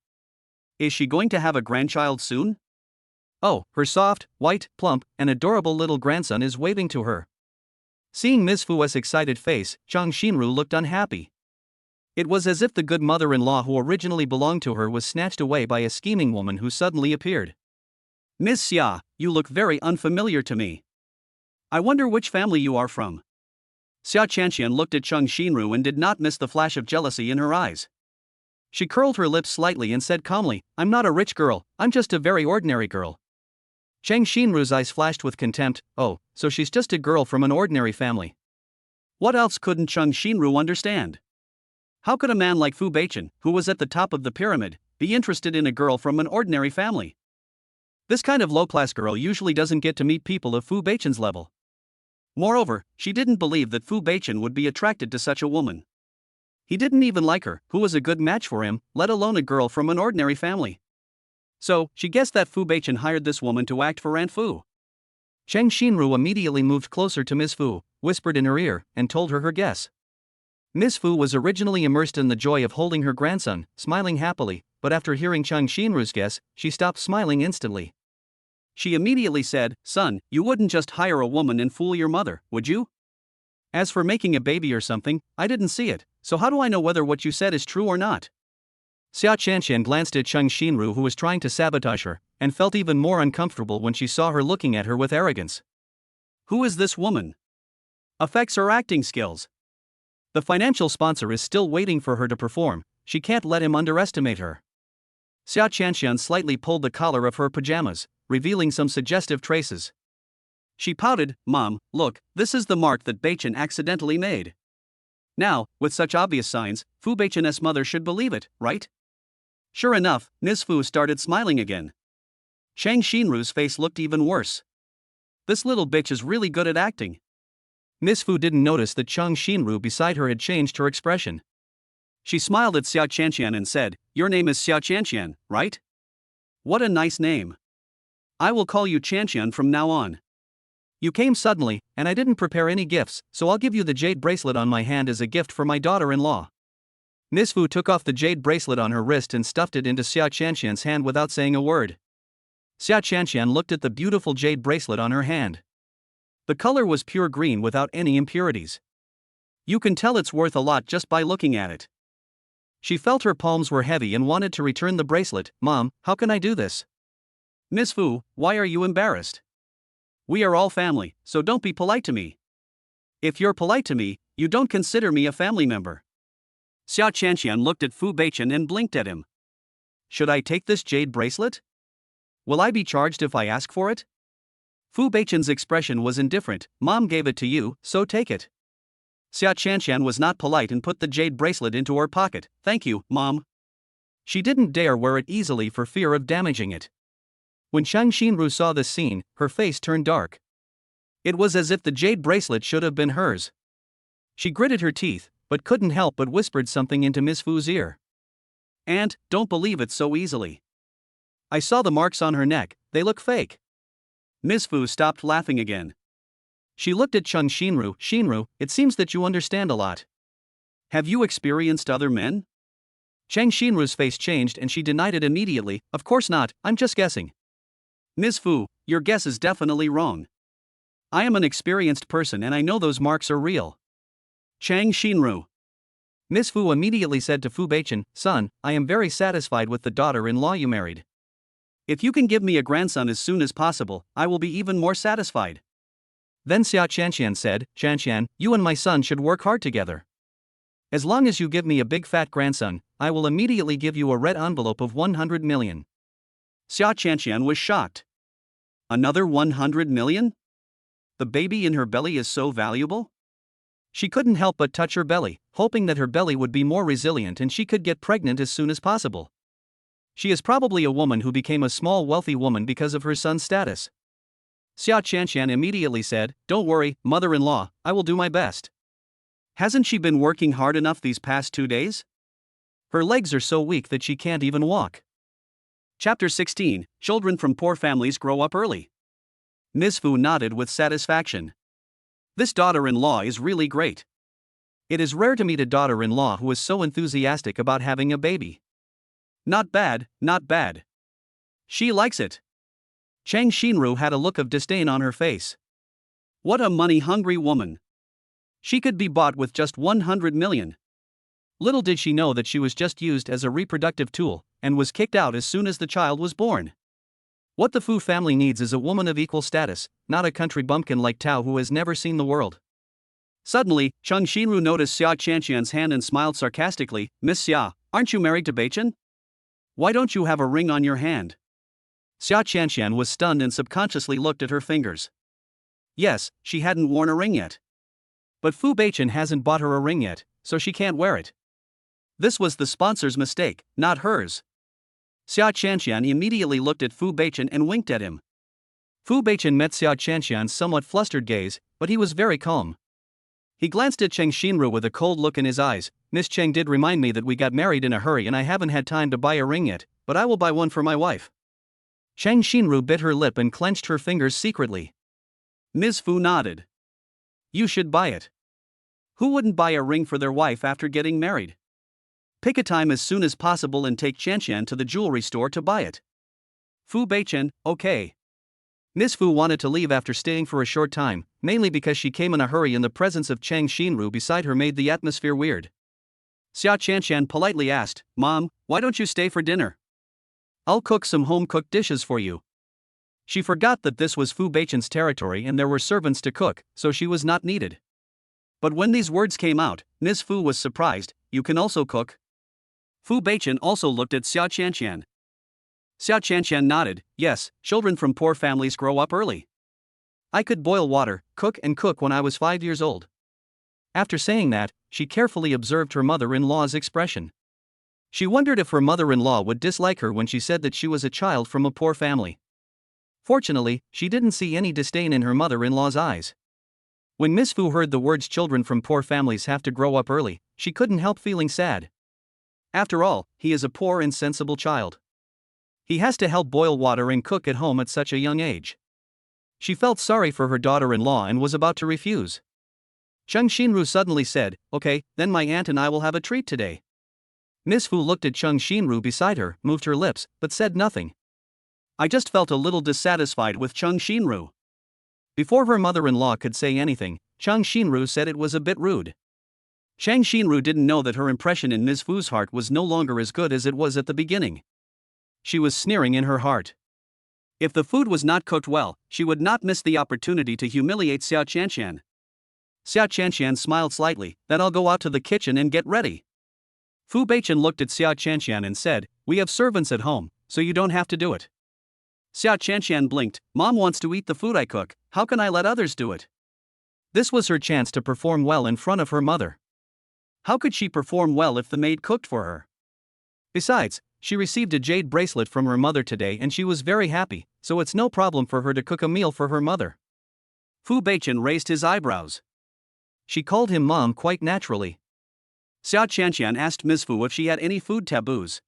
Speaker 1: Is she going to have a grandchild soon?
Speaker 2: Oh, her soft, white, plump, and adorable little grandson is waving to her. Seeing Miss Fu's excited face, Zhang Xinru looked unhappy. It was as if the good mother-in-law who originally belonged to her was snatched away by a scheming woman who suddenly appeared.
Speaker 1: Miss Xia, you look very unfamiliar to me. I wonder which family you are from. Xiao Qianqian looked at Zhang Xinru and did not miss the flash of jealousy in her eyes. She curled her lips slightly and said calmly, I'm not a rich girl, I'm just a very ordinary girl.
Speaker 2: Zhang Xinru's eyes flashed with contempt. Oh, so she's just a girl from an ordinary family.
Speaker 1: What else couldn't Zhang Xinru understand? How could a man like Fu Beichen, who was at the top of the pyramid, be interested in a girl from an ordinary family? This kind of low-class girl usually doesn't get to meet people of Fu Beichen's level. Moreover, she didn't believe that Fu Beichen would be attracted to such a woman. He didn't even like her, who was a good match for him, let alone a girl from an ordinary family. So, she guessed that Fu Beichen hired this woman to act for Aunt Fu.
Speaker 2: Zhang Xinru immediately moved closer to Miss Fu, whispered in her ear, and told her guess. Miss Fu was originally immersed in the joy of holding her grandson, smiling happily, but after hearing Zhang Xinru's guess, she stopped smiling instantly.
Speaker 1: She immediately said, Son, you wouldn't just hire a woman and fool your mother, would you? As for making a baby or something, I didn't see it, so how do I know whether what you said is true or not?
Speaker 2: Xiao Qianqian glanced at Zhang Xinru, who was trying to sabotage her, and felt even more uncomfortable when she saw her looking at her with arrogance.
Speaker 1: Who is this woman? Affects her acting skills.
Speaker 2: The financial sponsor is still waiting for her to perform, she can't let him underestimate her. Xiao Qianqian slightly pulled the collar of her pajamas, revealing some suggestive traces.
Speaker 1: She pouted, Mom, look, this is the mark that Beichen accidentally made. Now, with such obvious signs, Fu Beichen's mother should believe it, right? Sure enough, Miss Fu started smiling again. Zhang Xinru's face looked even worse. This little bitch is really good at acting.
Speaker 2: Miss Fu didn't notice that Zhang Xinru beside her had changed her expression.
Speaker 1: She smiled at Xiao Qianqian and said, Your name is Xiao Qianqian, right? What a nice name. I will call you Qianqian from now on.
Speaker 2: You came suddenly, and I didn't prepare any gifts, so I'll give you the jade bracelet on my hand as a gift for my daughter-in-law. Miss Fu took off the jade bracelet on her wrist and stuffed it into Xiao Qianqian's hand without saying a word. Xiao Qianqian looked at the beautiful jade bracelet on her hand. The color was pure green without any impurities. You can tell it's worth a lot just by looking at it. She felt her palms were heavy and wanted to return the bracelet. Mom, how can I do this?
Speaker 1: Miss Fu, why are you embarrassed? We are all family, so don't be polite to me. If you're polite to me, you don't consider me a family member. Xiao Qianqian looked at Fu Beichen and blinked at him. Should I take this jade bracelet? Will I be charged if I ask for it? Fu Beichen's expression was indifferent. Mom gave it to you, so take it. Xiao Qianqian was not polite and put the jade bracelet into her pocket. Thank you, Mom. She didn't dare wear it easily for fear of damaging it. When Zhang Xinru saw this scene, her face turned dark. It was as if the jade bracelet should have been hers. She gritted her teeth, but couldn't help but whispered something into Miss Fu's ear. Aunt, don't believe it so easily. I saw the marks on her neck, they look fake. Miss Fu stopped laughing again. She looked at Zhang Xinru. Xinru, it seems that you understand a lot. Have you experienced other men? Zhang Xinru's face changed and she denied it immediately. Of course not, I'm just guessing. Ms. Fu, your guess is definitely wrong. I am an experienced person and I know those marks are real. Chang Shinru.
Speaker 2: Miss Fu immediately said to Fu Beichen, "Son, I am very satisfied with the daughter-in-law you married.
Speaker 1: If you can give me a grandson as soon as possible, I will be even more satisfied."
Speaker 2: Then Xia Chanxian said, "Chanxian, you and my son should work hard together. As long as you give me a big fat grandson, I will immediately give you a red envelope of 100 million.
Speaker 1: Xia Chanxian was shocked. Another 100 million? The baby in her belly is so valuable?
Speaker 2: She couldn't help but touch her belly, hoping that her belly would be more resilient and she could get pregnant as soon as possible. She is probably a woman who became a small wealthy woman because of her son's status.
Speaker 1: Xia Chanxian immediately said, "Don't worry, mother-in-law, I will do my best." Hasn't she been working hard enough these past 2 days?
Speaker 2: Her legs are so weak that she can't even walk.
Speaker 1: Chapter 16, Children from Poor Families Grow Up Early. Ms. Fu nodded with satisfaction. This daughter-in-law is really great.
Speaker 2: It is rare to meet a daughter-in-law who is so enthusiastic about having a baby.
Speaker 1: Not bad, not bad. She likes it. Chang Shinru had a look of disdain on her face. What a money-hungry woman. She could be bought with just 100 million.
Speaker 2: Little did she know that she was just used as a reproductive tool, and was kicked out as soon as the child was born. What the Fu family needs is a woman of equal status, not a country bumpkin like Tao who has never seen the world.
Speaker 1: Suddenly, Chang Shinru noticed Xia Chanxian's hand and smiled sarcastically. "Miss Xia, aren't you married to Beichen? Why don't you have a ring on your hand?" Xia Chanxian was stunned and subconsciously looked at her fingers. Yes, she hadn't worn a ring yet.
Speaker 2: But Fu Beichen hasn't bought her a ring yet, so she can't wear it.
Speaker 1: This was the sponsor's mistake, not hers. Xia Chanxian immediately looked at Fu Beichen and winked at him.
Speaker 2: Fu Beichen met Xia Chanxian's somewhat flustered gaze, but he was very calm. He glanced at Cheng Shinru with a cold look in his eyes. "Miss Cheng did remind me that we got married in a hurry and I haven't had time to buy a ring yet, but I will buy one for my wife." Cheng Shinru bit her lip and clenched her fingers secretly.
Speaker 1: Ms. Fu nodded. You should buy it. Who wouldn't buy a ring for their wife after getting married? Pick a time as soon as possible and take Chanxian to the jewelry store to buy it. Fu Beichen, okay.
Speaker 2: Miss Fu wanted to leave after staying for a short time, mainly because she came in a hurry and the presence of Cheng Shinru beside her made the atmosphere weird.
Speaker 1: Xia Chanxian politely asked, "Mom, why don't you stay for dinner? I'll cook some home-cooked dishes for you." She forgot that this was Fu Beichen's territory and there were servants to cook, so she was not needed. But when these words came out, Ms. Fu was surprised. "You can also cook?" Fu Beichen also looked at Xia Chanxian. Xia Chanxian nodded, "Yes, children from poor families grow up early. I could boil water, cook when I was 5 years old." After saying that, she carefully observed her mother-in-law's expression. She wondered if her mother-in-law would dislike her when she said that she was a child from a poor family. Fortunately, she didn't see any disdain in her mother-in-law's eyes. When Miss Fu heard the words "children from poor families have to grow up early," she couldn't help feeling sad. After all, he is a poor and sensible child. He has to help boil water and cook at home at such a young age. She felt sorry for her daughter-in-law and was about to refuse. Cheng Shinru suddenly said, "Okay, then my aunt and I will have a treat today." Miss Fu looked at Cheng Shinru beside her, moved her lips, but said nothing. I just felt a little dissatisfied with Cheng Shinru. Before her mother-in-law could say anything, Cheng Shinru said it was a bit rude. Cheng Shinru didn't know that her impression in Ms. Fu's heart was no longer as good as it was at the beginning. She was sneering in her heart. If the food was not cooked well, she would not miss the opportunity to humiliate Xia Chanxian. Xia Chanxian smiled slightly, "Then I'll go out to the kitchen and get ready." Fu Beichen looked at Xia Chanxian and said, "We have servants at home, so you don't have to do it." Xia Chanxian blinked. "Mom wants to eat the food I cook, how can I let others do it?" This was her chance to perform well in front of her mother. How could she perform well if the maid cooked for her? Besides, she received a jade bracelet from her mother today and she was very happy, so it's no problem for her to cook a meal for her mother. Fu Beichen raised his eyebrows. She called him Mom quite naturally. Xia Chanxian asked Ms. Fu if she had any food taboos.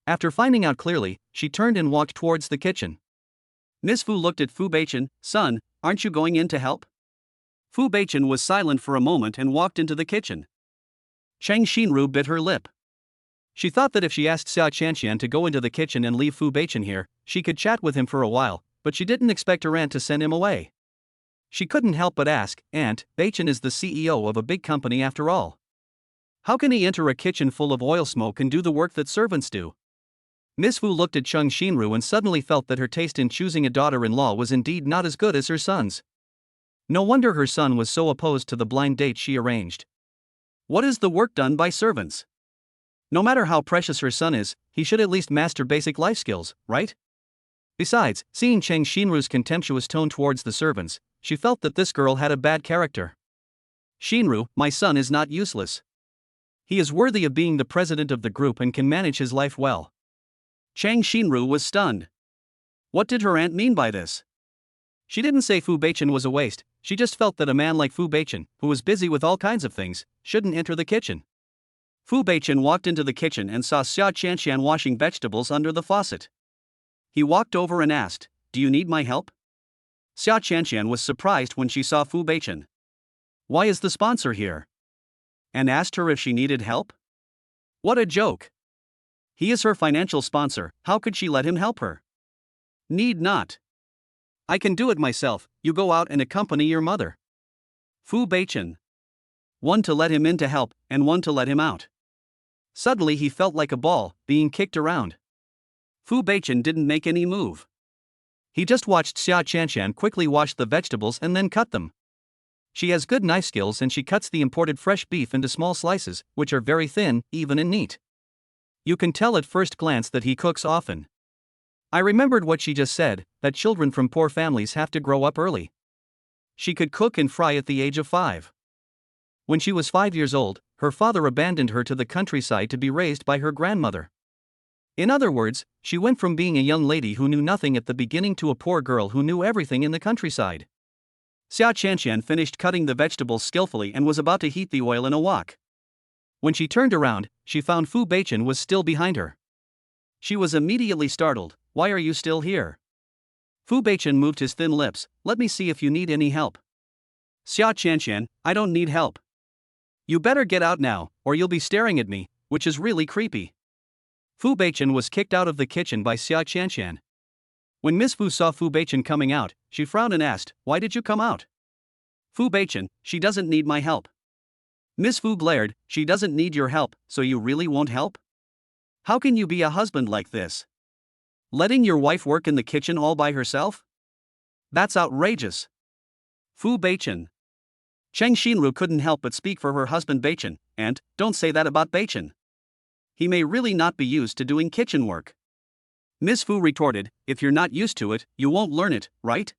Speaker 1: After finding out clearly, she turned and walked towards the kitchen. Ms. Fu looked at Fu Beichen. "Son, aren't you going in to help?" Fu Beichen was silent for a moment and walked into the kitchen. Cheng Shinru bit her lip.
Speaker 2: She thought that if she asked Xia Qianqian to go into the kitchen and leave Fu Beichen here, she could chat with him for a while, but she didn't expect her aunt to send him away. She couldn't help but ask, "Aunt, Beichen is the CEO of a big company after all. How can he enter a kitchen full of oil smoke and do the work that servants do?" Miss Fu looked at Cheng Xinru and suddenly felt that her taste in choosing a daughter-in-law was indeed not as good as her son's. No wonder her son was so opposed to the blind date she arranged.
Speaker 1: What is the work done by servants? No matter how precious her son is, he should at least master basic life skills, right?
Speaker 2: Besides, seeing Cheng Xinru's contemptuous tone towards the servants, she felt that this girl had a bad character.
Speaker 1: Xinru, my son is not useless. He is worthy of being the president of the group and can manage his life well. Cheng Xinru was stunned. What did her aunt mean by this?
Speaker 2: She didn't say Fu Beichen was a waste, she just felt that a man like Fu Beichen, who was busy with all kinds of things, shouldn't enter the kitchen.
Speaker 1: Fu Beichen walked into the kitchen and saw Xia Qianqian washing vegetables under the faucet. He walked over and asked, "Do you need my help?" Xia Qianqian was surprised when she saw Fu Beichen. "Why is the sponsor here?" And asked her if she needed help? What a joke! He is her financial sponsor, how could she let him help her? Need not. I can do it myself, you go out and accompany your mother. Fu Beichen. One to let him in to help, and one to let him out. Suddenly he felt like a ball, being kicked around. Fu Beichen didn't make any move.
Speaker 2: He just watched Xia Qianqian quickly wash the vegetables and then cut them. She has good knife skills and she cuts the imported fresh beef into small slices, which are very thin, even and neat. You can tell at first glance that he cooks often. I remembered what she just said, that children from poor families have to grow up early. She could cook and fry at the age of 5. When she was 5 years old, her father abandoned her to the countryside to be raised by her grandmother. In other words, she went from being a young lady who knew nothing at the beginning to a poor girl who knew everything in the countryside.
Speaker 1: Xia Qianqian finished cutting the vegetables skillfully and was about to heat the oil in a wok.
Speaker 2: When she turned around, she found Fu Beichen was still behind her.
Speaker 1: She was immediately startled. "Why are you still here?" Fu Beichen moved his thin lips. "Let me see if you need any help." "Xia Qianqian, I don't need help. You better get out now, or you'll be staring at me, which is really creepy." Fu Beichen was kicked out of the kitchen by Xia Qianqian. When Miss Fu saw Fu Beichen coming out, she frowned and asked, "Why did you come out?" "Fu Beichen, she doesn't need my help." Miss Fu glared, "She doesn't need your help, so you really won't help? How can you be a husband like this? Letting your wife work in the kitchen all by herself? That's outrageous." Fu Beichen. Cheng Xinru couldn't help but speak for her husband Beichen, and, don't say that about Beichen. He may really not be used to doing kitchen work. Miss Fu retorted, "If you're not used to it, you won't learn it, right?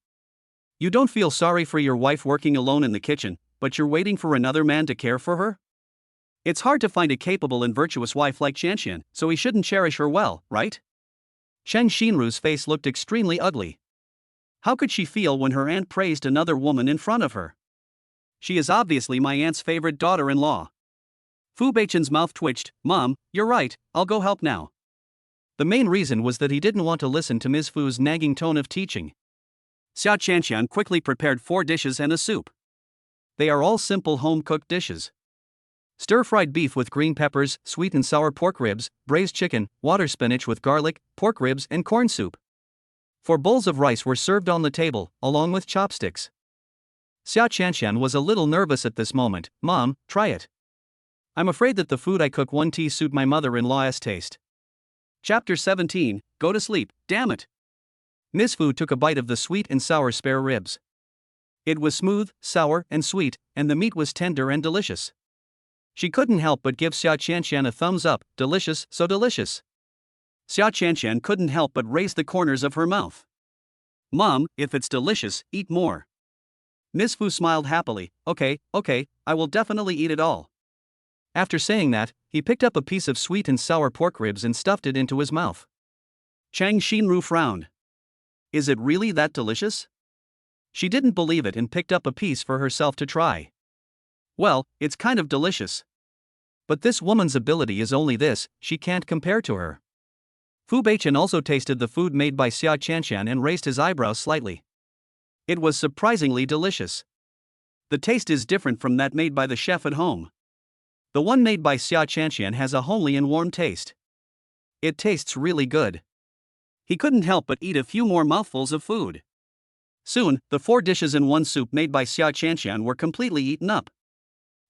Speaker 1: You don't feel sorry for your wife working alone in the kitchen, but you're waiting for another man to care for her? It's hard to find a capable and virtuous wife like Qianqian, so he shouldn't cherish her well, right?" Cheng Xinru's face looked extremely ugly. How could she feel when her aunt praised another woman in front of her? She is obviously my aunt's favorite daughter-in-law. Fu Beichen's mouth twitched. "Mom, you're right, I'll go help now." The main reason was that he didn't want to listen to Ms. Fu's nagging tone of teaching. Xia Qianqian quickly prepared 4 dishes and a soup. They are all simple home-cooked dishes. Stir-fried beef with green peppers, sweet and sour pork ribs, braised chicken, water spinach with garlic, pork ribs and corn soup. 4 bowls of rice were served on the table, along with chopsticks. Xia Qianqian was a little nervous at this moment. "Mom, try it. I'm afraid that the food I cook won't suit my mother-in-law's taste." Chapter 17, Go to sleep, damn it. Miss Fu took a bite of the sweet and sour spare ribs. It was smooth, sour, and sweet, and the meat was tender and delicious. She couldn't help but give Xia Qianqian a thumbs up. "Delicious, so delicious." Xia Qianqian couldn't help but raise the corners of her mouth. "Mom, if it's delicious, eat more." Miss Fu smiled happily. Okay, I will definitely eat it all." After saying that, he picked up a piece of sweet and sour pork ribs and stuffed it into his mouth. Cheng Xinru frowned. "Is it really that delicious?" She didn't believe it and picked up a piece for herself to try. "Well, it's kind of delicious. But this woman's ability is only this, she can't compare to her." Fu Beichen also tasted the food made by Xia Qianqian and raised his eyebrows slightly. It was surprisingly delicious. The taste is different from that made by the chef at home. The one made by Xia Chanxian has a homely and warm taste. It tastes really good. He couldn't help but eat a few more mouthfuls of food. Soon, the 4 dishes in one soup made by Xia Chanxian were completely eaten up.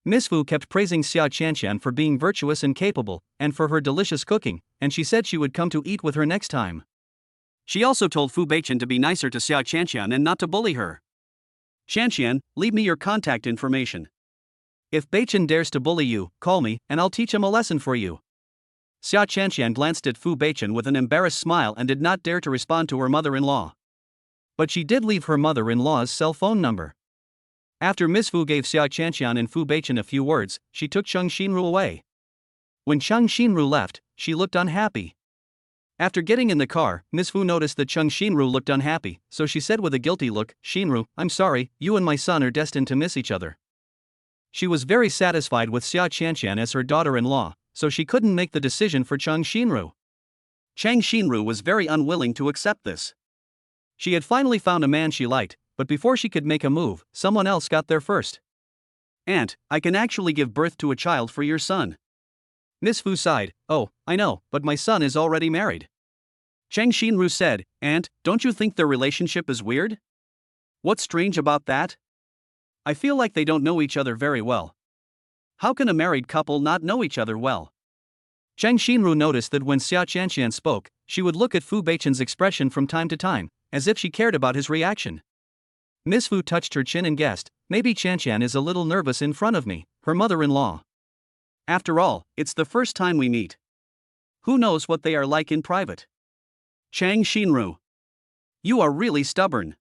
Speaker 1: Miss Fu kept praising Xia Chanxian for being virtuous and capable, and for her delicious cooking, and she said she would come to eat with her next time. She also told Fu Beichen to be nicer to Xia Chanxian and not to bully her. Chanxian, leave me your contact information. If Beichen dares to bully you, call me, and I'll teach him a lesson for you. Xia Chanxian glanced at Fu Beichen with an embarrassed smile and did not dare to respond to her mother-in-law. But she did leave her mother-in-law's cell phone number. After Miss Fu gave Xia Chanxian and Fu Beichen a few words, she took Cheng Xinru away. When Cheng Xinru left, she looked unhappy. After getting in the car, Miss Fu noticed that Cheng Xinru looked unhappy, so she said with a guilty look, "Xinru, I'm sorry, you and my son are destined to miss each other." She was very satisfied with Xia Chanxian as her daughter-in-law, so she couldn't make the decision for Cheng Xinru. Cheng Xinru was very unwilling to accept this. She had finally found a man she liked, but before she could make a move, someone else got there first. "Aunt, I can actually give birth to a child for your son." Miss Fu sighed. "Oh, I know, but my son is already married." Cheng Xinru said, "Aunt, don't you think their relationship is weird? What's strange about that? I feel like they don't know each other very well. How can a married couple not know each other well?" Cheng Xinru noticed that when Xia Chanxian spoke, she would look at Fu Beichen's expression from time to time, as if she cared about his reaction. Miss Fu touched her chin and guessed, maybe Chanxian is a little nervous in front of me, her mother-in-law. After all, it's the first time we meet. Who knows what they are like in private? Cheng Xinru. You are really stubborn.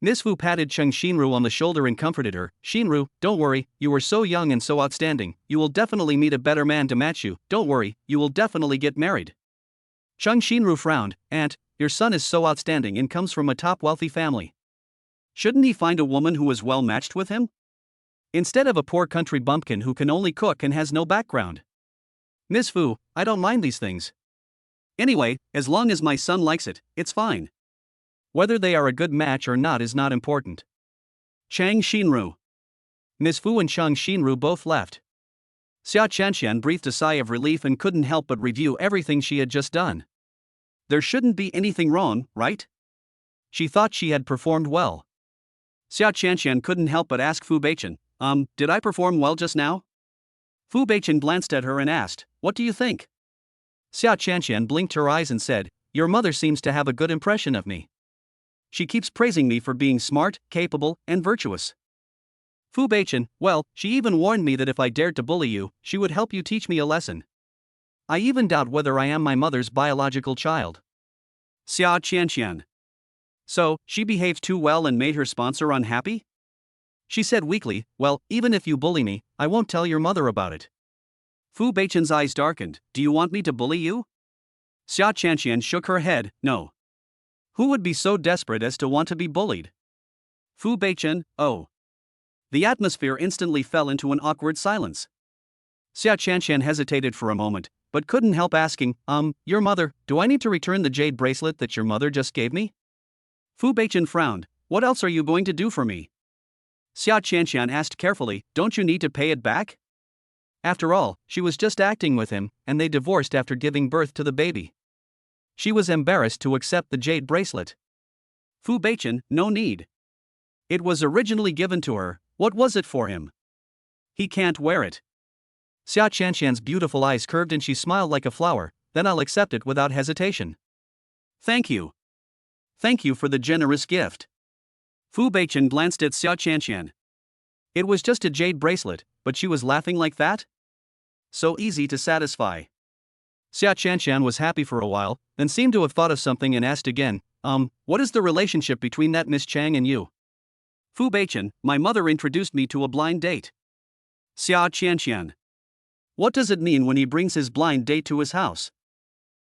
Speaker 1: Miss Fu patted Cheng Xinru on the shoulder and comforted her. "Xinru, don't worry, you are so young and so outstanding, you will definitely meet a better man to match you, don't worry, you will definitely get married." Cheng Xinru frowned. "Aunt, your son is so outstanding and comes from a top wealthy family. Shouldn't he find a woman who is well matched with him? Instead of a poor country bumpkin who can only cook and has no background." "Miss Fu, I don't mind these things. Anyway, as long as my son likes it, it's fine. Whether they are a good match or not is not important." Cheng Xinru. Miss Fu and Cheng Xinru both left. Xia Chanxian breathed a sigh of relief and couldn't help but review everything she had just done. There shouldn't be anything wrong, right? She thought she had performed well. Xia Chanxian couldn't help but ask Fu Beichen, did I perform well just now?" Fu Beichen glanced at her and asked, "What do you think?" Xia Chanxian blinked her eyes and said, "Your mother seems to have a good impression of me. She keeps praising me for being smart, capable, and virtuous." Fu Beichen, "Well, she even warned me that if I dared to bully you, she would help you teach me a lesson. I even doubt whether I am my mother's biological child." Xia Chanxian. So, she behaved too well and made her sponsor unhappy? She said weakly, "Well, even if you bully me, I won't tell your mother about it." Fu Beichen's eyes darkened. "Do you want me to bully you?" Xia Chanxian shook her head. "No. Who would be so desperate as to want to be bullied?" Fu Beichen, "Oh." The atmosphere instantly fell into an awkward silence. Xia Chanxian hesitated for a moment, but couldn't help asking, Your mother, do I need to return the jade bracelet that your mother just gave me?" Fu Beichen frowned. "What else are you going to do for me?" Xia Chanxian asked carefully, "Don't you need to pay it back?" After all, she was just acting with him, and they divorced after giving birth to the baby. She was embarrassed to accept the jade bracelet. Fu Beichen, "No need. It was originally given to her, what was it for him? He can't wear it." Xia Chanxian's beautiful eyes curved and she smiled like a flower. "Then I'll accept it without hesitation." "Thank you. Thank you for the generous gift." Fu Beichen glanced at Xia Chanxian. It was just a jade bracelet, but she was laughing like that? So easy to satisfy. Xia Chanxian was happy for a while, then seemed to have thought of something and asked again, what is the relationship between that Miss Chang and you?" Fu Beichen, "My mother introduced me to a blind date." Xia Chanxian. "What does it mean when he brings his blind date to his house?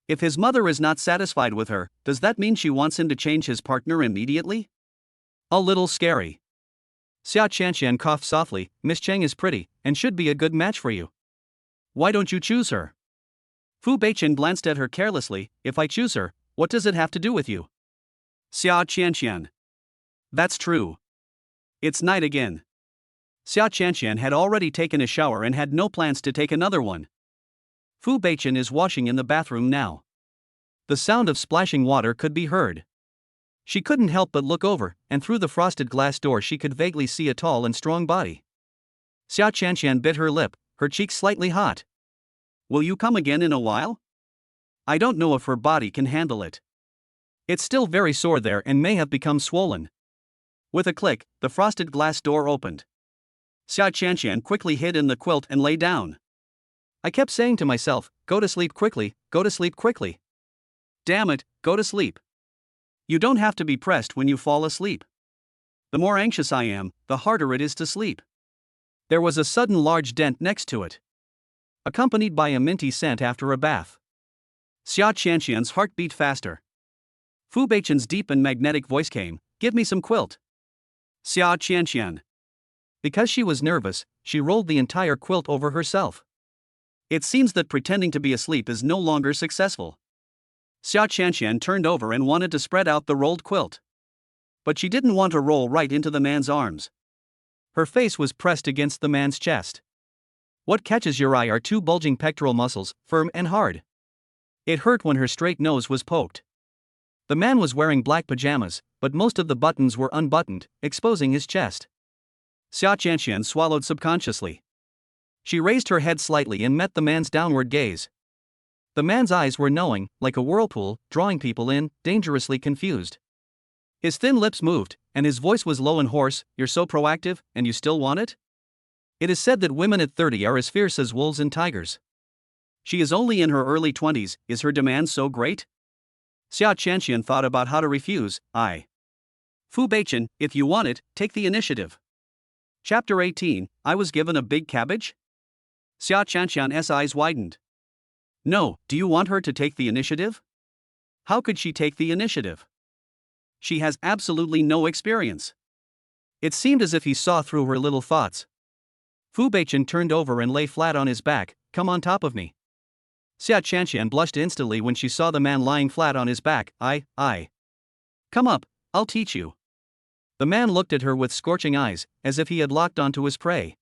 Speaker 1: If his mother is not satisfied with her, does that mean she wants him to change his partner immediately? A little scary." Xia Chanxian coughed softly. "Miss Chang is pretty, and should be a good match for you. Why don't you choose her?" Fu Beichen glanced at her carelessly. "If I choose her, what does it have to do with you?" Xia Chanxian. "That's true. It's night again. Xia Qianqian had already taken a shower and had no plans to take another one. Fu Beichen is washing in the bathroom now. The sound of splashing water could be heard. She couldn't help but look over, and through the frosted glass door she could vaguely see a tall and strong body. Xia Qianqian bit her lip, her cheeks slightly hot. Will you come again in a while? I don't know if her body can handle it. It's still very sore there and may have become swollen. With a click, the frosted glass door opened. Xia Qianqian quickly hid in the quilt and lay down. I kept saying to myself, go to sleep quickly, go to sleep quickly. Damn it, go to sleep. You don't have to be pressed when you fall asleep. The more anxious I am, the harder it is to sleep. There was a sudden large dent next to it, accompanied by a minty scent after a bath. Xia Qianqian's heart beat faster. Fu Beichen's deep and magnetic voice came, give me some quilt. Xia Qianqian. Because she was nervous, she rolled the entire quilt over herself. It seems that pretending to be asleep is no longer successful. Xia Qianqian turned over and wanted to spread out the rolled quilt. But she didn't want to roll right into the man's arms. Her face was pressed against the man's chest. What catches your eye are two bulging pectoral muscles, firm and hard. It hurt when her straight nose was poked. The man was wearing black pajamas, but most of the buttons were unbuttoned, exposing his chest. Xia Qianqian swallowed subconsciously. She raised her head slightly and met the man's downward gaze. The man's eyes were knowing, like a whirlpool, drawing people in, dangerously confused. His thin lips moved, and his voice was low and hoarse, you're so proactive, and you still want it? It is said that women at 30 are as fierce as wolves and tigers. She is only in her early 20s, is her demand so great? Xia Qianqian thought about how to refuse. Fu Beichen, if you want it, take the initiative. Chapter 18, I was given a big cabbage? Xia Qianqian's eyes widened. No, do you want her to take the initiative? How could she take the initiative? She has absolutely no experience. It seemed as if he saw through her little thoughts. Fu Beichen turned over and lay flat on his back, come on top of me. Xia Qianqian blushed instantly when she saw the man lying flat on his back. Come up, I'll teach you. The man looked at her with scorching eyes, as if he had locked onto his prey.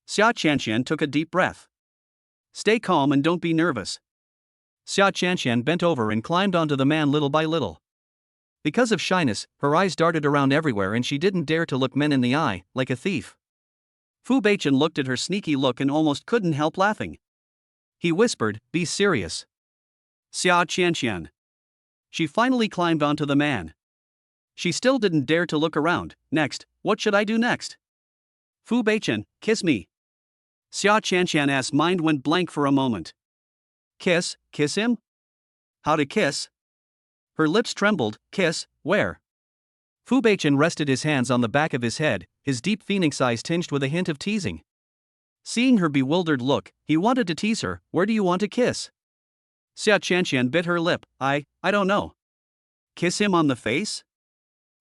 Speaker 1: Xia Qianqian took a deep breath. Stay calm and don't be nervous. Xia Qianqian bent over and climbed onto the man little by little. Because of shyness, her eyes darted around everywhere and she didn't dare to look men in the eye, like a thief. Fu Beichen looked at her sneaky look and almost couldn't help laughing. He whispered, be serious. Xia Qianqian. She finally climbed onto the man. She still didn't dare to look around. Next, what should I do next? Fu Beichen, kiss me. Xia Qianqian's mind went blank for a moment. Kiss him? How to kiss? Her lips trembled. Kiss, where? Fu Beichen rested his hands on the back of his head, his deep phoenix eyes tinged with a hint of teasing. Seeing her bewildered look, he wanted to tease her. Where do you want to kiss? Xia Qianqian bit her lip. I don't know. Kiss him on the face?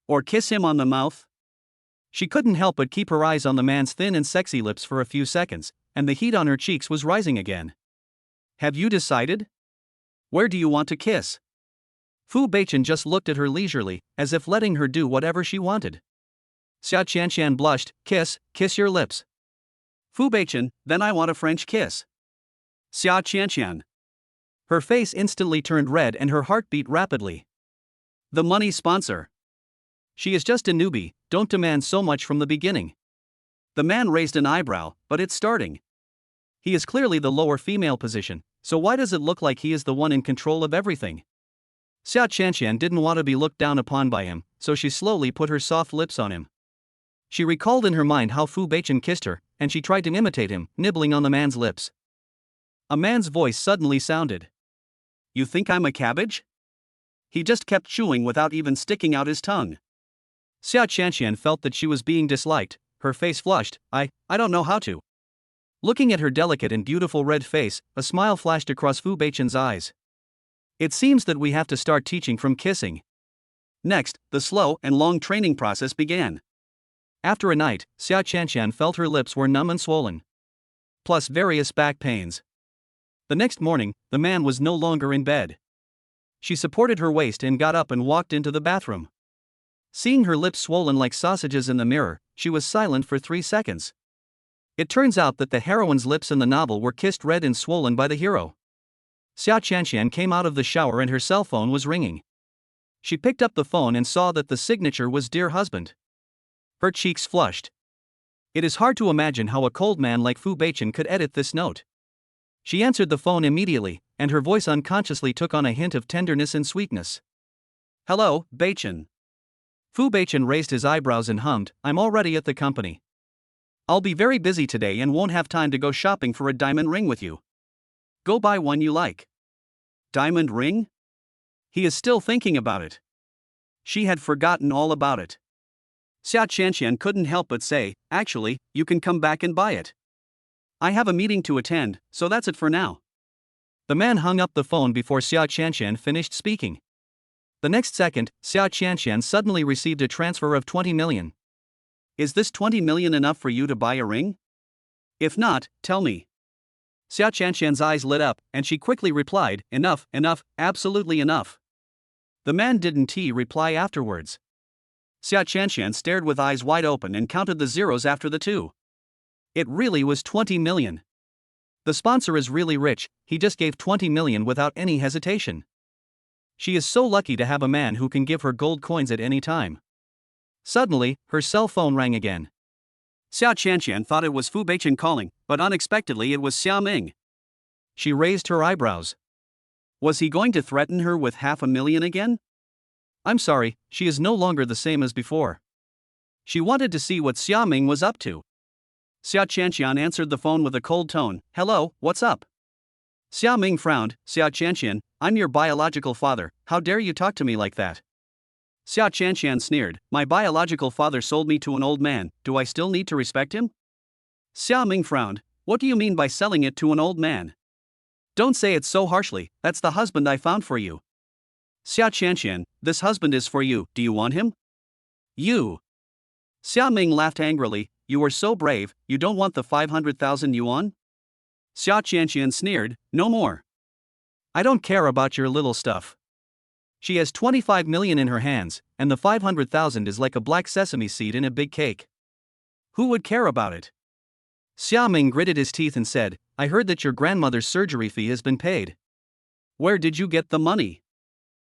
Speaker 1: Or kiss him on the mouth? She couldn't help but keep her eyes on the man's thin and sexy lips for a few seconds, and the heat on her cheeks was rising again. Have you decided? Where do you want to kiss? Fu Beichen just looked at her leisurely, as if letting her do whatever she wanted. Xia Qianqian blushed. Kiss your lips. Fu Beichen, then I want a French kiss. Xia Qianqian. Her face instantly turned red and her heart beat rapidly. The money sponsor. She is just a newbie, don't demand so much from the beginning. The man raised an eyebrow, but it's starting. He is clearly the lower female position, so why does it look like he is the one in control of everything? Xia Qianqian didn't want to be looked down upon by him, so she slowly put her soft lips on him. She recalled in her mind how Fu Beichen kissed her, and she tried to imitate him, nibbling on the man's lips. A man's voice suddenly sounded. You think I'm a cabbage? He just kept chewing without even sticking out his tongue. Xia Qianqian felt that she was being disliked, her face flushed. I don't know how to. Looking at her delicate and beautiful red face, a smile flashed across Fu Beichen's eyes. It seems that we have to start teaching from kissing. Next, the slow and long training process began. After a night, Xia Qianqian felt her lips were numb and swollen. Plus various back pains. The next morning, the man was no longer in bed. She supported her waist and got up and walked into the bathroom. Seeing her lips swollen like sausages in the mirror, she was silent for 3 seconds.
Speaker 2: It turns out that the heroine's lips in the novel were kissed red and swollen by the hero. Xia Qianxian came out of the shower and her cell phone was ringing. She picked up the phone and saw that the signature was "Dear Husband." Her cheeks flushed. It is hard to imagine how a cold man like Fu Beichen could edit this note. She answered the phone immediately, and her voice unconsciously took on a hint of tenderness and sweetness.
Speaker 1: Hello, Beichen.
Speaker 2: Fu Beichen raised his eyebrows and hummed, "I'm already at the company.
Speaker 1: I'll be very busy today and won't have time to go shopping for a diamond ring with you. Go buy one you like." Diamond ring? He is still thinking about it. She had forgotten all about it. Xia Qianxian couldn't help but say, "Actually, you can come back and buy it. I have a meeting to attend, so that's it for now."
Speaker 2: The man hung up the phone before Xia Qianxian finished speaking. The next second, Xia Qianxian suddenly received a transfer of 20 million.
Speaker 1: Is this 20 million enough for you to buy a ring? If not, tell me. Xia Qianxian's eyes lit up, and she quickly replied, "Enough, enough, absolutely enough." The man didn't reply afterwards. Xia Qianxian stared with eyes wide open and counted the zeros after the two. It really was 20 million. The sponsor is really rich, he just gave 20 million without any hesitation. She is so lucky to have a man who can give her gold coins at any time. Suddenly, her cell phone rang again. Xia Qianxian thought it was Fu Beichen calling, but unexpectedly it was Xia Ming.
Speaker 2: She raised her eyebrows.
Speaker 1: Was he going to threaten her with 500,000 again?
Speaker 2: I'm sorry, she is no longer the same as before.
Speaker 1: She wanted to see what Xia Ming was up to. Xia Qianxian answered the phone with a cold tone, "Hello, what's up?" Xia Ming frowned, "Xia Qianxian, I'm your biological father, how dare you talk to me like that?" Xia Qianxian sneered, "My biological father sold me to an old man, do I still need to respect him?" Xia Ming frowned, "What do you mean by selling it to an old man? Don't say it so harshly, that's the husband I found for you." Xia Qianxian, "This husband is for you, do you want him?" "You." Xia Ming laughed angrily, "You are so brave, you don't want the 500,000 yuan?" Xia Qianxian sneered, "No more.
Speaker 2: I don't care about your little stuff. She has 25 million in her hands, and the 500,000 is like a black sesame seed in a big cake.
Speaker 1: Who would care about it?"
Speaker 2: Xia Ming gritted his teeth and said, "I heard that your grandmother's surgery fee has been paid.
Speaker 1: Where did you get the money?"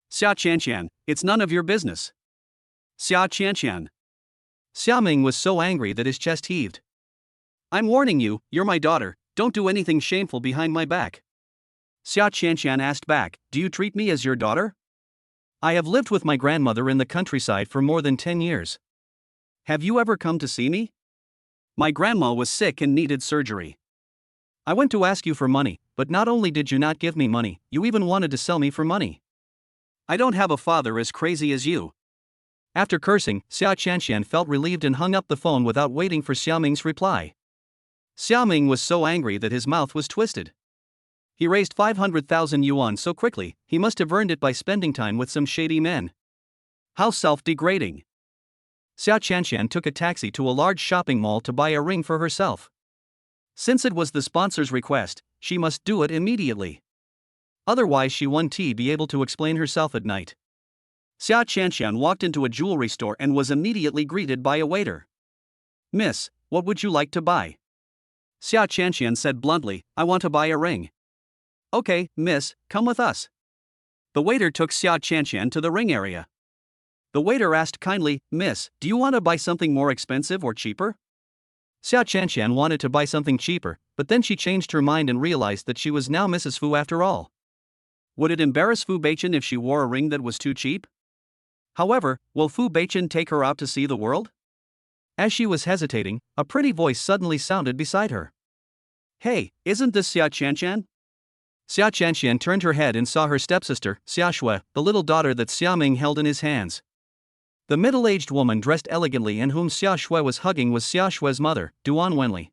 Speaker 1: Xia Qianxian, "It's none of your business." Xia Qianxian.
Speaker 2: Xia Ming was so angry that his chest heaved.
Speaker 1: "I'm warning you, you're my daughter, don't do anything shameful behind my back." Xia Qianxian asked back, "Do you treat me as your daughter?"
Speaker 2: I have lived with my grandmother in the countryside for more than 10 years.
Speaker 1: Have you ever come to see me? My grandma was sick and needed surgery.
Speaker 2: I went to ask you for money, but not only did you not give me money, you even wanted to sell me for money.
Speaker 1: I don't have a father as crazy as you.
Speaker 2: After cursing, Xia Qianxian felt relieved and hung up the phone without waiting for Xia Ming's reply.
Speaker 1: Xia Ming was so angry that his mouth was twisted. He raised 500,000 yuan so quickly, he must have earned it by spending time with some shady men. How self-degrading.
Speaker 2: Xia Qianxian took a taxi to a large shopping mall to buy a ring for herself.
Speaker 1: Since it was the sponsor's request, she must do it immediately. Otherwise she wouldn't be able to explain herself at night. Xia Qianxian walked into a jewelry store and was immediately greeted by a waiter. "Miss, what would you like to buy?" Xia Qianxian said bluntly, "I want to buy a ring." "Okay, miss, come with us." The waiter took Xia Qianxian to the ring area. The waiter asked kindly, "Miss, do you want to buy something more expensive or cheaper?"
Speaker 2: Xia Qianxian wanted to buy something cheaper, but then she changed her mind and realized that she was now Mrs. Fu after all.
Speaker 1: Would it embarrass Fu Beichen if she wore a ring that was too cheap? However, will Fu Beichen take her out to see the world?
Speaker 2: As she was hesitating, a pretty voice suddenly sounded beside her.
Speaker 1: "Hey, isn't this Xia Qianxian?"
Speaker 2: Xia Qianxian turned her head and saw her stepsister, Xia Shui, the little daughter that Xia Ming held in his hands. The middle-aged woman dressed elegantly and whom Xia Shui was hugging was Xia Shui's mother, Duan Wenli.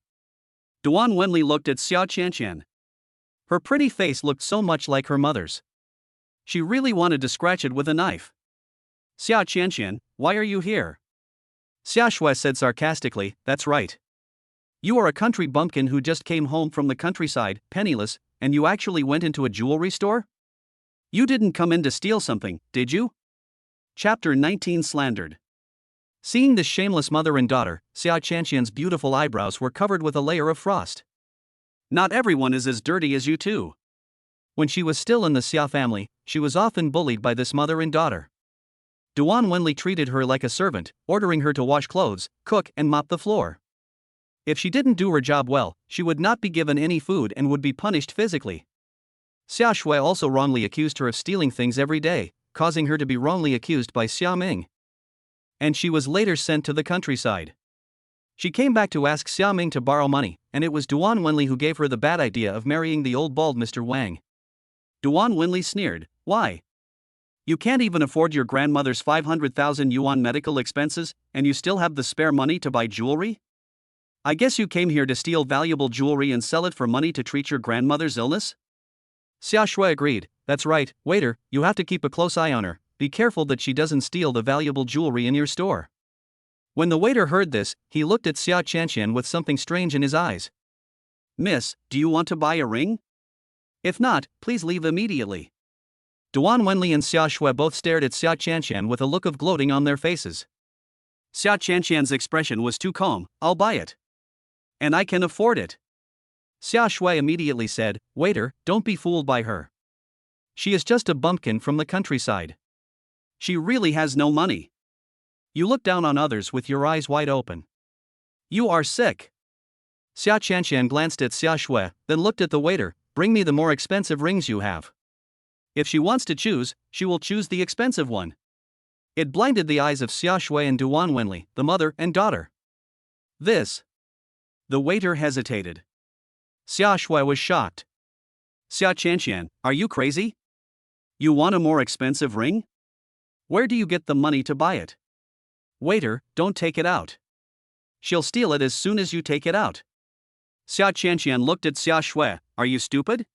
Speaker 1: Duan Wenli looked at Xia Qianxian. Her pretty face looked so much like her mother's. She really wanted to scratch it with a knife. "Xia Qianxian, why are you here?"
Speaker 2: Xia Shui said sarcastically, "That's right.
Speaker 1: You are a country bumpkin who just came home from the countryside, penniless, and you actually went into a jewelry store? You didn't come in to steal something, did you?" Chapter 19 Slandered.
Speaker 2: Seeing this shameless mother and daughter, Xia Chanxian's beautiful eyebrows were covered with a layer of frost.
Speaker 1: Not everyone is as dirty as you two.
Speaker 2: When she was still in the Xia family, she was often bullied by this mother and daughter. Duan Wenli treated her like a servant, ordering her to wash clothes, cook and mop the floor. If she didn't do her job well, she would not be given any food and would be punished physically. Xia Shui also wrongly accused her of stealing things every day, causing her to be wrongly accused by Xia Ming. And she was later sent to the countryside. She came back to ask Xia Ming to borrow money, and it was Duan Wenli who gave her the bad idea of marrying the old bald Mr. Wang.
Speaker 1: Duan Wenli sneered, "Why? You can't even afford your grandmother's 500,000 yuan medical expenses, and you still have the spare money to buy jewelry? I guess you came here to steal valuable jewelry and sell it for money to treat your grandmother's illness?"
Speaker 2: Xia Shui agreed, "That's right, waiter, you have to keep a close eye on her, be careful that she doesn't steal the valuable jewelry in your store." When the waiter heard this, he looked at Xia Chanxian with something strange in his eyes.
Speaker 1: "Miss, do you want to buy a ring? If not, please leave immediately."
Speaker 2: Duan Wenli and Xia Shui both stared at Xia Chanxian with a look of gloating on their faces.
Speaker 1: Xia Chanxian's expression was too calm. "I'll buy it. And I can afford it."
Speaker 2: Xia Shui immediately said, "Waiter, don't be fooled by her. She is just a bumpkin from the countryside.
Speaker 1: She really has no money. You look down on others with your eyes wide open. You are sick."
Speaker 2: Xia Chanxian glanced at Xia Shui, then looked at the waiter. "Bring me the more expensive rings you have."
Speaker 1: If she wants to choose, she will choose the expensive one.
Speaker 2: It blinded the eyes of Xia Shui and Duan Wenli, the mother and daughter.
Speaker 1: "This." The waiter hesitated.
Speaker 2: Xia Shui was shocked.
Speaker 1: "Xia Chanxian, are you crazy? You want a more expensive ring? Where do you get the money to buy it? Waiter, don't take it out. She'll steal it as soon as you take it out." Xia Chanxian looked at Xia Shui. "Are you stupid?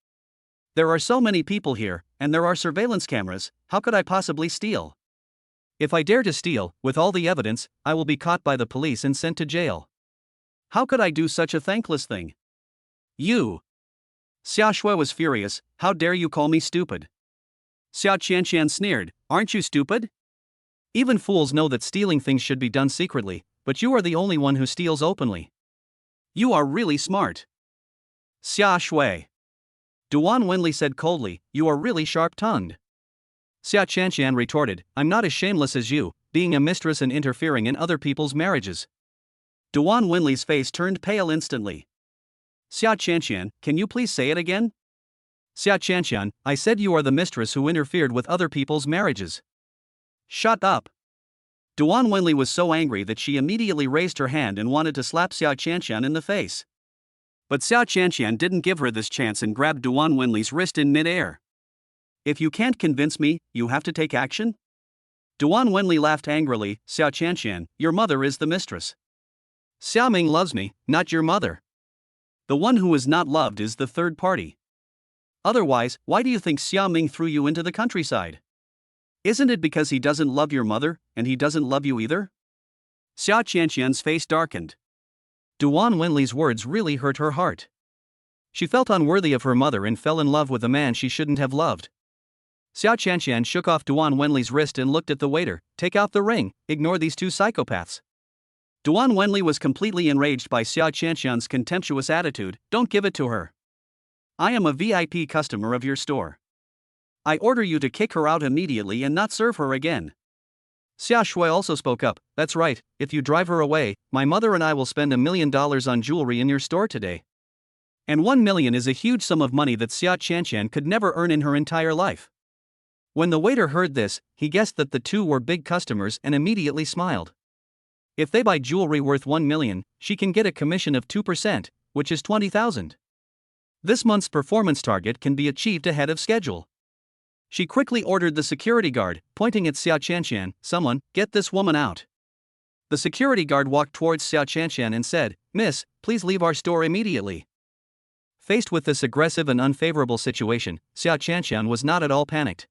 Speaker 1: There are so many people here, and there are surveillance cameras, how could I possibly steal?
Speaker 2: If I dare to steal, with all the evidence, I will be caught by the police and sent to jail.
Speaker 1: How could I do such a thankless thing? You." Xia Shui was furious. "How dare you call me stupid?" Xia Chanxian sneered, "Aren't you stupid?
Speaker 2: Even fools know that stealing things should be done secretly, but you are the only one who steals openly.
Speaker 1: You are really smart." "Xia Shui,"
Speaker 2: Duan Wenli said coldly, "you are really sharp-tongued." Xia Chanxian retorted, "I'm not as shameless as you, being a mistress and interfering in other people's marriages."
Speaker 1: Duan Wenli's face turned pale instantly. "Xia Chanxian, can you please say it again?"
Speaker 2: "Xia Chanxian, I said you are the mistress who interfered with other people's marriages."
Speaker 1: "Shut up." Duan Wenli was so angry that she immediately raised her hand and wanted to slap Xia Chanxian in the face. But Xia Chanxian didn't give her this chance and grabbed Duan Wenli's wrist in mid-air. "If you can't convince me, you have to take action?" Duan Wenli laughed angrily. "Xia Chanxian, your mother is the mistress.
Speaker 2: Xia Ming loves me, not your mother.
Speaker 1: The one who is not loved is the third party. Otherwise, why do you think Xia Ming threw you into the countryside? Isn't it because he doesn't love your mother, and he doesn't love you either?" Xia Chanxian's face darkened.
Speaker 2: Duan Wenli's words really hurt her heart. She felt unworthy of her mother and fell in love with a man she shouldn't have loved. Xia Chanxian shook off Duan Wenli's wrist and looked at the waiter. "Take out the ring, ignore these two psychopaths."
Speaker 1: Duan Wenli was completely enraged by Xia Chanxian's contemptuous attitude. "Don't give it to her. I am a VIP customer of your store. I order you to kick her out immediately and not serve her again."
Speaker 2: Xia Shui also spoke up. "That's right, if you drive her away, my mother and I will spend $1 million on jewelry in your store today."
Speaker 1: And 1 million is a huge sum of money that Xia Chanxian could never earn in her entire life.
Speaker 2: When the waiter heard this, he guessed that the two were big customers and immediately smiled. If they buy jewelry worth 1 million, she can get a commission of 2%, which is 20,000. This month's performance target can be achieved ahead of schedule. She quickly ordered the security guard, pointing at Xia Chanxian, "Someone, get this woman out." The security guard walked towards Xia Chanxian and said, "Miss, please leave our store immediately." Faced with this aggressive and unfavorable situation, Xia Chanxian was not at all panicked.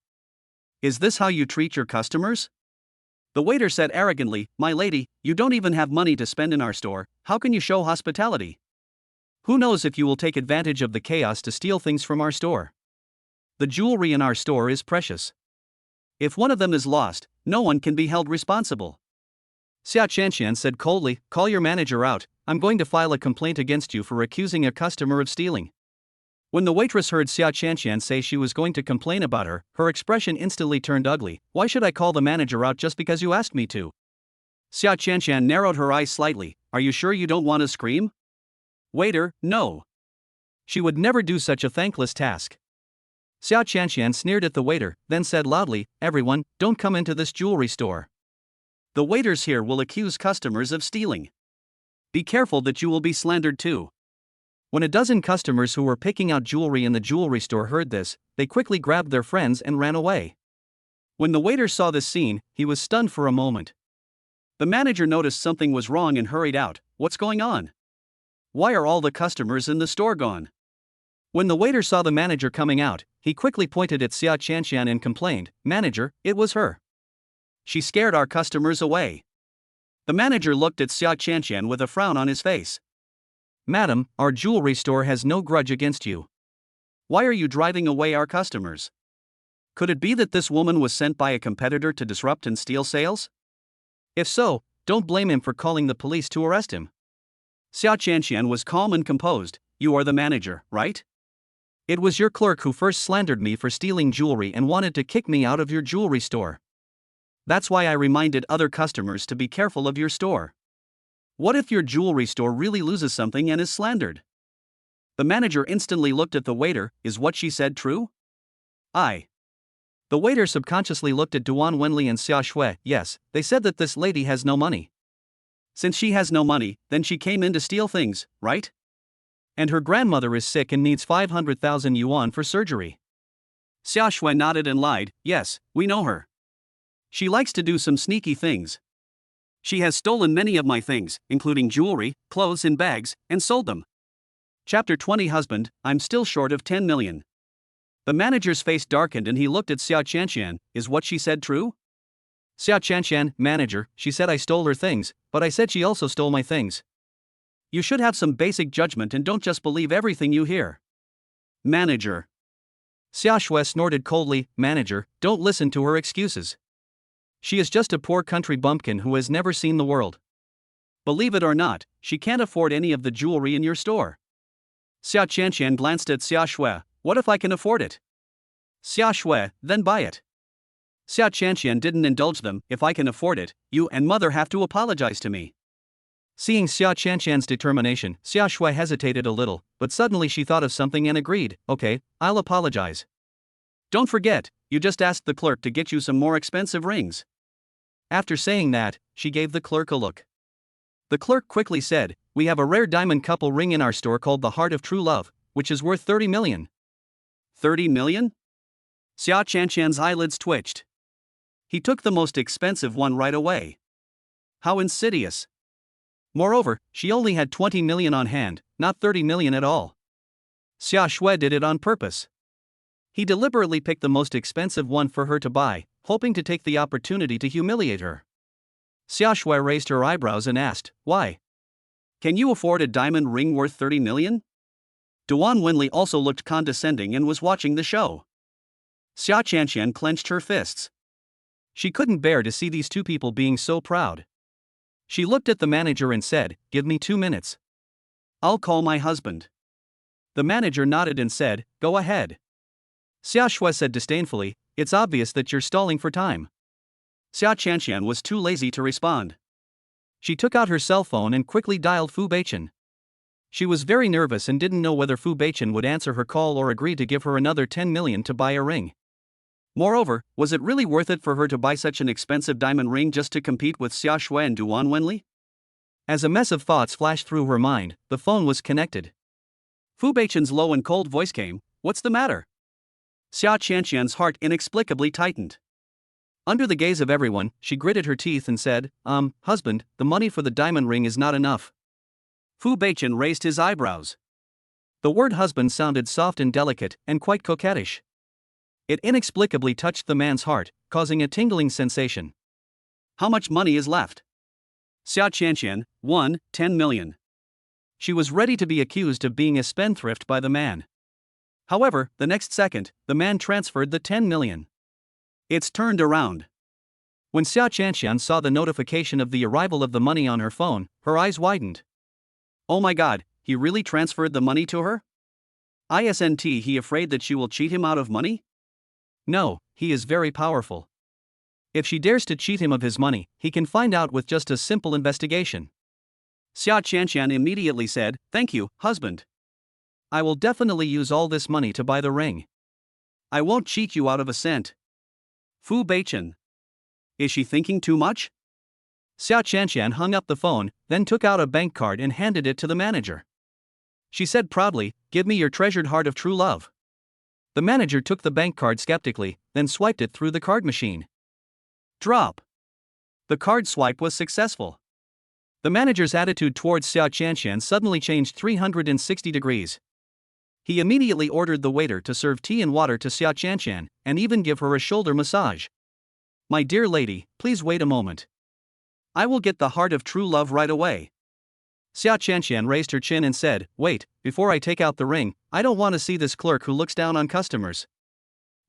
Speaker 1: "Is this how you treat your customers?" The waiter said arrogantly, "My lady, you don't even have money to spend in our store, how can you show hospitality? Who knows if you will take advantage of the chaos to steal things from our store? The jewelry in our store is precious. If one of them is lost, no one can be held responsible."
Speaker 2: Xia Chanxian said coldly, call your manager out, I'm going to file a complaint against you for accusing a customer of stealing. When the waitress heard Xia Chanxian say she was going to complain about her, her expression instantly turned ugly. Why should I call the manager out just because you asked me to? Xia Chanxian narrowed her eyes slightly. Are you sure you don't want to scream? Waiter, no. She would never do such a thankless task. Xia Chanxian sneered at the waiter, then said loudly, everyone, don't come into this jewelry store. The waiters here will accuse customers of stealing. Be careful that you will be slandered too. When a dozen customers who were picking out jewelry in the jewelry store heard this, they quickly grabbed their friends and ran away. When the waiter saw this scene, he was stunned for a moment. The manager noticed something was wrong and hurried out. What's going on? Why are all the customers in the store gone? When the waiter saw the manager coming out, he quickly pointed at Xia Chanxian and complained, Manager, it was her. She scared our customers away. The manager looked at Xia Chanxian with a frown on his face. Madam, our jewelry store has no grudge against you. Why are you driving away our customers? Could it be that this woman was sent by a competitor to disrupt and steal sales? If so, don't blame him for calling the police to arrest him. Xia Chanxian was calm and composed. You are the manager, right? It was your clerk who first slandered me for stealing jewelry and wanted to kick me out of your jewelry store. That's why I reminded other customers to be careful of your store. What if your jewelry store really loses something and is slandered? The manager instantly looked at the waiter. Is what she said true? The waiter subconsciously looked at Duan Wenli and Xia Shui. Yes, they said that this lady has no money. Since she has no money, then she came in to steal things, right? And her grandmother is sick and needs 500,000 yuan for surgery. Xia Shui nodded and lied. Yes, we know her. She likes to do some sneaky things. She has stolen many of my things, including jewelry, clothes and bags, and sold them. Chapter 20 Husband, I'm still short of 10 million. The manager's face darkened and he looked at Xia Chanxian. Is what she said true? Xia Chanxian, manager, she said I stole her things, but I said she also stole my things. You should have some basic judgment and don't just believe everything you hear. Manager. Xia Shui snorted coldly. Manager, don't listen to her excuses. She is just a poor country bumpkin who has never seen the world. Believe it or not, she can't afford any of the jewelry in your store. Xia Chanxian glanced at Xia Shui. What if I can afford it? Xia Shui, then buy it. Xia Chanxian didn't indulge them. If I can afford it, you and mother have to apologize to me. Seeing Xia Chanxian's determination, Xia Shui hesitated a little, but suddenly she thought of something and agreed. Okay, I'll apologize. Don't forget, you just asked the clerk to get you some more expensive rings. After saying that, she gave the clerk a look. The clerk quickly said, we have a rare diamond couple ring in our store called the Heart of True Love, which is worth 30 million. 30 million? Xia Chanxian's eyelids twitched. He took the most expensive one right away. How insidious. Moreover, she only had 20 million on hand, not 30 million at all. Xia Shui did it on purpose. He deliberately picked the most expensive one for her to buy, hoping to take the opportunity to humiliate her. Xia Shui raised her eyebrows and asked, why? Can you afford a diamond ring worth 30 million? Duan Wenli also looked condescending and was watching the show. Xia Chanxian clenched her fists. She couldn't bear to see these two people being so proud. She looked at the manager and said, give me 2 minutes. I'll call my husband. The manager nodded and said, go ahead. Xia Shui said disdainfully, it's obvious that you're stalling for time. Xia Chanxian was too lazy to respond. She took out her cell phone and quickly dialed Fu Beichen. She was very nervous and didn't know whether Fu Beichen would answer her call or agree to give her another 10 million to buy a ring. Moreover, was it really worth it for her to buy such an expensive diamond ring just to compete with Xia Shui and Duan Wenli? As a mess of thoughts flashed through her mind, the phone was connected. Fu Beichen's low and cold voice came, what's the matter? Xia Chanxian's heart inexplicably tightened. Under the gaze of everyone, she gritted her teeth and said, husband, the money for the diamond ring is not enough. Fu Beichen raised his eyebrows. The word husband sounded soft and delicate, and quite coquettish. It inexplicably touched the man's heart, causing a tingling sensation. How much money is left? Xia Chanxian, 10 million. She was ready to be accused of being a spendthrift by the man. However, the next second, the man transferred the 10 million. It's turned around. When Xia Chanxian saw the notification of the arrival of the money on her phone, her eyes widened.
Speaker 1: Oh my god, he really transferred the money to her? Isn't he afraid that she will cheat him out of money?
Speaker 2: No, he is very powerful. If she dares to cheat him of his money, he can find out with just a simple investigation.
Speaker 1: Xia Chanxian immediately said, "Thank you, husband.
Speaker 2: I will definitely use all this money to buy the ring.
Speaker 1: I won't cheat you out of a cent." Fu Beichen. Is she thinking too much?
Speaker 2: Xia Chanxian hung up the phone, then took out a bank card and handed it to the manager. She said proudly, "Give me your treasured heart of true love." The manager took the bank card skeptically, then swiped it through the card machine.
Speaker 1: Drop. The card swipe was successful.
Speaker 2: The manager's attitude towards Xia Chanxian suddenly changed 360 degrees. He immediately ordered the waiter to serve tea and water to Xia Chanxian, and even give her a shoulder massage. "My dear lady, please wait a moment.
Speaker 1: I will get the heart of true love right away."
Speaker 2: Xia Chanxian raised her chin and said, "Wait, before I take out the ring, I don't want to see this clerk who looks down on customers."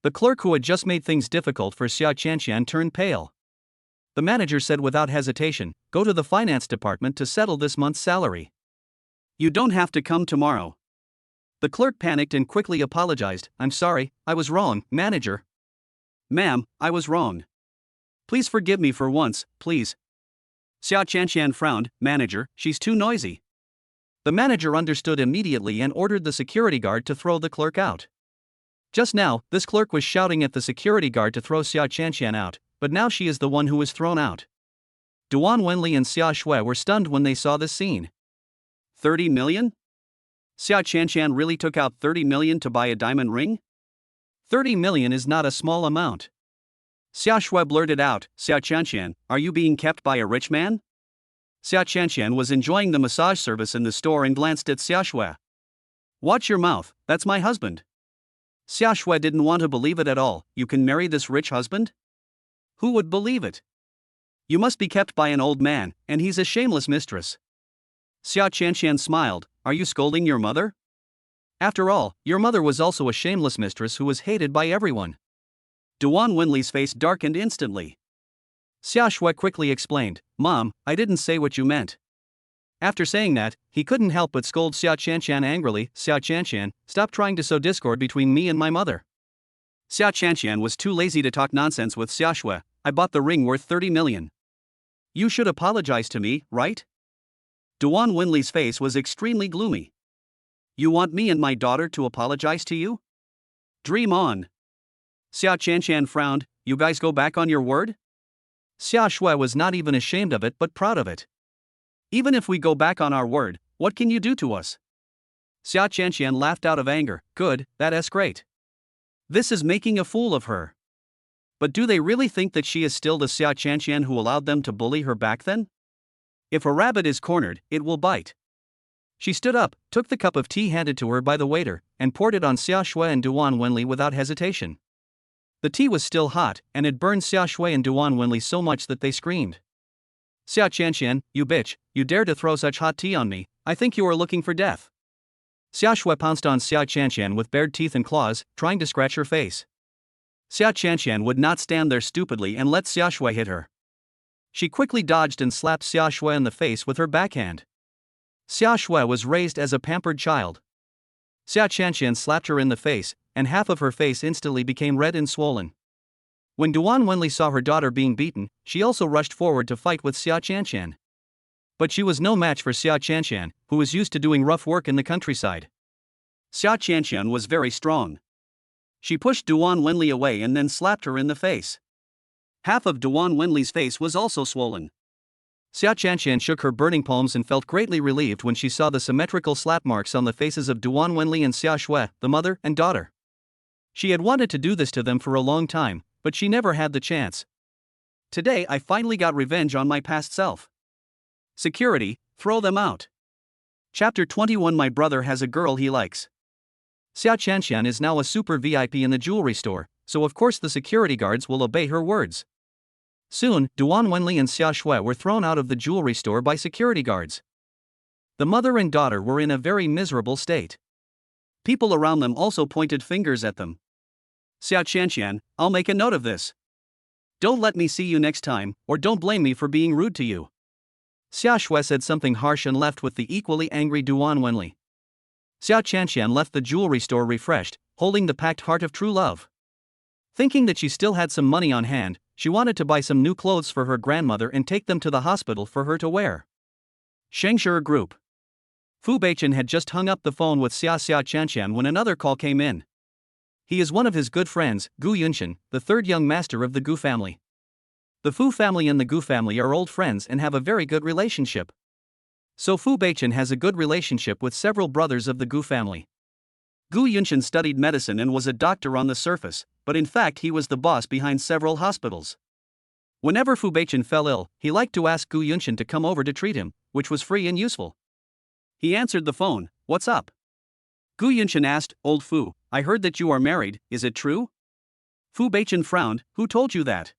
Speaker 2: The clerk who had just made things difficult for Xia Chanxian turned pale. The manager said without hesitation, "Go to the finance department to settle this month's salary."
Speaker 1: "You don't have to come tomorrow."
Speaker 2: The clerk panicked and quickly apologized. "I'm sorry, I was wrong, manager."
Speaker 1: "Ma'am, I was wrong. Please forgive me for once, please." Xia Chanxian frowned. "Manager, she's too noisy."
Speaker 2: The manager understood immediately and ordered the security guard to throw the clerk out. Just now, this clerk was shouting at the security guard to throw Xia Chanxian out, but now she is the one who was thrown out. Duan Wenli and Xia Shui were stunned when they saw this scene.
Speaker 1: 30 million? Xia Chanxian really took out 30 million to buy a diamond ring?
Speaker 2: 30 million is not a small amount.
Speaker 1: Xia Shui blurted out, "Xia Chanxian, are you being kept by a rich man?" Xia Chanxian was enjoying the massage service in the store and glanced at Xia Shui. "Watch your mouth, that's my husband." Xia Shui didn't want to believe it at all. "You can marry this rich husband? Who would believe it? You must be kept by an old man, and he's a shameless mistress." Xia Chanxian smiled. "Are you scolding your mother?
Speaker 2: After all, your mother was also a shameless mistress who was hated by everyone."
Speaker 1: Duan Wenli's face darkened instantly.
Speaker 2: Xia Shui quickly explained, "Mom, I didn't say what you meant." After saying that, he couldn't help but scold Xia Chanxian angrily. "Xia Chanxian, stop trying to sow discord between me and my mother."
Speaker 1: Xia Chanxian was too lazy to talk nonsense with Xia Shui. "I bought the ring worth 30 million. You should apologize to me, right?" Duan Wenli's face was extremely gloomy. "You want me and my daughter to apologize to you? Dream on." Xia Chanxian frowned. "You guys go back on your word?"
Speaker 2: Xia Shui was not even ashamed of it but proud of it.
Speaker 1: "Even if we go back on our word, what can you do to us?" Xia Chanxian laughed out of anger. "Good, that's great. This is making a fool of her. But do they really think that she is still the Xia Chanxian who allowed them to bully her back then? If a rabbit is cornered, it will bite."
Speaker 2: She stood up, took the cup of tea handed to her by the waiter, and poured it on Xia Shui and Duan Wenli without hesitation. The tea was still hot, and it burned Xia Shui and Duan Wenli so much that they screamed. "Xia Chanxian, you bitch, you dare to throw such hot tea on me, I think you are looking for death." Xia Shui pounced on Xia Chanxian with bared teeth and claws, trying to scratch her face. Xia Chanxian would not stand there stupidly and let Xia Shui hit her. She quickly dodged and slapped Xia Shui in the face with her backhand. Xia Shui was raised as a pampered child. Xia Chanxian slapped her in the face, and half of her face instantly became red and swollen. When Duan Wenli saw her daughter being beaten, she also rushed forward to fight with Xia Chanxian. But she was no match for Xia Chanxian, who was used to doing rough work in the countryside.
Speaker 1: Xia Chanxian was very strong. She pushed Duan Wenli away and then slapped her in the face. Half of Duan Wenli's face was also swollen.
Speaker 2: Xia Chanxian shook her burning palms and felt greatly relieved when she saw the symmetrical slap marks on the faces of Duan Wenli and Xia Shui, the mother and daughter. She had wanted to do this to them for a long time, but she never had the chance.
Speaker 1: "Today I finally got revenge on my past self. Security, throw them out." Chapter 21. My brother has a girl he likes.
Speaker 2: Xia Chanxian is now a super VIP in the jewelry store, so of course the security guards will obey her words. Soon, Duan Wenli and Xia Shui were thrown out of the jewelry store by security guards. The mother and daughter were in a very miserable state.
Speaker 1: People around them also pointed fingers at them. "Xia Chanxian, I'll make a note of this. Don't let me see you next time, or don't blame me for being rude to you.
Speaker 2: Xia Shui said something harsh and left with the equally angry Duan Wenli. Xia Chanxian left the jewelry store refreshed, holding the packed heart of true love. Thinking that she still had some money on hand, she wanted to buy some new clothes for her grandmother and take them to the hospital for her to wear.
Speaker 1: Shengshi Group. Fu Beichen had just hung up the phone with Xia Chanxian when another call came in. He is one of his good friends, Gu Yunshan, the third young master of the Gu family. The Fu family and the Gu family are old friends and have a very good relationship. So Fu Beichen has a good relationship with several brothers of the Gu family. Gu Yunshan studied medicine and was a doctor on the surface, but in fact he was the boss behind several hospitals. Whenever Fu Beichen fell ill, he liked to ask Gu Yunshan to come over to treat him, which was free and useful. He answered the phone. "What's up?" Gu Yunshan asked, "Old Fu, I heard that you are married, is it true?" Fu Beichen frowned. "Who told you that?"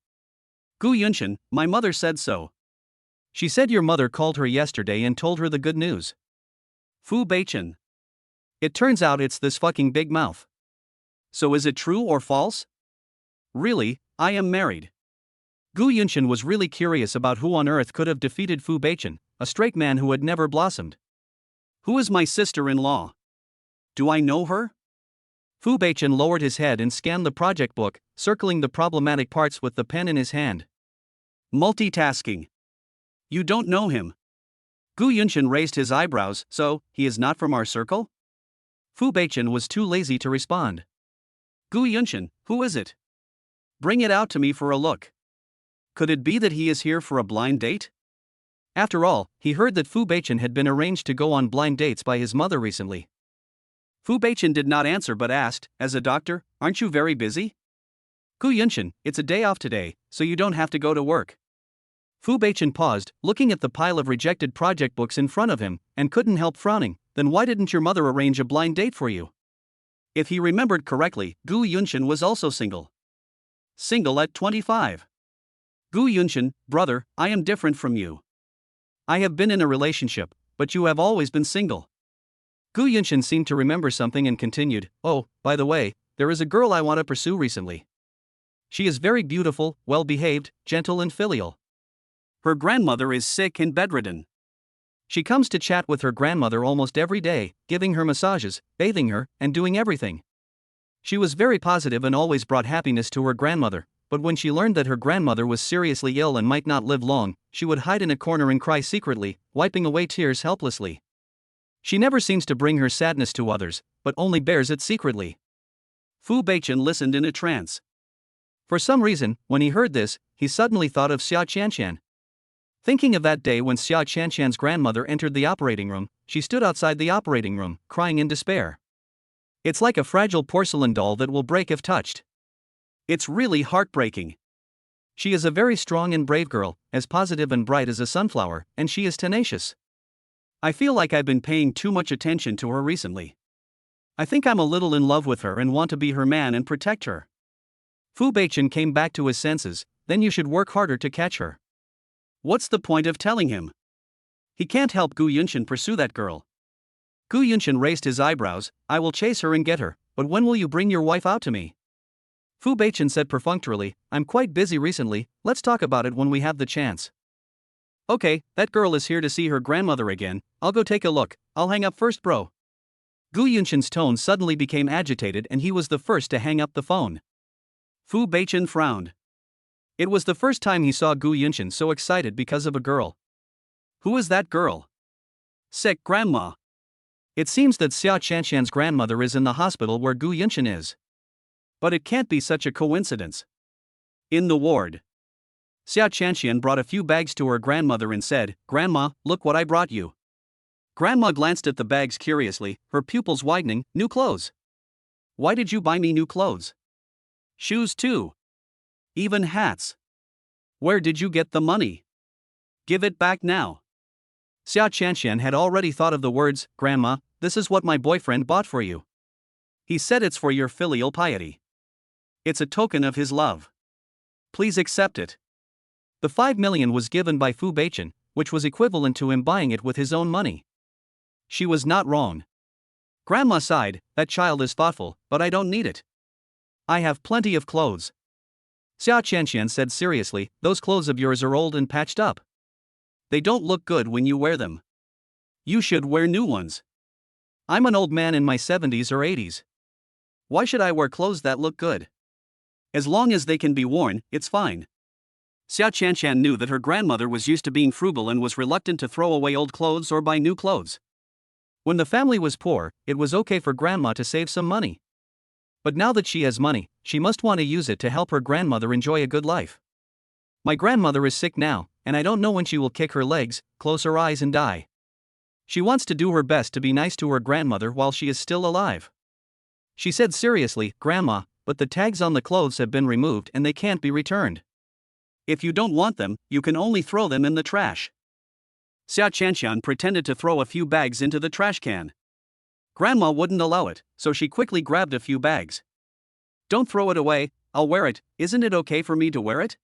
Speaker 1: Gu Yunshan, "My mother said so."
Speaker 2: She said your mother called her yesterday and told her the good news.
Speaker 1: Fu Beichen.
Speaker 2: It turns out it's this fucking big mouth.
Speaker 1: So is it true or false? Really, I am married.
Speaker 2: Gu Yunshan was really curious about who on earth could have defeated Fu Beichen, a straight man who had never blossomed.
Speaker 1: Who is my sister-in-law? Do I know her?
Speaker 2: Fu Beichen lowered his head and scanned the project book, circling the problematic parts with the pen in his hand.
Speaker 1: Multitasking. You don't know him. Gu Yunshan raised his eyebrows. So, he is not from our circle?
Speaker 2: Fu Beichen was too lazy to respond.
Speaker 1: Gu Yunshan, who is it? Bring it out to me for a look. Could it be that he is here for a blind date?
Speaker 2: After all, he heard that Fu Beichen had been arranged to go on blind dates by his mother recently.
Speaker 1: Fu Beichen did not answer but asked, "As a doctor, aren't you very busy?"
Speaker 2: Gu Yunshan, it's a day off today, so you don't have to go to work. Fu Beichen paused, looking at the pile of rejected project books in front of him, and couldn't help frowning. Then why didn't your mother arrange a blind date for you?
Speaker 1: If he remembered correctly, Gu Yunshan was also single. Single at 25. Gu Yunshan, brother, I am different from you.
Speaker 2: I have been in a relationship, but you have always been single. Gu Yunshan seemed to remember something and continued, "Oh, by the way, there is a girl I want to pursue recently. She is very beautiful, well-behaved, gentle and filial.
Speaker 1: Her grandmother is sick and bedridden.
Speaker 2: She comes to chat with her grandmother almost every day, giving her massages, bathing her, and doing everything. She was very positive and always brought happiness to her grandmother, but when she learned that her grandmother was seriously ill and might not live long, she would hide in a corner and cry secretly, wiping away tears helplessly. She never seems to bring her sadness to others, but only bears it secretly."
Speaker 1: Fu Beichen listened in a trance.
Speaker 2: For some reason, when he heard this, he suddenly thought of Xia Chanxian. Thinking of that day when Xia Chanxian's grandmother entered the operating room, she stood outside the operating room, crying in despair. It's like a fragile porcelain doll that will break if touched.
Speaker 1: It's really heartbreaking.
Speaker 2: She is a very strong and brave girl, as positive and bright as a sunflower, and she is tenacious.
Speaker 1: I feel like I've been paying too much attention to her recently. I think I'm a little in love with her and want to be her man and protect her.
Speaker 2: Fu Beichen came back to his senses. Then you should work harder to catch her.
Speaker 1: What's the point of telling him? He can't help Gu Yunshan pursue that girl.
Speaker 2: Gu Yunshan raised his eyebrows. "I will chase her and get her, but when will you bring your wife out to me?" Fu Beichen said perfunctorily, "I'm quite busy recently, let's talk about it when we have the chance."
Speaker 1: "Okay, that girl is here to see her grandmother again, I'll go take a look, I'll hang up first bro."
Speaker 2: Gu Yunshan's tone suddenly became agitated and he was the first to hang up the phone.
Speaker 1: Fu Beichen frowned.
Speaker 2: It was the first time he saw Gu Yunshan so excited because of a girl.
Speaker 1: Who is that girl? Sick grandma.
Speaker 2: It seems that Xia Chanxian's grandmother is in the hospital where Gu Yunshan is.
Speaker 1: But it can't be such a coincidence. In the ward, Xia Chanxian brought a few bags to her grandmother and said, "Grandma, look what I brought you." Grandma glanced at the bags curiously, her pupils widening. "New clothes? Why did you buy me new clothes? Shoes too. Even hats. Where did you get the money? Give it back now."
Speaker 2: Xia Chanxian had already thought of the words, "Grandma, this is what my boyfriend bought for you.
Speaker 1: He said it's for your filial piety. It's a token of his love. Please accept it."
Speaker 2: The 5 million was given by Fu Beichen, which was equivalent to him buying it with his own money. She was not wrong.
Speaker 1: Grandma sighed, "That child is thoughtful, but I don't need it. I have plenty of clothes."
Speaker 2: Xia Qianqian said seriously, those clothes of yours are old and patched up.
Speaker 1: They don't look good when you wear them. You should wear new ones.
Speaker 2: I'm an old man in my 70s or 80s.
Speaker 1: Why should I wear clothes that look good? As long as they can be worn, it's fine. Xia Qianqian knew that her grandmother was used to being frugal and was reluctant to throw away old clothes or buy new clothes.
Speaker 2: When the family was poor, it was okay for grandma to save some money. But now that she has money, she must want to use it to help her grandmother enjoy a good life. My grandmother is sick now, and I don't know when she will kick her legs, close her eyes and die. She wants to do her best to be nice to her grandmother while she is still alive. She said seriously, Grandma, but the tags on the clothes have been removed and they can't be returned.
Speaker 1: If you don't want them, you can only throw them in the trash. Xia Qianqian pretended to throw a few bags into the trash can. Grandma wouldn't allow it, so she quickly grabbed a few bags. Don't throw it away, I'll wear it, isn't it okay for me to wear it?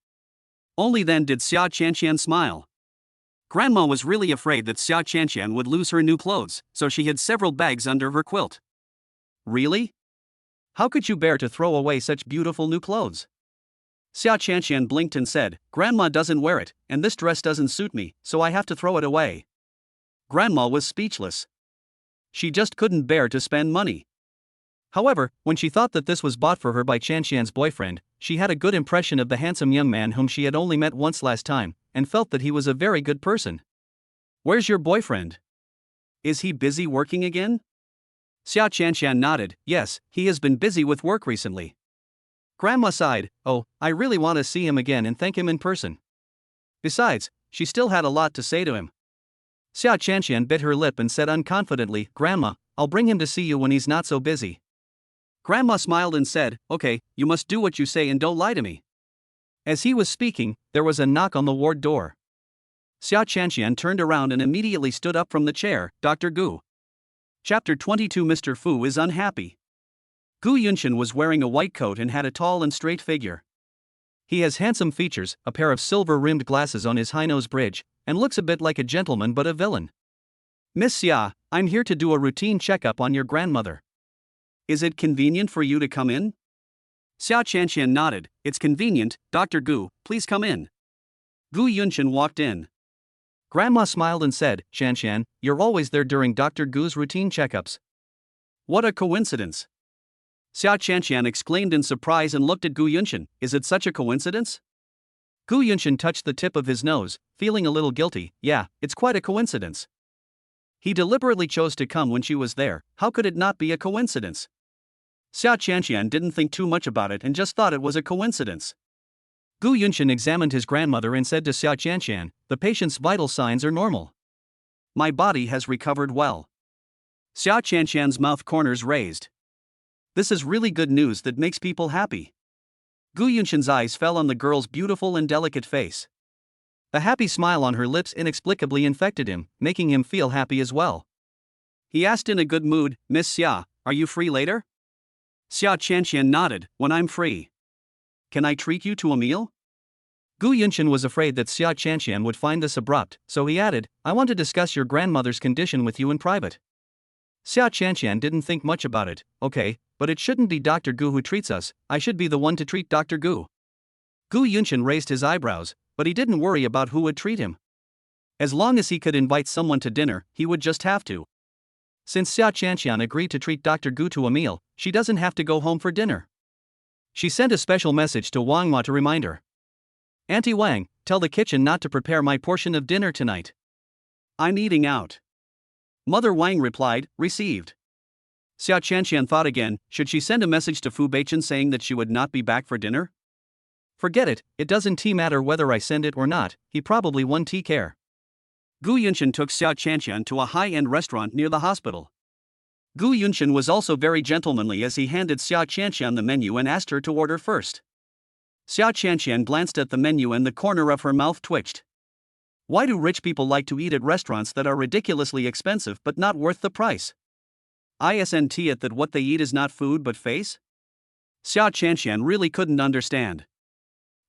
Speaker 1: Only then did Xia Qianqian smile. Grandma was really afraid that Xia Qianqian would lose her new clothes, so she hid several bags under her quilt. Really? How could you bear to throw away such beautiful new clothes? Xia Qianqian blinked and said, Grandma doesn't wear it, and this dress doesn't suit me, so I have to throw it away. Grandma was speechless. She just couldn't bear to spend money.
Speaker 2: However, when she thought that this was bought for her by Qianqian's boyfriend, she had a good impression of the handsome young man whom she had only met once last time, and felt that he was a very good person.
Speaker 1: Where's your boyfriend? Is he busy working again? Xia Qianqian nodded, yes, he has been busy with work recently.
Speaker 2: Grandma sighed, oh, I really want to see him again and thank him in person.
Speaker 1: Besides, she still had a lot to say to him.
Speaker 2: Xia Qianqian bit her lip and said unconfidently, Grandma, I'll bring him to see you when he's not so busy.
Speaker 1: Grandma smiled and said, okay, you must do what you say and don't lie to me.
Speaker 2: As he was speaking, there was a knock on the ward door.
Speaker 1: Xia Qianqian turned around and immediately stood up from the chair, Dr. Gu. Chapter 22 Mr. Fu is unhappy. Gu Yunshan was wearing a white coat and had a tall and straight figure.
Speaker 2: He has handsome features, a pair of silver-rimmed glasses on his high-nose bridge, and looks a bit like a gentleman but a villain.
Speaker 1: Miss Xia, I'm here to do a routine checkup on your grandmother. Is it convenient for you to come in? Xia Qianqian nodded, it's convenient, Dr. Gu, please come in. Gu Yunshan walked in.
Speaker 2: Grandma smiled and said, Qianqian, you're always there during Dr. Gu's routine checkups.
Speaker 1: What a coincidence. Xia Qianqian exclaimed in surprise and looked at Gu Yunshan, is it such a coincidence?
Speaker 2: Gu Yunshan touched the tip of his nose, feeling a little guilty, yeah, it's quite a coincidence.
Speaker 1: He deliberately chose to come when she was there, how could it not be a coincidence? Xia Qianqian didn't think too much about it and just thought it was a coincidence.
Speaker 2: Gu Yunshan examined his grandmother and said to Xia Qianqian, the patient's vital signs are normal.
Speaker 1: My body has recovered well. Xia Qianqian's mouth corners raised. This is really good news that makes people happy. Gu Yunshan's eyes fell on the girl's beautiful and delicate face.
Speaker 2: A happy smile on her lips inexplicably infected him, making him feel happy as well.
Speaker 1: He asked in a good mood, Miss Xia, are you free later? Xia Qianqian nodded, when I'm free. Can I treat you to a meal?
Speaker 2: Gu Yunshan was afraid that Xia Qianqian would find this abrupt, so he added, I want to discuss your grandmother's condition with you in private. Xia Qianqian didn't think much about it, okay, but it shouldn't be Dr. Gu who treats us, I should be the one to treat Dr. Gu. Gu Yunshan raised his eyebrows, but he didn't worry about who would treat him. As long as he could invite someone to dinner, he would just have to. Since Xia Qianqian agreed to treat Dr. Gu to a meal, she doesn't have to go home for dinner. She sent a special message to Wang Ma to remind her. Auntie Wang, tell the kitchen not to prepare my portion of dinner tonight. I'm eating out. Mother Wang replied, received. Xia Qianqian thought again, should she send a message to Fu Beichen saying that she would not be back for dinner? Forget it, it doesn't matter whether I send it or not, he probably won't care. Gu Yunshan took Xia Qianqian to a high-end restaurant near the hospital. Gu Yunshan was also very gentlemanly as he handed Xia Qianqian the menu and asked her to order first. Xia Qianqian glanced at the menu and the corner of her mouth twitched. Why do rich people like to eat at restaurants that are ridiculously expensive but not worth the price? Isn't it that what they eat is not food but face? Xia Qianqian really couldn't understand.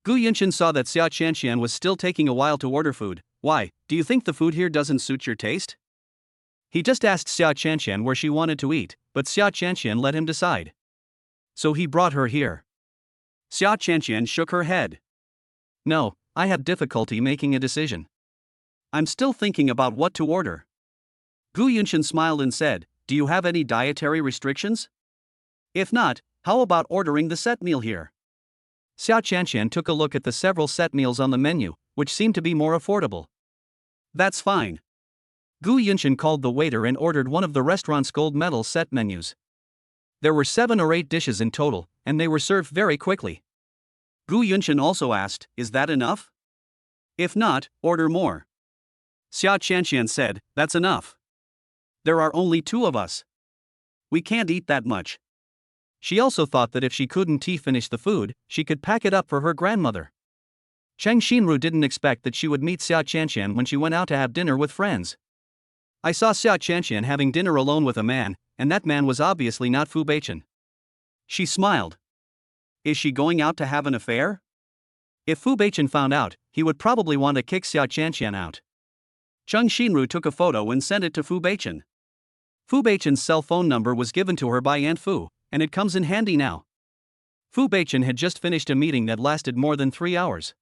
Speaker 2: Gu Yunshan saw that Xia Qianqian was still taking a while to order food. Why, do you think the food here doesn't suit your taste? He just asked Xia Qianqian where she wanted to eat, but Xia Qianqian let him decide. So he brought her here.
Speaker 1: Xia Qianqian shook her head.
Speaker 2: No, I have difficulty making a decision.
Speaker 1: I'm still thinking about what to order. Gu Yunshan smiled and said, do you have any dietary restrictions? If not, how about ordering the set meal here?
Speaker 2: Xia Qianqian took a look at the several set meals on the menu, which seemed to be more affordable.
Speaker 1: That's fine.
Speaker 2: Gu Yunshan called the waiter and ordered one of the restaurant's gold medal set menus. There were 7 or 8 dishes in total, and they were served very quickly.
Speaker 1: Gu Yunshan also asked, is that enough? If not, order more. Xia Qianqian said, that's enough. There are only 2 of us. We can't eat that much.
Speaker 2: She also thought that if she couldn't finish the food, she could pack it up for her grandmother. Cheng Xinru didn't expect that she would meet Xia Qianqian when she went out to have dinner with friends. I saw Xia Qianqian having dinner alone with a man, and that man was obviously not Fu Beichen.
Speaker 1: She smiled. Is she going out to have an affair?
Speaker 2: If Fu Beichen found out, he would probably want to kick Xia Qianqian out.
Speaker 1: Cheng Xinru took a photo and sent it to Fu Beichen.
Speaker 2: Fu Beichen's cell phone number was given to her by Aunt Fu, and it comes in handy now. Fu Beichen had just finished a meeting that lasted more than 3 hours.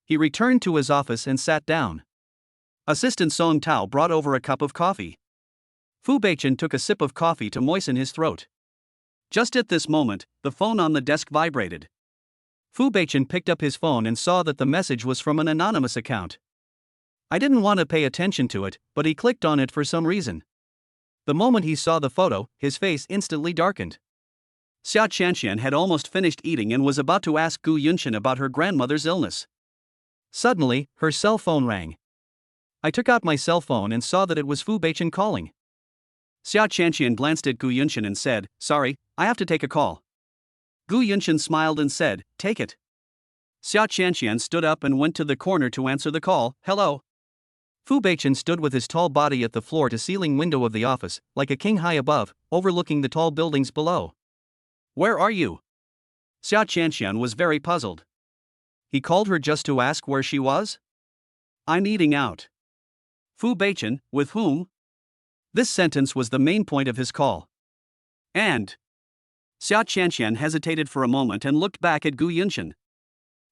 Speaker 2: He returned to his office and sat down.
Speaker 1: Assistant Song Tao brought over a cup of coffee.
Speaker 2: Fu Beichen took a sip of coffee to moisten his throat.
Speaker 1: Just at this moment, the phone on the desk vibrated.
Speaker 2: Fu Beichen picked up his phone and saw that the message was from an anonymous account. I didn't want to pay attention to it, but he clicked on it for some reason. The moment he saw the photo, his face instantly darkened.
Speaker 1: Xia Qianqian had almost finished eating and was about to ask Gu Yunshan about her grandmother's illness.
Speaker 2: Suddenly, her cell phone rang. I took out my cell phone and saw that it was Fu Beichen calling.
Speaker 1: Xia Qianqian glanced at Gu Yunshan and said, sorry, I have to take a call. Gu Yunshan smiled and said, take it. Xia Qianqian stood up and went to the corner to answer the call, hello.
Speaker 2: Fu Beichen stood with his tall body at the floor-to-ceiling window of the office, like a king high above, overlooking the tall buildings below.
Speaker 1: Where are you? Xia Qianqian was very puzzled.
Speaker 2: He called her just to ask where she was?
Speaker 1: I'm eating out. Fu Beichen, with whom? This sentence was the main point of his call. And? Xia Qianqian hesitated for a moment and looked back at Gu Yunshan.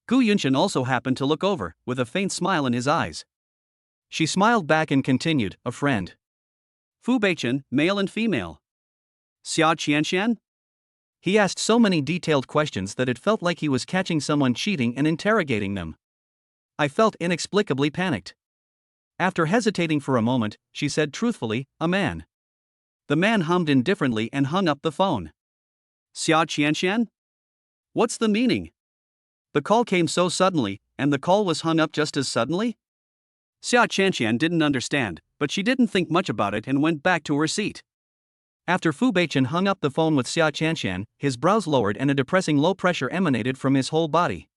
Speaker 2: Gu Yunshan also happened to look over, with a faint smile in his eyes. She smiled back and continued, a friend.
Speaker 1: Fu Beichen, male and female. Xia Qianqian?
Speaker 2: He asked so many detailed questions that it felt like he was catching someone cheating and interrogating them. I felt inexplicably panicked. After hesitating for a moment, she said truthfully, a man. The man hummed indifferently and hung up the phone.
Speaker 1: Xia Qianqian? What's the meaning?
Speaker 2: The call came so suddenly, and the call was hung up just as suddenly?
Speaker 1: Xia Qianqian didn't understand, but she didn't think much about it and went back to her seat.
Speaker 2: After Fu Beichen hung up the phone with Xia Qianqian, his brows lowered and a depressing low pressure emanated from his whole body.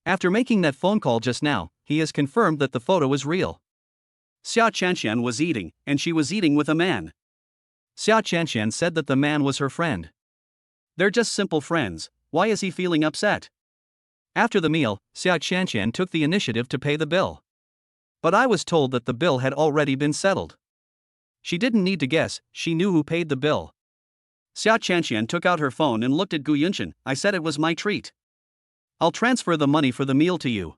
Speaker 2: After making that phone call just now, he has confirmed that the photo is real.
Speaker 1: Xia Qianqian was eating, and she was eating with a man.
Speaker 2: Xia Qianqian said that the man was her friend.
Speaker 1: They're just simple friends, why is he feeling upset?
Speaker 2: After the meal, Xia Qianqian took the initiative to pay the bill. But I was told that the bill had already been settled. She didn't need to guess, she knew who paid the bill.
Speaker 1: Xia Qianqian took out her phone and looked at Gu Yunshan. I said it was my treat. I'll transfer the money for the meal to you.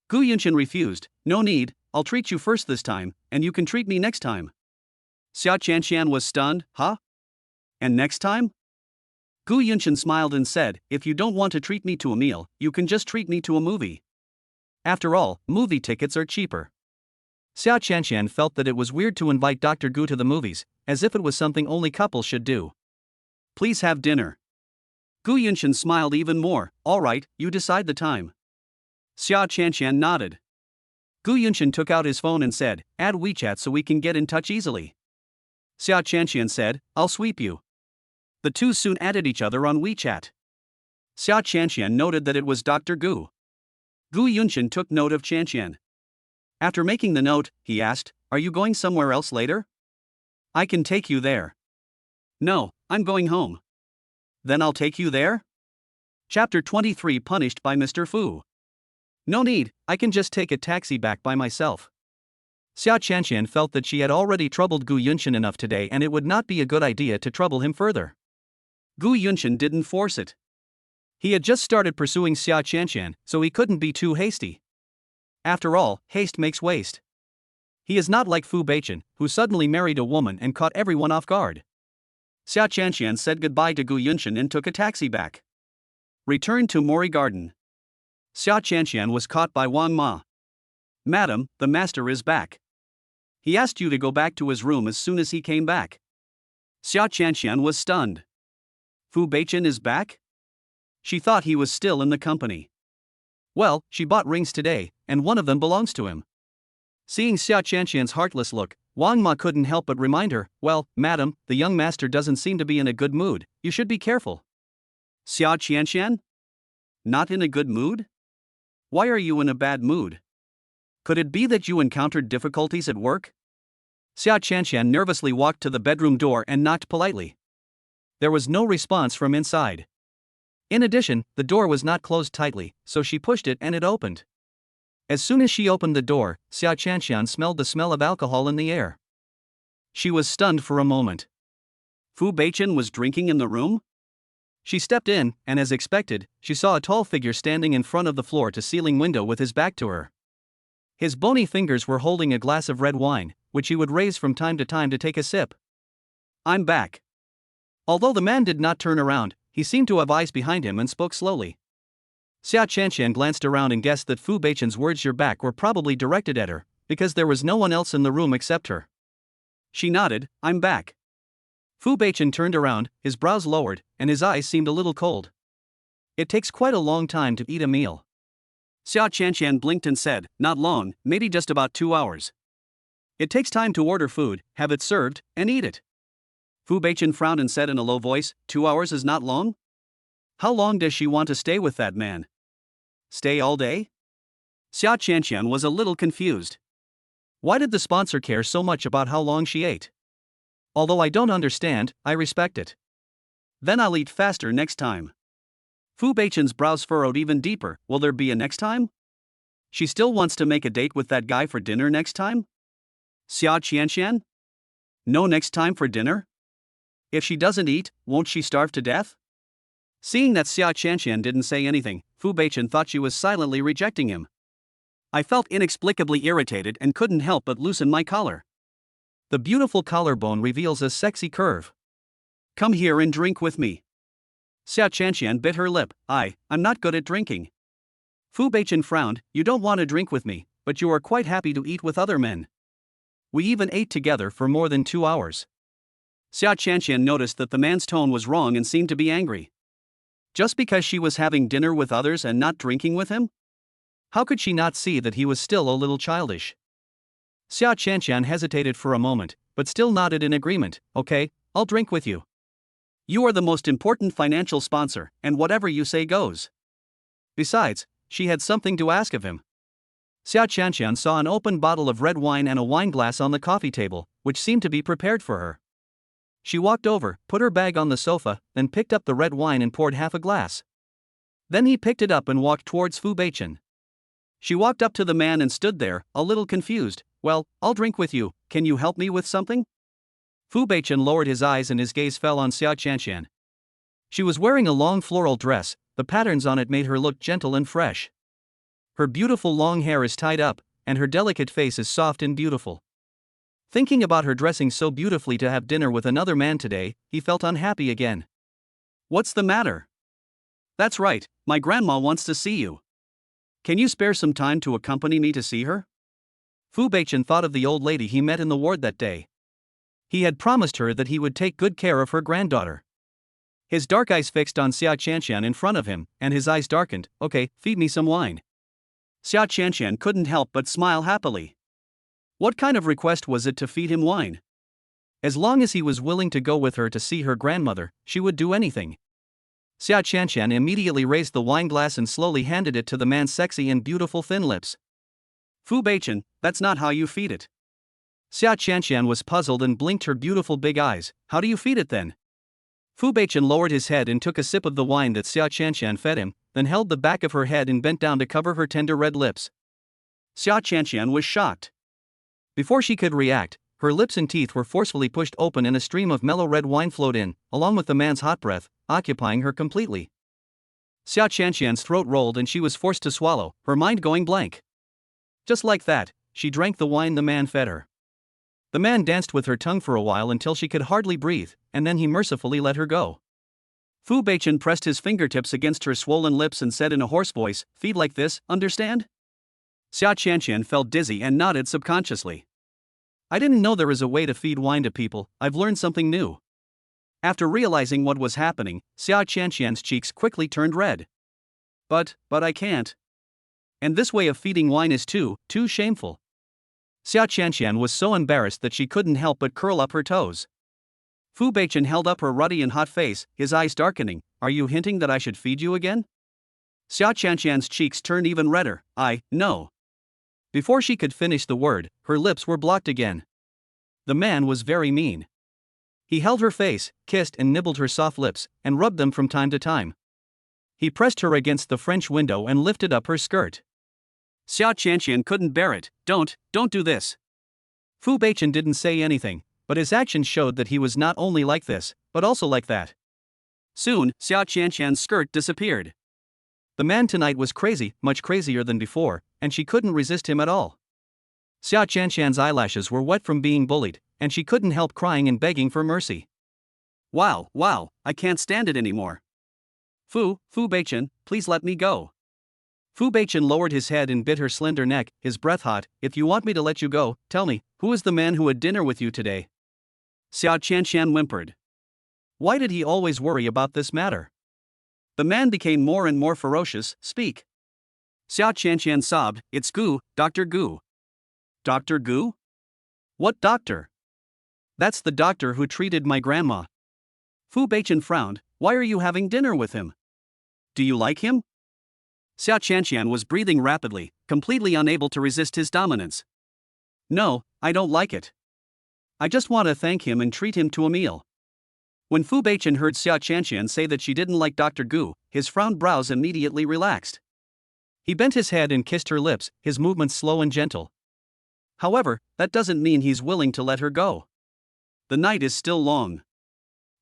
Speaker 1: Gu Yunshan refused. No need, I'll treat you first this time, and you can treat me next time. Xia Qianqian was stunned, huh? And next time? Gu Yunshan smiled and said, if you don't want to treat me to a meal, you can just treat me to a movie.
Speaker 2: After all, movie tickets are cheaper. Xia Qianqian felt that it was weird to invite Dr. Gu to the movies, as if it was something only couples should do.
Speaker 1: Please have dinner. Gu Yunshan smiled even more. All right, you decide the time. Xia Qianqian nodded.
Speaker 2: Gu Yunshan took out his phone and said, add WeChat so we can get in touch easily.
Speaker 1: Xia Qianqian said, I'll sweep you. The two soon added each other on WeChat. Xia Qianqian noted that it was Dr. Gu. Gu Yunshan took note of Qianqian. After making the note, he asked, are you going somewhere else later? I can take you there. No, I'm going home. Then I'll take you there? Chapter 23 Punished by Mr. Fu.
Speaker 2: No need, I can just take a taxi back by myself. Xia Qianqian felt that she had already troubled Gu Yunshan enough today and it would not be a good idea to trouble him further.
Speaker 1: Gu Yunshan didn't force it.
Speaker 2: He had just started pursuing Xia Qianqian, so he couldn't be too hasty. After all, haste makes waste. He is not like Fu Beichen, who suddenly married a woman and caught everyone off guard.
Speaker 1: Xia Qianqian said goodbye to Gu Yunshan and took a taxi back. Returned to Mori Garden. Xia Qianqian was caught by Wang Ma. "Madam, the master is back. He asked you to go back to his room as soon as he came back." Xia Qianqian was stunned. Fu Beichen is back? She thought he was still in the company.
Speaker 2: Well, she bought rings today, and one of them belongs to him. Seeing Xia Qianqian's heartless look, Wang Ma couldn't help but remind her, "Well, madam, the young master doesn't seem to be in a good mood, you should be careful."
Speaker 1: "Xia Qianqian? Not in a good mood? Why are you in a bad mood? Could it be that you encountered difficulties at work?"
Speaker 2: Xia Qianqian nervously walked to the bedroom door and knocked politely. There was no response from inside. In addition, the door was not closed tightly, so she pushed it and it opened. As soon as she opened the door, Xia Qianqian smelled the smell of alcohol in the air. She was stunned for a moment.
Speaker 1: Fu Beichen was drinking in the room?
Speaker 2: She stepped in, and as expected, she saw a tall figure standing in front of the floor-to-ceiling window with his back to her. His bony fingers were holding a glass of red wine, which he would raise from time to take a sip.
Speaker 1: "I'm back."
Speaker 2: Although the man did not turn around, he seemed to have eyes behind him and spoke slowly. Xia Qianqian glanced around and guessed that Fu Beichen's words "you're back" were probably directed at her, because there was no one else in the room except her.
Speaker 1: She nodded, "I'm back."
Speaker 2: Fu Beichen turned around, his brows lowered, and his eyes seemed a little cold. "It takes quite a long time to eat a meal."
Speaker 1: Xia Qianqian blinked and said, "Not long, maybe just about 2 hours. It takes time to order food, have it served, and eat it." Fu Beichen frowned and said in a low voice, "2 hours is not long? How long does she want to stay with that man? Stay all day?" Xia Qianqian was a little confused.
Speaker 2: Why did the sponsor care so much about how long she ate? Although I don't understand, I respect it.
Speaker 1: "Then I'll eat faster next time." Fu Beichen's brows furrowed even deeper. Will there be a next time? She still wants to make a date with that guy for dinner next time? Xia Qianqian? No next time for dinner? If she doesn't eat, won't she starve to death? Seeing that Xia Qianqian didn't say anything, Fu Beichen thought she was silently rejecting him. I felt inexplicably irritated and couldn't help but loosen my collar.
Speaker 2: The beautiful collarbone reveals a sexy curve.
Speaker 1: "Come here and drink with me." Xia Qianqian bit her lip. I'm not good at drinking." Fu Beichen frowned. "You don't want to drink with me, but you are quite happy to eat with other men. We even ate together for more than 2 hours." Xia Qianqian noticed that the man's tone was wrong and seemed to be angry. Just because she was having dinner with others and not drinking with him?
Speaker 2: How could she not see that he was still a little childish? Xia Qianqian hesitated for a moment, but still nodded in agreement. "Okay, I'll drink with you."
Speaker 1: "You are the most important financial sponsor, and whatever you say goes."
Speaker 2: Besides, she had something to ask of him. Xia Qianqian saw an open bottle of red wine and a wine glass on the coffee table, which seemed to be prepared for her. She walked over, put her bag on the sofa, then picked up the red wine and poured half a glass. Then he picked it up and walked towards Fu Beichen. She walked up to the man and stood there, a little confused. "Well, I'll drink with you, can you help me with something?" Fu Beichen lowered his eyes and his gaze fell on Xia Qianqian. She was wearing a long floral dress, the patterns on it made her look gentle and fresh. Her beautiful long hair is tied up, and her delicate face is soft and beautiful. Thinking about her dressing so beautifully to have dinner with another man today, he felt unhappy again.
Speaker 1: "What's the matter?" "That's right, my grandma wants to see you. Can you spare some time to accompany me to see her?"
Speaker 2: Fu Beichen thought of the old lady he met in the ward that day. He had promised her that he would take good care of her granddaughter. His dark eyes fixed on Xia Qianqian in front of him, and his eyes darkened. "Okay, feed me some wine."
Speaker 1: Xia Qianqian couldn't help but smile happily. What kind of request was it to feed him wine?
Speaker 2: As long as he was willing to go with her to see her grandmother, she would do anything. Xia Qianqian immediately raised the wine glass and slowly handed it to the man's sexy and beautiful thin lips.
Speaker 1: "Fu Beichen, that's not how you feed it."
Speaker 2: Xia Qianqian was puzzled and blinked her beautiful big eyes. "How do you feed it then?" Fu Beichen lowered his head and took a sip of the wine that Xia Qianqian fed him, then held the back of her head and bent down to cover her tender red lips.
Speaker 1: Xia Qianqian was shocked.
Speaker 2: Before she could react, her lips and teeth were forcefully pushed open and a stream of mellow red wine flowed in, along with the man's hot breath, occupying her completely. Xia Qianqian's throat rolled and she was forced to swallow, her mind going blank. Just like that, she drank the wine the man fed her. The man danced with her tongue for a while until she could hardly breathe, and then he mercifully let her go.
Speaker 1: Fu Beichen pressed his fingertips against her swollen lips and said in a hoarse voice, "Feed like this, understand?" Xia Qianqian felt dizzy and nodded subconsciously. "I didn't know there is a way to feed wine to people, I've learned something new." After realizing what was happening, Xia Qianqian's cheeks quickly turned red. But I can't. And this way of feeding wine is too shameful." Xia Qianqian was so embarrassed that she couldn't help but curl up her toes. Fu Beichen held up her ruddy and hot face, his eyes darkening. "Are you hinting that I should feed you again?" Xia Qianqian's cheeks turned even redder. No." Before she could finish the word, her lips were blocked again. The man was very mean. He held her face, kissed and nibbled her soft lips, and rubbed them from time to time. He pressed her against the French window and lifted up her skirt. Xia Qianqian couldn't bear it. Don't do this."
Speaker 2: Fu Beichen didn't say anything, but his actions showed that he was not only like this, but also like that.
Speaker 1: Soon, Xia Qianqian's skirt disappeared.
Speaker 2: The man tonight was crazy, much crazier than before, and she couldn't resist him at all. Xia Qianqian's eyelashes were wet from being bullied, and she couldn't help crying and begging for mercy.
Speaker 1: Wow, I can't stand it anymore. Fu Beichen, please let me go." Fu Beichen lowered his head and bit her slender neck, his breath hot. "If you want me to let you go, tell me, who is the man who had dinner with you today?"
Speaker 2: Xia Qianqian whimpered. Why did he always worry about this matter?
Speaker 1: The man became more and more ferocious. "Speak." Xia Qianqian sobbed, "It's Gu, Dr. Gu." "Dr. Gu? What doctor?"
Speaker 2: "That's the doctor who treated my grandma."
Speaker 1: Fu Beichen frowned. "Why are you having dinner with him? Do you like him?" Xia Qianqian was breathing rapidly, completely unable to resist his dominance. "No, I don't like it. I just want to thank him and treat him to a meal." When Fu Beichen heard Xia Qianqian say that she didn't like Dr. Gu, his frowned brows immediately relaxed.
Speaker 2: He bent his head and kissed her lips, his movements slow and gentle.
Speaker 1: However, that doesn't mean he's willing to let her go. The night is still long.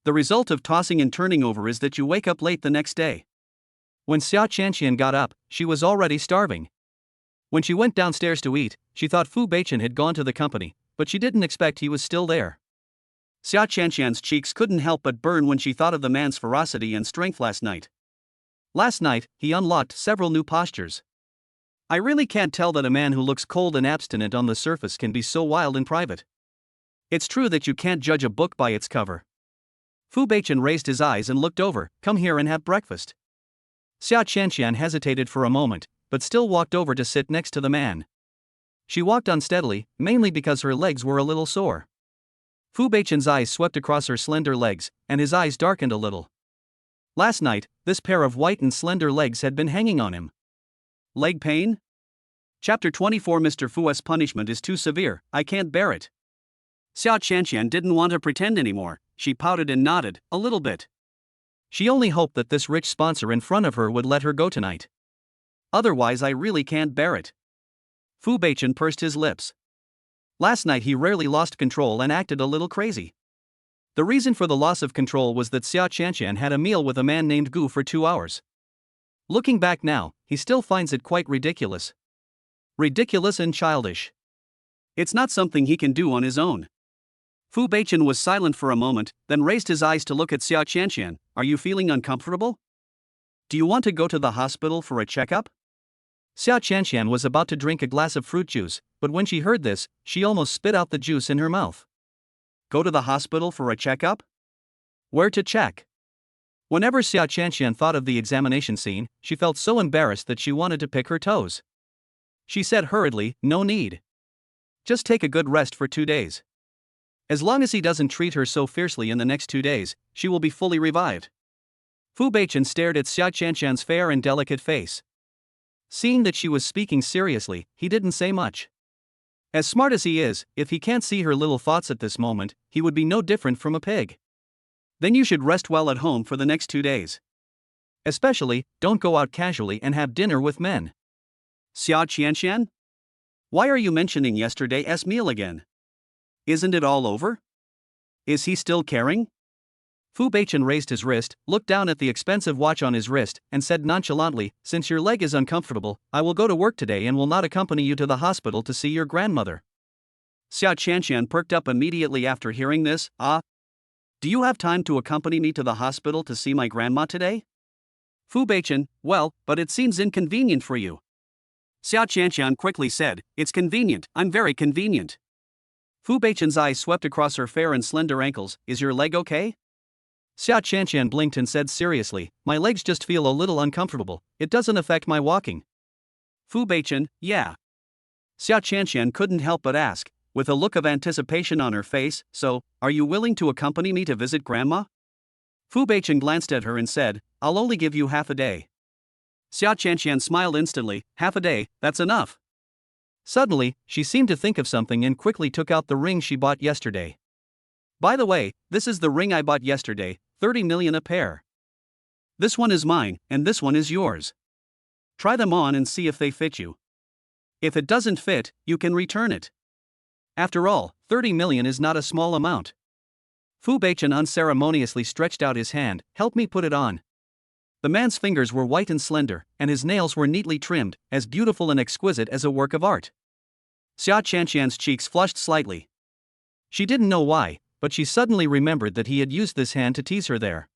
Speaker 1: The result of tossing and turning over is that you wake up late the next day.
Speaker 2: When Xia Qianqian got up, she was already starving. When she went downstairs to eat, she thought Fu Beichen had gone to the company, but she didn't expect he was still there.
Speaker 1: Xia Qianqian's cheeks couldn't help but burn when she thought of the man's ferocity and strength last night.
Speaker 2: Last night, he unlocked several new postures. I really can't tell that a man who looks cold and abstinent on the surface can be so wild in private. It's true that you can't judge a book by its cover. Fu Beichen raised his eyes and looked over. "Come here and have breakfast." Xia Qianqian hesitated for a moment, but still walked over to sit next to the man. She walked unsteadily, mainly because her legs were a little sore. Fu Beichen's eyes swept across her slender legs, and his eyes darkened a little. Last night, this pair of white and slender legs had been hanging on him.
Speaker 1: Leg pain? Chapter 24. Mr. Fu's punishment is too severe, I can't bear it. Xia Qianqian didn't want to pretend anymore. She pouted and nodded, a little bit.
Speaker 2: She only hoped that this rich sponsor in front of her would let her go tonight.
Speaker 1: Otherwise I really can't bear it.
Speaker 2: Fu Beichen pursed his lips. Last night he rarely lost control and acted a little crazy. The reason for the loss of control was that Xia Qianqian had a meal with a man named Gu for 2 hours. Looking back now, he still finds it quite ridiculous. Ridiculous and childish.
Speaker 1: It's not something he can do on his own. Fu Beichen was silent for a moment, then raised his eyes to look at Xia Qianqian. "Are you feeling uncomfortable? Do you want to go to the hospital for a checkup?"
Speaker 2: Xia Qianqian was about to drink a glass of fruit juice, but when she heard this, she almost spit out the juice in her mouth.
Speaker 1: Go to the hospital for a checkup?
Speaker 2: Where to check? Whenever Xia Qianqian thought of the examination scene, she felt so embarrassed that she wanted to pick her toes. She said hurriedly, "No need. Just take a good rest for 2 days. As long as he doesn't treat her so fiercely in the next 2 days, she will be fully revived." Fu Beichen stared at Xia Qianqian's fair and delicate face. Seeing that she was speaking seriously, he didn't say much. As smart as he is, if he can't see her little thoughts at this moment, he would be no different from a pig.
Speaker 1: Then you should rest well at home for the next 2 days.
Speaker 2: Especially, don't go out casually and have dinner with men.
Speaker 1: Xia Qianqian? Why are you mentioning yesterday's meal again? Isn't it all over? Is he still caring?
Speaker 2: Fu Beichen raised his wrist, looked down at the expensive watch on his wrist, and said nonchalantly, "Since your leg is uncomfortable, I will go to work today and will not accompany you to the hospital to see your grandmother."
Speaker 1: Xia Qianqian perked up immediately after hearing this. "Ah? Do you have time to accompany me to the hospital to see my grandma today?" Fu Beichen, "Well, but it seems inconvenient for you." Xia Qianqian quickly said, "It's convenient, I'm very convenient." Fu Beichen's eyes swept across her fair and slender ankles. "Is your leg okay?"
Speaker 2: Xia Qianqian blinked and said seriously, "My legs just feel a little uncomfortable, it doesn't affect my walking."
Speaker 1: Fu Beichen, "Yeah." Xia Qianqian couldn't help but ask, with a look of anticipation on her face, "So, are you willing to accompany me to visit Grandma?" Fu Beichen glanced at her and said, "I'll only give you half a day." Xia Qianqian smiled instantly. "Half a day, that's enough."
Speaker 2: Suddenly, she seemed to think of something and quickly took out the ring she bought yesterday.
Speaker 1: "By the way, this is the ring I bought yesterday, 30 million a pair. This one is mine, and this one is yours. Try them on and see if they fit you. If it doesn't fit, you can return it. After all, 30 million is not a small amount."
Speaker 2: Fu Beichen unceremoniously stretched out his hand. "Help me put it on." The man's fingers were white and slender, and his nails were neatly trimmed, as beautiful and exquisite as a work of art.
Speaker 1: Xia Qianqian's cheeks flushed slightly.
Speaker 2: She didn't know why, but she suddenly remembered that he had used this hand to tease her there.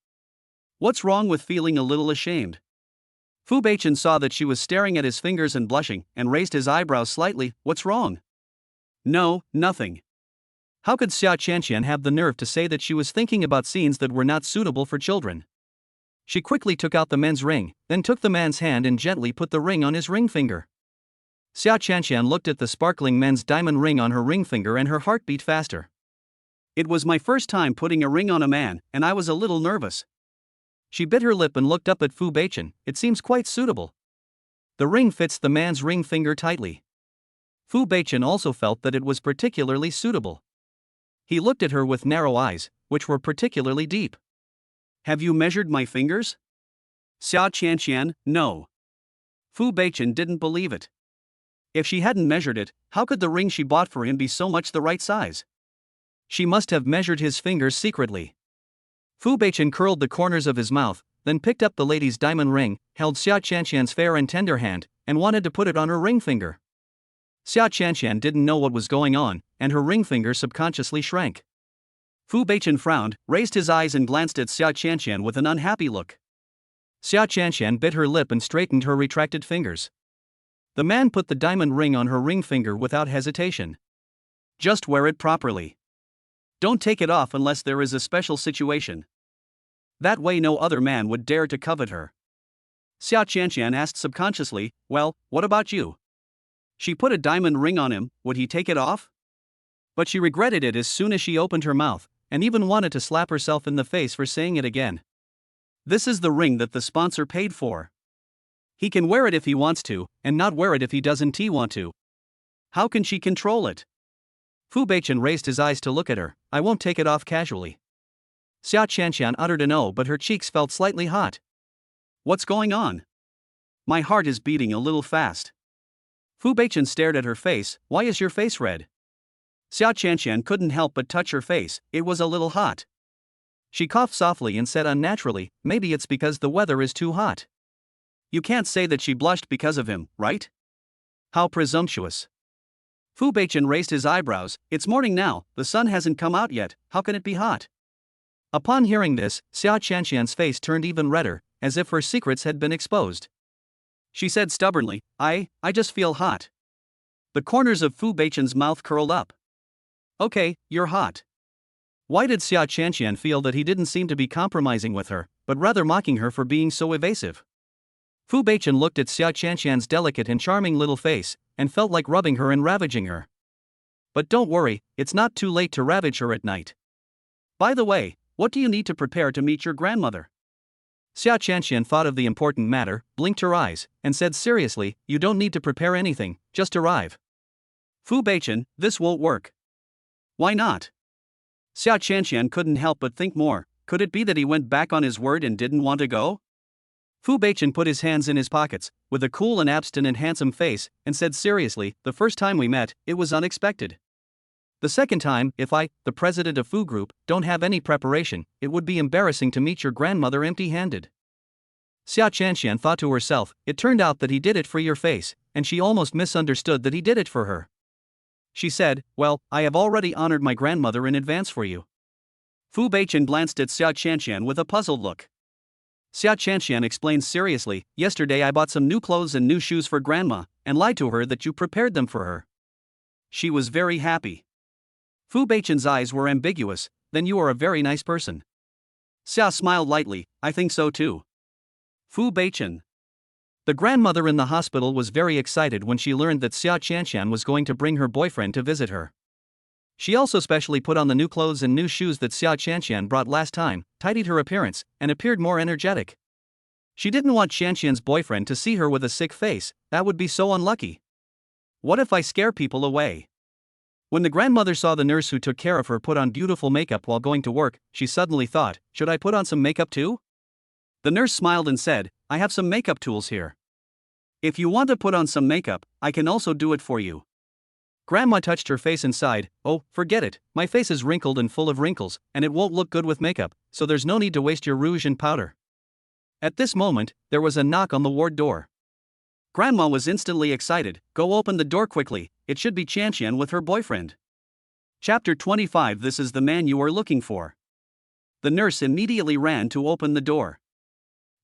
Speaker 1: What's wrong with feeling a little ashamed? Fu Beichen saw that she was staring at his fingers and blushing, and raised his eyebrows slightly. "What's wrong?" "No, nothing."
Speaker 2: How could Xia Qianqian have the nerve to say that she was thinking about scenes that were not suitable for children? She quickly took out the men's ring, then took the man's hand and gently put the ring on his ring finger. Xia Qianqian looked at the sparkling men's diamond ring on her ring finger and her heart beat faster.
Speaker 1: "It was my first time putting a ring on a man, and I was a little nervous."
Speaker 2: She bit her lip and looked up at Fu Beichen. "It seems quite suitable." The ring fits the man's ring finger tightly. Fu Beichen also felt that it was particularly suitable. He looked at her with narrow eyes, which were particularly deep.
Speaker 1: "Have you measured my fingers?" Xia Qianqian, "No." Fu Beichen didn't believe it. If she hadn't measured it, how could the ring she bought for him be so much the right size?
Speaker 2: She must have measured his fingers secretly. Fu Beichen curled the corners of his mouth, then picked up the lady's diamond ring, held Xia Qianqian's fair and tender hand, and wanted to put it on her ring finger. Xia Qianqian didn't know what was going on, and her ring finger subconsciously shrank.
Speaker 1: Fu Beichen frowned, raised his eyes and glanced at Xia Qianqian with an unhappy look.
Speaker 2: Xia Qianqian bit her lip and straightened her retracted fingers. The man put the diamond ring on her ring finger without hesitation.
Speaker 1: "Just wear it properly. Don't take it off unless there is a special situation. That way no other man would dare to covet her." Xia Qianqian asked subconsciously, "Well, what about you? She put a diamond ring on him, would he take it off?" But she regretted it as soon as she opened her mouth, and even wanted to slap herself in the face for saying it again. This is the ring that the sponsor paid for. He can wear it if he wants to, and not wear it if he doesn't want to. How can she control it?
Speaker 2: Fu Beichen raised his eyes to look at her. "I won't take it off casually." Xia Qianqian uttered an "oh," but her cheeks felt slightly hot.
Speaker 1: "What's going on? My heart is beating a little fast." Fu Beichen stared at her face. "Why is your face red?" Xia Qianqian couldn't help but touch her face. It was a little hot. She coughed softly and said unnaturally, "Maybe it's because the weather is too hot." You can't say that she blushed because of him, right? How presumptuous. Fu Beichen raised his eyebrows. "It's morning now, the sun hasn't come out yet, how can it be hot?"
Speaker 2: Upon hearing this, Xia Qianqian's face turned even redder, as if her secrets had been exposed.
Speaker 1: She said stubbornly, I just feel hot." The corners of Fu Beichen's mouth curled up. "Okay, you're hot."
Speaker 2: Why did Xia Qianqian feel that he didn't seem to be compromising with her, but rather mocking her for being so evasive? Fu Beichen looked at Xia Qianqian's delicate and charming little face, and felt like rubbing her and ravaging her. But don't worry, it's not too late to ravage her at night.
Speaker 1: By the way, what do you need to prepare to meet your grandmother?
Speaker 2: Xia Qianqian thought of the important matter, blinked her eyes, and said seriously, "You don't need to prepare anything, just arrive."
Speaker 1: Fu Beichen, this won't work. Why not? Xia Qianqian couldn't help but think more. Could it be that he went back on his word and didn't want to go? Fu Beichen put his hands in his pockets, with a cool and abstinent handsome face, and said seriously, "The first time we met, it was unexpected.
Speaker 2: The second time, if I, the president of Fu Group, don't have any preparation, it would be embarrassing to meet your grandmother empty-handed. Xia Chanxian thought to herself, it turned out that he did it for your face, and she almost misunderstood that he did it for her. She said, well, I have already honored my grandmother in advance for you.
Speaker 1: Fu Beichen glanced at Xia Chanxian with a puzzled look.
Speaker 2: Xia Chanxian explained seriously, yesterday I bought some new clothes and new shoes for grandma, and lied to her that you prepared them for her.
Speaker 1: She was very happy.
Speaker 2: Fu Beichen's eyes were ambiguous, then you are a very nice person.
Speaker 1: Xia smiled lightly, I think so too. Fu Beichen.
Speaker 2: The grandmother in the hospital was very excited when she learned that Xia Chanxian was going to bring her boyfriend to visit her. She also specially put on the new clothes and new shoes that Xia Chanxian brought last time, tidied her appearance, and appeared more energetic. She didn't want Chanxian's boyfriend to see her with a sick face, that would be so unlucky.
Speaker 1: What if I scare people away?
Speaker 2: When the grandmother saw the nurse who took care of her put on beautiful makeup while going to work, she suddenly thought, should I put on some makeup too?
Speaker 1: The nurse smiled and said, I have some makeup tools here. If you want to put on some makeup, I can also do it for you.
Speaker 2: Grandma touched her face and sighed, oh, forget it, my face is wrinkled and full of wrinkles, and it won't look good with makeup, so there's no need to waste your rouge and powder. At this moment, there was a knock on the ward door.
Speaker 1: Grandma was instantly excited, go open the door quickly, it should be Chanxian with her boyfriend. Chapter 25 This is the man you are looking for. The nurse immediately ran to open the door.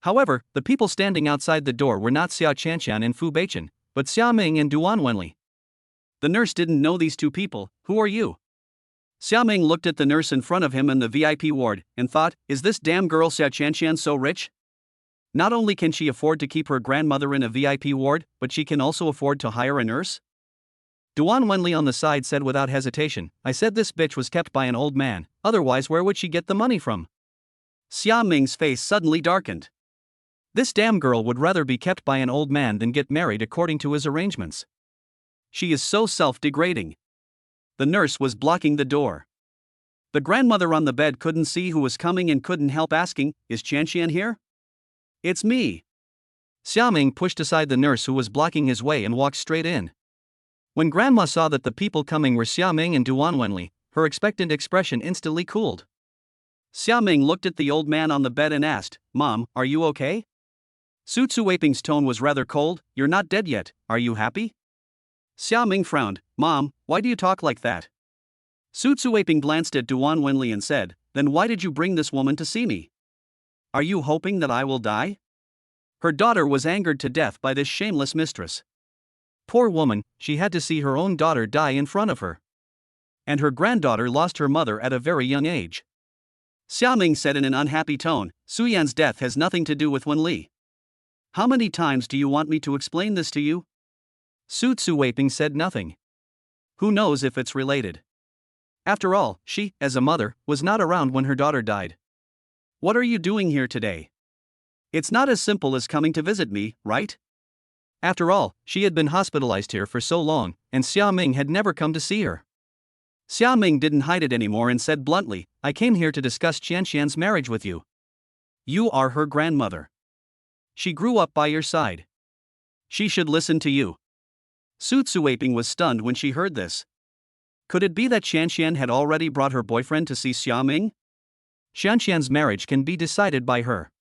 Speaker 2: However, the people standing outside the door were not Xia Chanxian and Fu Beichen, but Xia Ming and Duan Wenli.
Speaker 1: The nurse didn't know these two people, who are you? Xia Ming looked at the nurse in front of him in the VIP ward, and thought, is this damn girl Xia Chanxian so rich? Not only can she afford to keep her grandmother in a VIP ward, but she can also afford to hire a nurse?
Speaker 2: Duan Wenli on the side said without hesitation, I said this bitch was kept by an old man, otherwise where would she get the money from?
Speaker 1: Xia Ming's face suddenly darkened.
Speaker 2: This damn girl would rather be kept by an old man than get married according to his arrangements.
Speaker 1: She is so self-degrading. The nurse was blocking the door. The grandmother on the bed couldn't see who was coming and couldn't help asking, is Chanxian here? It's me.
Speaker 2: Xia Ming pushed aside the nurse who was blocking his way and walked straight in. When grandma saw that the people coming were Xia Ming and Duan Wenli, her expectant expression instantly cooled.
Speaker 1: Xia Ming looked at the old man on the bed and asked, Mom, are you okay? Su Tzuwaping's tone was rather cold, you're not dead yet, are you happy? Xia Ming frowned, Mom, why do you talk like that? Su Tzuwaping glanced at Duan Wenli and said, then why did you bring this woman to see me? Are you hoping that I will die? Her daughter was angered to death by this shameless mistress.
Speaker 2: Poor woman, she had to see her own daughter die in front of her.
Speaker 1: And her granddaughter lost her mother at a very young age. Xia Ming said in an unhappy tone, Su Yan's death has nothing to do with Wenli. How many times do you want me to explain this to you?
Speaker 2: Su Tzuwaping said nothing.
Speaker 1: Who knows if it's related? After all, she, as a mother, was not around when her daughter died. What are you doing here today? It's not as simple as coming to visit me, right?
Speaker 2: After all, she had been hospitalized here for so long, and Xia Ming had never come to see her.
Speaker 1: Xia Ming didn't hide it anymore and said bluntly, I came here to discuss Chanxian's marriage with you. You are her grandmother. She grew up by your side. She should listen to you. Su Tzuwaping was stunned when she heard this. Could it be that Chanxian had already brought her boyfriend to see Xia Ming?
Speaker 2: Chanxian's marriage can be decided by her.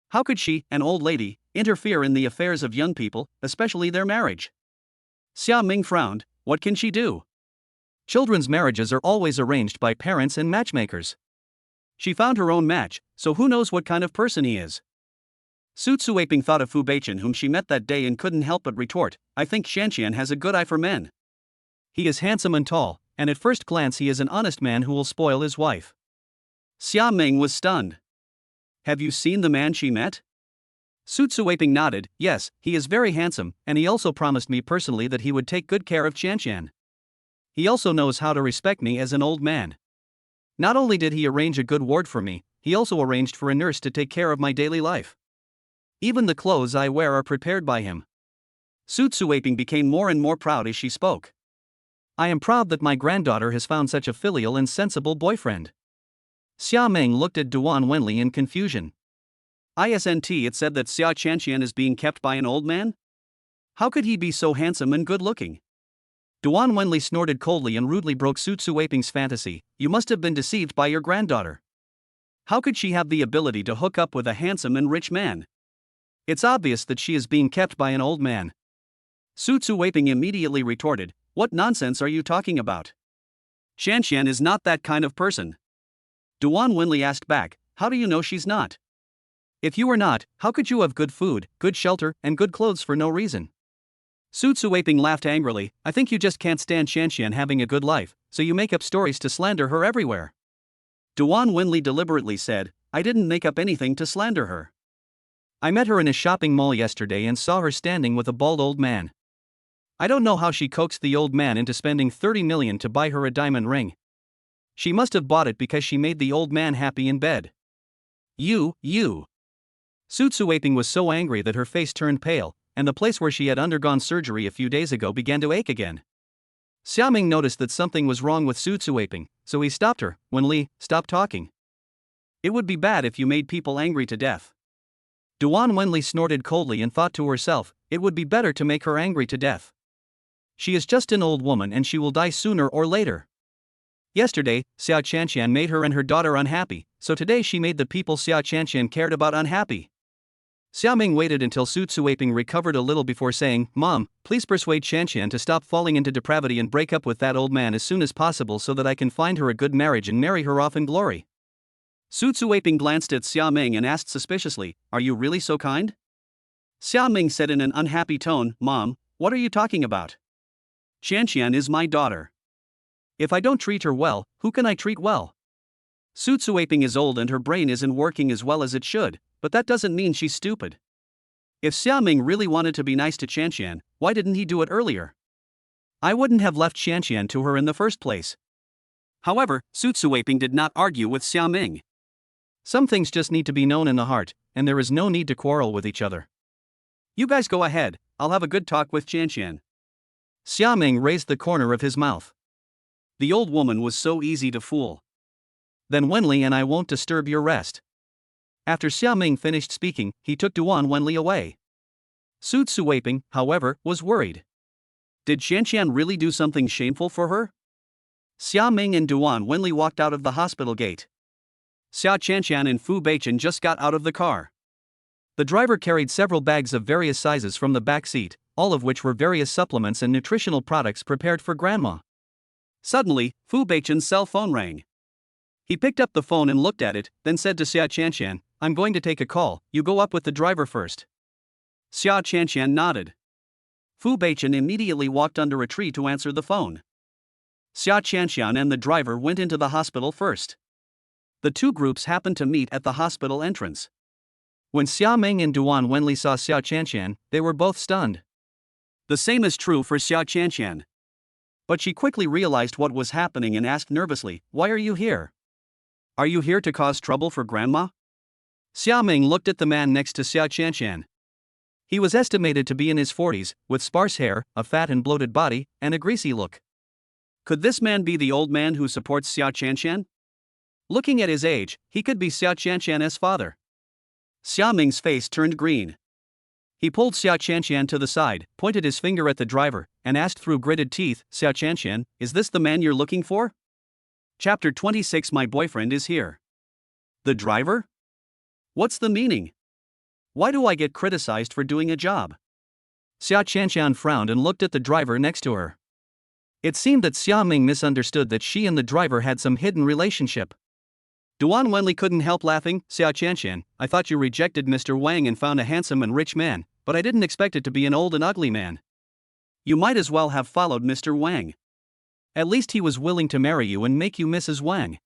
Speaker 1: How could she, an old lady, interfere in the affairs of young people, especially their marriage? Xia Ming frowned, what can she do?
Speaker 2: Children's marriages are always arranged by parents and matchmakers.
Speaker 1: She found her own match, so who knows what kind of person he is? Su Tzuwaping thought of Fu Beichen whom she met that day and couldn't help but retort, I think Chanxian has a good eye for men.
Speaker 2: He is handsome and tall, and at first glance he is an honest man who will spoil his wife.
Speaker 1: Xia Ming was stunned. Have you seen the man she met? Su Tzuwaping nodded, yes, he is very handsome, and he also promised me personally that he would take good care of Chanxian. He also knows how to respect me as an old man. Not only did he arrange a good ward for me, he also arranged for a nurse to take care of my daily life. Even the clothes I wear are prepared by him. Su Tzuwaping became more and more proud as she spoke.
Speaker 2: I am proud that my granddaughter has found such a filial and sensible boyfriend. Xia Ming looked at Duan Wenli in confusion.
Speaker 1: Isn't it said that Xia Chanxian is being kept by an old man? How could he be so handsome and good-looking?
Speaker 2: Duan Wenli snorted coldly and rudely broke Su Tzu-Weiping's fantasy. You must have been deceived by your granddaughter.
Speaker 1: How could she have the ability to hook up with a handsome and rich man? It's obvious that she is being kept by an old man. Su Tzu-Weiping immediately retorted, what nonsense are you talking about? Shanshan is not that kind of person. Duan Wenli asked back, how do you know she's not? If you were not, how could you have good food, good shelter, and good clothes for no reason? Su Tzu-Weiping laughed angrily, I think you just can't stand Shanshan having a good life, so you make up stories to slander her everywhere. Duan Wenli deliberately said, I didn't make up anything to slander her. I met her in a shopping mall yesterday and saw her standing with a bald old man. I don't know how she coaxed the old man into spending 30 million to buy her a diamond ring. She must have bought it because she made the old man happy in bed. You. Su Tzu-Weiping was so angry that her face turned pale, and the place where she had undergone surgery a few days ago began to ache again. Xiaoming noticed that something was wrong with Su Tzu-Weiping, so he stopped her. Wenli, stop talking. It would be bad if you made people angry to death. Duan Wenli snorted coldly and thought to herself, it would be better to make her angry to death. She is just an old woman and she will die sooner or later. Yesterday, Xiao Chanshan made her and her daughter unhappy, so today she made the people Xiao Chanshan cared about unhappy. Xiaoming waited until Su Tzu-Weiping recovered a little before saying, Mom, please persuade Shanshan to stop falling into depravity and break up with that old man as soon as possible so that I can find her a good marriage and marry her off in glory. Su Tzu-Weiping glanced at Xiaoming and asked suspiciously, are you really so kind? Xiaoming said in an unhappy tone, Mom, what are you talking about? Shanshan is my daughter. If I don't treat her well, who can I treat well? Su Tzu-Weiping is old and her brain isn't working as well as it should, but that doesn't mean she's stupid. If Xiaoming really wanted to be nice to Shanshan, why didn't he do it earlier? I wouldn't have left Shanshan to her in the first place. However, Su Tzu-Weiping did not argue with Xiaoming. Some things just need to be known in the heart, and there is no need to quarrel with each other. You guys go ahead, I'll have a good talk with Shanshan. Xiaoming raised the corner of his mouth. The old woman was so easy to fool. Then Wenli and I won't disturb your rest. After Xiaoming finished speaking, he took Duan Wenli away. Su Tzu-Weiping, however, was worried. Did Shanshan really do something shameful for her? Xiaoming and Duan Wenli walked out of the hospital gate. Xiao Chanshan and Fu Beichen just got out of the car. The driver carried several bags of various sizes from the back seat, all of which were various supplements and nutritional products prepared for grandma. Suddenly, Fu Beichen's cell phone rang. He picked up the phone and looked at it, then said to Xiao Chanshan, I'm going to take a call, you go up with the driver first. Xiao Chanshan nodded. Fu Beichen immediately walked under a tree to answer the phone. Xiao Chanshan and the driver went into the hospital first. The two groups happened to meet at the hospital entrance. When Xiaoming and Duan Wenli saw Xiao Chanshan, they were both stunned. The same is true for Xiao Chanshan. But she quickly realized what was happening and asked nervously, why are you here? Are you here to cause trouble for grandma? Xiaoming looked at the man next to Xiao Chanshan. He was estimated to be in his 40s, with sparse hair, a fat and bloated body, and a greasy look. Could this man be the old man who supports Xiao Chanshan? Looking at his age, he could be Xiao Chanshan's father. Xiaoming's face turned green. He pulled Xiao Chanshan to the side, pointed his finger at the driver, and asked through gritted teeth, Xiao Chanshan, is this the man you're looking for? Chapter 26 My boyfriend is here. The driver? What's the meaning? Why do I get criticized for doing a job? Xiao Chanshan frowned and looked at the driver next to her. It seemed that Xiaoming misunderstood that she and the driver had some hidden relationship. Duan Wenli couldn't help laughing. Xiao Chanshan, I thought you rejected Mr. Wang and found a handsome and rich man, but I didn't expect it to be an old and ugly man. You might as well have followed Mr. Wang. At least he was willing to marry you and make you Mrs. Wang.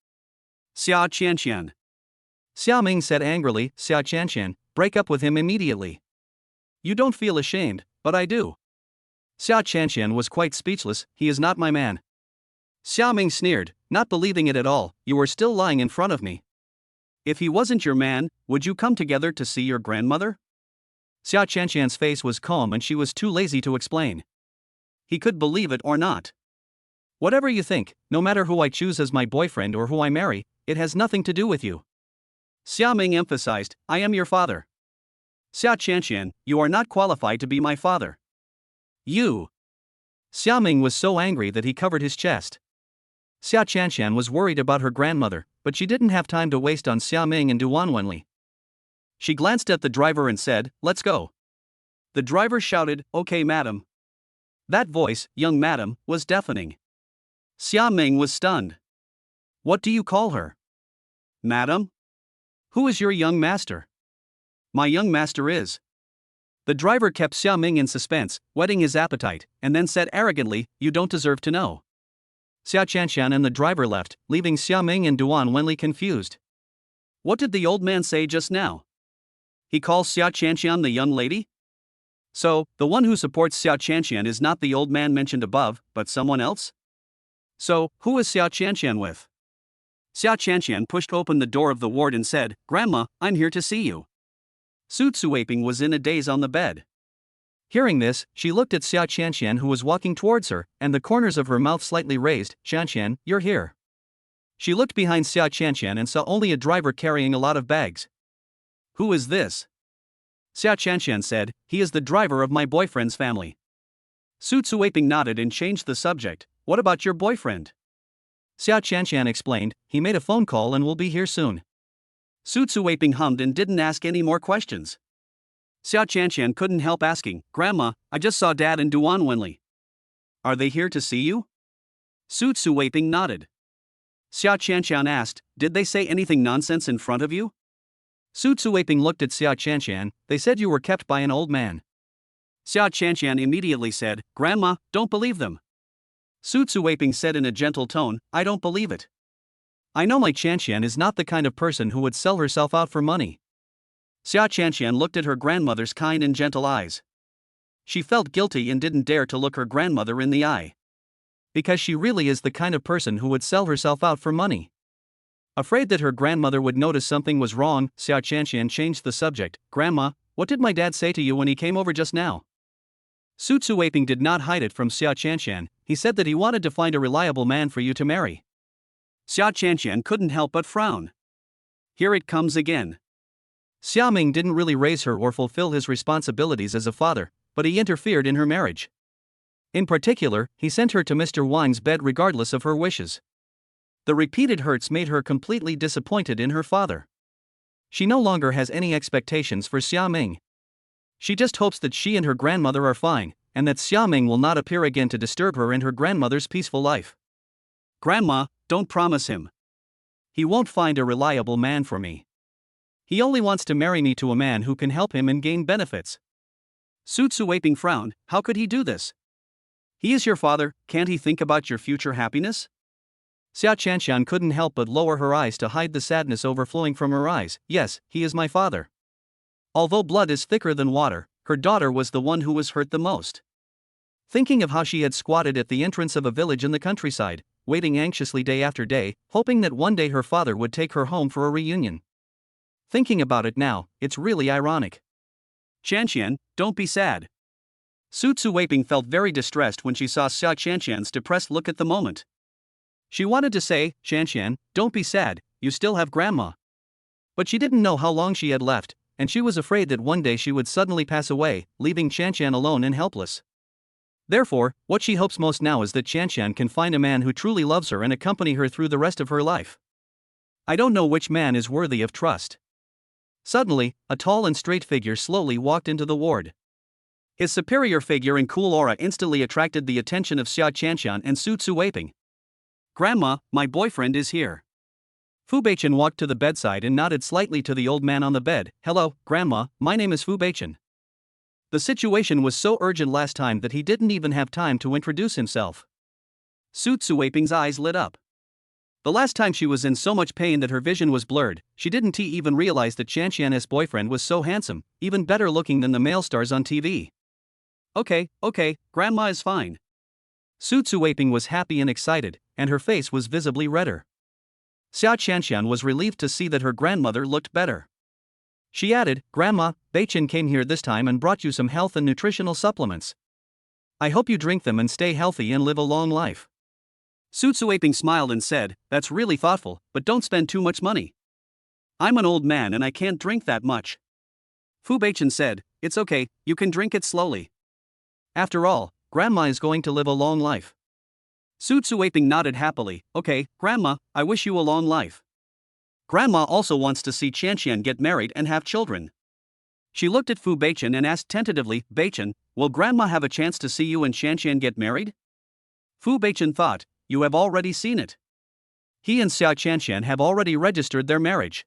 Speaker 1: Xiao Chanshan. Xiaoming said angrily, Xiao Chanshan, break up with him immediately. You don't feel ashamed, but I do. Xiao Chanshan was quite speechless, he is not my man. Xiaoming sneered, not believing it at all, you are still lying in front of me. If he wasn't your man, would you come together to see your grandmother? Xiao Chanshan's face was calm and she was too lazy to explain. He could believe it or not. Whatever you think, no matter who I choose as my boyfriend or who I marry, it has nothing to do with you. Xiaoming emphasized, I am your father. Xiao Chanshan, you are not qualified to be my father. You.
Speaker 2: Xia Ming was so angry that he covered his chest. Xia Qianqian was worried about her grandmother, but she didn't have time to waste on Xia Ming and Duan Wenli. She glanced at the driver and said, "Let's go." The driver shouted, "Okay, madam." That voice, "Young madam," was deafening. Xia Ming was stunned. "What do you call her?" "Madam? Who is your young master?" "My young master is." The driver kept Xia Ming in suspense, whetting his appetite, and then said arrogantly, "You don't deserve to know." Xia Qianqian and the driver left, leaving Xia Ming and Duan Wenli confused. What did the old man say just now? He calls Xia Qianqian the young lady? So, the one who supports Xia Qianqian is not the old man mentioned above, but someone else? So, who is Xia Qianqian with? Xia Qianqian pushed open the door of the ward and said, "Grandma, I'm here to see you." Su Tsuaping was in a daze on the bed. Hearing this, she looked at Xia Qianqian who was walking towards her, and the corners of her mouth slightly raised. "Qianqian, you're here." She looked behind Xia Qianqian and saw only a driver carrying a lot of bags. "Who is this?" Xia Qianqian said, "He is the driver of my boyfriend's family." Su Tsuaping nodded and changed the subject. "What about your boyfriend?" Xia Qianqian explained, "He made a phone call and will be here soon." Su Tsuaping hummed and didn't ask any more questions. Xia Qianqian couldn't help asking, "Grandma, I just saw Dad and Duan Wenli. Are they here to see you?" Su Tsuaping nodded. Xia Qianqian asked, "Did they say anything nonsense in front of you?" Su Tsuaping looked at Xia Qianqian. "They said you were kept by an old man." Xia Qianqian immediately said, "Grandma, don't believe them." Su Tsuaping said in a gentle tone, "I don't believe it. I know my Qianqian is not the kind of person who would sell herself out for money." Xia Qianqian looked at her grandmother's kind and gentle eyes. She felt guilty and didn't dare to look her grandmother in the eye. Because she really is the kind of person who would sell herself out for money. Afraid that her grandmother would notice something was wrong, Xia Qianqian changed the subject. "Grandma, what did my dad say to you when he came over just now?" Su Tsuaping did not hide it from Xia Qianqian. "He said that he wanted to find a reliable man for you to marry." Xia Qianqian couldn't help but frown. Here it comes again. Xia Ming didn't really raise her or fulfill his responsibilities as a father, but he interfered in her marriage. In particular, he sent her to Mr. Wang's bed regardless of her wishes. The repeated hurts made her completely disappointed in her father. She no longer has any expectations for Xia Ming. She just hopes that she and her grandmother are fine, and that Xia Ming will not appear again to disturb her and her grandmother's peaceful life. "Grandma, don't promise him. He won't find a reliable man for me. He only wants to marry me to a man who can help him and gain benefits." Su Tsuaping frowned. "How could he do this? He is your father, can't he think about your future happiness?" Xia Qianqian couldn't help but lower her eyes to hide the sadness overflowing from her eyes. "Yes, he is my father." Although blood is thicker than water, her daughter was the one who was hurt the most. Thinking of how she had squatted at the entrance of a village in the countryside, waiting anxiously day after day, hoping that one day her father would take her home for a reunion. Thinking about it now, it's really ironic. "Qianqian, don't be sad." Su Tsuaping felt very distressed when she saw Xia Qianqian's depressed look at the moment. She wanted to say, "Qianqian, don't be sad, you still have grandma." But she didn't know how long she had left, and she was afraid that one day she would suddenly pass away, leaving Qianqian alone and helpless. Therefore, what she hopes most now is that Qianqian can find a man who truly loves her and accompany her through the rest of her life. "I don't know which man is worthy of trust." Suddenly, a tall and straight figure slowly walked into the ward. His superior figure and cool aura instantly attracted the attention of Xia Qianqian and Su Tsuaping. "Grandma, my boyfriend is here." Fu Beichen walked to the bedside and nodded slightly to the old man on the bed. "Hello, Grandma, my name is Fu Beichen." The situation was so urgent last time that he didn't even have time to introduce himself. Su Tsuaping's eyes lit up. The last time she was in so much pain that her vision was blurred, she didn't even realize that Qianqian's boyfriend was so handsome, even better looking than the male stars on TV. Okay, Grandma is fine." Su Tsuaping was happy and excited, and her face was visibly redder. Xia Qianqian was relieved to see that her grandmother looked better. She added, "Grandma, Beichen came here this time and brought you some health and nutritional supplements. I hope you drink them and stay healthy and live a long life." Su Tsuaping smiled and said, "That's really thoughtful, but don't spend too much money. I'm an old man and I can't drink that much." Fu Beichen said, "It's okay, you can drink it slowly. After all, Grandma is going to live a long life.
Speaker 1: Su Tzuaping nodded happily. Okay, Grandma, I wish you a long life. Grandma also wants to see Qianqian get married and have children. She looked at Fu Beichen and asked tentatively, Beichen, will Grandma have a chance to see you and Qianqian get married? Fu Beichen thought, you have already seen it. He and Xia Qianqian have already registered their marriage.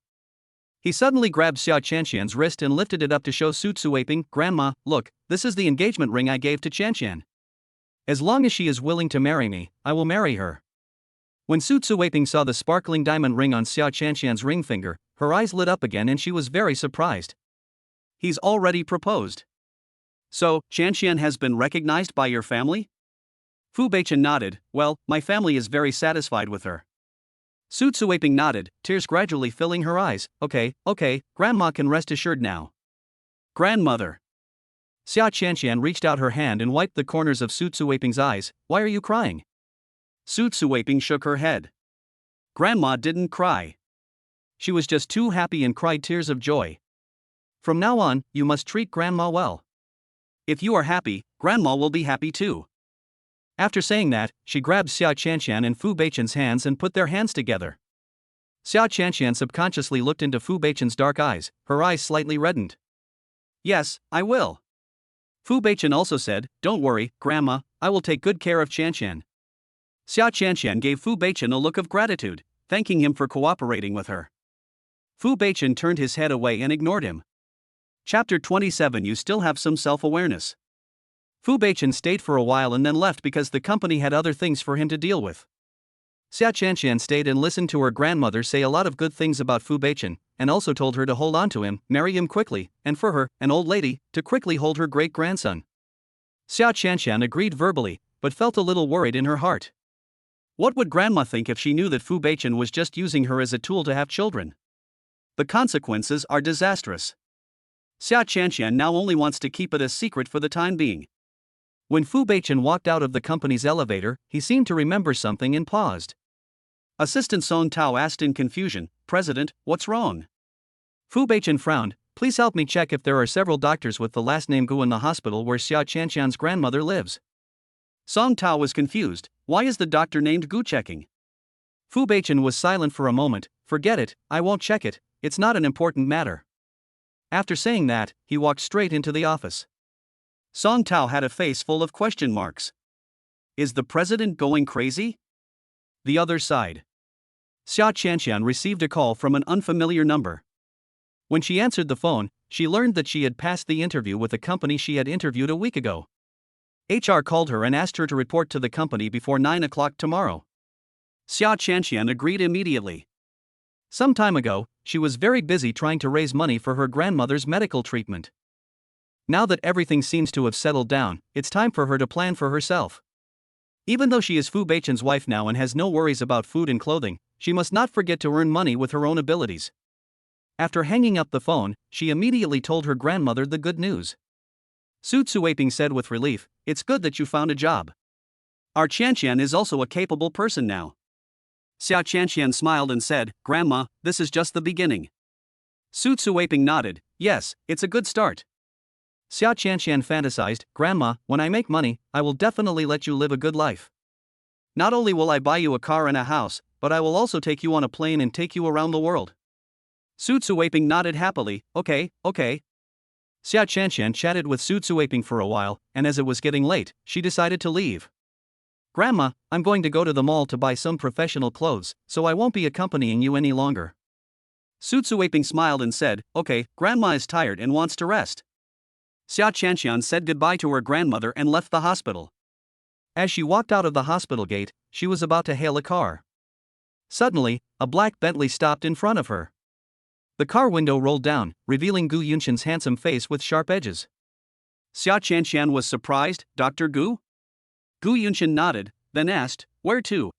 Speaker 1: He suddenly grabbed Xia Qianqian's wrist and lifted it up to show Su Tzuaping, Grandma, look, this is the engagement ring I gave to Qianqian. As long as she is willing to marry me, I will marry her. When Su Tzuaping saw the sparkling diamond ring on Xia Qianqian's ring finger, her eyes lit up again and she was very surprised. He's already proposed. So, Qianqian has been recognized by your family? Fu Beichen nodded, well, my family is very satisfied with her. Su Tzuaping nodded, tears gradually filling her eyes. Okay, Grandma can rest assured now. Grandmother. Xia Qianqian reached out her hand and wiped the corners of Su Tzuaping's eyes. Why are you crying? Su Tzuaping shook her head. Grandma didn't cry. She was just too happy and cried tears of joy. From now on, you must treat Grandma well. If you are happy, Grandma will be happy too. After saying that, she grabbed Xia Qianqian and Fu Beichen's hands and put their hands together. Xia Qianqian subconsciously looked into Fu Beichen's dark eyes, her eyes slightly reddened. Yes, I will. Fu Beichen also said, don't worry, Grandma, I will take good care of Qianqian. Xia Qianqian gave Fu Beichen a look of gratitude, thanking him for cooperating with her. Fu Beichen turned his head away and ignored him. Chapter 27. You still have some self-awareness. Fu Beichen stayed for a while and then left because the company had other things for him to deal with. Xia Qianqian stayed and listened to her grandmother say a lot of good things about Fu Beichen, and also told her to hold on to him, marry him quickly, and for her, an old lady, to quickly hold her great-grandson. Xia Qianqian agreed verbally, but felt a little worried in her heart. What would Grandma think if she knew that Fu Beichen was just using her as a tool to have children? The consequences are disastrous. Xia Qianqian now only wants to keep it a secret for the time being. When Fu Beichen walked out of the company's elevator, he seemed to remember something and paused. Assistant Song Tao asked in confusion, President, what's wrong? Fu Beichen frowned, please help me check if there are several doctors with the last name Gu in the hospital where Xia Qianqian's grandmother lives. Song Tao was confused, why is the doctor named Gu checking? Fu Beichen was silent for a moment, forget it, I won't check it, it's not an important matter. After saying that, he walked straight into the office. Song Tao had a face full of question marks. Is the president going crazy? The other side. Xia Qianqian received a call from an unfamiliar number. When she answered the phone, she learned that she had passed the interview with the company she had interviewed a week ago. HR called her and asked her to report to the company before 9 o'clock tomorrow. Xia Qianqian agreed immediately. Some time ago, she was very busy trying to raise money for her grandmother's medical treatment. Now that everything seems to have settled down, it's time for her to plan for herself. Even though she is Fu Beichen's wife now and has no worries about food and clothing, she must not forget to earn money with her own abilities. After hanging up the phone, she immediately told her grandmother the good news. Su Tzuaping said with relief, it's good that you found a job. Our Qianqian is also a capable person now. Xia Qianqian smiled and said, Grandma, this is just the beginning. Su Tzuaping nodded, yes, it's a good start. Xia Qianqian fantasized, Grandma, when I make money, I will definitely let you live a good life. Not only will I buy you a car and a house, but I will also take you on a plane and take you around the world. Su Tzuaping nodded happily, okay. Xia Qianqian chatted with Su Tzuaping for a while, and as it was getting late, she decided to leave. Grandma, I'm going to go to the mall to buy some professional clothes, so I won't be accompanying you any longer. Su Tzuaping smiled and said, okay, Grandma is tired and wants to rest. Xia Qianqian said goodbye to her grandmother and left the hospital. As she walked out of the hospital gate, she was about to hail a car. Suddenly, a black Bentley stopped in front of her. The car window rolled down, revealing Gu Yunshan's handsome face with sharp edges. Xia Qianqian was surprised, Dr. Gu? Gu Yunshan nodded, then asked, where to?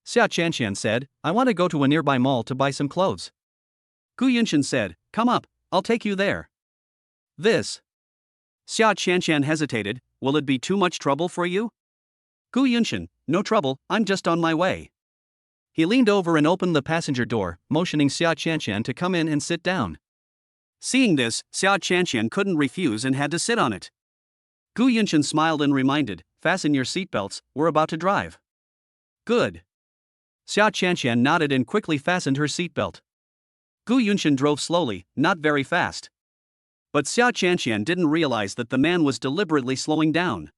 Speaker 1: Xia Qianqian said, I want to go to a nearby mall to buy some clothes. Gu Yunshan said, come up, I'll take you there. This. Xia Qianqian hesitated, will it be too much trouble for you? Gu Yunshan, no trouble, I'm just on my way. He leaned over and opened the passenger door, motioning Xia Qianqian to come in and sit down. Seeing this, Xia Qianqian couldn't refuse and had to sit on it. Gu Yunshin smiled and reminded, fasten your seatbelts, we're about to drive. Good. Xia Qianqian nodded and quickly fastened her seatbelt. Gu Yunshin drove slowly, not very fast. But Xia Qianqian didn't realize that the man was deliberately slowing down.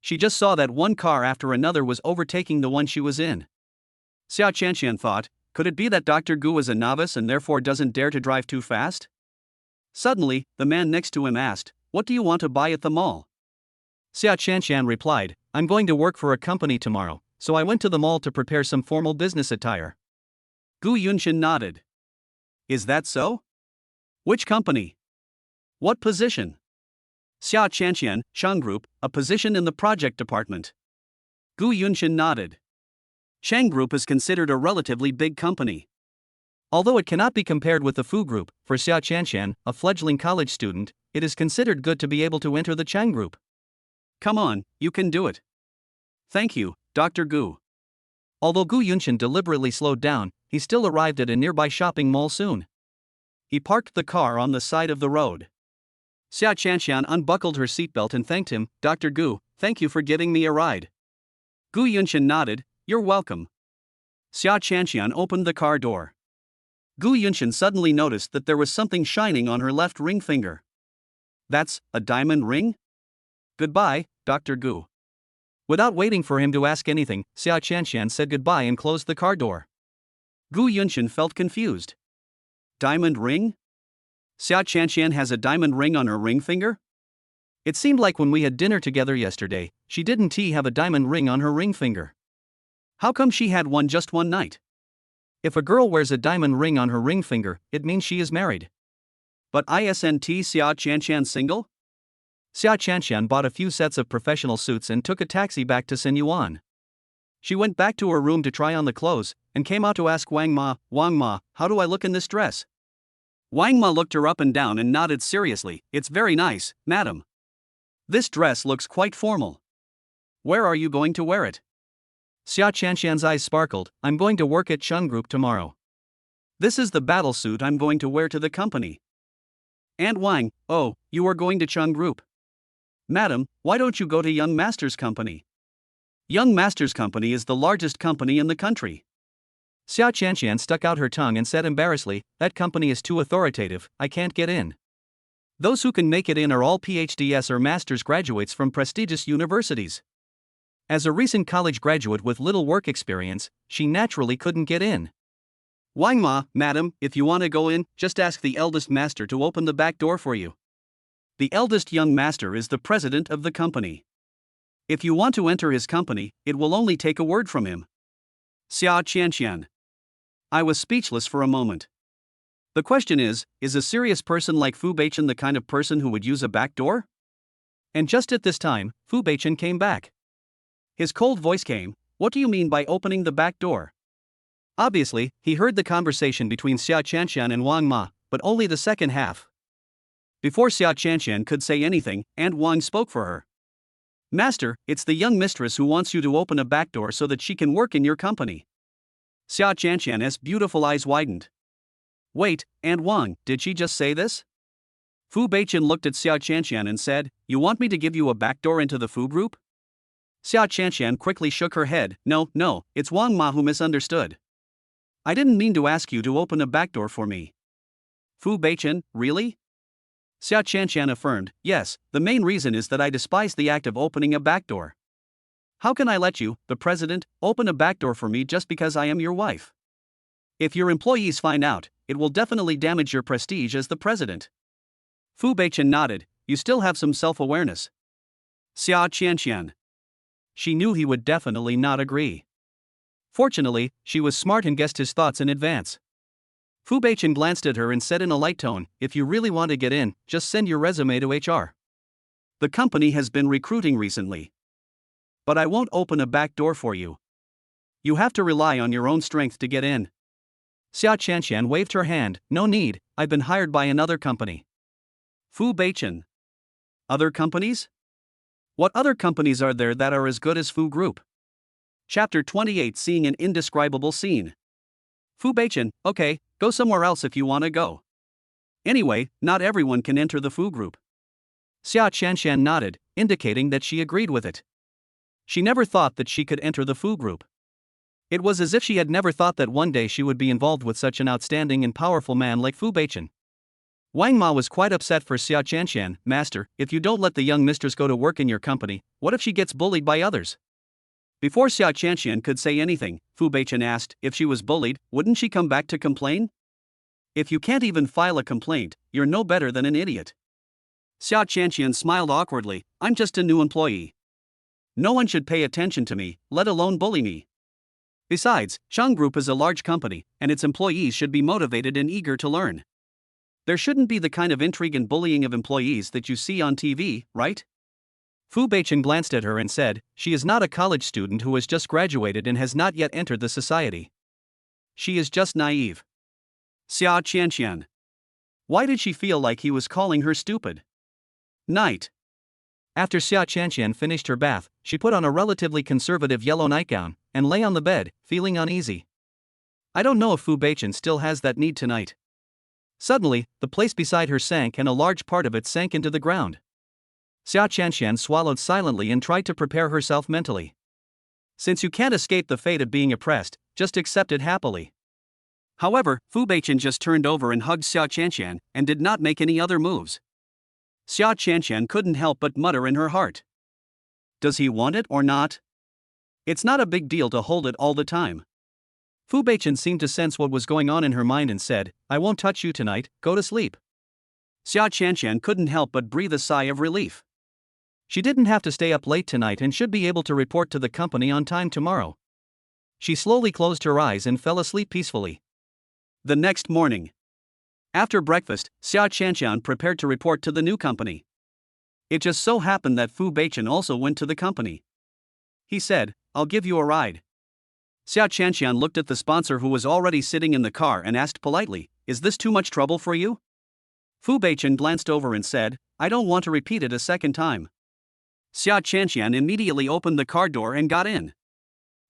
Speaker 1: She just saw that one car after another was overtaking the one she was in. Xia Qianqian thought, could it be that Dr. Gu is a novice and therefore doesn't dare to drive too fast? Suddenly, the man next to him asked, what do you want to buy at the mall? Xia Qianqian replied, I'm going to work for a company tomorrow, so I went to the mall to prepare some formal business attire. Gu Yunshin nodded. Is that so? Which company? What position? Xia Qianqian, Chang Group, a position in the project department. Gu Yunshin nodded. Chang Group is considered a relatively big company. Although it cannot be compared with the Fu Group, for Xia Qianqian, a fledgling college student, it is considered good to be able to enter the Chang Group. Come on, you can do it. Thank you, Dr. Gu. Although Gu Yunshin deliberately slowed down, he still arrived at a nearby shopping mall soon. He parked the car on the side of the road. Xia Qianqian unbuckled her seatbelt and thanked him, Dr. Gu, thank you for giving me a ride. Gu Yunshin nodded, you're welcome. Xia Qianqian opened the car door. Gu Yunshin suddenly noticed that there was something shining on her left ring finger. That's a diamond ring? Goodbye, Dr. Gu. Without waiting for him to ask anything, Xia Qianqian said goodbye and closed the car door. Gu Yunshin felt confused. Diamond ring? Xia Qianqian has a diamond ring on her ring finger? It seemed like when we had dinner together yesterday, she didn't have a diamond ring on her ring finger. How come she had one just one night? If a girl wears a diamond ring on her ring finger, it means she is married. But isn't Xia Qianqian single? Xia Qianqian bought a few sets of professional suits and took a taxi back to Sinyuan. She went back to her room to try on the clothes, and came out to ask Wang Ma, how do I look in this dress? Wang Ma looked her up and down and nodded seriously, it's very nice, madam. This dress looks quite formal. Where are you going to wear it? Xia Qianqian's eyes sparkled, I'm going to work at Cheng Group tomorrow. This is the battle suit I'm going to wear to the company. And Wang, oh, you are going to Cheng Group. Madam, why don't you go to Young Masters Company? Young Masters Company is the largest company in the country. Xia Qianqian stuck out her tongue and said embarrassedly, that company is too authoritative, I can't get in. Those who can make it in are all PhDs or master's graduates from prestigious universities. As a recent college graduate with little work experience, she naturally couldn't get in. Wang Ma, madam, if you want to go in, just ask the eldest master to open the back door for you. The eldest young master is the president of the company. If you want to enter his company, it will only take a word from him. Xia Qianqian. I was speechless for a moment. The question is a serious person like Fu Beichen the kind of person who would use a back door? And just at this time, Fu Beichen came back. His cold voice came, what do you mean by opening the back door? Obviously, he heard the conversation between Xia Qianqian and Wang Ma, but only the second half. Before Xia Qianqian could say anything, Aunt Wang spoke for her. Master, it's the young mistress who wants you to open a back door so that she can work in your company. Xia Qianqian's beautiful eyes widened. Wait, Aunt Wang, did she just say this? Fu Beichen looked at Xia Qianqian and said, you want me to give you a back door into the Fu Group? Xia Qianqian quickly shook her head, no, it's Wang Ma who misunderstood. I didn't mean to ask you to open a back door for me. Fu Beichen, really? Xia Qianqian affirmed, yes, the main reason is that I despise the act of opening a back door. How can I let you, the president, open a back door for me just because I am your wife? If your employees find out, it will definitely damage your prestige as the president. Fu Beichen nodded, you still have some self-awareness. Xia Qianqian. She knew he would definitely not agree. Fortunately, she was smart and guessed his thoughts in advance. Fu Beichen glanced at her and said in a light tone, if you really want to get in, just send your resume to HR. The company has been recruiting recently. But I won't open a back door for you. You have to rely on your own strength to get in. Xia Qianqian waved her hand, no need, I've been hired by another company. Fu Beichen. Other companies? What other companies are there that are as good as Fu Group? Chapter 28 Seeing an Indescribable Scene. Fu Beichen, okay, go somewhere else if you want to go. Anyway, not everyone can enter the Fu Group.
Speaker 2: Xia Qianshan nodded, indicating that she agreed with it. She never thought that she could enter the Fu group. It was as if she had never thought that one day she would be involved with such an outstanding and powerful man like Fu Beichen. Wang Ma was quite upset for Xia Qianshan. Master, if you don't let the young mistress go to work in your company, what if she gets bullied by others? Before Xia Qianshan could say anything, Fu Beichen asked, if she was bullied, wouldn't she come back to complain? If you can't even file a complaint, you're no better than an idiot. Xia Qianshan smiled awkwardly, I'm just a new employee. No one should pay attention to me, let alone bully me. Besides, Cheng Group is a large company, and its employees should be motivated and eager to learn. There shouldn't be the kind of intrigue and bullying of employees that you see on TV, right? Fu Beichen glanced at her and said, she is not a college student who has just graduated and has not yet entered the society. She is just naive. Xia Qianshan. Why did she feel like he was calling her stupid? Night. After Xia Qianshan finished her bath, she put on a relatively conservative yellow nightgown and lay on the bed, feeling uneasy. I don't know if Fu Beichen still has that need tonight. Suddenly, the place beside her sank and a large part of it sank into the ground. Xia Qianshan swallowed silently and tried to prepare herself mentally. Since you can't escape the fate of being oppressed, just accept it happily. However, Fu Beichen just turned over and hugged Xia Qianshan and did not make any other moves. Xia Qianshan couldn't help but mutter in her heart. Does he want it or not? It's not a big deal to hold it all the time. Fu Beichen seemed to sense what was going on in her mind and said, I won't touch you tonight, go to sleep. Xia Qianshan couldn't help but breathe a sigh of relief. She didn't have to stay up late tonight and should be able to report to the company on time tomorrow. She slowly closed her eyes and fell asleep peacefully. The next morning. After breakfast, Xia Qianshan prepared to report to the new company. It just so happened that Fu Beichen also went to the company. He said, I'll give you a ride. Xia Qianshan looked at the sponsor who was already sitting in the car and asked politely, is this too much trouble for you? Fu Beichen glanced over and said, I don't want to repeat it a second time. Xia Qianshan immediately opened the car door and got in.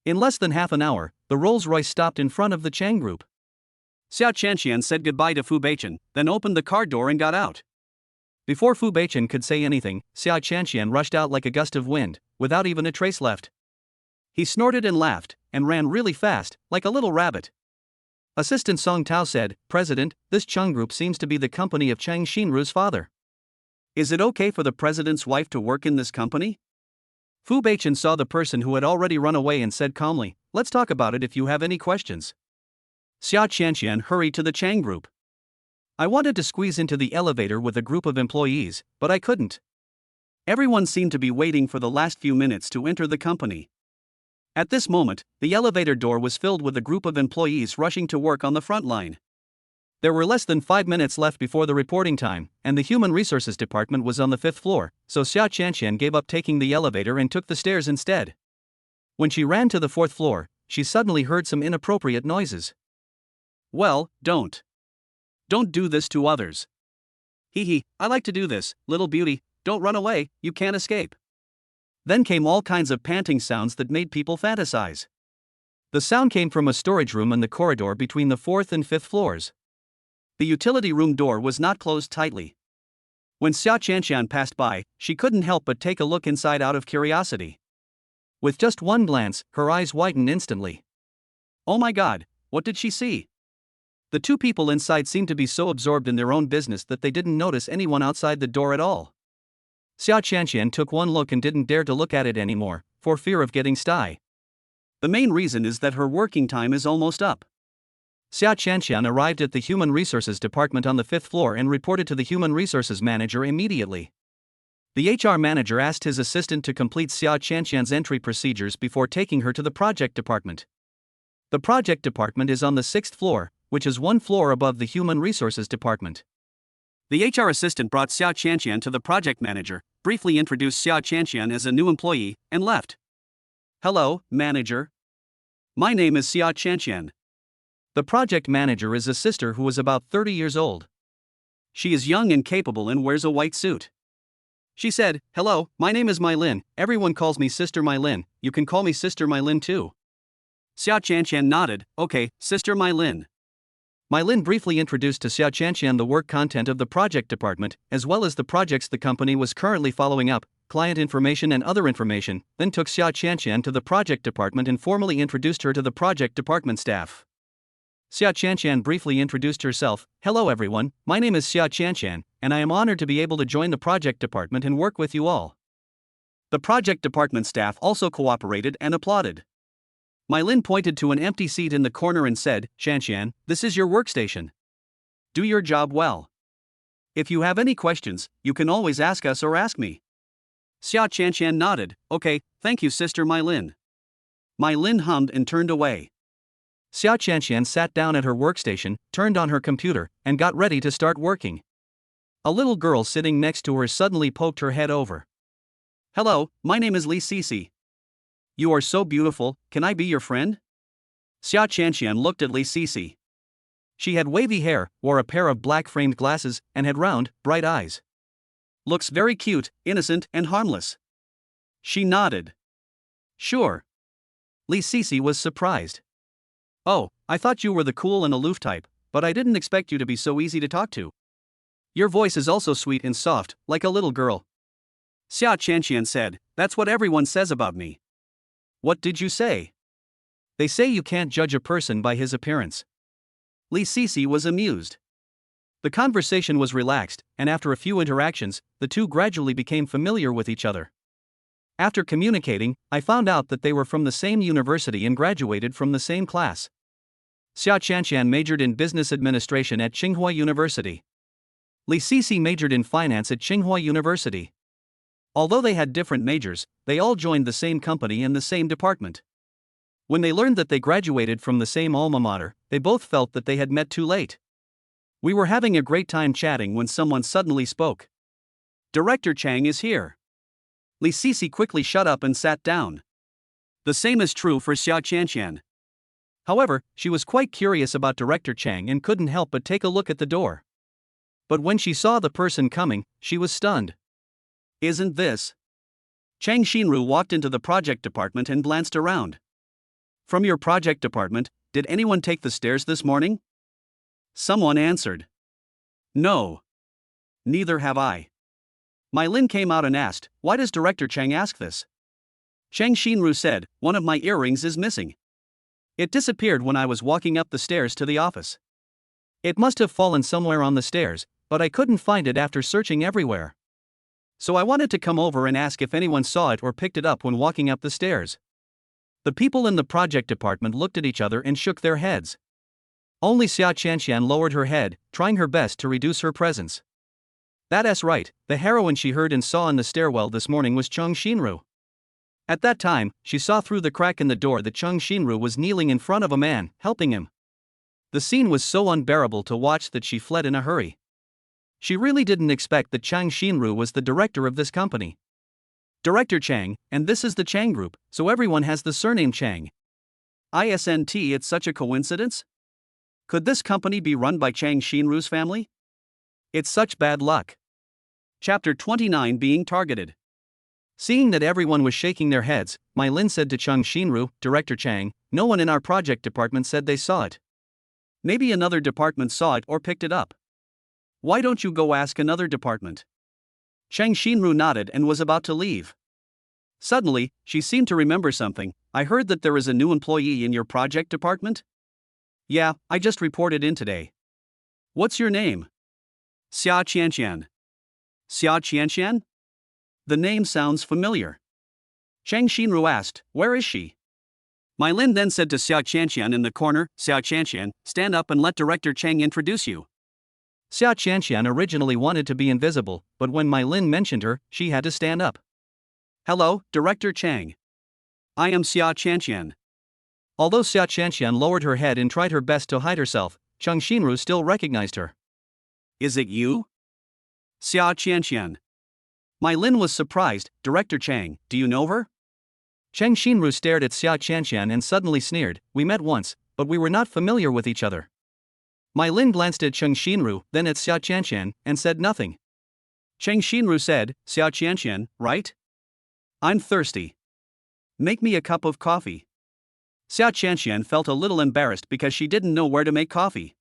Speaker 2: In less than half an hour, the Rolls-Royce stopped in front of the Cheng Group. Xia Qianshan said goodbye to Fu Beichen, then opened the car door and got out. Before Fu Beichen could say anything, Xia Qianshan rushed out like a gust of wind, without even a trace left. He snorted and laughed, and ran really fast, like a little rabbit. Assistant Song Tao said, President, this Cheng Group seems to be the company of Cheng Xinru's father. Is it okay for the president's wife to work in this company? Fu Beichen saw the person who had already run away and said calmly, let's talk about it if you have any questions. Xia Qianshan hurried to the Cheng Group. I wanted to squeeze into the elevator with a group of employees, but I couldn't. Everyone seemed to be waiting for the last few minutes to enter the company. At this moment, the elevator door was filled with a group of employees rushing to work on the front line. There were less than 5 minutes left before the reporting time, and the Human Resources Department was on the 5th floor, so Xia Qianshan gave up taking the elevator and took the stairs instead. When she ran to the 4th floor, she suddenly heard some inappropriate noises. Well, don't do this to others. Hee, I like to do this, little beauty, don't run away, you can't escape. Then came all kinds of panting sounds that made people fantasize. The sound came from a storage room in the corridor between the 4th and 5th floors. The utility room door was not closed tightly. When Xia Qianshan passed by, she couldn't help but take a look inside out of curiosity. With just one glance, her eyes widened instantly. Oh my God, what did she see? The two people inside seemed to be so absorbed in their own business that they didn't notice anyone outside the door at all. Xia Qianshan took one look and didn't dare to look at it anymore, for fear of getting sty. The main reason is that her working time is almost up. Xia Qianshan arrived at the Human Resources Department on the 5th floor and reported to the Human Resources Manager immediately. The HR manager asked his assistant to complete Xia Qianshan's entry procedures before taking her to the Project Department. The Project Department is on the 6th floor, which is one floor above the Human Resources Department. The HR assistant brought Xia Qianshan to the project manager, briefly introduced Xia Qianshan as a new employee, and left. Hello, manager. My name is Xia Qianshan. The project manager is a sister who is about 30 years old. She is young and capable and wears a white suit. She said, hello, my name is Mylin, everyone calls me Sister Mylin, you can call me Sister Mylin too. Xia Qianshan nodded, okay, Sister Mylin. My Lin briefly introduced to Xiao Qianqian the work content of the project department, as well as the projects the company was currently following up, client information and other information, then took Xiao Qianqian to the project department and formally introduced her to the project department staff. Xiao Qianqian briefly introduced herself. "Hello everyone, my name is Xiao Qianqian, and I am honored to be able to join the project department and work with you all."
Speaker 1: The project department staff also cooperated and applauded. My Lin pointed to an empty seat in the corner and said, "Qianqian, this is your workstation. Do your job well. If you have any questions, you can always ask us or ask me." Xiao Qianqian nodded. "Okay, thank you Sister My Lin." My Lin hummed and turned away.
Speaker 2: Xiao Qianqian sat down at her workstation, turned on her computer, and got ready to start working. A little girl sitting next to her suddenly poked her head over.
Speaker 1: "Hello, my name is Li Sisi. You are so beautiful, can I be your friend?" Xiao Qianqian looked at Li Sisi.
Speaker 2: She had wavy hair, wore a pair of black framed glasses, and had round, bright eyes.
Speaker 1: "Looks very cute, innocent, and harmless." She nodded. "Sure."
Speaker 2: Li Sisi was surprised.
Speaker 1: "Oh, I thought you were the cool and aloof type, but I didn't expect you to be so easy to talk to. Your voice is also sweet and soft, like a little girl." Xiao Qianqian said, "That's what everyone says about me." "What did you say?"
Speaker 2: "They say you can't judge a person by his appearance."
Speaker 1: Li Sisi was amused.
Speaker 2: The conversation was relaxed, and after a few interactions, the two gradually became familiar with each other. After communicating, I found out that they were from the same university and graduated from the same class. Xiao Qianqian majored in business administration at Tsinghua University. Li Sisi majored in finance at Tsinghua University. Although they had different majors, they all joined the same company and the same department. When they learned that they graduated from the same alma mater, they both felt that they had met too late. We were having a great time chatting when someone suddenly spoke.
Speaker 1: "Director Chang is here." Li Sisi quickly shut up and sat down. The same is true for Xiao Qianqian.
Speaker 2: However, she was quite curious about Director Chang and couldn't help but take a look at the door. But when she saw the person coming, she was stunned.
Speaker 1: "Isn't this?" Chang Xinru walked into the project department and glanced around. "From your project department, did anyone take the stairs this morning?" Someone answered. "No. Neither have I." My Lin came out and asked, "Why does Director Chang ask this?" Chang Xinru said, "One of my earrings is missing. It disappeared when I was walking up the stairs to the office.
Speaker 2: It must have fallen somewhere on the stairs, but I couldn't find it after searching everywhere.
Speaker 1: So I wanted to come over and ask if anyone saw it or picked it up when walking up the stairs."
Speaker 2: The people in the project department looked at each other and shook their heads. Only Xiao Qianqian lowered her head, trying her best to reduce her presence. That's right, the heroine she heard and saw in the stairwell this morning was Cheng Xinru. At that time, she saw through the crack in the door that Cheng Xinru was kneeling in front of a man, helping him. The scene was so unbearable to watch that she fled in a hurry. She really didn't expect that Chang Xinru was the director of this company. Director Chang, and this is the Chang Group, so everyone has the surname Chang.
Speaker 1: Isn't it such a coincidence? Could this company be run by Chang Xinru's family?
Speaker 2: It's such bad luck.
Speaker 1: Chapter 29 Being Targeted.
Speaker 2: Seeing that everyone was shaking their heads, My Lin said to Cheng Xinru, "Director Chang, no one in our project department said they saw it."
Speaker 1: "Maybe another department saw it or picked it up. Why don't you go ask another department?" Cheng Xinru nodded and was about to leave. Suddenly, she seemed to remember something. "I heard that there is a new employee in your project department?" "Yeah, I just reported in today." "What's your name?" "Xiao Qianqian." "Xiao Qianqian? The name sounds familiar." Cheng Xinru asked, "Where is she?" My Lin then said to Xiao Qianqian in the corner, "Xiao Qianqian, stand up and let Director Chang introduce you."
Speaker 2: Xiao Qianqian originally wanted to be invisible, but when My Lin mentioned her, she had to stand up.
Speaker 1: "Hello, Director Chang. I am Xiao Qianqian."
Speaker 2: Although Xiao Qianqian lowered her head and tried her best to hide herself, Cheng Xinru still recognized her.
Speaker 1: "Is it you?" "Xiao Qianqian." My Lin was surprised. "Director Chang, do you know her?"
Speaker 2: Cheng Xinru stared at Xiao Qianqian and suddenly sneered, "We met once, but we were not familiar with each other." My Lin glanced at Cheng Xinru, then at Xiao Qianqian, and said nothing.
Speaker 1: Cheng Xinru said, "Xiao Qianqian, right? I'm thirsty. Make me a cup of coffee." Xiao Qianqian felt a little embarrassed because she didn't know where to make coffee.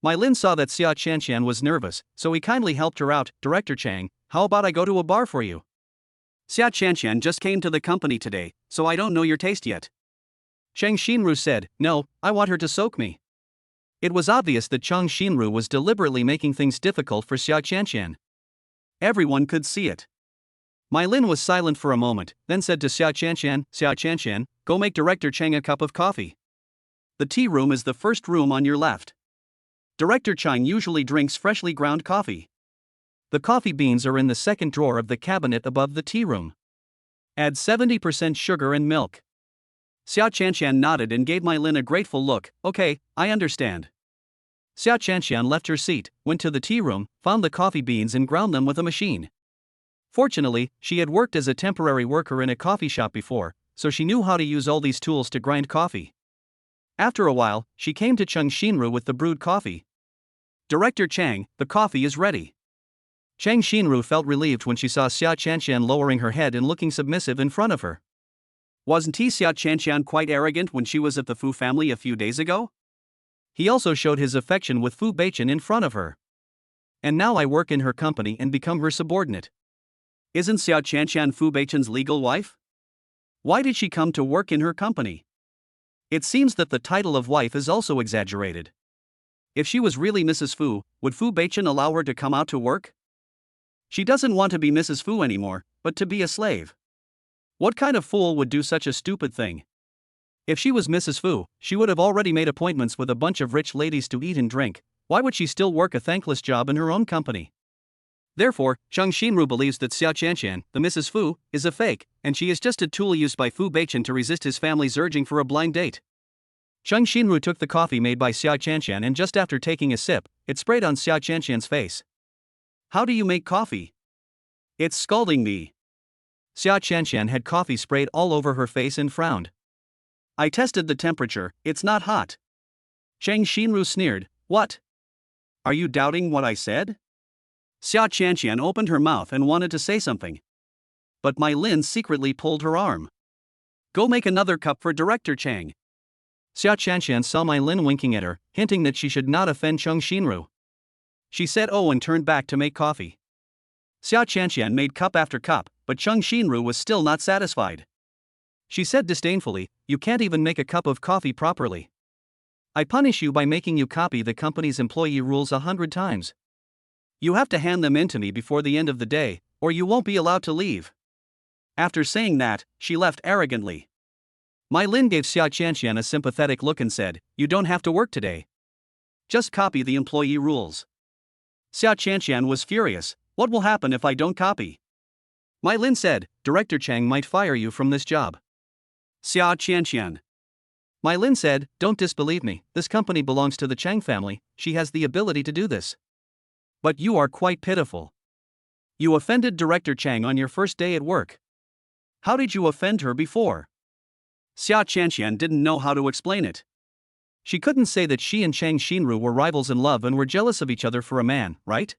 Speaker 2: My Lin saw that Xia Qianqian was nervous, so he kindly helped her out. Director Chang, how about I go to a bar for you?
Speaker 1: Xia Qianqian just came to the company today, so I don't know your taste yet.
Speaker 2: Chang Xinru said, no, I want her to soak me. It was obvious that Chang Xinru was deliberately making things difficult for Xia Qianqian.
Speaker 1: Everyone could see it.
Speaker 2: My Lin was silent for a moment, then said to Xia Qianqian, go make Director Chang a cup of coffee.
Speaker 1: The tea room is the first room on your left. Director Chang usually drinks freshly ground coffee.
Speaker 2: The coffee beans are in the second drawer of the cabinet above the tea room. Add 70% sugar and milk.
Speaker 1: Xia Qianqian nodded and gave My Lin a grateful look. Okay, I understand.
Speaker 2: Xia Qianqian left her seat, went to the tea room, found the coffee beans and ground them with a machine. Fortunately, she had worked as a temporary worker in a coffee shop before, so she knew how to use all these tools to grind coffee. After a while, she came to Chang Xinru with the brewed coffee.
Speaker 1: Director Chang, the coffee is ready.
Speaker 2: Chang Xinru felt relieved when she saw Xia Qianqian lowering her head and looking submissive in front of her.
Speaker 1: Wasn't Xia Qianqian quite arrogant when she was at the Fu family a few days ago?
Speaker 2: He also showed his affection with Fu Beichen in front of her. And now I work in her company and become her subordinate.
Speaker 1: Isn't Xia Qianqian Fu Beichen's legal wife? Why did she come to work in her company? It seems that the title of wife is also exaggerated. If she was really Mrs. Fu, would Fu Beichen allow her to come out to work? She doesn't want to be Mrs. Fu anymore, but to be a slave. What kind of fool would do such a stupid thing? If she was Mrs. Fu, she would have already made appointments with a bunch of rich ladies to eat and drink. Why would she still work a thankless job in her own company? Therefore, Chang Xinru believes that Xia Qianqian, the Mrs. Fu, is a fake, and she is just a tool used by Fu Beichen to resist his family's urging for a blind date. Chang Xinru took the coffee made by Xia Qianqian and just after taking a sip, it sprayed on Xia Qianqian's face. How do you make coffee? It's scalding me.
Speaker 2: Xia Qianqian had coffee sprayed all over her face and frowned.
Speaker 1: I tested the temperature, it's not hot. Chang Xinru sneered, what? Are you doubting what I said? Xia Qianqian opened her mouth and wanted to say something. But My Lin secretly pulled her arm. Go make another cup for Director Chang.
Speaker 2: Xia Qianqian saw My Lin winking at her, hinting that she should not offend Chang Xinru.
Speaker 1: She said oh and turned back to make coffee. Xia Qianqian made cup after cup, but Chang Xinru was still not satisfied.
Speaker 2: She said disdainfully, you can't even make a cup of coffee properly. I punish you by making you copy the company's employee rules 100 times.
Speaker 1: You have to hand them in to me before the end of the day, or you won't be allowed to leave. After saying that, she left arrogantly.
Speaker 2: My Lin gave Xia Qianqian a sympathetic look and said, you don't have to work today.
Speaker 1: Just copy the employee rules. Xia Qianqian was furious. What will happen if I don't copy?
Speaker 2: My Lin said, Director Chang might fire you from this job.
Speaker 1: Xia Qianqian.
Speaker 2: My Lin said, don't disbelieve me, this company belongs to the Chang family, she has the ability to do this.
Speaker 1: But you are quite pitiful. You offended Director Chang on your first day at work. How did you offend her before? Xia Qianqian didn't know how to explain it.
Speaker 2: She couldn't say that she and Chang Xinru were rivals in love and were jealous of each other for a man, right?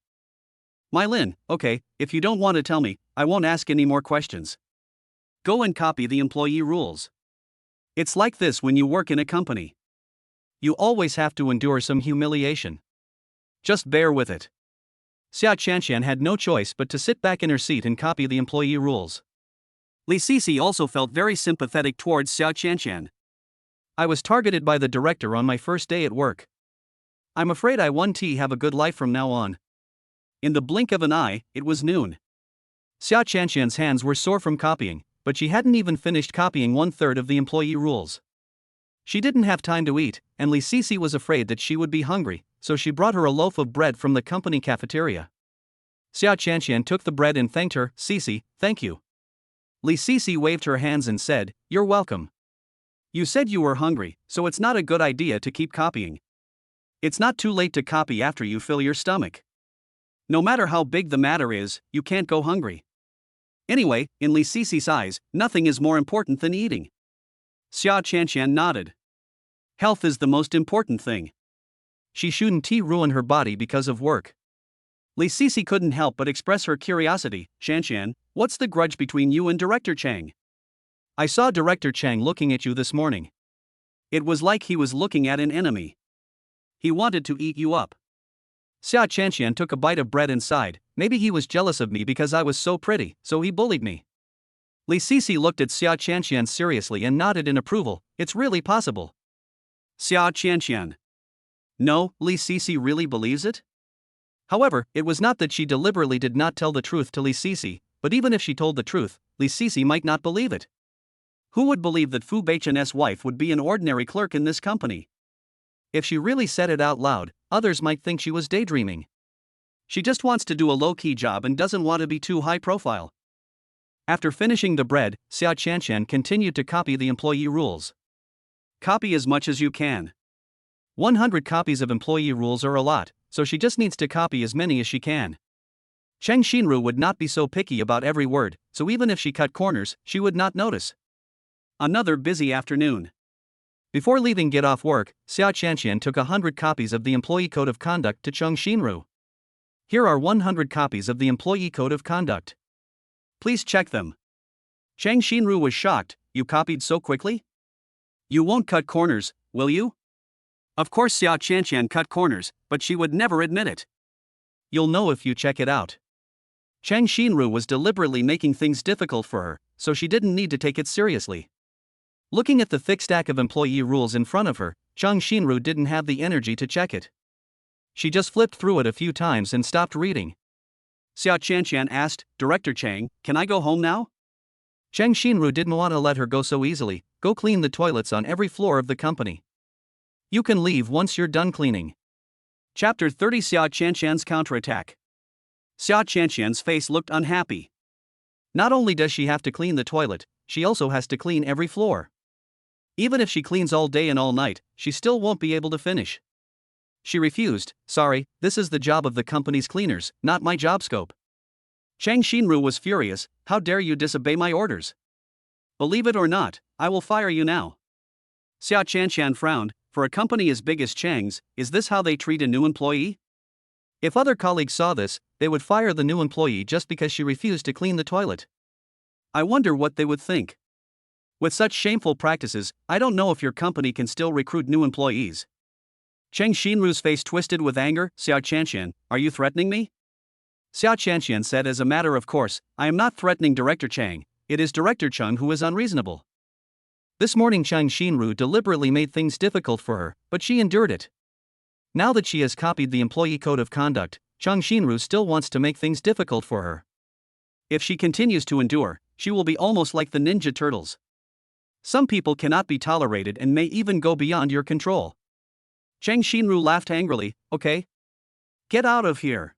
Speaker 1: My Lin, okay, if you don't want to tell me, I won't ask any more questions. Go and copy the employee rules. It's like this when you work in a company.
Speaker 2: You always have to endure some humiliation.
Speaker 1: Just bear with it.
Speaker 2: Xia Qianqian had no choice but to sit back in her seat and copy the employee rules.
Speaker 1: Li Sisi also felt very sympathetic towards Xia Qianqian.
Speaker 2: I was targeted by the director on my first day at work. I'm afraid I won't have a good life from now on.
Speaker 1: In the blink of an eye, it was noon.
Speaker 2: Xia Qianqian's hands were sore from copying, but she hadn't even finished copying 1/3 of the employee rules. She didn't have time to eat, and Li Sisi was afraid that she would be hungry, so she brought her a loaf of bread from the company cafeteria. Xia Qianqian took the bread and thanked her, Sisi, thank you. Li Sisi waved her hands and said, you're welcome.
Speaker 1: You said you were hungry, so it's not a good idea to keep copying. It's not too late to copy after you fill your stomach. No matter how big the matter is, you can't go hungry. Anyway, in Li Sisi's eyes, nothing is more important than eating. Xia Qianqian nodded. Health is the most important thing.
Speaker 2: She shouldn't ruin her body because of work.
Speaker 1: Li Sisi couldn't help but express her curiosity. Qianqian, what's the grudge between you and Director Chang?
Speaker 2: I saw Director Chang looking at you this morning.
Speaker 1: It was like he was looking at an enemy. He wanted to eat you up.
Speaker 2: Xia Chanxian took a bite of bread and sighed. Maybe he was jealous of me because I was so pretty, so he bullied me. Li Sisi looked at Xia Chanxian seriously and nodded in approval. It's really possible.
Speaker 1: Xia Chanxian. No, Li Sisi really believes it?
Speaker 2: However, it was not that she deliberately did not tell the truth to Li Sisi, but even if she told the truth, Li Sisi might not believe it.
Speaker 1: Who would believe that Fu Beichen's wife would be an ordinary clerk in this company?
Speaker 2: If she really said it out loud, others might think she was daydreaming.
Speaker 1: She just wants to do a low-key job and doesn't want to be too high profile.
Speaker 2: After finishing the bread, Xia Chanxian continued to copy the employee rules.
Speaker 1: Copy as much as you can.
Speaker 2: 100 copies of employee rules are a lot, so she just needs to copy as many as she can. Cheng Xinru would not be so picky about every word, so even if she cut corners, she would not notice.
Speaker 1: Another busy afternoon.
Speaker 2: Before leaving get off work, Xia Chanxian took 100 copies of the Employee Code of Conduct to Cheng Xinru. Here are 100 copies of the Employee Code of Conduct.
Speaker 1: Please check them. Cheng Xinru was shocked. You copied so quickly? You won't cut corners, will you? Of course Xia Chanxian cut corners, but she would never admit it.
Speaker 2: You'll know if you check it out. Cheng Xinru was deliberately making things difficult for her, so she didn't need to take it seriously. Looking at the thick stack of employee rules in front of her, Cheng Xinru didn't have the energy to check it. She just flipped through it a few times and stopped reading.
Speaker 1: Xia Chanxian asked, Director Chang, can I go home now?
Speaker 2: Cheng Xinru didn't want to let her go so easily. Go clean the toilets on every floor of the company. You can leave once you're done cleaning.
Speaker 1: Chapter 30 Xia Chanxian's counterattack. Xia Chanxian's face looked unhappy.
Speaker 2: Not only does she have to clean the toilet, she also has to clean every floor. Even if she cleans all day and all night, she still won't be able to finish. She refused. Sorry, this is the job of the company's cleaners, not my job scope.
Speaker 1: Cheng Xinru was furious. How dare you disobey my orders? Believe it or not, I will fire you now. Xia Chanxian frowned. For a company as big as Chang's, is this how they treat a new employee?
Speaker 2: If other colleagues saw this, they would fire the new employee just because she refused to clean the toilet.
Speaker 1: I wonder what they would think. With such shameful practices, I don't know if your company can still recruit new employees. Cheng Xinru's face twisted with anger. Xia Chanxian, are you threatening me?
Speaker 2: Xia Chanxian said as a matter of course, I am not threatening Director Chang, it is Director Cheng who is unreasonable. This morning Cheng Xinru deliberately made things difficult for her, but she endured it. Now that she has copied the Employee Code of Conduct, Cheng Xinru still wants to make things difficult for her.
Speaker 1: If she continues to endure, she will be almost like the Ninja Turtles. Some people cannot be tolerated and may even go beyond your control. Cheng Xinru laughed angrily. Okay? Get out of here.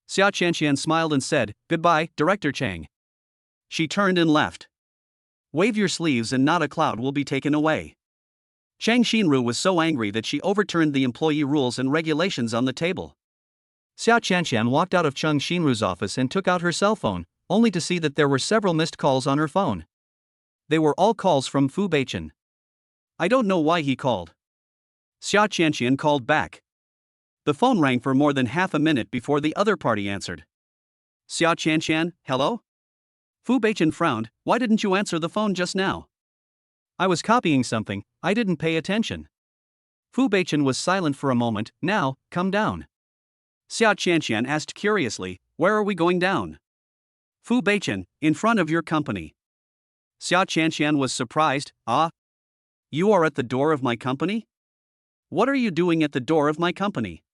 Speaker 1: Xia Chanxian smiled and said, Goodbye, Director Chang. She turned and left. Wave your sleeves and not a cloud will be taken away. Cheng Xinru was so angry that she overturned the employee rules and regulations on the table.
Speaker 2: Xia Chanxian walked out of Cheng Xinru's office and took out her cell phone, only to see that there were several missed calls on her phone. They were all calls from Fu Beichen.
Speaker 1: I don't know why he called. Xia Chanxian called back. The phone rang for more than half a minute before the other party answered. Xia Chanxian, hello? Fu Beichen frowned. Why didn't you answer the phone just now?
Speaker 2: I was copying something, I didn't pay attention. Fu Beichen was silent for a moment. Now, come down.
Speaker 1: Xia Chanxian asked curiously, where are we going down? Fu Beichen, in front of your company. Xia Chanxian was surprised. Ah? You are at the door of my company? What are you doing at the door of my company?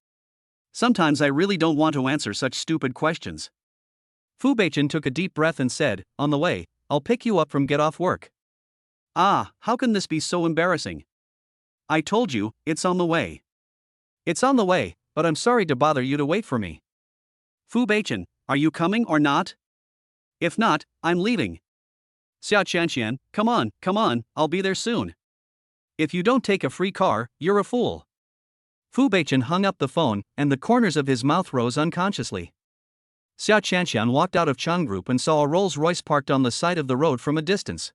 Speaker 1: Sometimes I really don't want to answer such stupid questions.
Speaker 2: Fu Beichen took a deep breath and said, on the way, I'll pick you up from get off work.
Speaker 1: Ah, how can this be so embarrassing? I told you, it's on the way.
Speaker 2: It's on the way, but I'm sorry to bother you to wait for me.
Speaker 1: Fu Beichen, are you coming or not? If not, I'm leaving. Xia Chanxian, come on, I'll be there soon. If you don't take a free car, you're a fool.
Speaker 2: Fu Beichen hung up the phone, and the corners of his mouth rose unconsciously. Xia Chanxian walked out of Cheng Group and saw a Rolls-Royce parked on the side of the road from a distance.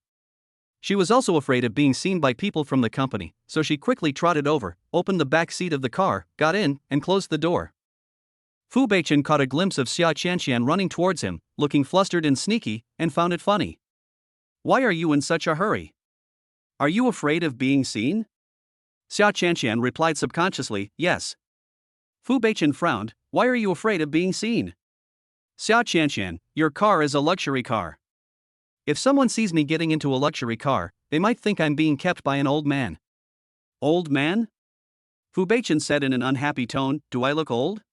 Speaker 2: She was also afraid of being seen by people from the company, so she quickly trotted over, opened the back seat of the car, got in, and closed the door. Fu Beichen caught a glimpse of Xia Chanxian running towards him, looking flustered and sneaky, and found it funny.
Speaker 1: Why are you in such a hurry? Are you afraid of being seen? Xiao Qianqian replied subconsciously, yes. Fu Beichen frowned, why are you afraid of being seen? Xiao Qianqian, your car is a luxury car. If someone sees me getting into a luxury car, they might think I'm being kept by an old man. Old man? Fu Beichen said in an unhappy tone, do I look old?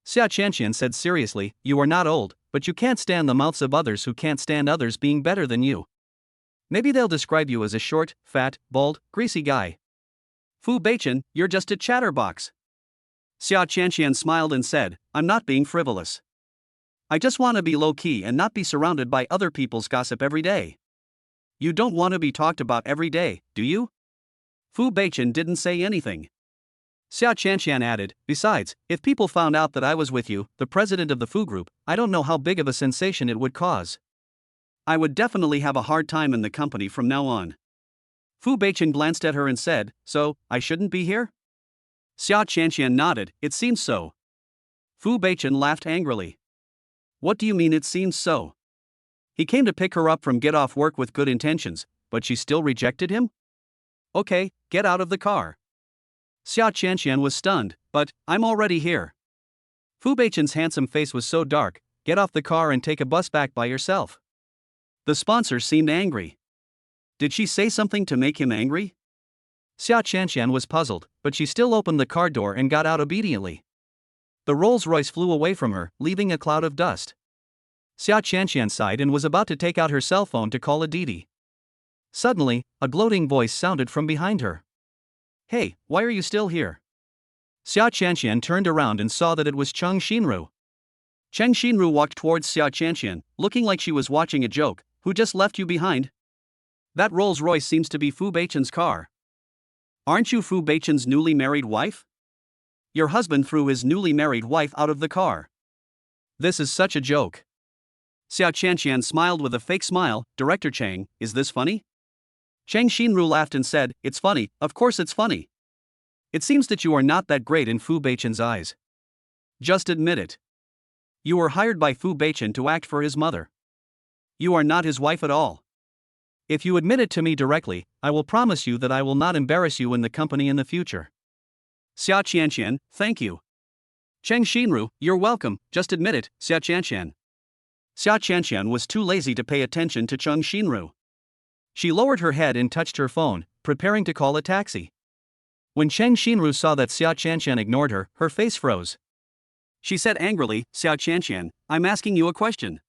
Speaker 1: Xiao Qianqian said seriously, you are not old, but you can't stand the mouths of others who can't stand others being better than you. Maybe they'll describe you as a short, fat, bald, greasy guy. Fu Beichen, you're just a chatterbox. Xiao Qianqian smiled and said, I'm not being frivolous. I just want to be low-key and not be surrounded by other people's gossip every day. You don't want to be talked about every day, do you? Fu Beichen didn't say anything. Xiao Qianqian added, besides, if people found out that I was with you, the president of the Fu Group, I don't know how big of a sensation it would cause. I would definitely have a hard time in the company from now on. Fu Beichen glanced at her and said, so, I shouldn't be here? Xiao Qianqian nodded, it seems so. Fu Beichen laughed angrily. What do you mean it seems so? He came to pick her up from get off work with good intentions, but she still rejected him? Okay, get out of the car. Xiao Qianqian was stunned, but, I'm already here. Fu Beichen's handsome face was so dark, get off the car and take a bus back by yourself. The sponsor seemed angry. Did she say something to make him angry? Xiao Qianqian was puzzled, but she still opened the car door and got out obediently. The Rolls-Royce flew away from her, leaving a cloud of dust. Xiao Qianqian sighed and was about to take out her cell phone to call Aditi. Suddenly, a gloating voice sounded from behind her. Hey, why are you still here? Xiao Qianqian turned around and saw that it was Cheng Xinru. Cheng Xinru walked towards Xiao Qianqian, looking like she was watching a joke. Who just left you behind? That Rolls-Royce seems to be Fu Beichen's car. Aren't you Fu Beichen's newly married wife? Your husband threw his newly married wife out of the car. This is such a joke. Xiao Qianqian smiled with a fake smile. Director Cheng, is this funny? Cheng Xinru laughed and said, it's funny, of course it's funny. It seems that you are not that great in Fu Beichen's eyes. Just admit it. You were hired by Fu Beichen to act for his mother. You are not his wife at all. If you admit it to me directly, I will promise you that I will not embarrass you in the company in the future. Xiao Qianqian, thank you. Cheng Xinru, you're welcome, just admit it, Xiao Qianqian. Xiao Qianqian was too lazy to pay attention to Cheng Xinru. She lowered her head and touched her phone, preparing to call a taxi. When Cheng Xinru saw that Xiao Qianqian ignored her, her face froze. She said angrily, Xiao Qianqian, I'm asking you a question.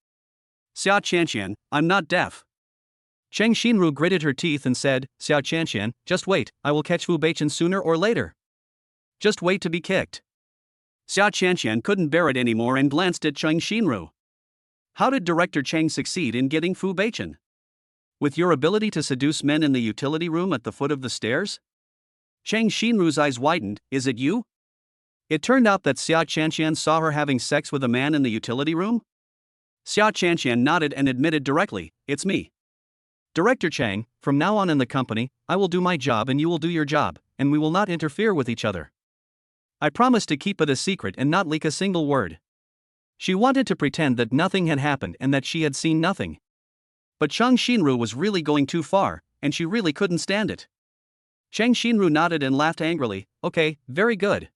Speaker 1: Xiao Qianqian, I'm not deaf. Cheng Xinru gritted her teeth and said, Xiao Qianqian, just wait, I will catch Fu Beichen sooner or later. Just wait to be kicked. Xiao Qianqian couldn't bear it anymore and glanced at Cheng Xinru. How did Director Cheng succeed in getting Fu Beichen? With your ability to seduce men in the utility room at the foot of the stairs? Cheng Xinru's eyes widened, is it you? It turned out that Xiao Qianqian saw her having sex with a man in the utility room? Xiao Qianqian nodded and admitted directly, it's me. Director Cheng, from now on in the company, I will do my job and you will do your job, and we will not interfere with each other. I promise to keep it a secret and not leak a single word. She wanted to pretend that nothing had happened and that she had seen nothing. But Cheng Xinru was really going too far, and she really couldn't stand it. Cheng Xinru nodded and laughed angrily, okay, very good.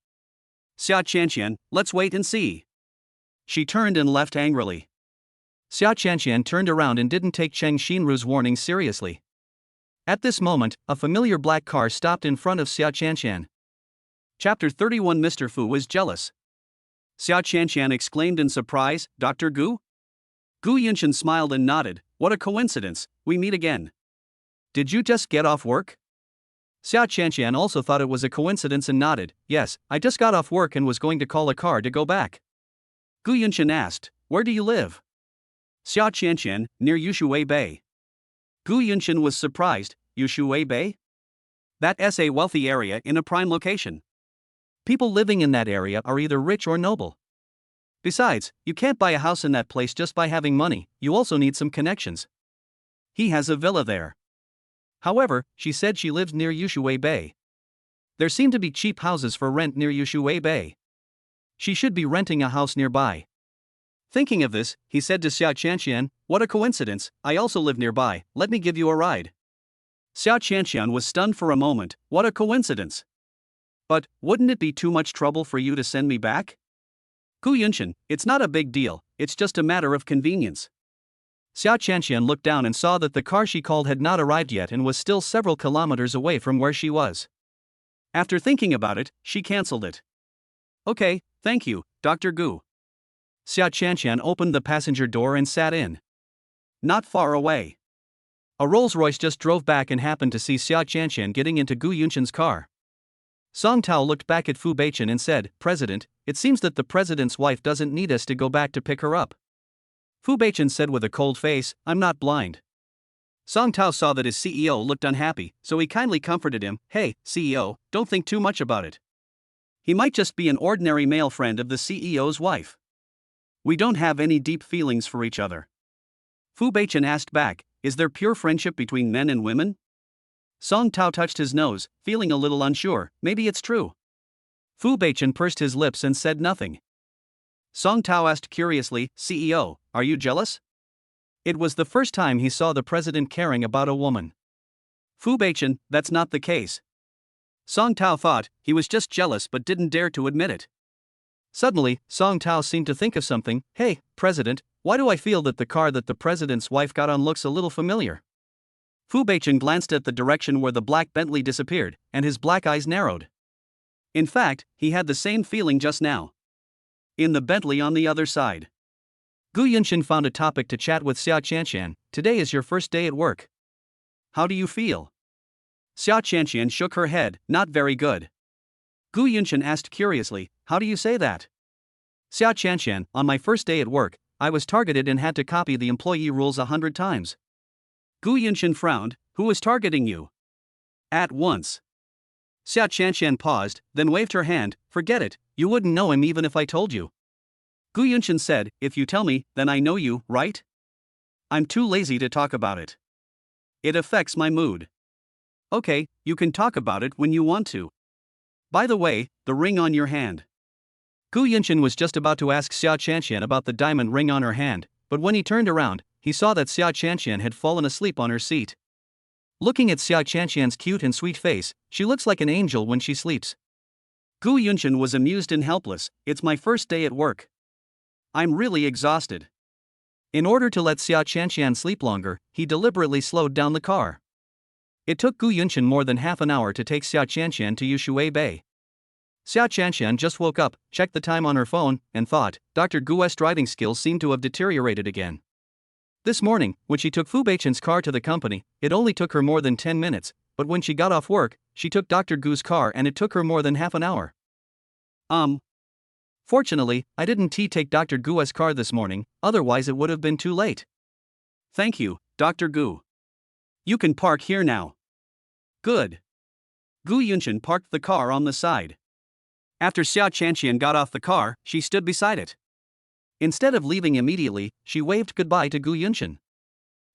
Speaker 1: Xiao Qianqian, let's wait and see. She turned and left angrily. Xiao Qianqian turned around and didn't take Cheng Xinru's warning seriously. At this moment, a familiar black car stopped in front of Xiao Qianqian. Chapter 31 Mr. Fu was jealous. Xiao Qianqian exclaimed in surprise, Dr. Gu? Gu Yunshan smiled and nodded, what a coincidence, we meet again. Did you just get off work? Xiao Qianqian also thought it was a coincidence and nodded, yes, I just got off work and was going to call a car to go back. Gu Yunshan asked, where do you live? Xiao Qianqian, near Yushui Bay. Gu Yunshan was surprised, Yushui Bay? That's a wealthy area in a prime location. People living in that area are either rich or noble. Besides, you can't buy a house in that place just by having money, you also need some connections. He has a villa there. However, she said she lives near Yushui Bay. There seem to be cheap houses for rent near Yushui Bay. She should be renting a house nearby. Thinking of this, he said to Xiao Qianqian, what a coincidence, I also live nearby, let me give you a ride. Xiao Qianqian was stunned for a moment. What a coincidence. But, wouldn't it be too much trouble for you to send me back? Gu Yunshan, it's not a big deal, it's just a matter of convenience. Xiao Qianqian looked down and saw that the car she called had not arrived yet and was still several kilometers away from where she was. After thinking about it, she cancelled it. Okay, thank you, Dr. Gu. Xiao Qianqian opened the passenger door and sat in. Not far away. A Rolls-Royce just drove back and happened to see Xiao Qianqian getting into Gu Yunshan's car. Song Tao looked back at Fu Beichen and said, President, it seems that the president's wife doesn't need us to go back to pick her up. Fu Beichen said with a cold face, I'm not blind. Song Tao saw that his CEO looked unhappy, so he kindly comforted him, Hey, CEO, don't think too much about it. He might just be an ordinary male friend of the CEO's wife. We don't have any deep feelings for each other. Fu Beichen asked back, Is there pure friendship between men and women? Song Tao touched his nose, feeling a little unsure, maybe it's true. Fu Beichen pursed his lips and said nothing. Song Tao asked curiously, CEO, are you jealous? It was the first time he saw the president caring about a woman. Fu Beichen, that's not the case. Song Tao thought, he was just jealous but didn't dare to admit it. Suddenly, Song Tao seemed to think of something, Hey, President, why do I feel that the car that the president's wife got on looks a little familiar? Fu Beichen glanced at the direction where the black Bentley disappeared, and his black eyes narrowed. In fact, he had the same feeling just now. In the Bentley on the other side. Gu Yunshan found a topic to chat with Xiao Qianqian. Today is your first day at work. How do you feel? Xiao Qianqian shook her head, not very good. Gu Yunshan asked curiously, How do you say that? Xiao Qianqian, on my first day at work, I was targeted and had to copy the employee rules 100 times. Gu Yunshan frowned, Who was targeting you? At once. Xiao Qianqian paused, then waved her hand, Forget it, you wouldn't know him even if I told you. Gu Yunshan said, If you tell me, then I know you, right? I'm too lazy to talk about it. It affects my mood. Okay, you can talk about it when you want to. By the way, the ring on your hand. Gu Yunshan was just about to ask Xiao Qianqian about the diamond ring on her hand, but when he turned around, he saw that Xiao Qianqian had fallen asleep on her seat. Looking at Xiao Qianqian's cute and sweet face, she looks like an angel when she sleeps. Gu Yunshan was amused and helpless, It's my first day at work. I'm really exhausted. In order to let Xiao Qianqian sleep longer, he deliberately slowed down the car. It took Gu Yunshan more than half an hour to take Xiao Qianqian to Yushui Bay. Xiao Qianqian just woke up, checked the time on her phone, and thought, Dr. Gu's driving skills seem to have deteriorated again. This morning, when she took Fu Beichen's car to the company, it only took her more than 10 minutes, but when she got off work, she took Dr. Gu's car and it took her more than half an hour. Fortunately, I didn't take Dr. Gu's car this morning, otherwise it would have been too late. Thank you, Dr. Gu. You can park here now. Good. Gu Yunshan parked the car on the side. After Xiao Qianqian got off the car, she stood beside it. Instead of leaving immediately, she waved goodbye to Gu Yunshan.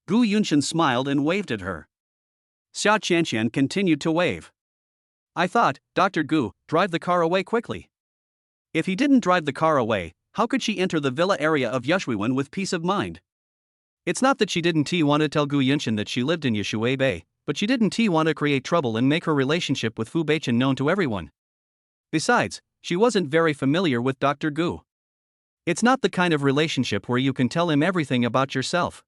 Speaker 1: Gu Yunshan smiled and waved at her. Xiao Qianqian continued to wave. I thought, Dr. Gu, drive the car away quickly. If he didn't drive the car away, how could she enter the villa area of Yushuiwen with peace of mind? It's not that she didn't want to tell Gu Yunshan that she lived in Yushui Bay, but she didn't want to create trouble and make her relationship with Fu Beichen known to everyone. Besides, she wasn't very familiar with Dr. Gu. It's not the kind of relationship where you can tell him everything about yourself.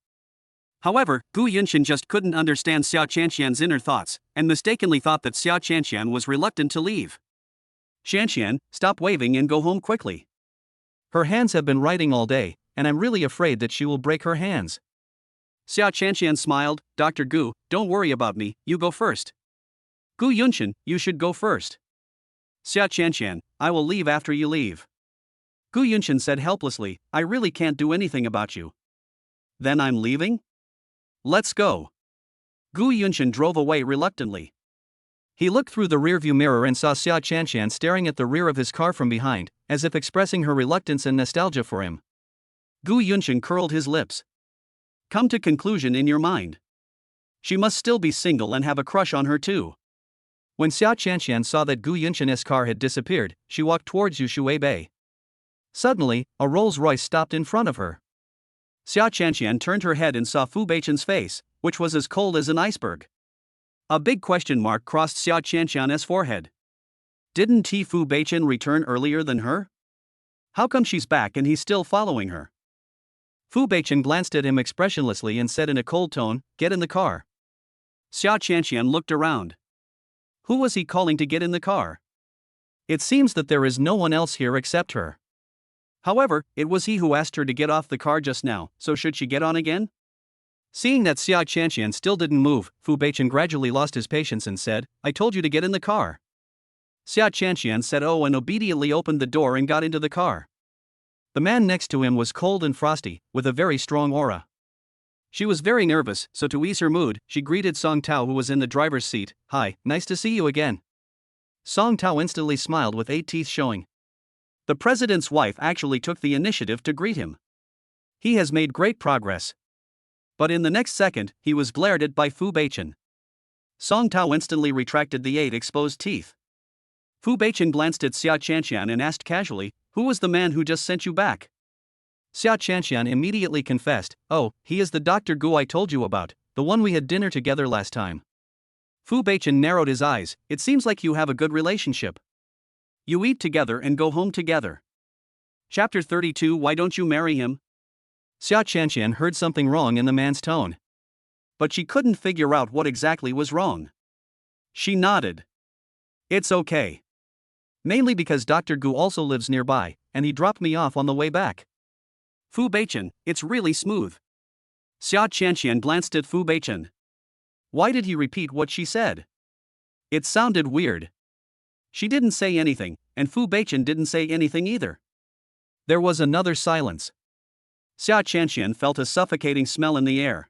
Speaker 1: However, Gu Yunshan just couldn't understand Xiao Qianqian's inner thoughts, and mistakenly thought that Xiao Qianqian was reluctant to leave. Qianqian, stop waving and go home quickly. Her hands have been writing all day, and I'm really afraid that she will break her hands. Xiao Qianqian smiled, Dr. Gu, don't worry about me, you go first. Gu Yunshan, you should go first. Xiao Qianqian, I will leave after you leave. Gu Yunshan said helplessly, I really can't do anything about you. Then I'm leaving? Let's go. Gu Yunshan drove away reluctantly. He looked through the rearview mirror and saw Xiao Qianqian staring at the rear of his car from behind, as if expressing her reluctance and nostalgia for him. Gu Yunshan curled his lips. Come to conclusion in your mind. She must still be single and have a crush on her too. When Xiao Qianqian saw that Gu Yunshan's car had disappeared, she walked towards Yushui Bay. Suddenly, a Rolls-Royce stopped in front of her. Xiao Qianqian turned her head and saw Fu Beichen's face, which was as cold as an iceberg. A big question mark crossed Xia Qianqian's forehead. Didn't Fu Beichen return earlier than her? How come she's back and he's still following her? Fu Beichen glanced at him expressionlessly and said in a cold tone, "Get in the car." Xia Qianqian looked around. Who was he calling to get in the car? It seems that there is no one else here except her. However, it was he who asked her to get off the car just now, so should she get on again? Seeing that Xia Qianqian still didn't move, Fu Beichen gradually lost his patience and said, "I told you to get in the car." Xia Qianqian said oh and obediently opened the door and got into the car. The man next to him was cold and frosty, with a very strong aura. She was very nervous, so to ease her mood, she greeted Song Tao who was in the driver's seat. "Hi, nice to see you again." Song Tao instantly smiled with 8 teeth showing. The president's wife actually took the initiative to greet him. He has made great progress. But in the next second, he was glared at by Fu Beichen. Song Tao instantly retracted the 8 exposed teeth. Fu Beichen glanced at Xia Qianqian and asked casually, "Who was the man who just sent you back?" Xia Qianqian immediately confessed, "Oh, he is the Dr. Gu I told you about, the one we had dinner together last time." Fu Beichen narrowed his eyes. "It seems like you have a good relationship. You eat together and go home together." Chapter 32 Why don't you marry him? Xia Qianqian heard something wrong in the man's tone. But she couldn't figure out what exactly was wrong. She nodded. "It's okay. Mainly because Dr. Gu also lives nearby, and he dropped me off on the way back." Fu Beichen, "It's really smooth." Xia Qianqian glanced at Fu Beichen. Why did he repeat what she said? It sounded weird. She didn't say anything, and Fu Beichen didn't say anything either. There was another silence. Xia Qianqian felt a suffocating smell in the air.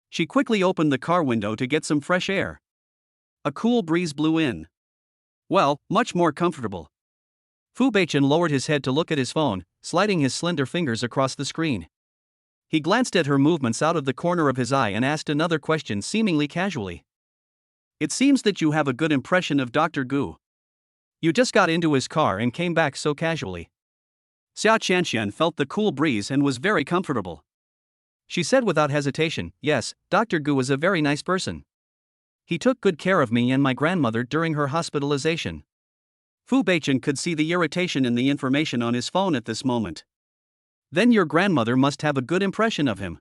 Speaker 1: She quickly opened the car window to get some fresh air. A cool breeze blew in. Well, much more comfortable. Fu Beichen lowered his head to look at his phone, sliding his slender fingers across the screen. He glanced at her movements out of the corner of his eye and asked another question seemingly casually. "It seems that you have a good impression of Dr. Gu. You just got into his car and came back so casually." Xia Qianqian felt the cool breeze and was very comfortable. She said without hesitation, "Yes, Dr. Gu is a very nice person. He took good care of me and my grandmother during her hospitalization." Fu Beichen could see the irritation in the information on his phone at this moment. "Then your grandmother must have a good impression of him."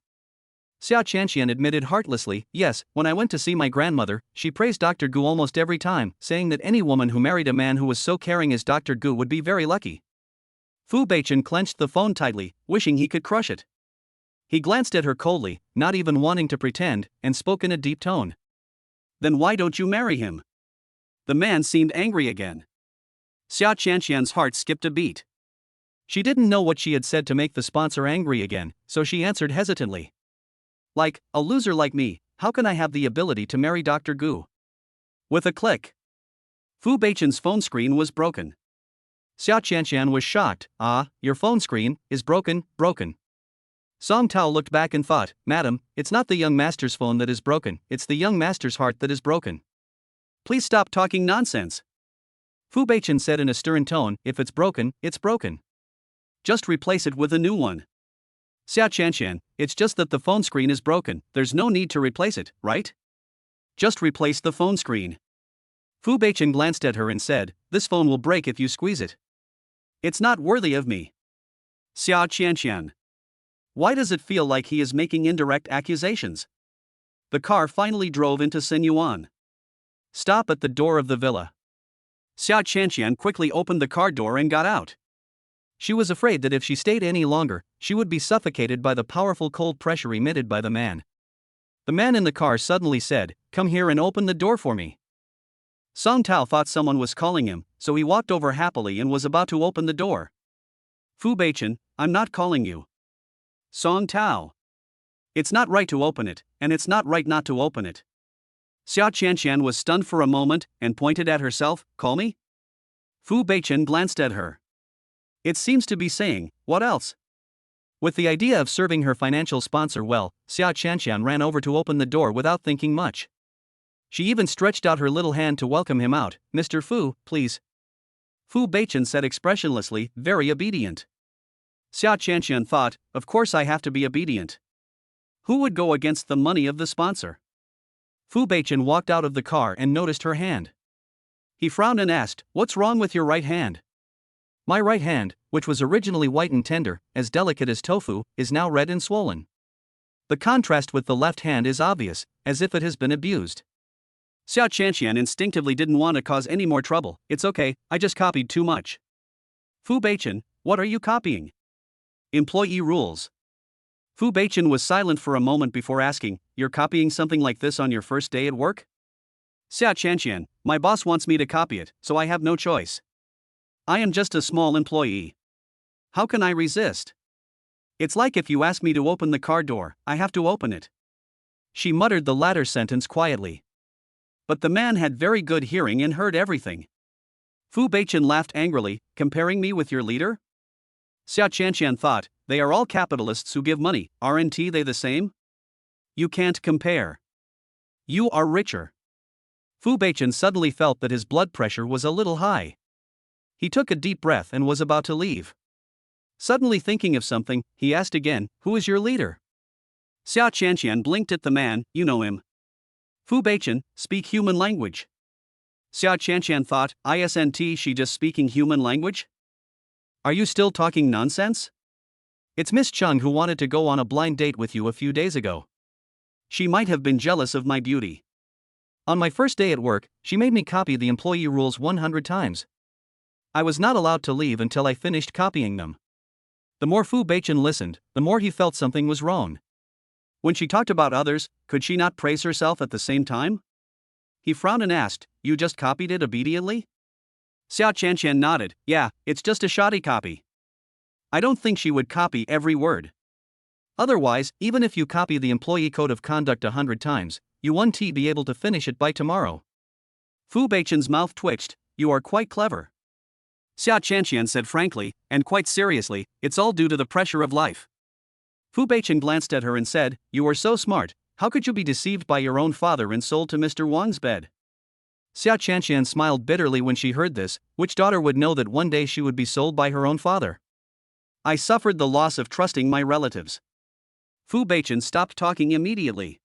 Speaker 1: Xia Qianqian admitted heartlessly, "Yes, when I went to see my grandmother, she praised Dr. Gu almost every time, saying that any woman who married a man who was so caring as Dr. Gu would be very lucky." Fu Beichen clenched the phone tightly, wishing he could crush it. He glanced at her coldly, not even wanting to pretend, and spoke in a deep tone. "Then why don't you marry him?" The man seemed angry again. Xia Qianqian's heart skipped a beat. She didn't know what she had said to make the sponsor angry again, so she answered hesitantly. "Like, a loser like me, how can I have the ability to marry Dr. Gu?" With a click, Fu Beichen's phone screen was broken. Xia Qianqian was shocked. "Ah, your phone screen is broken." Song Tao looked back and thought, "Madam, it's not the young master's phone that is broken, it's the young master's heart that is broken. Please stop talking nonsense." Fu Beichen said in a stern tone, "If it's broken, it's broken. Just replace it with a new one." Xia Qianqian, "It's just that the phone screen is broken, there's no need to replace it, right? Just replace the phone screen." Fu Beichen glanced at her and said, "This phone will break if you squeeze it. It's not worthy of me." Xia Qianqian. Why does it feel like he is making indirect accusations? The car finally drove into Sinyuan. Stop at the door of the villa. Xia Qianqian quickly opened the car door and got out. She was afraid that if she stayed any longer, she would be suffocated by the powerful cold pressure emitted by the man. The man in the car suddenly said, "Come here and open the door for me." Song Tao thought someone was calling him, so he walked over happily and was about to open the door. "Fu Beichen, I'm not calling you." Song Tao. "It's not right to open it, and it's not right not to open it." Xia Qianqian was stunned for a moment and pointed at herself, "Call me?" Fu Beichen glanced at her. It seems to be saying, "What else?" With the idea of serving her financial sponsor well, Xia Qianqian ran over to open the door without thinking much. She even stretched out her little hand to welcome him out. "Mr. Fu, please." Fu Beichen said expressionlessly, very obedient. Xia Qianqian thought, "Of course I have to be obedient. Who would go against the money of the sponsor?"
Speaker 2: Fu Beichen walked out of the car and noticed her hand. He frowned and asked, "What's wrong with your right hand?" "My right hand, which was originally white and tender, as delicate as tofu, is now red and swollen. The contrast with the left hand is obvious, as if it has been abused."
Speaker 1: Xiao Qianqian instinctively didn't want to cause any more trouble. "It's okay, I just copied too much." "Fu Beichen, what are you copying?" "Employee rules." Fu Beichen was silent for a moment before asking, "You're copying something like this on your first day at work?" "Xiao Qianqian, my boss wants me to copy it, so I have no choice. I am just a small employee. How can I resist? It's like if you ask me to open the car door, I have to open it." She muttered the latter sentence quietly. But the man had very good hearing and heard everything. Fu Beichen laughed angrily, "Comparing me with your leader?" Xiao Qianqian thought, "They are all capitalists who give money, aren't they the same? You can't compare. You are richer." Fu Beichen suddenly felt that his blood pressure was a little high. He took a deep breath and was about to leave. Suddenly thinking of something, he asked again, "Who is your leader?" Xiao Qianqian blinked at the man, "You know him. Fu Beichen, speak human language." Xiao Qianqian thought, "Isn't she just speaking human language? Are you still talking nonsense? It's Miss Chung who wanted to go on a blind date with you a few days ago. She might have been jealous of my beauty. On my first day at work, she made me copy the employee rules 100 times. I was not allowed to leave until I finished copying them." The more Fu Beichen listened, the more he felt something was wrong. When she talked about others, could she not praise herself at the same time? He frowned and asked, "You just copied it obediently?" Xiao Qianqian nodded, "Yeah, it's just a shoddy copy. I don't think she would copy every word. Otherwise, even if you copy the employee code of conduct 100 times, you won't be able to finish it by tomorrow." Fu Beichen's mouth twitched, "You are quite clever." Xiao Qianqian said frankly, and quite seriously, "It's all due to the pressure of life." Fu Beichen glanced at her and said, "You are so smart, how could you be deceived by your own father and sold to Mr. Wang's bed?" Xiao Qianqian smiled bitterly when she heard this. Which daughter would know that one day she would be sold by her own father? "I suffered the loss of trusting my relatives." Fu Beichen stopped talking immediately.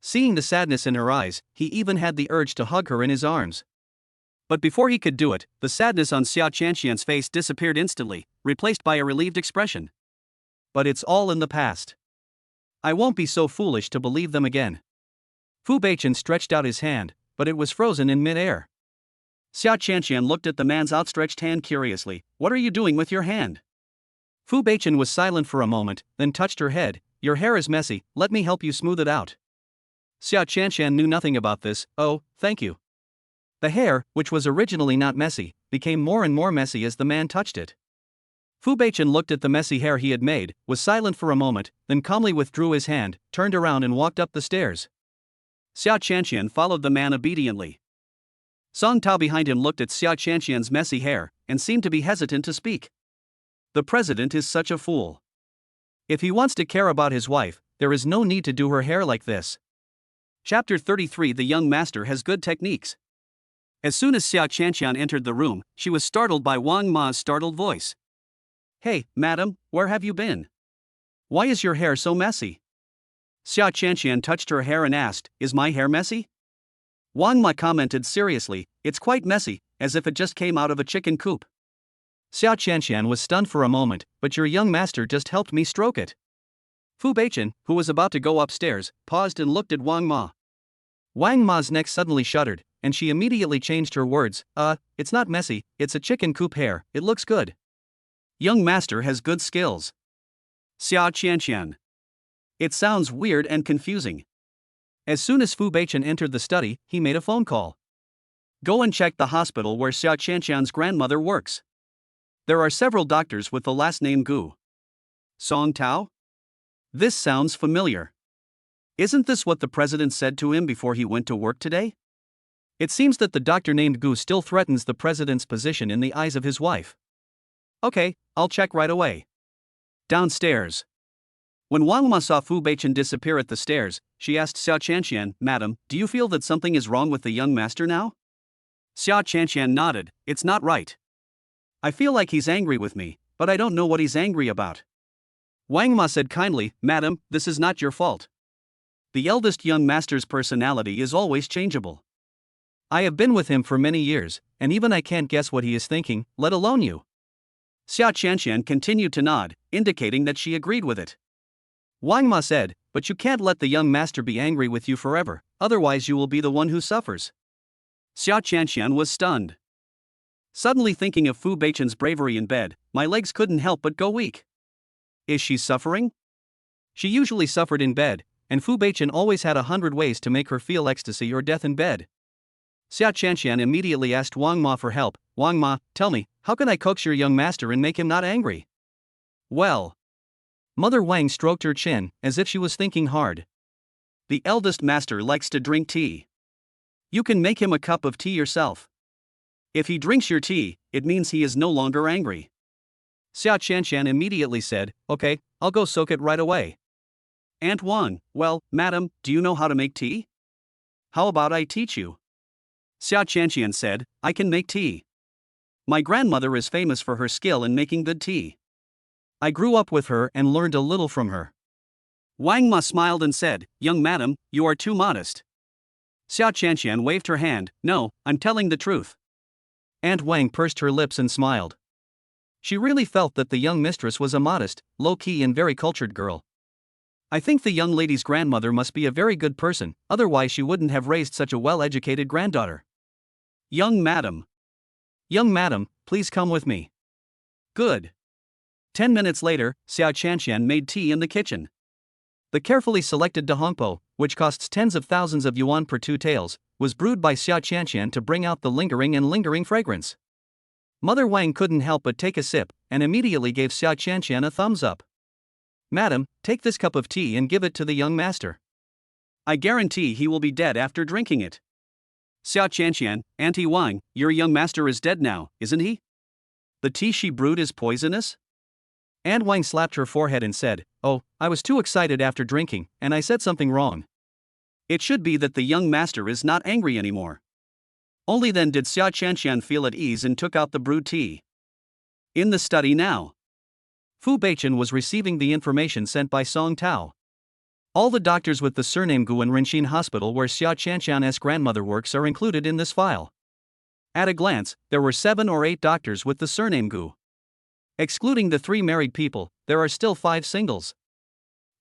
Speaker 1: Seeing the sadness in her eyes, he even had the urge to hug her in his arms. But before he could do it, the sadness on Xiao Qianqian's face disappeared instantly, replaced by a relieved expression. "But it's all in the past. I won't be so foolish to believe them again." Fu Beichen stretched out his hand, but it was frozen in mid-air. Xiao Qianqian looked at the man's outstretched hand curiously. "What are you doing with your hand?" Fu Beichen was silent for a moment, then touched her head. "Your hair is messy, let me help you smooth it out." Xiao Qianqian knew nothing about this. "Oh, thank you." The hair, which was originally not messy, became more and more messy as the man touched it. Fu Beichen looked at the messy hair he had made, was silent for a moment, then calmly withdrew his hand, turned around and walked up the stairs. Xiao Qianqian followed the man obediently. Song Tao behind him looked at Xiao Qianqian's messy hair, and seemed to be hesitant to speak. The president is such a fool. If he wants to care about his wife, there is no need to do her hair like this. Chapter 33. The young master has good techniques. As soon as Xiao Qianqian entered the room, she was startled by Wang Ma's startled voice. "Hey, madam, where have you been? Why is your hair so messy?" Xiao Qianqian touched her hair and asked, "Is my hair messy?" Wang Ma commented seriously, "It's quite messy, as if it just came out of a chicken coop." Xiao Qianqian was stunned for a moment, "But your young master just helped me stroke it." Fu Beichen, who was about to go upstairs, paused and looked at Wang Ma. Wang Ma's neck suddenly shuddered, and she immediately changed her words. It's not messy, it's a chicken coop hair, it looks good. Young master has good skills." Xiao Qianqian. It sounds weird and confusing. As soon as Fu Beichen entered the study, he made a phone call. "Go and check the hospital where Xiao Qianqian's grandmother works. There are several doctors with the last name Gu." Song Tao? This sounds familiar. Isn't this what the president said to him before he went to work today? It seems that the doctor named Gu still threatens the president's position in the eyes of his wife. Okay, I'll check right away. Downstairs. When Wang Ma saw Fu Beichen disappear at the stairs, she asked Xiao Qianqian, "Madam, do you feel that something is wrong with the young master now?" Xiao Qianqian nodded, "It's not right. I feel like he's angry with me, but I don't know what he's angry about." Wang Ma said kindly, "Madam, this is not your fault. The eldest young master's personality is always changeable.
Speaker 2: I have been with him for many years, and even I can't guess what he is thinking, let alone you.
Speaker 1: Xia Qianqian continued to nod, indicating that she agreed with it.
Speaker 2: Wang Ma said, but you can't let the young master be angry with you forever, otherwise you will be the one who suffers.
Speaker 1: Xia Qianqian was stunned. Suddenly thinking of Fu Beichen's bravery in bed, my legs couldn't help but go weak. Is she suffering?
Speaker 2: She usually suffered in bed, and Fu Beichen always had 100 ways to make her feel ecstasy or death in bed. Xia Qianqian immediately asked Wang Ma for help. Wang Ma, tell me, how can I coax your young master and make him not angry?
Speaker 1: Well.
Speaker 2: Mother Wang stroked her chin, as if she was thinking hard.
Speaker 1: The eldest master likes to drink tea. You can make him a cup of tea yourself. If he drinks your tea, it means he is no longer angry.
Speaker 2: Xia Qianqian immediately said, okay, I'll go soak it right away.
Speaker 1: Aunt Wang, well, madam, do you know how to make tea? How about I teach you? Xia Qianqian said, I can make tea. My grandmother is famous for her skill in making good tea.
Speaker 2: I grew up with her and learned a little from her.
Speaker 1: Wang Ma smiled and said, young madam, you are too modest. Xia Qianqian waved her hand, no, I'm telling the truth.
Speaker 2: Aunt Wang pursed her lips and smiled. She really felt that the young mistress was a modest, low-key and very cultured girl. I think the young lady's grandmother must be a very good person, otherwise she wouldn't have raised such a well-educated granddaughter.
Speaker 1: Young madam.
Speaker 2: Young madam, please come with me.
Speaker 1: Good. 10 minutes later, Xia Qianqian made tea in the kitchen.
Speaker 2: The carefully selected dahongpo, which costs tens of thousands of yuan per 2 taels, was brewed by Xia Qianqian to bring out the lingering fragrance. Mother Wang couldn't help but take a sip, and immediately gave Xia Qianqian a thumbs up. Madam, take this cup of tea and give it to the young master.
Speaker 1: I guarantee he will be dead after drinking it. Xia Qianqian, Auntie Wang, your young master is dead now, isn't he? The tea she brewed is poisonous?
Speaker 2: Aunt Wang slapped her forehead and said, oh, I was too excited after drinking, and I said something wrong.
Speaker 1: It should be that the young master is not angry anymore. Only then did Xia Qianqian feel at ease and took out the brewed tea. In the study now.
Speaker 2: Fu Beichen was receiving the information sent by Song Tao. All the doctors with the surname Gu in Renxin Hospital where Xia Qianqian's grandmother works are included in this file. At a glance, there were 7 or 8 doctors with the surname Gu. Excluding the 3 married people, there are still 5 singles.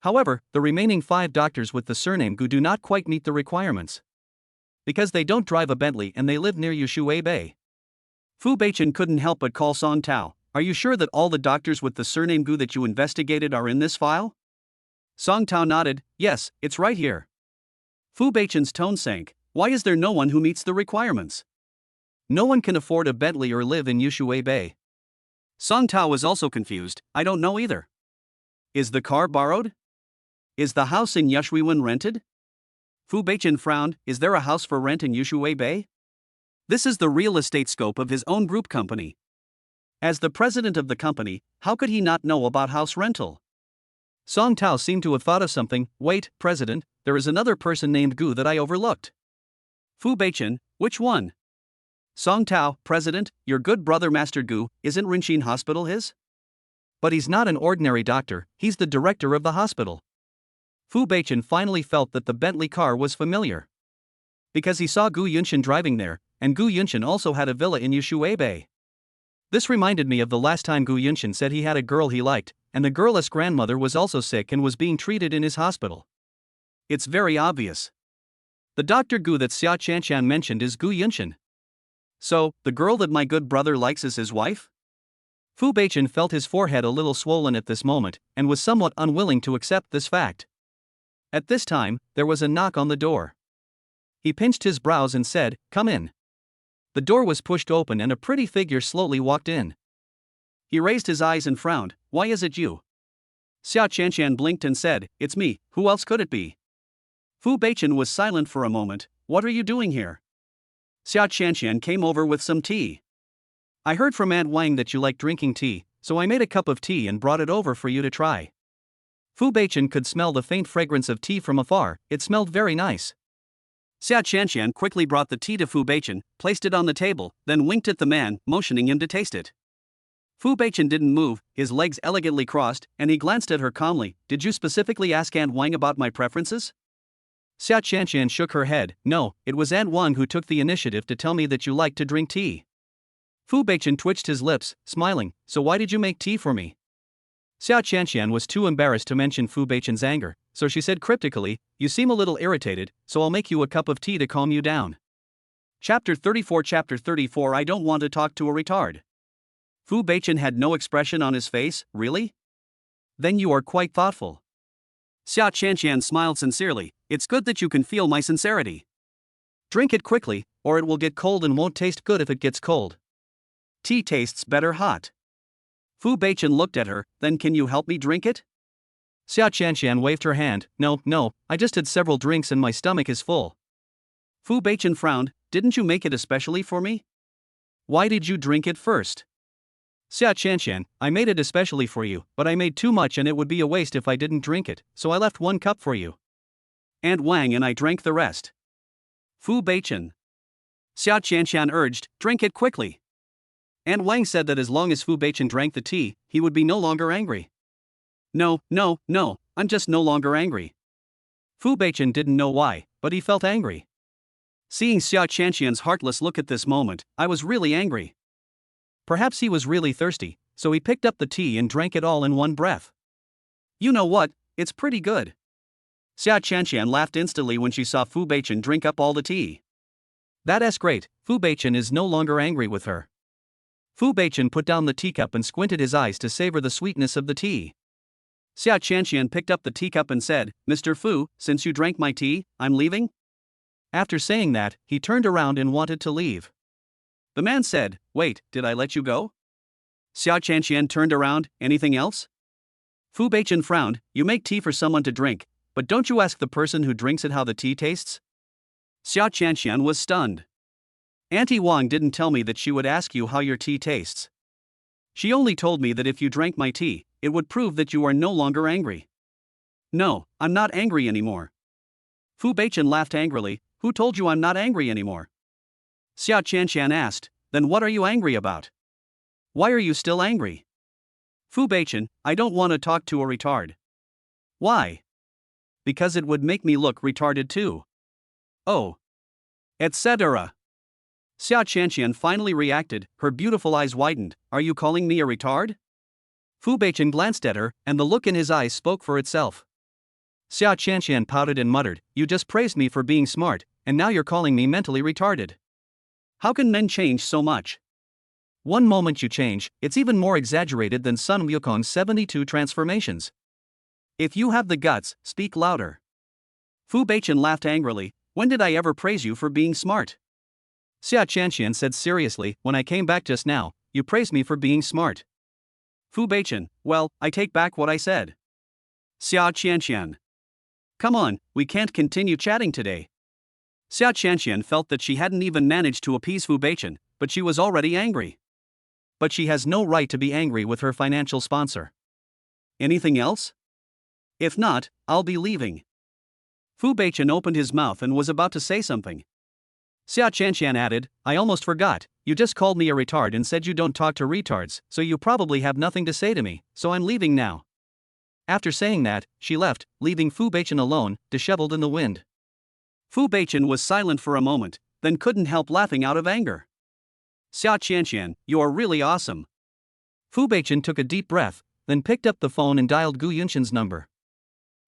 Speaker 2: However, the remaining 5 doctors with the surname Gu do not quite meet the requirements. Because they don't drive a Bentley and they live near Yushui Bay.
Speaker 1: Fu Beichen couldn't help but call Song Tao, are you sure that all the doctors with the surname Gu that you investigated are in this file? Song Tao nodded, yes, it's right here. Fu Beichen's tone sank, why is there no one who meets the requirements?
Speaker 2: No one can afford a Bentley or live in Yushui Bay.
Speaker 1: Song Tao was also confused, I don't know either. Is the car borrowed? Is the house in Yushuiwen rented? Fu Beichen frowned, is there a house for rent in Yushui Bay? This is the real estate scope of his own group company. As the president of the company, how could he not know about house rental?
Speaker 2: Song Tao seemed to have thought of something, wait, president, there is another person named Gu that I overlooked.
Speaker 1: Fu Beichen, which one? Song Tao, president, your good brother Master Gu, isn't Renxin Hospital his?
Speaker 2: But he's not an ordinary doctor, he's the director of the hospital. Fu Beichen finally felt that the Bentley car was familiar. Because he saw Gu Yunshin driving there, and Gu Yunshin also had a villa in Yushui Bay. This reminded me of the last time Gu Yunshin said he had a girl he liked, and the girl's grandmother was also sick and was being treated in his hospital.
Speaker 1: It's very obvious.
Speaker 2: The Dr. Gu that Xia Qianqian mentioned is Gu Yunshin.
Speaker 1: So, the girl that my good brother likes is his wife?
Speaker 2: Fu Beichen felt his forehead a little swollen at this moment, and was somewhat unwilling to accept this fact. At this time, there was a knock on the door. He pinched his brows and said, come in. The door was pushed open and a pretty figure slowly walked in.
Speaker 1: He raised his eyes and frowned, why is it you? Xia Qianqian blinked and said, it's me, who else could it be? Fu Beichen was silent for a moment, what are you doing here? Xia Qianqian came over with some tea. I heard from Aunt Wang that you like drinking tea, so I made a cup of tea and brought it over for you to try. Fu Beichen could smell the faint fragrance of tea from afar, it smelled very nice. Xia Qianqian quickly brought the tea to Fu Beichen, placed it on the table, then winked at the man, motioning him to taste it. Fu Beichen didn't move, his legs elegantly crossed, and he glanced at her calmly, did you specifically ask Aunt Wang about my preferences?
Speaker 2: Xia Qianqian shook her head. No, it was Aunt Wang who took the initiative to tell me that you like to drink tea. Fu Beichen twitched his lips, smiling. So why did you make tea for me? Xia Qianqian was too embarrassed to mention Fu Beichen's anger, so she said cryptically, you seem a little irritated, so I'll make you a cup of tea to calm you down.
Speaker 1: Chapter 34 I don't want to talk to a retard. Fu Beichen had no expression on his face. Really? Then you are quite thoughtful. Xia Qianqian smiled sincerely. It's good that you can feel my sincerity. Drink it quickly, or it will get cold and won't taste good if it gets cold. Tea tastes better hot. Fu Beichen looked at her. Then can you help me drink it?
Speaker 2: Xia Qianqian waved her hand. No, I just had several drinks and my stomach is full.
Speaker 1: Fu Beichen frowned. Didn't you make it especially for me? Why did you drink it first?
Speaker 2: Xia Qianqian, I made it especially for you, but I made too much and it would be a waste if I didn't drink it, so I left 1 cup for you.
Speaker 1: Aunt Wang and I drank the rest. Fu Beichen. Xia Qianqian urged, drink it quickly. Aunt Wang said that as long as Fu Beichen drank the tea, he would be no longer angry. No, I'm just no longer angry.
Speaker 2: Fu Beichen didn't know why, but he felt angry.
Speaker 1: Seeing Xia Qianqian's heartless look at this moment, I was really angry.
Speaker 2: Perhaps he was really thirsty, so he picked up the tea and drank it all in one breath.
Speaker 1: You know what, it's pretty good. Xia Qianqian laughed instantly when she saw Fu Beichen drink up all the tea.
Speaker 2: That's great, Fu Beichen is no longer angry with her. Fu Beichen put down the teacup and squinted his eyes to savor the sweetness of the tea.
Speaker 1: Xia Qianqian picked up the teacup and said, Mr. Fu, since you drank my tea, I'm leaving?
Speaker 2: After saying that, he turned around and wanted to leave.
Speaker 1: The man said, wait, did I let you go? Xia Qianqian turned around. Anything else? Fu Beichen frowned. You make tea for someone to drink, but don't you ask the person who drinks it how the tea tastes? Xia Qianqian was stunned. Auntie Wang didn't tell me that she would ask you how your tea tastes. She only told me that if you drank my tea, it would prove that you are no longer angry. No, I'm not angry anymore. Fu Beichen laughed angrily. Who told you I'm not angry anymore? Xia Qianqian asked. Then what are you angry about? Why are you still angry? Fu Beichen, I don't want to talk to a retard. Why? Because it would make me look retarded too. Oh. Etc. Xia Qianqian finally reacted, her beautiful eyes widened. Are you calling me a retard?
Speaker 2: Fu Beichen glanced at her, and the look in his eyes spoke for itself. Xia Qianqian pouted and muttered, you just praised me for being smart, and now you're calling me mentally retarded.
Speaker 1: How can men change so much?
Speaker 2: One moment you change, it's even more exaggerated than Sun Wukong's 72 transformations.
Speaker 1: If you have the guts, speak louder. Fu Beichen laughed angrily. When did I ever praise you for being smart?
Speaker 2: Xia Qianqian said seriously, when I came back just now, you praised me for being smart.
Speaker 1: Fu Beichen, well, I take back what I said. Xia Qianqian. Come on, we can't continue chatting today. Xia Qianqian felt that she hadn't even managed to appease Fu Beichen, but she was already angry.
Speaker 2: But she has no right to be angry with her financial sponsor.
Speaker 1: Anything else? If not, I'll be leaving. Fu Beichen opened his mouth and was about to say something.
Speaker 2: Xia Qianqian added, I almost forgot, you just called me a retard and said you don't talk to retards, so you probably have nothing to say to me, so I'm leaving now. After saying that, she left, leaving Fu Beichen alone, disheveled in the wind.
Speaker 1: Fu Beichen was silent for a moment, then couldn't help laughing out of anger. Xia Qianqian, you are really awesome.
Speaker 2: Fu Beichen took a deep breath, then picked up the phone and dialed Gu Yunshin's number.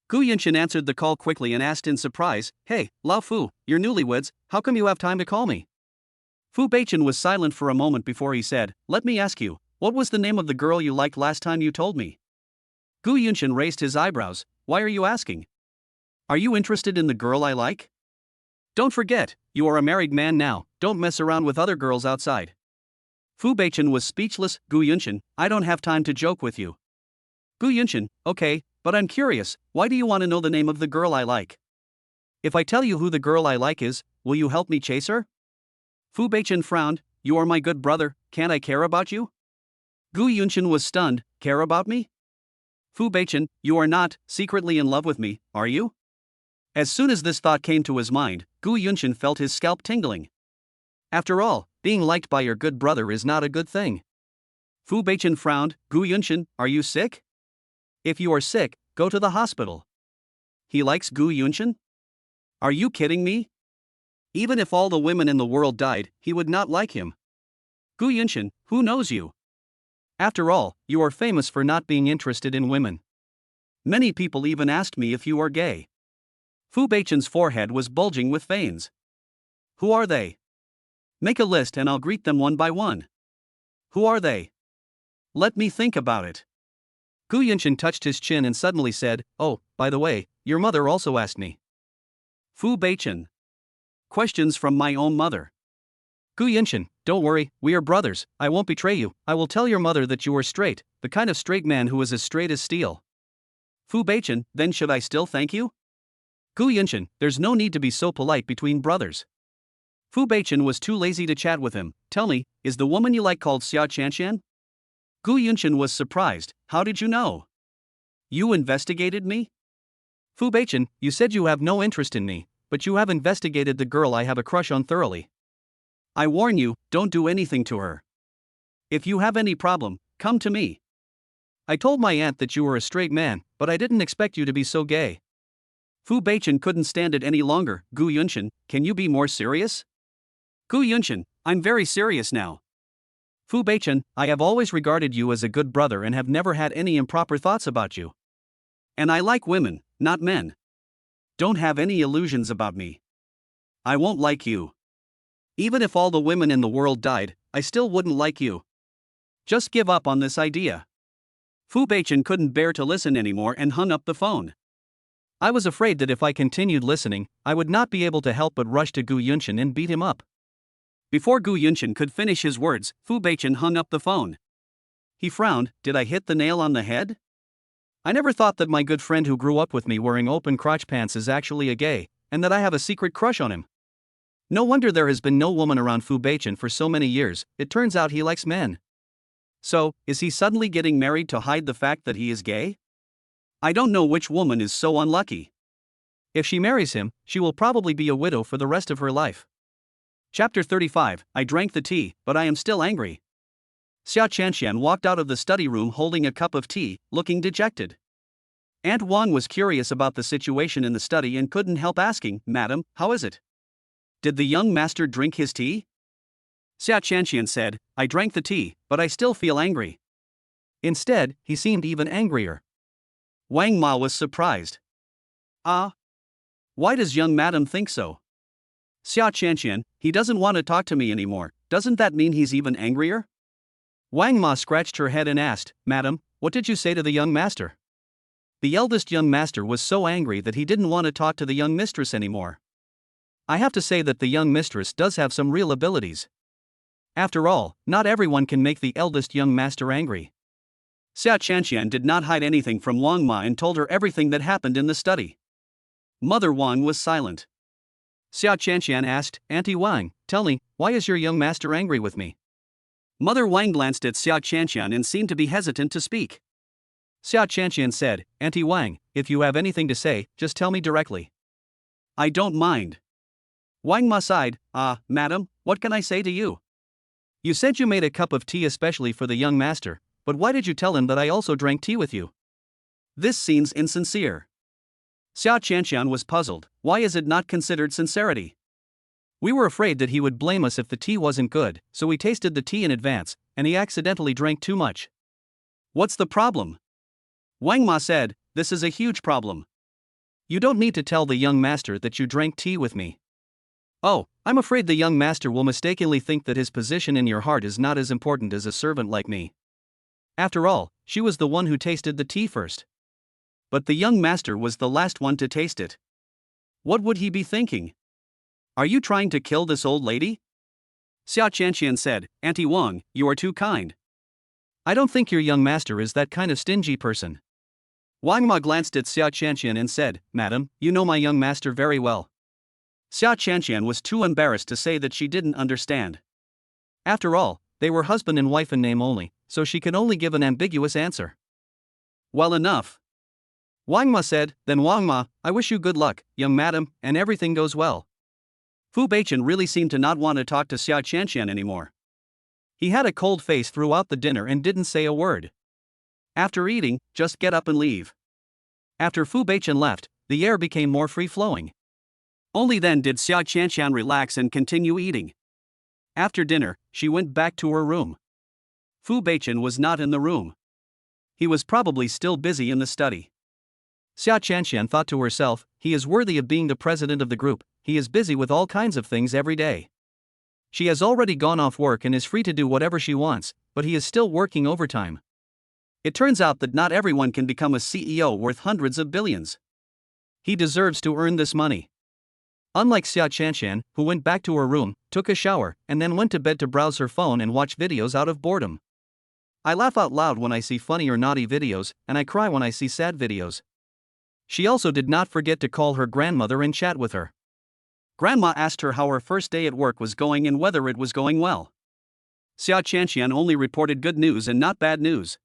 Speaker 1: Gu Yunshin answered the call quickly and asked in surprise, Hey, Lao Fu, you're newlyweds, how come you have time to call me? Fu Beichen was silent for a moment before he said, Let me ask you, what was the name of the girl you liked last time you told me? Gu Yunshin raised his eyebrows. Why are you asking? Are you interested in the girl I like? Don't forget, you are a married man now, don't mess around with other girls outside. Fu Beichen was speechless. Gu Yunshin, I don't have time to joke with you. Gu Yunshin, okay, but I'm curious, why do you want to know the name of the girl I like? If I tell you who the girl I like is, will you help me chase her? Fu Beichen frowned. You are my good brother, can't I care about you? Gu Yunshin was stunned. Care about me? Fu Beichen, you are not secretly in love with me, are you? As soon as this thought came to his mind, Gu Yunshin felt his scalp tingling. After all, being liked by your good brother is not a good thing. Fu Beichen frowned. Gu Yunshin, are you sick? If you are sick, go to the hospital. He likes Gu Yunshin? Are you kidding me? Even if all the women in the world died, he would not like him. Gu Yunshin, who knows you? After all, you are famous for not being interested in women. Many people even asked me if you are gay. Fu Beichen's forehead was bulging with veins. Who are they? Make a list and I'll greet them one by one. Who are they? Let me think about it.
Speaker 2: Gu Yunshin touched his chin and suddenly said, "Oh, by the way, your mother also asked me."
Speaker 1: Fu Beichen. Questions from my own mother.
Speaker 2: Gu Yunshin, don't worry, we are brothers, I won't betray you, I will tell your mother that you are straight, the kind of straight man who is as straight as steel.
Speaker 1: Fu Beichen, then should I still thank you?
Speaker 2: Gu Yunshin, there's no need to be so polite between brothers.
Speaker 1: Fu Beichen was too lazy to chat with him. Tell me, is the woman you like called Xia Chanshan? Gu Yunshin was surprised. How did you know? You investigated me?
Speaker 2: Fu Beichen, you said you have no interest in me, but you have investigated the girl I have a crush on thoroughly.
Speaker 1: I warn you, don't do anything to her. If you have any problem, come to me.
Speaker 2: I told my aunt that you were a straight man, but I didn't expect you to be so gay.
Speaker 1: Fu Beichen couldn't stand it any longer. Gu Yunshin, can you be more serious? Gu Yunshin, I'm very serious now.
Speaker 2: Fu Beichen, I have always regarded you as a good brother and have never had any improper thoughts about you.
Speaker 1: And I like women, not men. Don't have any illusions about me. I won't like you. Even if all the women in the world died, I still wouldn't like you. Just give up on this idea. Fu Beichen couldn't bear to listen anymore and hung up the phone.
Speaker 2: I was afraid that if I continued listening, I would not be able to help but rush to Gu Yunshin and beat him up.
Speaker 1: Before Gu Yunshin could finish his words, Fu Beichen hung up the phone. He frowned. Did I hit the nail on the head?
Speaker 2: I never thought that my good friend who grew up with me wearing open crotch pants is actually a gay, and that I have a secret crush on him. No wonder there has been no woman around Fu Beichen for so many years. It turns out he likes men.
Speaker 1: So, is he suddenly getting married to hide the fact that he is gay? I don't know which woman is so unlucky.
Speaker 2: If she marries him, she will probably be a widow for the rest of her life.
Speaker 1: Chapter 35. I drank the tea, but I am still angry. Xia Chanshan walked out of the study room holding a cup of tea, looking dejected. Aunt Wang was curious about the situation in the study and couldn't help asking, "Madam, how is it? Did the young master drink his tea?" Xia Chanshan said, "I drank the tea, but I still feel angry."
Speaker 2: Instead, he seemed even angrier.
Speaker 1: Wang Ma was surprised. Ah? Why does young madam think so? Xia Chanshan, he doesn't want to talk to me anymore. Doesn't that mean he's even angrier?
Speaker 2: Wang Ma scratched her head and asked, "Madam, what did you say to the young master?" The eldest young master was so angry that he didn't want to talk to the young mistress anymore. I have to say that the young mistress does have some real abilities. After all, not everyone can make the eldest young master angry.
Speaker 1: Xia Chanshan did not hide anything from Wang Ma and told her everything that happened in the study. Mother Wang was silent.
Speaker 2: Xia Chanshan asked, "Auntie Wang, tell me, why is your young master angry with me?"
Speaker 1: Mother Wang glanced at Xia Chanshan and seemed to be hesitant to speak.
Speaker 2: Xia Chanshan said, "Auntie Wang, if you have anything to say, just tell me directly."
Speaker 1: I don't mind. Wang Ma sighed, Madam, what can I say to you?
Speaker 2: You said you made a cup of tea especially for the young master, but why did you tell him that I also drank tea with you?
Speaker 1: This seems insincere. Xia Chanshan was puzzled. Why is it not considered sincerity?
Speaker 2: We were afraid that he would blame us if the tea wasn't good, so we tasted the tea in advance, and he accidentally drank too much.
Speaker 1: What's the problem? Wang Ma said, this is a huge problem.
Speaker 2: You don't need to tell the young master that you drank tea with me. Oh, I'm afraid the young master will mistakenly think that his position in your heart is not as important as a servant like me. After all, she was the one who tasted the tea first.
Speaker 1: But the young master was the last one to taste it. What would he be thinking? Are you trying to kill this old lady? Xia Chanshan said, Auntie Wang, you are too kind.
Speaker 2: I don't think your young master is that kind of stingy person.
Speaker 1: Wang Ma glanced at Xia Chanshan and said, Madam, you know my young master very well. Xia Chanshan was too embarrassed to say that she didn't understand.
Speaker 2: After all, they were husband and wife in name only, so she could only give an ambiguous answer.
Speaker 1: Well enough.
Speaker 2: Wang Ma said, then Wang Ma, I wish you good luck, young madam, and everything goes well.
Speaker 1: Fu Beichen really seemed to not want to talk to Xia Chanshan anymore.
Speaker 2: He had a cold face throughout the dinner and didn't say a word.
Speaker 1: After eating, just get up and leave.
Speaker 2: After Fu Beichen left, the air became more free-flowing.
Speaker 1: Only then did Xia Qianqian relax and continue eating. After dinner, she went back to her room. Fu Beichen was not in the room. He was probably still busy in the study.
Speaker 2: Xia Qianqian thought to herself, he is worthy of being the president of the group, he is busy with all kinds of things every day. She has already gone off work and is free to do whatever she wants, but he is still working overtime.
Speaker 1: It turns out that not everyone can become a CEO worth hundreds of billions. He deserves to earn this money.
Speaker 2: Unlike Xia Qianqian, who went back to her room, took a shower, and then went to bed to browse her phone and watch videos out of boredom. I laugh out loud when I see funny or naughty videos, and I cry when I see sad videos. She also did not forget to call her grandmother and chat with her.
Speaker 1: Grandma asked her how her first day at work was going and whether it was going well. Xia Qianqian only reported good news and not bad news.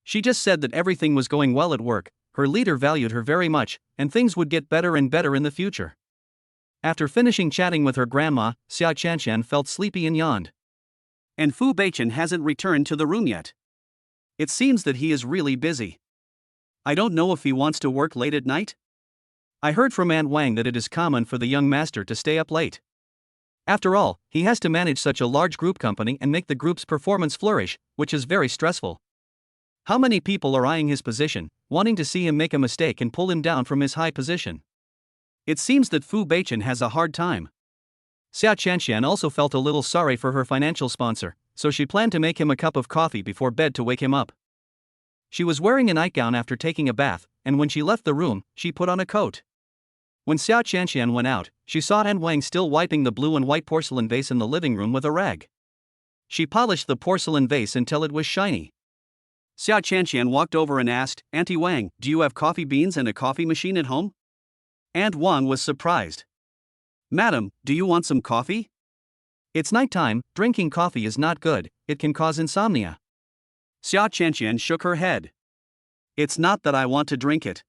Speaker 2: She just said that everything was going well at work, her leader valued her very much, and things would get better and better in the future. After finishing chatting with her grandma, Xia Qianqian felt sleepy and yawned.
Speaker 1: And Fu Beichen hasn't returned to the room yet. It seems that he is really busy. I don't know if he wants to work late at night.
Speaker 2: I heard from Aunt Wang that it is common for the young master to stay up late. After all, he has to manage such a large group company and make the group's performance flourish, which is very stressful. How many people are eyeing his position, wanting to see him make a mistake and pull him down from his high position?
Speaker 1: It seems that Fu Beichen has a hard time.
Speaker 2: Xia Qianqian also felt a little sorry for her financial sponsor, so she planned to make him a cup of coffee before bed to wake him up. She was wearing a nightgown after taking a bath, and when she left the room, she put on a coat. When Xia Qianqian went out, she saw Aunt Wang still wiping the blue and white porcelain vase in the living room with a rag. She polished the porcelain vase until it was shiny.
Speaker 1: Xia Qianqian walked over and asked, "Auntie Wang, do you have coffee beans and a coffee machine at home?" Aunt Wang was surprised. "Madam, do you want some coffee?"
Speaker 2: It's nighttime, drinking coffee is not good, it can cause insomnia.
Speaker 1: Xia Qianqian shook her head. "It's not that I want to drink it.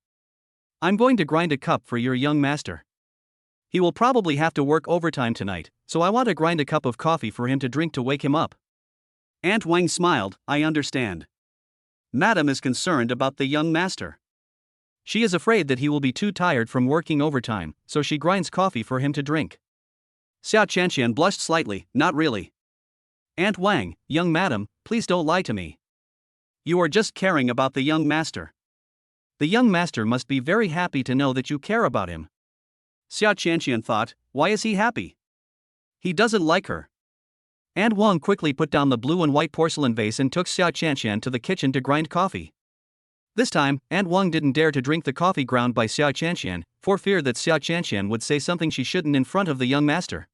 Speaker 2: I'm going to grind a cup for your young master. He will probably have to work overtime tonight, so I want to grind a cup of coffee for him to drink to wake him up."
Speaker 1: Aunt Wang smiled, "I understand. Madam is concerned about the young master.
Speaker 2: She is afraid that he will be too tired from working overtime, so she grinds coffee for him to drink."
Speaker 1: Xia Qianqian blushed slightly, "Not really.
Speaker 2: Aunt Wang, young madam, please don't lie to me.
Speaker 1: You are just caring about the young master.
Speaker 2: The young master must be very happy to know that you care about him."
Speaker 1: Xia Qianqian thought, "Why is he happy? He doesn't like her."
Speaker 2: Aunt Wang quickly put down the blue and white porcelain vase and took Xia Qianqian to the kitchen to grind coffee. This time, Aunt Wang didn't dare to drink the coffee ground by Xia Qianqian, for fear that Xia Qianqian would say something she shouldn't in front of the young master.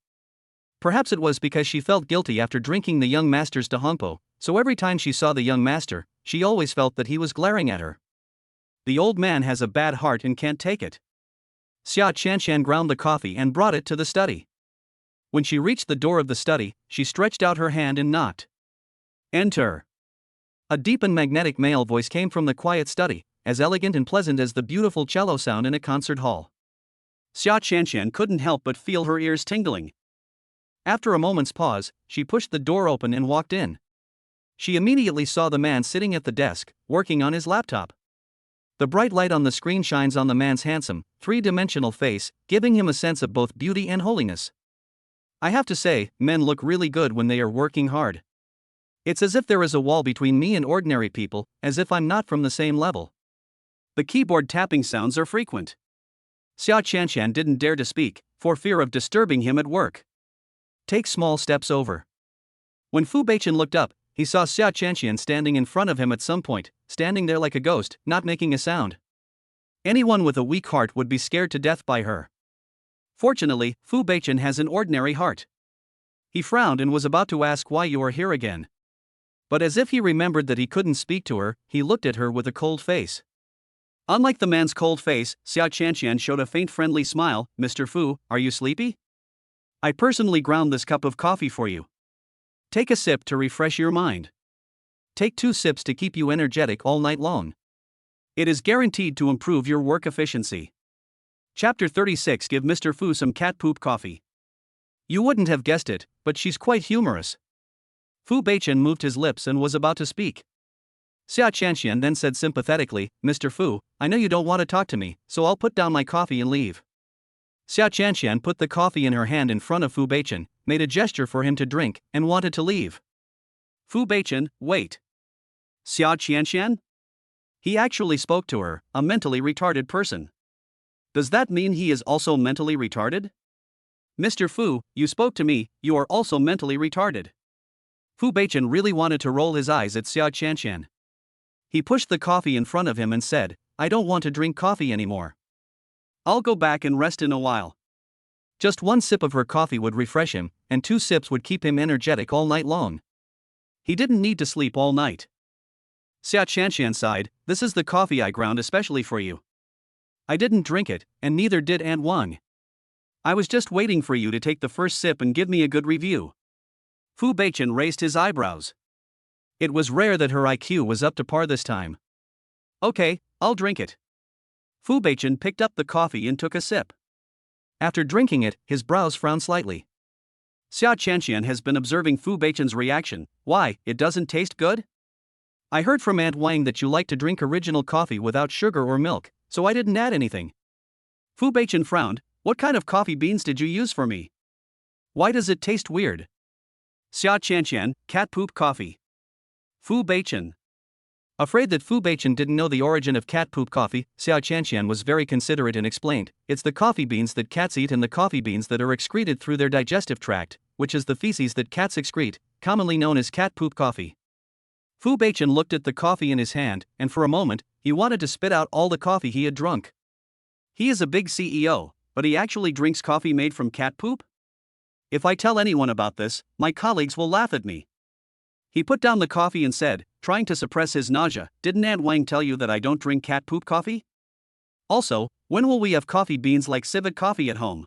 Speaker 2: Perhaps it was because she felt guilty after drinking the young master's dahongpo, so every time she saw the young master, she always felt that he was glaring at her.
Speaker 1: The old man has a bad heart and can't take it.
Speaker 2: Xia Qianqian ground the coffee and brought it to the study. When she reached the door of the study, she stretched out her hand and knocked.
Speaker 1: "Enter."
Speaker 2: A deep and magnetic male voice came from the quiet study, as elegant and pleasant as the beautiful cello sound in a concert hall.
Speaker 1: Xia Qianqian couldn't help but feel her ears tingling.
Speaker 2: After a moment's pause, she pushed the door open and walked in. She immediately saw the man sitting at the desk, working on his laptop. The bright light on the screen shines on the man's handsome, three-dimensional face, giving him a sense of both beauty and holiness. I have to say, men look really good when they are working hard. It's as if there is a wall between me and ordinary people, as if I'm not from the same level.
Speaker 1: The keyboard tapping sounds are frequent. Xia Qianqian didn't dare to speak, for fear of disturbing him at work.
Speaker 2: Take small steps over. When Fu Beichen looked up, he saw Xia Qianqian standing in front of him at some point, standing there like a ghost, not making a sound. Anyone with a weak heart would be scared to death by her.
Speaker 1: Fortunately, Fu Beichen has an ordinary heart.
Speaker 2: He frowned and was about to ask why you are here again. But as if he remembered that he couldn't speak to her, he looked at her with a cold face.
Speaker 1: Unlike the man's cold face, Xia Qianqian showed a faint friendly smile. "Mr. Fu, are you sleepy? I personally ground this cup of coffee for you. Take a sip to refresh your mind.
Speaker 2: Take 2 sips to keep you energetic all night long.
Speaker 1: It is guaranteed to improve your work efficiency." Chapter 36. Give Mr. Fu some cat poop coffee.
Speaker 2: You wouldn't have guessed it, but she's quite humorous. Fu Beichen moved his lips and was about to speak. Xia Qianqian then said sympathetically, "Mr. Fu, I know you don't want to talk to me, so I'll put down my coffee and leave." Xia Chanxian put the coffee in her hand in front of Fu Beichen, made a gesture for him to drink, and wanted to leave.
Speaker 1: Fu Beichen, wait. Xia Qianxian? He actually spoke to her, a mentally retarded person. Does that mean he is also mentally retarded? Mr. Fu, you spoke to me, you are also mentally retarded. Fu Beichen really wanted to roll his eyes at Xia Qianxian. He pushed the coffee in front of him and said, I don't want to drink coffee anymore. I'll go back and rest in a while. Just one sip of her coffee would refresh him, and 2 sips would keep him energetic all night long. He didn't need to sleep all night. Xia Qianxian sighed, this is the coffee I ground especially for you. I didn't drink it, and neither did Aunt Wang. I was just waiting for you to take the first sip and give me a good review. Fu Beichen raised his eyebrows. It was rare that her IQ was up to par this time. Okay, I'll drink it. Fu Beichen picked up the coffee and took a sip. After drinking it, his brows frowned slightly. Xia Qianxian has been observing Fu Beichen's reaction. Why, it doesn't taste good? I heard from Aunt Wang that you like to drink original coffee without sugar or milk, so I didn't add anything. Fu Beichen frowned. What kind of coffee beans did you use for me? Why does it taste weird? Xia Qianxian, cat poop coffee. Fu Beichen. Afraid that Fu Beichen didn't know the origin of cat poop coffee, Xia Qianxian was very considerate and explained, it's the coffee beans that cats eat and the coffee beans that are excreted through their digestive tract, which is the feces that cats excrete, commonly known as cat poop coffee. Fu Beichen looked at the coffee in his hand, and for a moment, he wanted to spit out all the coffee he had drunk. He is a big CEO, but he actually drinks coffee made from cat poop? If I tell anyone about this, my colleagues will laugh at me. He put down the coffee and said, trying to suppress his nausea, didn't Aunt Wang tell you that I don't drink cat poop coffee? Also, when will we have coffee beans like civet coffee at home?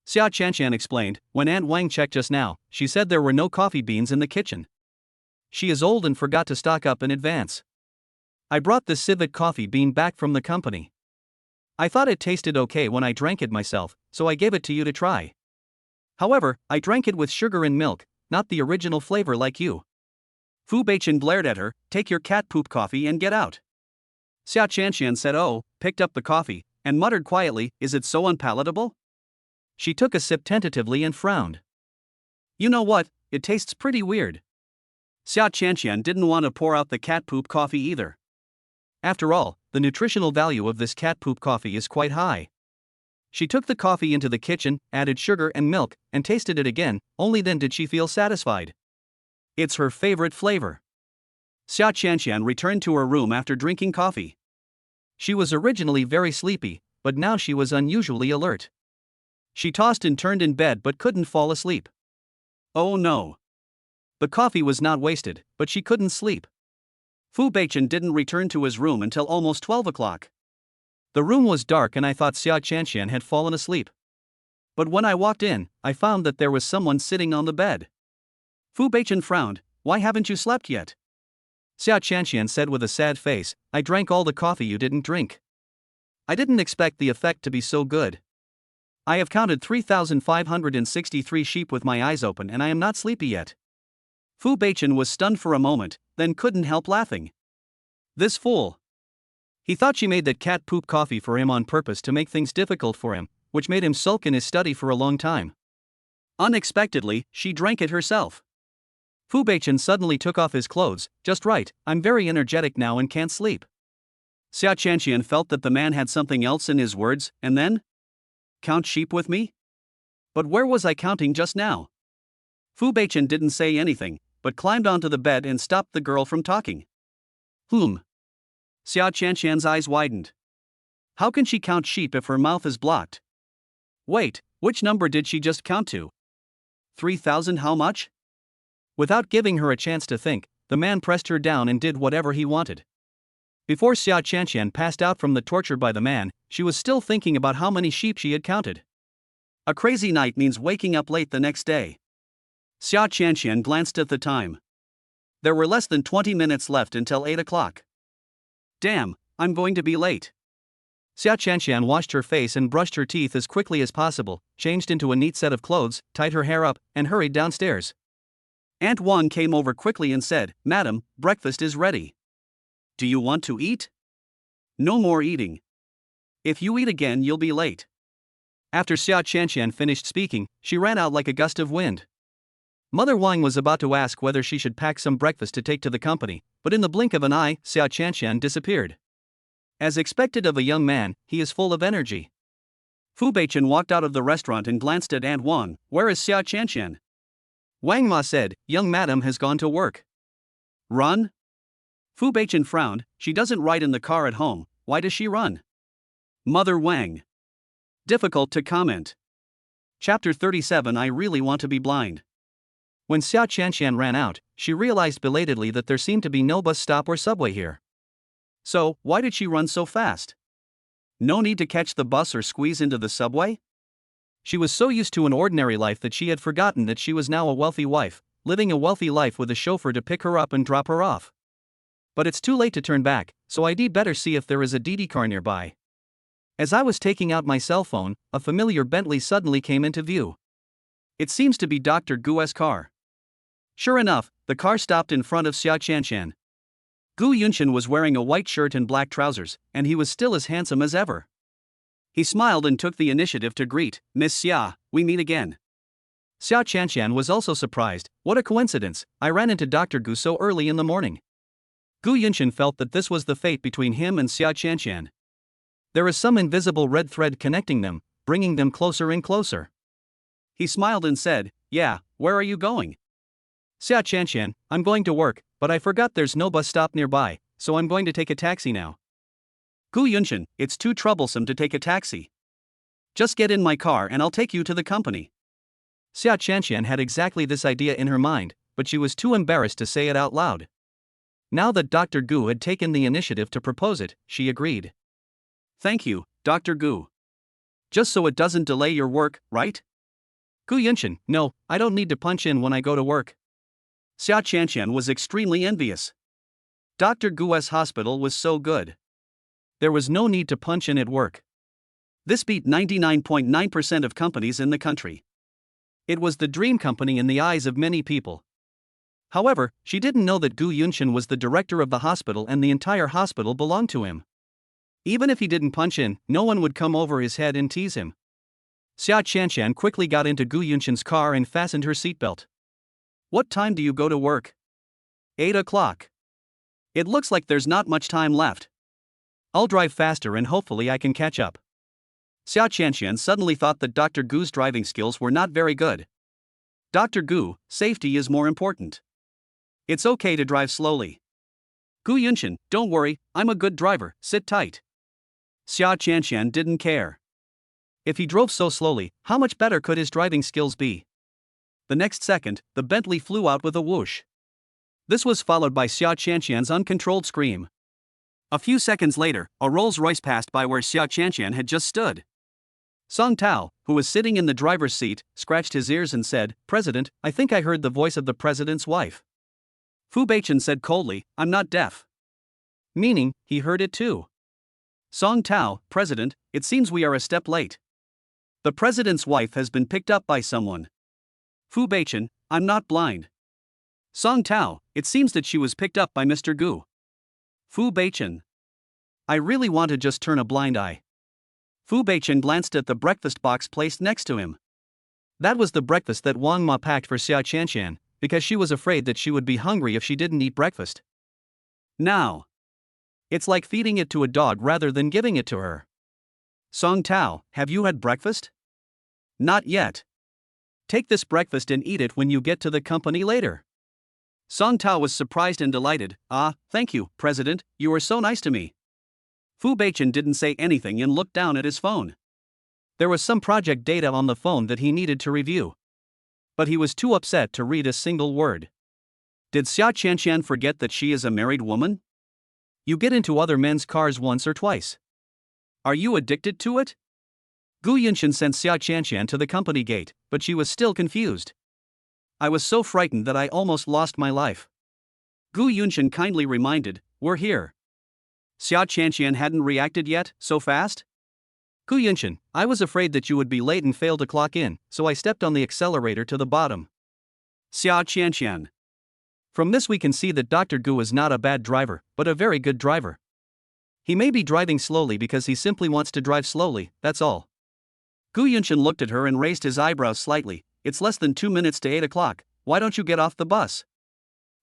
Speaker 1: Xia Qianxian explained, when Aunt Wang checked just now, she said there were no coffee beans in the kitchen. She is old and forgot to stock up in advance. I brought this civet coffee bean back from the company. I thought it tasted okay when I drank it myself, so I gave it to you to try. However, I drank it with sugar and milk, not the original flavor like you. Fu Beichen glared at her, take your cat poop coffee and get out. Xia Qianxian said oh, picked up the coffee, and muttered quietly, is it so unpalatable? She took a sip tentatively and frowned. You know what, it tastes pretty weird. Xia Qianxian didn't want to pour out the cat poop coffee either. After all, the nutritional value of this cat poop coffee is quite high. She took the coffee into the kitchen, added sugar and milk, and tasted it again, only then did she feel satisfied. It's her favorite flavor. Xia Qianxian returned to her room after drinking coffee. She was originally very sleepy, but now she was unusually alert. She tossed and turned in bed but couldn't fall asleep. Oh no. The coffee was not wasted, but she couldn't sleep. Fu Beichen didn't return to his room until almost 12 o'clock. The room was dark and I thought Xia Qianxian had fallen asleep. But when I walked in, I found that there was someone sitting on the bed. Fu Beichen frowned, why haven't you slept yet? Xia Qianxian said with a sad face, I drank all the coffee you didn't drink. I didn't expect the effect to be so good. I have counted 3,563 sheep with my eyes open and I am not sleepy yet. Fu Beichen was stunned for a moment, then couldn't help laughing. This fool. He thought she made that cat poop coffee for him on purpose to make things difficult for him, which made him sulk in his study for a long time. Unexpectedly, she drank it herself. Fu Beichen suddenly took off his clothes, just right, I'm very energetic now and can't sleep. Xia Qianxian felt that the man had something else in his words, and then? Count sheep with me? But where was I counting just now? Fu Beichen didn't say anything, but climbed onto the bed and stopped the girl from talking. Xia Qianxian's eyes widened. How can she count sheep if her mouth is blocked? Wait, which number did she just count to? 3,000 how much? Without giving her a chance to think, the man pressed her down and did whatever he wanted. Before Xia Qianxian passed out from the torture by the man, she was still thinking about how many sheep she had counted. A crazy night means waking up late the next day. Xia Qianxian glanced at the time. There were less than 20 minutes left until 8 o'clock. Damn, I'm going to be late. Xia Qianxian washed her face and brushed her teeth as quickly as possible, changed into a neat set of clothes, tied her hair up, and hurried downstairs. Aunt Wang came over quickly and said, Madam, breakfast is ready. Do you want to eat? No more eating. If you eat again, you'll be late.
Speaker 2: After Xia Qianqian finished speaking, she ran out like a gust of wind. Mother Wang was about to ask whether she should pack some breakfast to take to the company, but in the blink of an eye, Xia Qianqian disappeared. As expected of a young man, he is full of energy.
Speaker 1: Fu Beichen walked out of the restaurant and glanced at Aunt Wang. Where is Xia Qianqian?
Speaker 2: Wang Ma said, young madam has gone to work.
Speaker 1: Run? Fu Beichen frowned. She doesn't ride in the car at home, why does she run? Mother Wang. Difficult to comment. Chapter 37. I really want to be blind.
Speaker 2: When Xia Qianqian ran out, she realized belatedly that there seemed to be no bus stop or subway here.
Speaker 1: So, why did she run so fast? No need to catch the bus or squeeze into the subway?
Speaker 2: She was so used to an ordinary life that she had forgotten that she was now a wealthy wife, living a wealthy life with a chauffeur to pick her up and drop her off. But it's too late to turn back, so I'd better see if there is a Didi car nearby. As I was taking out my cell phone, a familiar Bentley suddenly came into view.
Speaker 1: It seems to be Dr. Gu's car. Sure enough, the car stopped in front of Xia Qianqian. Gu Yunshan was wearing a white shirt and black trousers, and he was still as handsome as ever. He smiled and took the initiative to greet, Miss Xia, we meet again.
Speaker 2: Xia Qianqian was also surprised. What a coincidence, I ran into Dr. Gu so early in the morning. Gu Yunshan felt that this was the fate between him and Xia Qianqian. There is some invisible red thread connecting them, bringing them closer and closer.
Speaker 1: He smiled and said, yeah, where are you going?
Speaker 2: Xia Qianqian, I'm going to work, but I forgot there's no bus stop nearby, so I'm going to take a taxi now.
Speaker 1: Gu Yunshan, it's too troublesome to take a taxi. Just get in my car and I'll take you to the company.
Speaker 2: Xia Qianqian had exactly this idea in her mind, but she was too embarrassed to say it out loud. Now that Dr. Gu had taken the initiative to propose it, she agreed.
Speaker 1: Thank you, Dr. Gu. Just so it doesn't delay your work, right?
Speaker 2: Gu Yunshan, no, I don't need to punch in when I go to work.
Speaker 1: Xia Qianqian was extremely envious. Dr. Gu's hospital was so good.
Speaker 2: There was no need to punch in at work.
Speaker 1: This beat 99.9% of companies in the country.
Speaker 2: It was the dream company in the eyes of many people. However, she didn't know that Gu Yunshan was the director of the hospital and the entire hospital belonged to him. Even if he didn't punch in, no one would come over his head and tease him. Xia Qianqian quickly got into Gu Yunshan's car and fastened her seatbelt.
Speaker 1: What time do you go to work? 8 o'clock. It looks like there's not much time left.
Speaker 2: I'll drive faster and hopefully I can catch up.
Speaker 1: Xia Qianqian suddenly thought that Dr. Gu's driving skills were not very good. Dr. Gu, safety is more important. It's okay to drive slowly. Gu Yunshan, don't worry, I'm a good driver, sit tight. Xia Qianqian didn't care.
Speaker 2: If he drove so slowly, how much better could his driving skills be?
Speaker 1: The next second, the Bentley flew out with a whoosh. This was followed by Xia Qianqian's uncontrolled scream. A few seconds later, a Rolls-Royce passed by where Xia Qianqian had just stood. Song Tao, who was sitting in the driver's seat, scratched his ears and said, President, I think I heard the voice of the president's wife. Fu Beichen said coldly, I'm not deaf.
Speaker 2: Meaning, he heard it too.
Speaker 1: Song Tao, President, it seems we are a step late. The president's wife has been picked up by someone. Fu Beichen, I'm not blind. Song Tao, it seems that she was picked up by Mr. Gu. Fu Beichen. I really want to just turn a blind eye. Fu Beichen glanced at the breakfast box placed next to him.
Speaker 2: That was the breakfast that Wang Ma packed for Xia Qianqian, because she was afraid that she would be hungry if she didn't eat breakfast.
Speaker 1: Now.
Speaker 2: It's like feeding it to a dog rather than giving it to her.
Speaker 1: Song Tao, have you had breakfast? Not yet. Take this breakfast and eat it when you get to the company later. Song Tao was surprised and delighted. Ah, thank you, President, you are so nice to me. Fu Beichen didn't say anything and looked down at his phone.
Speaker 2: There was some project data on the phone that he needed to review. But he was too upset to read a single word.
Speaker 1: Did Xia Qianqian forget that she is a married woman?
Speaker 2: You get into other men's cars once or twice.
Speaker 1: Are you addicted to it?
Speaker 2: Gu Yunshan sent Xia Qianqian to the company gate, but she was still confused.
Speaker 1: I was so frightened that I almost lost my life. Gu Yunshan kindly reminded, we're here. Xia Qianqian hadn't reacted yet, so fast?
Speaker 2: Gu Yunshan, I was afraid that you would be late and fail to clock in, so I stepped on the accelerator to the bottom.
Speaker 1: Xia Qianqian.
Speaker 2: From this we can see that Dr. Gu is not a bad driver, but a very good driver. He may be driving slowly because he simply wants to drive slowly, that's all.
Speaker 1: Gu Yunshin looked at her and raised his eyebrows slightly. It's less than 2 minutes to 8 o'clock, why don't you get off the bus?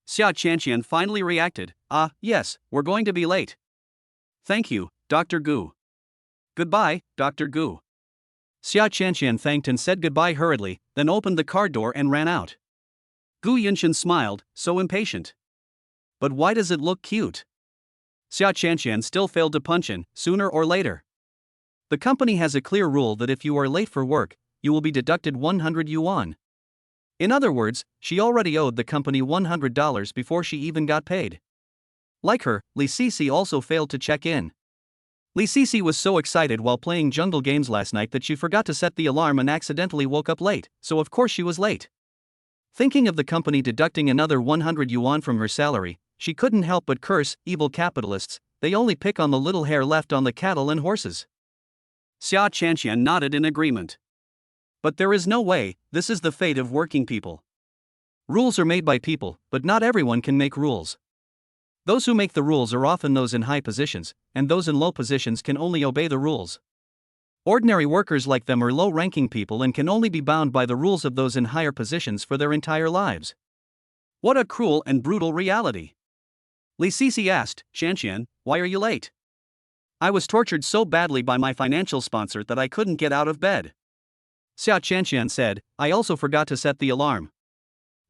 Speaker 1: Xia Qianqian finally reacted, yes, we're going to be late. Thank you, Dr. Gu. Goodbye, Dr. Gu. Xia Qianqian thanked and said goodbye hurriedly, then opened the car door and ran out. Gu Yunshin smiled, so impatient. But why does it look cute? Xia Qianqian still failed to punch in, sooner or later. The company has a clear rule that if you are late for work, you will be deducted 100 yuan. In other words, she already owed the company $100 before she even got paid. Like her, Li Sisi also failed to check in. Li Sisi was so excited while playing jungle games last night that she forgot to set the alarm and accidentally woke up late, so of course she was late. Thinking of the company deducting another 100 yuan from her salary, she couldn't help but curse, evil capitalists, they only pick on the little hair left on the cattle and horses. Xia Qianqian nodded in agreement. But there is no way, this is the fate of working people. Rules are made by people, but not everyone can make rules. Those who make the rules are often those in high positions, and those in low positions can only obey the rules. Ordinary workers like them are low-ranking people and can only be bound by the rules of those in higher positions for their entire lives. What a cruel and brutal reality. Li Sisi asked, Qianqian, why are you late? I was tortured so badly by my financial sponsor that I couldn't get out of bed. Xia Qianqian said, I also forgot to set the alarm.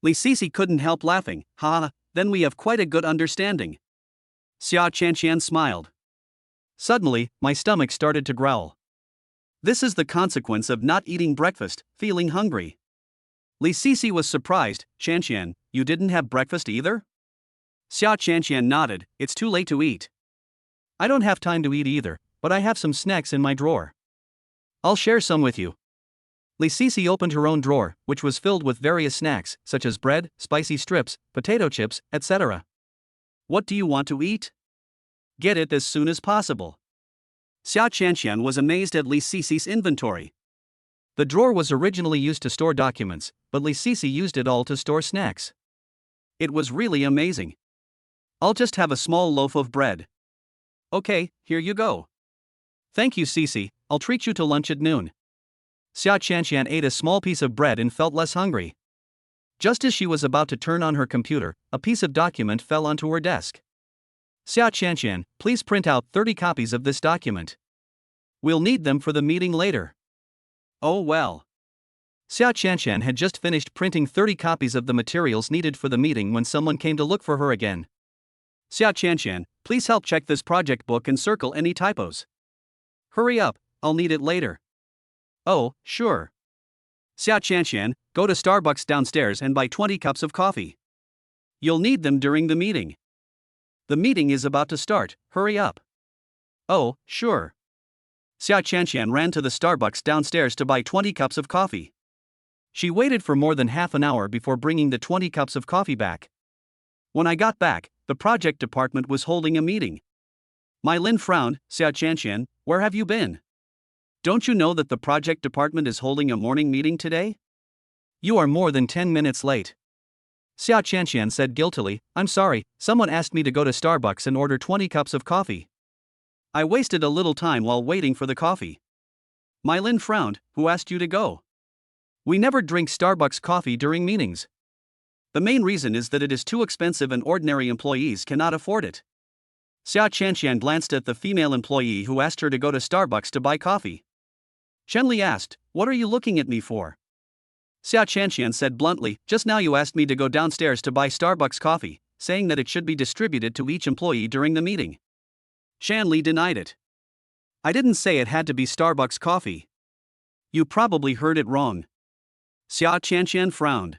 Speaker 1: Li Sisi couldn't help laughing, then we have quite a good understanding. Xia Qianqian smiled. Suddenly, my stomach started to growl. This is the consequence of not eating breakfast, feeling hungry. Li Sisi was surprised, Qianqian, you didn't have breakfast either? Xia Qianqian nodded, it's too late to eat. I don't have time to eat either, but I have some snacks in my drawer. I'll share some with you. Li Sisi opened her own drawer, which was filled with various snacks, such as bread, spicy strips, potato chips, etc. What do you want to eat? Get it as soon as possible. Xia Qianqian was amazed at Li Sisi's inventory. The drawer was originally used to store documents, but Li Sisi used it all to store snacks. It was really amazing. I'll just have a small loaf of bread. Okay, here you go. Thank you, Sisi, I'll treat you to lunch at noon. Xia Qianqian ate a small piece of bread and felt less hungry. Just as she was about to turn on her computer, a piece of document fell onto her desk. Xia Qianqian, please print out 30 copies of this document. We'll need them for the meeting later. Oh well. Xia Qianqian had just finished printing 30 copies of the materials needed for the meeting when someone came to look for her again. Xia Qianqian, please help check this project book and circle any typos. Hurry up, I'll need it later. Oh, sure. Xia Qianqian, go to Starbucks downstairs and buy 20 cups of coffee. You'll need them during the meeting. The meeting is about to start, hurry up. Oh, sure. Xia Qianqian ran to the Starbucks downstairs to buy 20 cups of coffee. She waited for more than half an hour before bringing the 20 cups of coffee back. When I got back, the project department was holding a meeting. Mai Lin frowned, Xia Qianqian, where have you been? Don't you know that the project department is holding a morning meeting today? You are more than 10 minutes late. Xia Qianqian said guiltily, I'm sorry, someone asked me to go to Starbucks and order 20 cups of coffee. I wasted a little time while waiting for the coffee. Mai Lin frowned, who asked you to go? We never drink Starbucks coffee during meetings. The main reason is that it is too expensive and ordinary employees cannot afford it. Xia Qianqian glanced at the female employee who asked her to go to Starbucks to buy coffee. Shenli asked, what are you looking at me for? Xia Qianqian said bluntly, just now you asked me to go downstairs to buy Starbucks coffee, saying that it should be distributed to each employee during the meeting. Shanli denied it. I didn't say it had to be Starbucks coffee. You probably heard it wrong. Xia Qianqian frowned.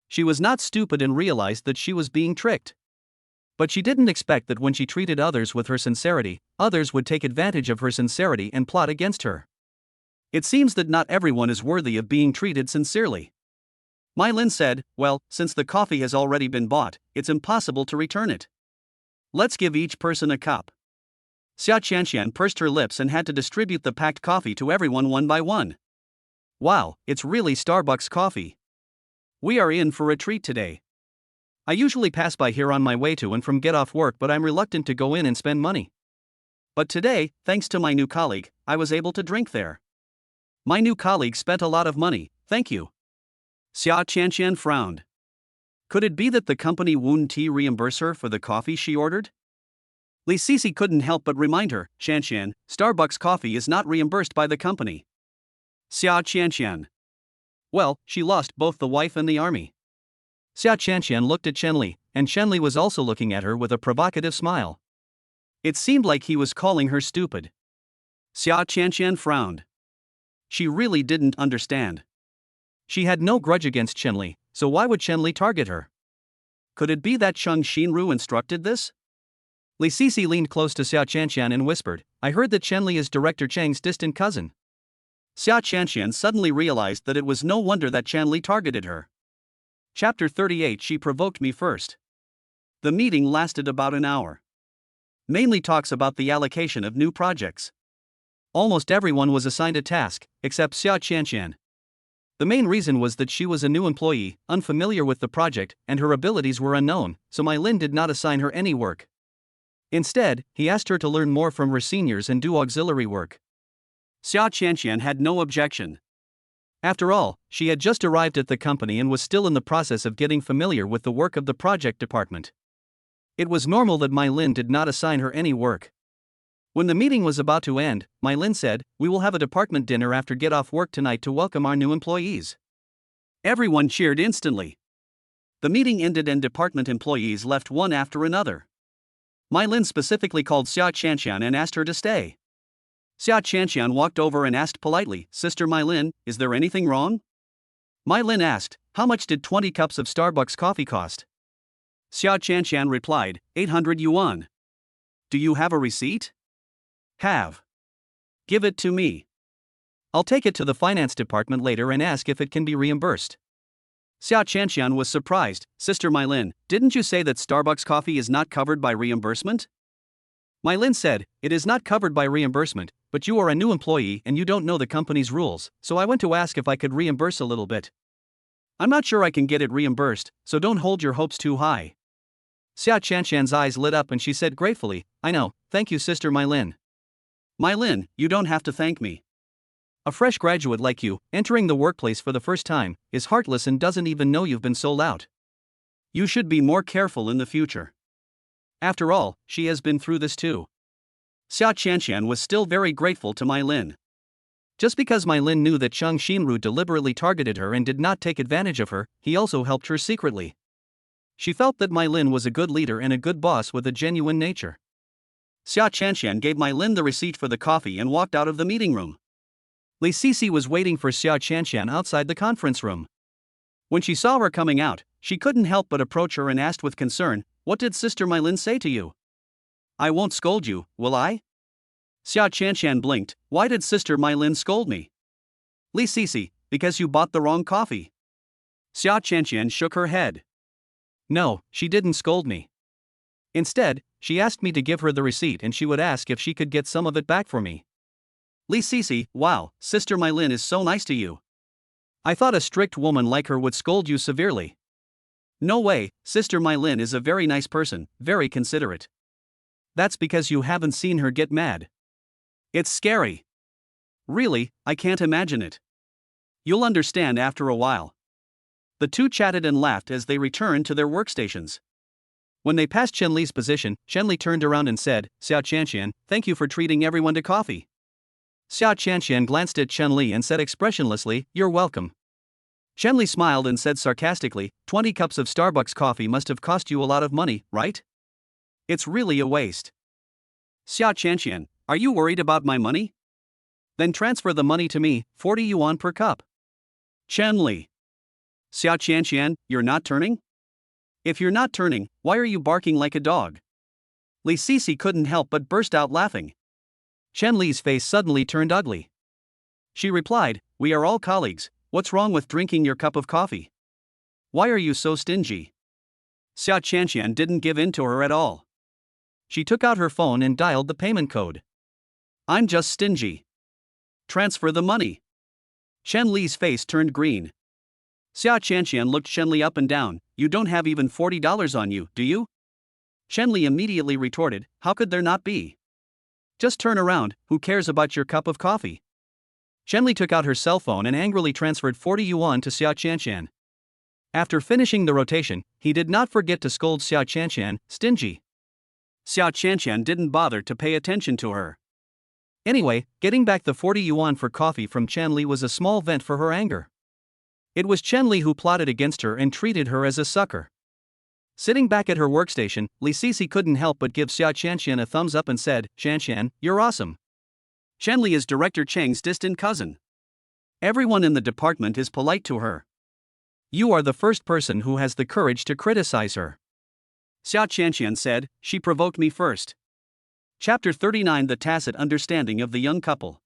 Speaker 1: She was not stupid and realized that she was being tricked. But she didn't expect that when she treated others with her sincerity, others would take advantage of her sincerity and plot against her. It seems that not everyone is worthy of being treated sincerely. Mai Lin said, well, since the coffee has already been bought, it's impossible to return it. Let's give each person a cup. Xia Qianqian pursed her lips and had to distribute the packed coffee to everyone one by one. Wow, it's really Starbucks coffee. We are in for a treat today. I usually pass by here on my way to and from get off work, but I'm reluctant to go in and spend money. But today, thanks to my new colleague, I was able to drink there. My new colleague spent a lot of money, thank you. Xia Qianqian frowned. Could it be that the company wouldn't reimburse her for the coffee she ordered? Li Sisi couldn't help but remind her, Qianqian, Starbucks coffee is not reimbursed by the company. Xia Qianqian. Well, she lost both the wife and the army.
Speaker 2: Xia Qianqian looked at Chen Li, and Chen Li was also looking at her with a provocative smile.
Speaker 1: It seemed like he was calling her stupid. Xia Qianqian frowned. She really didn't understand.
Speaker 2: She had no grudge against Chen Li, so why would Chen Li target her?
Speaker 1: Could it be that Cheng Xinru instructed this?
Speaker 2: Li Sisi leaned close to Xia Qianqian and whispered, I heard that Chen Li is Director Cheng's distant cousin.
Speaker 1: Xia Qianqian suddenly realized that it was no wonder that Chen Li targeted her. Chapter 38. She provoked me first. The meeting lasted about an hour. Mainly talks about the allocation of new projects.
Speaker 2: Almost everyone was assigned a task, except Xia Qianqian. The main reason was that she was a new employee, unfamiliar with the project, and her abilities were unknown, so My Lin did not assign her any work. Instead, he asked her to learn more from her seniors and do auxiliary work.
Speaker 1: Xia Qianqian had no objection.
Speaker 2: After all, she had just arrived at the company and was still in the process of getting familiar with the work of the project department. It was normal that My Lin did not assign her any work. When the meeting was about to end, My Lin said, We will have a department dinner after get off work tonight to welcome our new employees.
Speaker 1: Everyone cheered instantly. The meeting ended and department employees left one after another. My Lin specifically called Xia Qianqian and asked her to stay. Xia Qianqian walked over and asked politely, Sister My Lin, is there anything wrong? My Lin asked, how much did 20 cups of Starbucks coffee cost? Xia Qianqian replied, 800 yuan. Do you have a receipt? Have. Give it to me.
Speaker 2: I'll take it to the finance department later and ask if it can be reimbursed.
Speaker 1: Xia Qianqian was surprised. Sister My Lin, didn't you say that Starbucks coffee is not covered by reimbursement?
Speaker 2: My Lin said, it is not covered by reimbursement, but you are a new employee and you don't know the company's rules, so I went to ask if I could reimburse a little bit.
Speaker 1: I'm not sure I can get it reimbursed, so don't hold your hopes too high.
Speaker 2: Xia Qianqian's eyes lit up and she said gratefully, I know, thank you Sister My Lin.
Speaker 1: My Lin, you don't have to thank me.
Speaker 2: A fresh graduate like you, entering the workplace for the first time, is heartless and doesn't even know you've been sold out.
Speaker 1: You should be more careful in the future. After all, she has been through this too. Xia Qianqian was still very grateful to My Lin.
Speaker 2: Just because My Lin knew that Cheng Xinru deliberately targeted her and did not take advantage of her, he also helped her secretly. She felt that My Lin was a good leader and a good boss with a genuine nature.
Speaker 1: Xia Qianqian gave My Lin the receipt for the coffee and walked out of the meeting room.
Speaker 2: Li Sisi was waiting for Xia Qianqian outside the conference room.
Speaker 1: When she saw her coming out, she couldn't help but approach her and asked with concern, What did Sister My Lin say to you? I won't scold you, will I? Xia Qianqian blinked. Why did Sister My Lin scold me? Li Sisi, because you bought the wrong coffee. Xia Qianqian shook her head.
Speaker 2: No, she didn't scold me. Instead, she asked me to give her the receipt and she would ask if she could get some of it back for me.
Speaker 1: Li Sisi, wow, Sister My Lin is so nice to you.
Speaker 2: I thought a strict woman like her would scold you severely.
Speaker 1: No way, Sister My Lin is a very nice person, very considerate.
Speaker 2: That's because you haven't seen her get mad.
Speaker 1: It's scary. Really, I can't imagine it. You'll understand after a while. The two chatted and laughed as they returned to their workstations.
Speaker 2: When they passed Chen Li's position, Chen Li turned around and said, Xia Qianqian, thank you for treating everyone to coffee. Xia Qianqian glanced at Chen Li and said expressionlessly, You're welcome. Chen Li smiled and said sarcastically, 20 cups of Starbucks coffee must have cost you a lot of money, right?
Speaker 1: It's really a waste. Xia Qianqian, are you worried about my money? Then transfer the money to me, 40 yuan per cup. Chen Li. Xia Qianqian, you're not turning? If you're not turning, why are you barking like a dog? Li Sisi couldn't help but burst out laughing.
Speaker 2: Chen Li's face suddenly turned ugly.
Speaker 1: She replied, We are all colleagues, what's wrong with drinking your cup of coffee? Why are you so stingy? Xia Qianqian didn't give in to her at all.
Speaker 2: She took out her phone and dialed the payment code.
Speaker 1: I'm just stingy. Transfer the money. Chen Li's face turned green. Xia Qianqian looked Chen Li up and down. You don't have even $40 on you, do you? Chen Li immediately retorted, How could there not be? Just turn around, who cares about your cup of coffee?
Speaker 2: Chen took out her cell phone and angrily transferred 40 yuan to Xia Qianqian. After finishing the rotation, he did not forget to scold Xia Qianqian, stingy.
Speaker 1: Xia Qianqian didn't bother to pay attention to her.
Speaker 2: Anyway, getting back the 40 yuan for coffee from Chen Li was a small vent for her anger. It was Chen Li who plotted against her and treated her as a sucker. Sitting back at her workstation, Li Sisi couldn't help but give Xia Qianqian a thumbs up and said, "Qianqian, you're awesome."
Speaker 1: Chen Li is Director Cheng's distant cousin. Everyone in the department is polite to her.
Speaker 2: You are the first person who has the courage to criticize her.
Speaker 1: Xia Qianqian said, she provoked me first. Chapter 39 The Tacit Understanding of the Young Couple.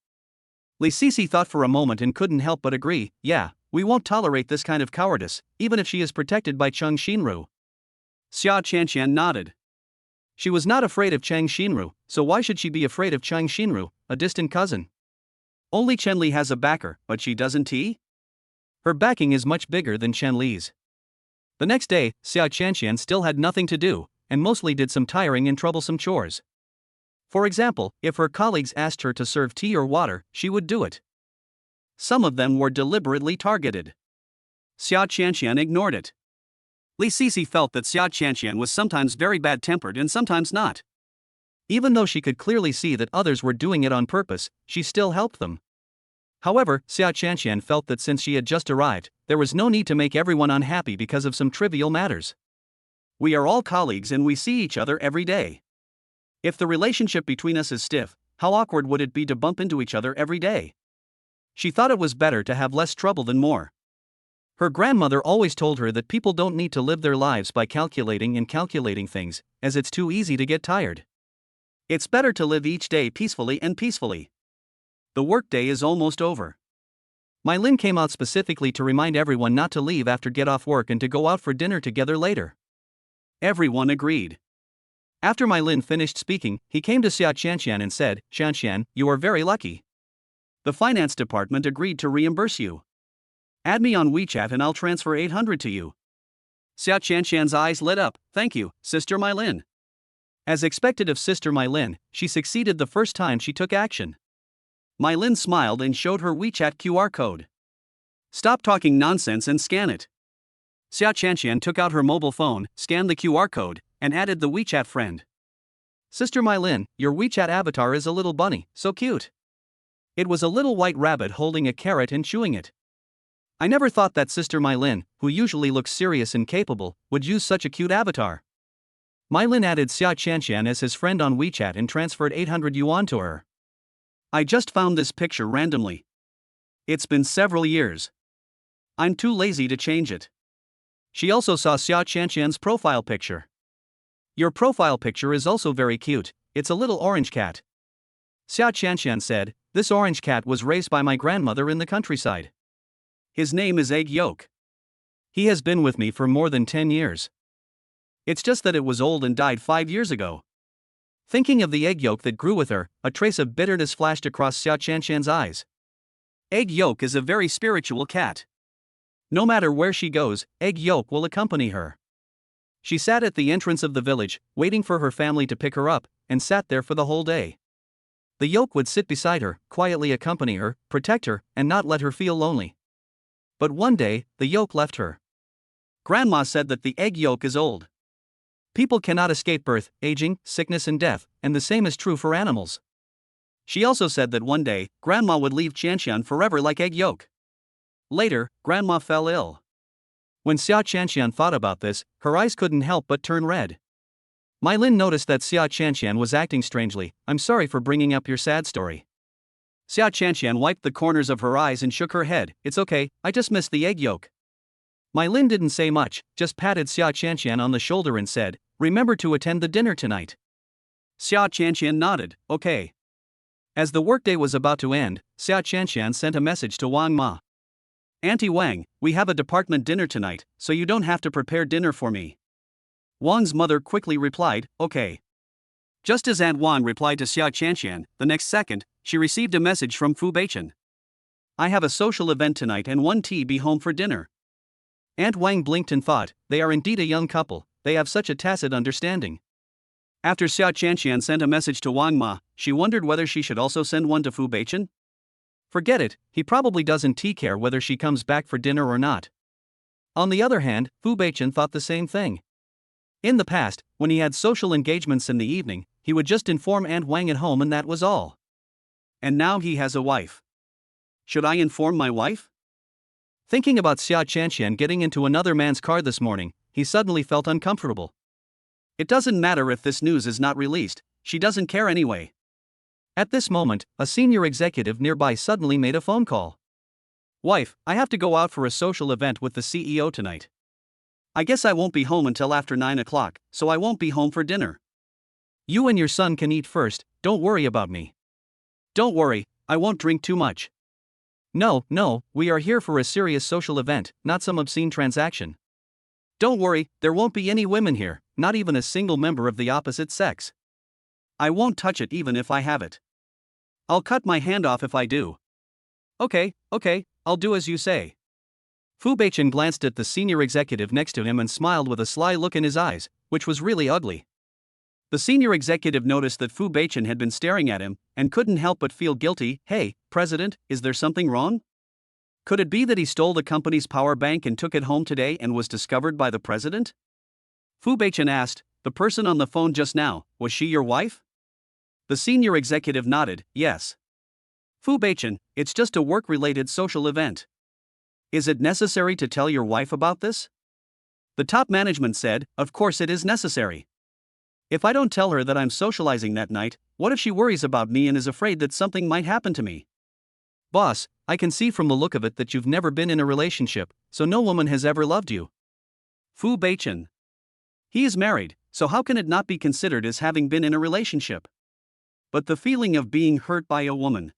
Speaker 2: Li Sisi thought for a moment and couldn't help but agree, yeah, we won't tolerate this kind of cowardice, even if she is protected by Cheng Xinru.
Speaker 1: Xia Qianqian nodded.
Speaker 2: She was not afraid of Cheng Xinru, so why should she be afraid of Cheng Xinru, a distant cousin?
Speaker 1: Only Chen Li has a backer, but she doesn't he?
Speaker 2: Her backing is much bigger than Chen Li's. The next day, Xia Qianqian still had nothing to do, and mostly did some tiring and troublesome chores. For example, if her colleagues asked her to serve tea or water, she would do it.
Speaker 1: Some of them were deliberately targeted. Xia Qianqian ignored it. Li Sisi felt that Xia Qianqian was sometimes very bad-tempered and sometimes not.
Speaker 2: Even though she could clearly see that others were doing it on purpose, she still helped them. However, Xia Qianqian felt that since she had just arrived, there was no need to make everyone unhappy because of some trivial matters.
Speaker 1: We are all colleagues and we see each other every day. If the relationship between us is stiff, how awkward would it be to bump into each other every day? She thought it was better to have less trouble than more. Her grandmother always told her that people don't need to live their lives by calculating things, as it's too easy to get tired. It's better to live each day peacefully. The workday is almost over.
Speaker 2: My Lin came out specifically to remind everyone not to leave after get off work and to go out for dinner together later.
Speaker 1: Everyone agreed.
Speaker 2: After My Lin finished speaking, he came to Xia Qianqian and said, "Qianqian, you are very lucky.
Speaker 1: The finance department agreed to reimburse you. Add me on WeChat and I'll transfer 800 to you." Xia Qianqian's eyes lit up. "Thank you, Sister My Lin."
Speaker 2: As expected of Sister My Lin, she succeeded the first time she took action.
Speaker 1: My Lin smiled and showed her WeChat QR code. "Stop talking nonsense and scan it." Xia Qianqian took out her mobile phone, scanned the QR code, and added the WeChat friend.
Speaker 2: "Sister My Lin, your WeChat avatar is a little bunny, so cute." It was a little white rabbit holding a carrot and chewing it. I never thought that Sister My Lin, who usually looks serious and capable, would use such a cute avatar. My Lin added Xia Qianqian as his friend on WeChat and transferred 800 yuan to her.
Speaker 1: "I just found this picture randomly. It's been several years. I'm too lazy to change it."
Speaker 2: She also saw Xia Qianqian's profile picture. "Your profile picture is also very cute, it's a little orange cat." Xia Qianqian said, "This orange cat was raised by my grandmother in the countryside.
Speaker 1: His name is Egg Yolk.
Speaker 2: He has been with me for more than 10 years.
Speaker 1: It's just that it was old and died 5 years ago."
Speaker 2: Thinking of the egg yolk that grew with her, a trace of bitterness flashed across Xia Qianqian's eyes.
Speaker 1: Egg Yolk is a very spiritual cat. No matter where she goes, Egg Yolk will accompany her.
Speaker 2: She sat at the entrance of the village, waiting for her family to pick her up, and sat there for the whole day. The yolk would sit beside her, quietly accompany her, protect her, and not let her feel lonely. But one day, the yolk left her.
Speaker 1: Grandma said that the egg yolk is old.
Speaker 2: People cannot escape birth, aging, sickness and death, and the same is true for animals.
Speaker 1: She also said that one day, Grandma would leave Qianqian forever like Egg Yolk. Later, Grandma fell ill.
Speaker 2: When Xia Qianqian thought about this, her eyes couldn't help but turn red. My Lin noticed that Xia Qianqian was acting strangely. "I'm sorry for bringing up your sad story."
Speaker 1: Xia Qianqian wiped the corners of her eyes and shook her head.
Speaker 2: "It's okay, I just missed the egg yolk." My Lin didn't say much, just patted Xia Qianqian on the shoulder and said, "Remember to attend the dinner tonight."
Speaker 1: Xia Qianqian nodded, "Okay."
Speaker 2: As the workday was about to end, Xia Qianqian sent a message to Wang Ma.
Speaker 1: "Auntie Wang, we have a department dinner tonight, so you don't have to prepare dinner for me." Wang's mother quickly replied, "Okay." Just as Aunt Wang replied to Xia Qianqian, the next second, she received a message from Fu Beichen. "I have a social event tonight and 1T be home for dinner."
Speaker 2: Aunt Wang blinked and thought, they are indeed a young couple, they have such a tacit understanding.
Speaker 1: After Xia Qianqian sent a message to Wang Ma, she wondered whether she should also send one to Fu Beichen.
Speaker 2: Forget it, he probably doesn't care whether she comes back for dinner or not. On the other hand, Fu Beichen thought the same thing. In the past, when he had social engagements in the evening, he would just inform Aunt Wang at home and that was all.
Speaker 1: And now he has a wife. Should I inform my wife?
Speaker 2: Thinking about Xia Chanxian getting into another man's car this morning, he suddenly felt uncomfortable.
Speaker 1: It doesn't matter if this news is not released, she doesn't care anyway.
Speaker 2: At this moment, a senior executive nearby suddenly made a phone call.
Speaker 1: Wife, I have to go out for a social event with the CEO tonight. I guess I won't be home until after 9 o'clock, so I won't be home for dinner.
Speaker 2: You and your son can eat first, don't worry about me.
Speaker 1: Don't worry, I won't drink too much.
Speaker 2: No, we are here for a serious social event, not some obscene transaction.
Speaker 1: Don't worry, there won't be any women here, not even a single member of the opposite sex. I won't touch it even if I have it. I'll cut my hand off if I do.
Speaker 2: Okay, I'll do as you say. Fu Beichen glanced at the senior executive next to him and smiled with a sly look in his eyes, which was really ugly.
Speaker 1: The senior executive noticed that Fu Beichen had been staring at him, and couldn't help but feel guilty. Hey, President, is there something wrong? Could it be that he stole the company's power bank and took it home today and was discovered by the president? Fu Beichen asked, the person on the phone just now, was she your wife? The senior executive nodded, yes. Fu Beichen, it's just a work-related social event. Is it necessary to tell your wife about this? The top management said, of course it is necessary. If I don't tell her that I'm socializing that night, what if she worries about me and is afraid that something might happen to me?
Speaker 2: Boss, I can see from the look of it that you've never been in a relationship, so no woman has ever loved you.
Speaker 1: Fu Beichen. He is married, so how can it not be considered as having been in a relationship? But the feeling of being hurt by a woman.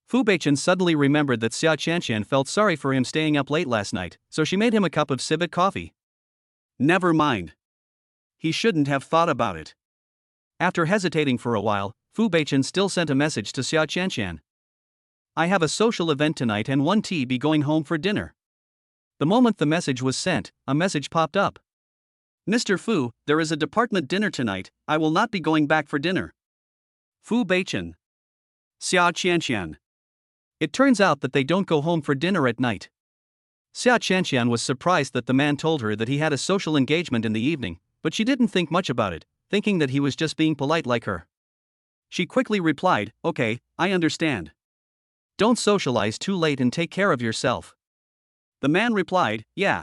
Speaker 2: Fu Beichen suddenly remembered that Xia Chanxian felt sorry for him staying up late last night, so she made him a cup of civet coffee.
Speaker 1: Never mind. He shouldn't have thought about it.
Speaker 2: After hesitating for a while, Fu Beichen still sent a message to Xia Chanxian. I have a social event tonight and 1T be going home for dinner. The moment the message was sent, a message popped up.
Speaker 1: Mr. Fu, there is a department dinner tonight, I will not be going back for dinner. Fu Beichen. Xia Chanxian.
Speaker 2: It turns out that they don't go home for dinner at night. Xia Chanxian was surprised that the man told her that he had a social engagement in the evening, but she didn't think much about it, thinking that he was just being polite like her.
Speaker 1: She quickly replied, okay, I understand.
Speaker 2: Don't socialize too late and take care of yourself.
Speaker 1: The man replied, yeah.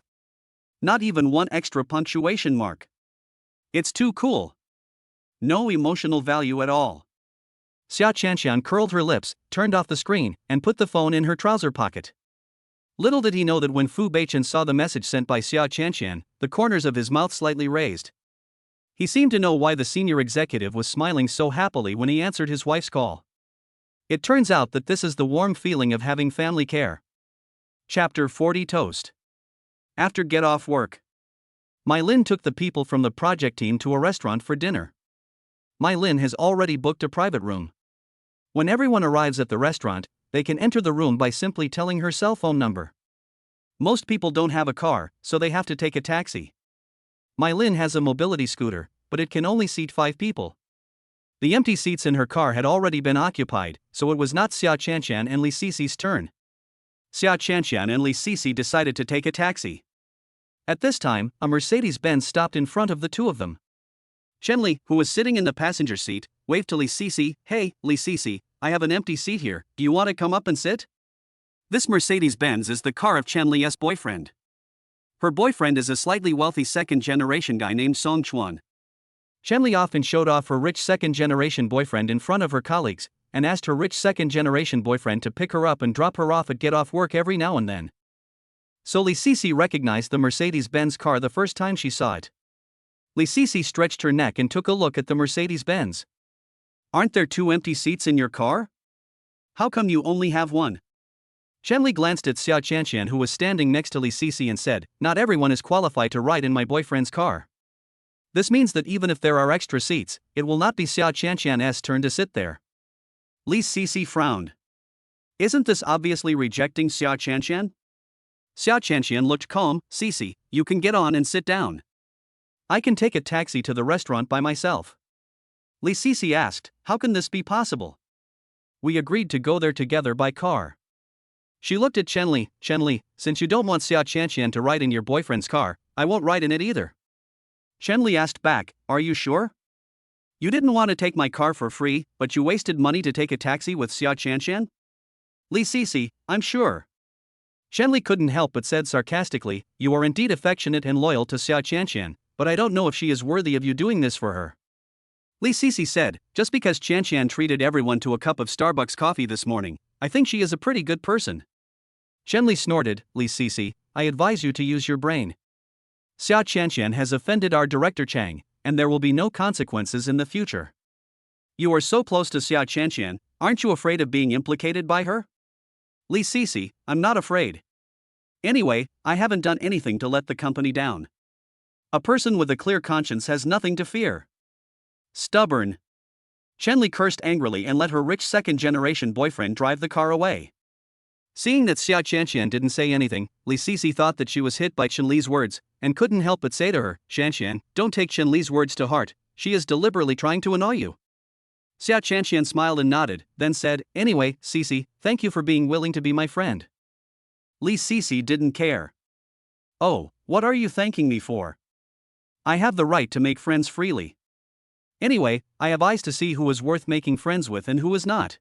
Speaker 1: Not even one extra punctuation mark. It's too cool. No emotional value at all.
Speaker 2: Xia Chanxian curled her lips, turned off the screen, and put the phone in her trouser pocket. Little did he know that when Fu Beichen saw the message sent by Xia Chanxian, the corners of his mouth slightly raised. He seemed to know why the senior executive was smiling so happily when he answered his wife's call. It turns out that this is the warm feeling of having family care.
Speaker 1: Chapter 40 Toast. After get off work,
Speaker 2: Mai Lin took the people from the project team to a restaurant for dinner. Mai Lin has already booked a private room. When everyone arrives at the restaurant, they can enter the room by simply telling her cell phone number.
Speaker 1: Most people don't have a car, so they have to take a taxi.
Speaker 2: Mai Lin has a mobility scooter, but it can only seat 5 people. The empty seats in her car had already been occupied, so it was not Xia Chanxian and Li Sisi's turn.
Speaker 1: Xia Chanxian and Li Sisi decided to take a taxi.
Speaker 2: At this time, a Mercedes-Benz stopped in front of the two of them.
Speaker 1: Chenli, who was sitting in the passenger seat, waved to Li Sisi, hey, Li Sisi, I have an empty seat here, do you want to come up and sit? This Mercedes-Benz is the car of Chenli's boyfriend. Her boyfriend is a slightly wealthy second-generation guy named Song Chuan.
Speaker 2: Chenli often showed off her rich second-generation boyfriend in front of her colleagues, and asked her rich second-generation boyfriend to pick her up and drop her off at get-off-work every now and then. So Li Sisi recognized the Mercedes-Benz car the first time she saw it. Li Sisi stretched her neck and took a look at the Mercedes-Benz.
Speaker 1: Aren't there 2 empty seats in your car? How come you only have one?
Speaker 2: Chenli glanced at Xia Chanxian, who was standing next to Li Sisi, and said, not everyone is qualified to ride in my boyfriend's car. This means that even if there are extra seats, it will not be Xia Chanxian's turn to sit there.
Speaker 1: Li Sisi frowned. Isn't this obviously rejecting Xia Chanxian? Xia Chanxian looked calm. Sisi, you can get on and sit down.
Speaker 2: I can take a taxi to the restaurant by myself.
Speaker 1: Li Sisi asked, how can this be possible?
Speaker 2: we agreed to go there together by car. She looked at Chen Li, since you don't want Xia Qianqian to ride in your boyfriend's car, I won't ride in it either.
Speaker 1: Chen Li asked back, are you sure? You didn't want to take my car for free, but you wasted money to take a taxi with Xia Qianqian? Li Sisi, I'm sure.
Speaker 2: Chen Li couldn't help but said sarcastically, you are indeed affectionate and loyal to Xia Qianqian, but I don't know if she is worthy of you doing this for her.
Speaker 1: Li Sisi said, just because Qianqian treated everyone to a cup of Starbucks coffee this morning, I think she is a pretty good person.
Speaker 2: Chen Li snorted, Li Sisi, I advise you to use your brain. Xia Qianqian has offended our director Chang, and there will be no consequences in the future.
Speaker 1: You are so close to Xia Qianqian, aren't you afraid of being implicated by her? Li Sisi, I'm not afraid. Anyway, I haven't done anything to let the company down. A person with a clear conscience has nothing to fear. Stubborn. Chen Li cursed angrily and let her rich second-generation boyfriend drive the car away.
Speaker 2: Seeing that Xia Qianqian didn't say anything, Li Sisi thought that she was hit by Chen Li's words, and couldn't help but say to her, Qianqian, don't take Chen Li's words to heart, she is deliberately trying to annoy you.
Speaker 1: Xia Qianqian smiled and nodded, then said,
Speaker 2: anyway, Sisi, thank you for being willing to be my friend.
Speaker 1: Li Sisi didn't care. Oh, what are you thanking me for? I have the right to make friends freely. Anyway, I have eyes to see who is worth making friends with and who is not.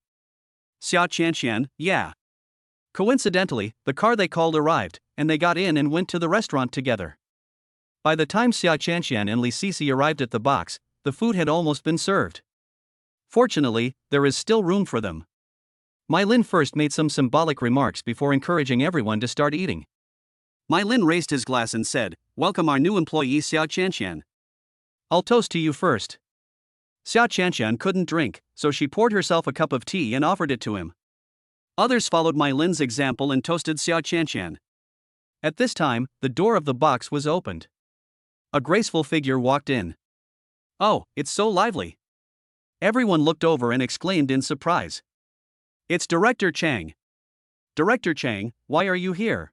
Speaker 1: Xia Qianqian, yeah.
Speaker 2: Coincidentally, the car they called arrived, and they got in and went to the restaurant together. By the time Xia Qianqian and Li Sisi arrived at the box, the food had almost been served. Fortunately, there is still room for them. Mai Lin first made some symbolic remarks before encouraging everyone to start eating.
Speaker 1: Mai Lin raised his glass and said, welcome our new employee Xia Qianqian.
Speaker 2: I'll toast to you first.
Speaker 1: Xia Qianqian couldn't drink, so she poured herself a cup of tea and offered it to him. Others followed Mai Lin's example and toasted Xia Qianqian.
Speaker 2: At this time, the door of the box was opened. A graceful figure walked in.
Speaker 1: Oh, it's so lively. Everyone looked over and exclaimed in surprise. It's Director Chang. Director Chang, why are you here?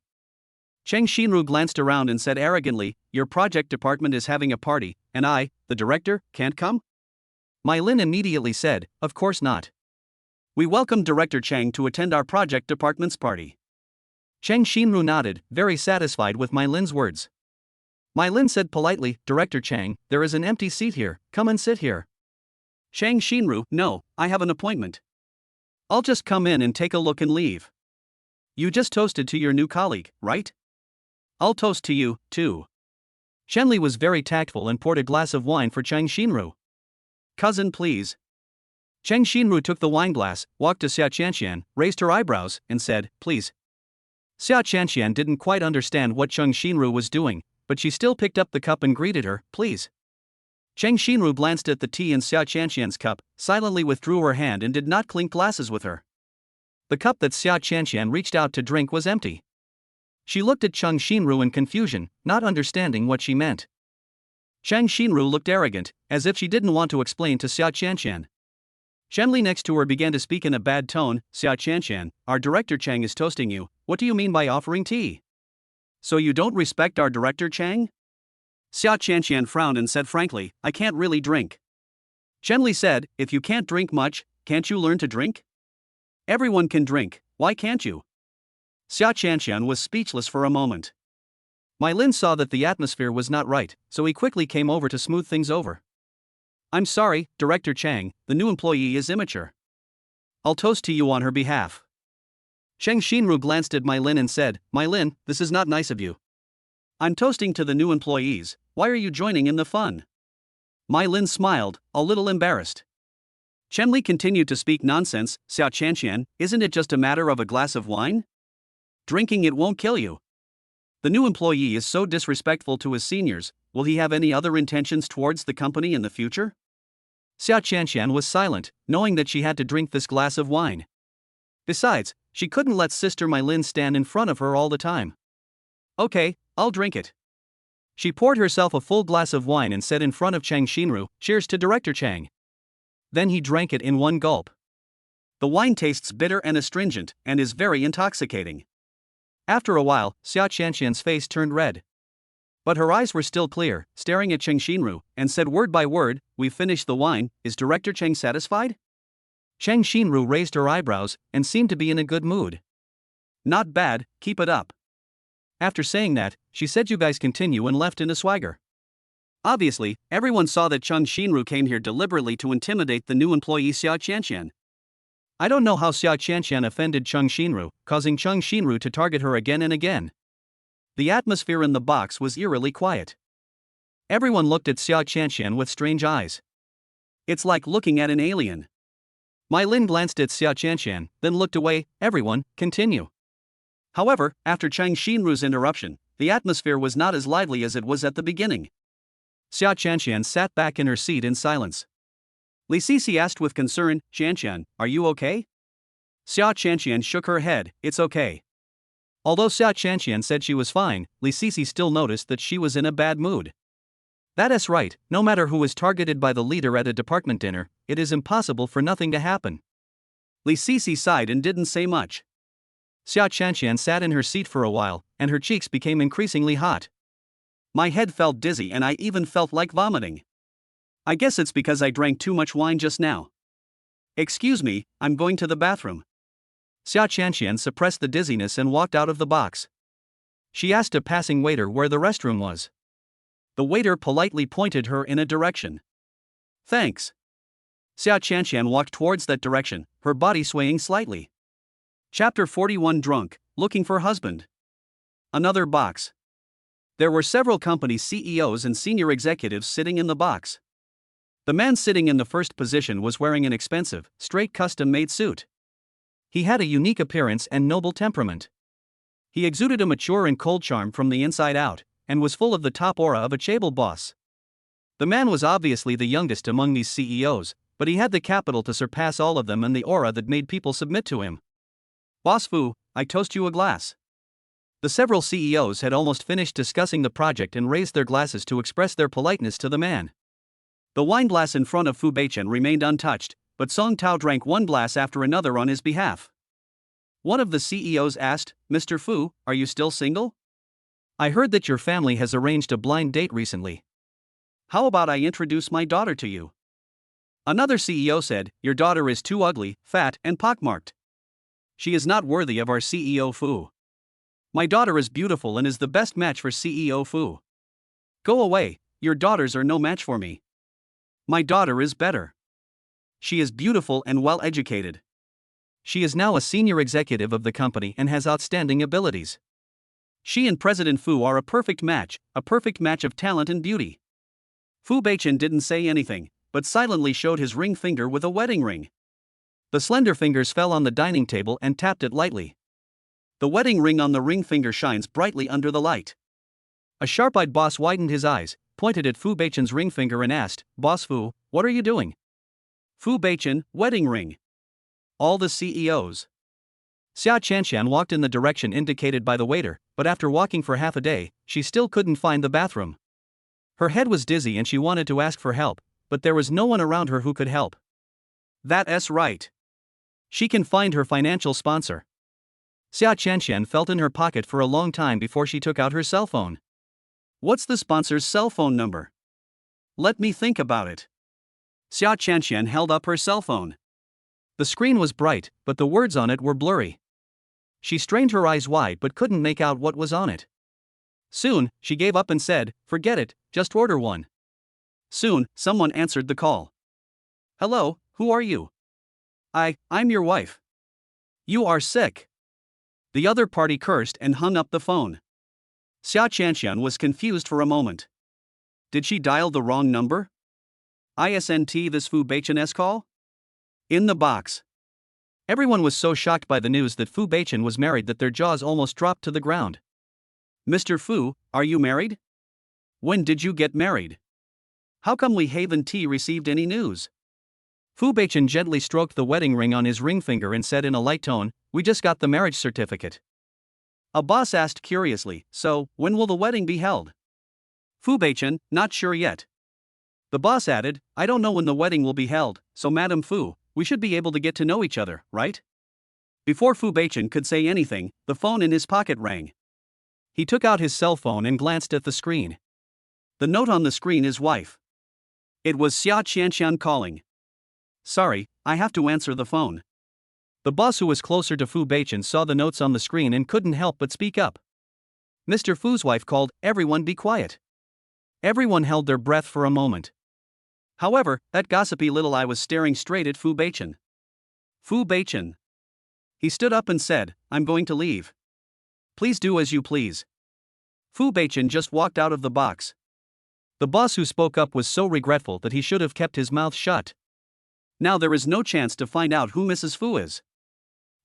Speaker 1: Cheng Xinru glanced around and said arrogantly, your project department is having a party, and I, the director, can't come?
Speaker 2: Mai Lin immediately said, of course not.
Speaker 1: We welcome Director Chang to attend our project department's party.
Speaker 2: Cheng Xinru nodded, very satisfied with Mai Lin's words. Mai Lin said politely, Director Chang, there is an empty seat here, come and sit here.
Speaker 1: Cheng Xinru, no, I have an appointment. I'll just come in and take a look and leave. You just toasted to your new colleague, right? I'll toast to you, too.
Speaker 2: Chen Li was very tactful and poured a glass of wine for Cheng Xinru.
Speaker 1: Cousin, please.
Speaker 2: Cheng Xinru took the wineglass, walked to Xia Qianqian, raised her eyebrows, and said, please. Xia Qianqian didn't quite understand what Cheng Xinru was doing, but she still picked up the cup and greeted her, please. Cheng Xinru glanced at the tea in Xia Qianqian's cup, silently withdrew her hand and did not clink glasses with her. The cup that Xia Qianqian reached out to drink was empty. She looked at Cheng Xinru in confusion, not understanding what she meant. Cheng Xinru looked arrogant, as if she didn't want to explain to Xia Qianqian.
Speaker 1: Chen Li next to her began to speak in a bad tone, Xia Qianqian, our director Chang is toasting you, what do you mean by offering tea? So you don't respect our director Chang? Xia Qianqian frowned and said frankly, I can't really drink. Chen Li said, if you can't drink much, can't you learn to drink? Everyone can drink, why can't you? Xia Qianqian was speechless for a moment.
Speaker 2: Mai Lin saw that the atmosphere was not right, so he quickly came over to smooth things over.
Speaker 1: I'm sorry, Director Chang, the new employee is immature. I'll toast to you on her behalf.
Speaker 2: Cheng Xinru glanced at Mai Lin and said, Mai Lin, this is not nice of you.
Speaker 1: I'm toasting to the new employees, why are you joining in the fun? Mai Lin smiled, a little embarrassed. Chen Li continued to speak nonsense, Xia Qianqian, isn't it just a matter of a glass of wine? Drinking it won't kill you. The new employee is so disrespectful to his seniors, will he have any other intentions towards the company in the future?
Speaker 2: Xia Qianqian was silent, knowing that she had to drink this glass of wine. Besides, she couldn't let Sister Mai Lin stand in front of her all the time.
Speaker 1: Okay, I'll drink it.
Speaker 2: She poured herself a full glass of wine and said in front of Cheng Xinru, cheers to Director Chang. Then he drank it in one gulp.
Speaker 1: The wine tastes bitter and astringent, and is very intoxicating.
Speaker 2: After a while, Xia Qianqian's face turned red. But her eyes were still clear, staring at Cheng Xinru, and said word by word, we've finished the wine, is Director Chang satisfied? Cheng Xinru raised her eyebrows and seemed to be in a good mood.
Speaker 1: Not bad, keep it up.
Speaker 2: After saying that, she said you guys continue and left in a swagger.
Speaker 1: Obviously, everyone saw that Cheng Xinru came here deliberately to intimidate the new employee Xia Qianqian.
Speaker 2: I don't know how Xia Qianqian offended Cheng Xinru, causing Cheng Xinru to target her again and again.
Speaker 1: The atmosphere in the box was eerily quiet.
Speaker 2: Everyone looked at Xia Qianqian with strange eyes.
Speaker 1: It's like looking at an alien.
Speaker 2: Mai Lin glanced at Xia Qianqian, then looked away. Everyone, continue.
Speaker 1: However, after Cheng Xinru's interruption, the atmosphere was not as lively as it was at the beginning.
Speaker 2: Xia Qianqian sat back in her seat in silence.
Speaker 1: Li Sisi asked with concern, Qianqian, are you okay?
Speaker 2: Xia Qianqian shook her head, it's okay. Although Xia Qianqian said she was fine, Li Sisi still noticed that she was in a bad mood. That's right, no matter who is targeted by the leader at a department dinner, it is impossible for nothing to happen.
Speaker 1: Li Sisi sighed and didn't say much.
Speaker 2: Xia Qianqian sat in her seat for a while, and her cheeks became increasingly hot.
Speaker 1: My head felt dizzy and I even felt like vomiting. I guess it's because I drank too much wine just now. Excuse me, I'm going to the bathroom.
Speaker 2: Xia Qianqian suppressed the dizziness and walked out of the box. She asked a passing waiter where the restroom was.
Speaker 1: The waiter politely pointed her in a direction. Thanks.
Speaker 2: Xia Qianqian walked towards that direction, her body swaying slightly.
Speaker 1: Chapter 41 Drunk, Looking for Husband. Another box. There were several company CEOs and senior executives sitting in the box. The man sitting in the first position was wearing an expensive, straight custom-made suit.
Speaker 2: He had a unique appearance and noble temperament. He exuded a mature and cold charm from the inside out, and was full of the top aura of a chaebol boss. The man was obviously the youngest among these CEOs, but he had the capital to surpass all of them and the aura that made people submit to him.
Speaker 1: Boss Fu, I toast you a glass.
Speaker 2: The several CEOs had almost finished discussing the project and raised their glasses to express their politeness to the man.
Speaker 1: The wine glass in front of Fu Beichen remained untouched, but Song Tao drank one glass after another on his behalf. One of the CEOs asked, Mr. Fu, are you still single?
Speaker 2: I heard that your family has arranged a blind date recently.
Speaker 1: How about I introduce my daughter to you? Another CEO said, your daughter is too ugly, fat, and pockmarked. She is not worthy of our CEO Fu. My daughter is beautiful and is the best match for CEO Fu. Go away, your daughters are no match for me. My daughter is better. She is beautiful and well educated.
Speaker 2: She is now a senior executive of the company and has outstanding abilities.
Speaker 1: She and President Fu are a perfect match of talent and beauty. Fu Beichen didn't say anything, but silently showed his ring finger with a wedding ring.
Speaker 2: The slender fingers fell on the dining table and tapped it lightly.
Speaker 1: The wedding ring on the ring finger shines brightly under the light.
Speaker 2: A sharp-eyed boss widened his eyes, pointed at Fu Beichen's ring finger and asked, Boss Fu, what are you doing?
Speaker 1: Fu Beichen, wedding ring. All the CEOs.
Speaker 2: Xia Qianqian walked in the direction indicated by the waiter, but after walking for half a day, she still couldn't find the bathroom. Her head was dizzy and she wanted to ask for help, but there was no one around her who could help.
Speaker 1: That's right.
Speaker 2: She can find her financial sponsor. Xia Qianqian felt in her pocket for a long time before she took out her cell phone.
Speaker 1: What's the sponsor's cell phone number? Let me think about it. Xia Qianqian held up her cell phone.
Speaker 2: The screen was bright, but the words on it were blurry. She strained her eyes wide but couldn't make out what was on it. Soon, she gave up and said, forget it, just order one.
Speaker 1: Soon, someone answered the call. Hello, who are you? I'm your wife. You are sick. The other party cursed and hung up the phone. Xia Qianqian was confused for a moment. Did she dial the wrong number? Isn't this Fu Beichen's call? In the box.
Speaker 2: Everyone was so shocked by the news that Fu Beichen was married that their jaws almost dropped to the ground.
Speaker 1: Mr. Fu, are you married? When did you get married? How come we haven't received any news?
Speaker 2: Fu Beichen gently stroked the wedding ring on his ring finger and said in a light tone, we just got the marriage certificate.
Speaker 1: A boss asked curiously, so, when will the wedding be held? Fu Beichen, not sure yet. The boss added, I don't know when the wedding will be held, so Madam Fu, we should be able to get to know each other, right? Before Fu Beichen could say anything, the phone in his pocket rang.
Speaker 2: He took out his cell phone and glanced at the screen.
Speaker 1: The note on the screen is wife. It was Xia Qianqian calling. Sorry, I have to answer the phone.
Speaker 2: The boss, who was closer to Fu Beichen, saw the notes on the screen and couldn't help but speak up. Mr. Fu's wife called, "Everyone be quiet." Everyone held their breath for a moment.
Speaker 1: However, that gossipy little eye was staring straight at Fu Beichen. Fu Beichen. He stood up and said, "I'm going to leave. Please do as you please." Fu Beichen just walked out of the box.
Speaker 2: The boss who spoke up was so regretful that he should have kept his mouth shut.
Speaker 1: Now there is no chance to find out who Mrs. Fu is.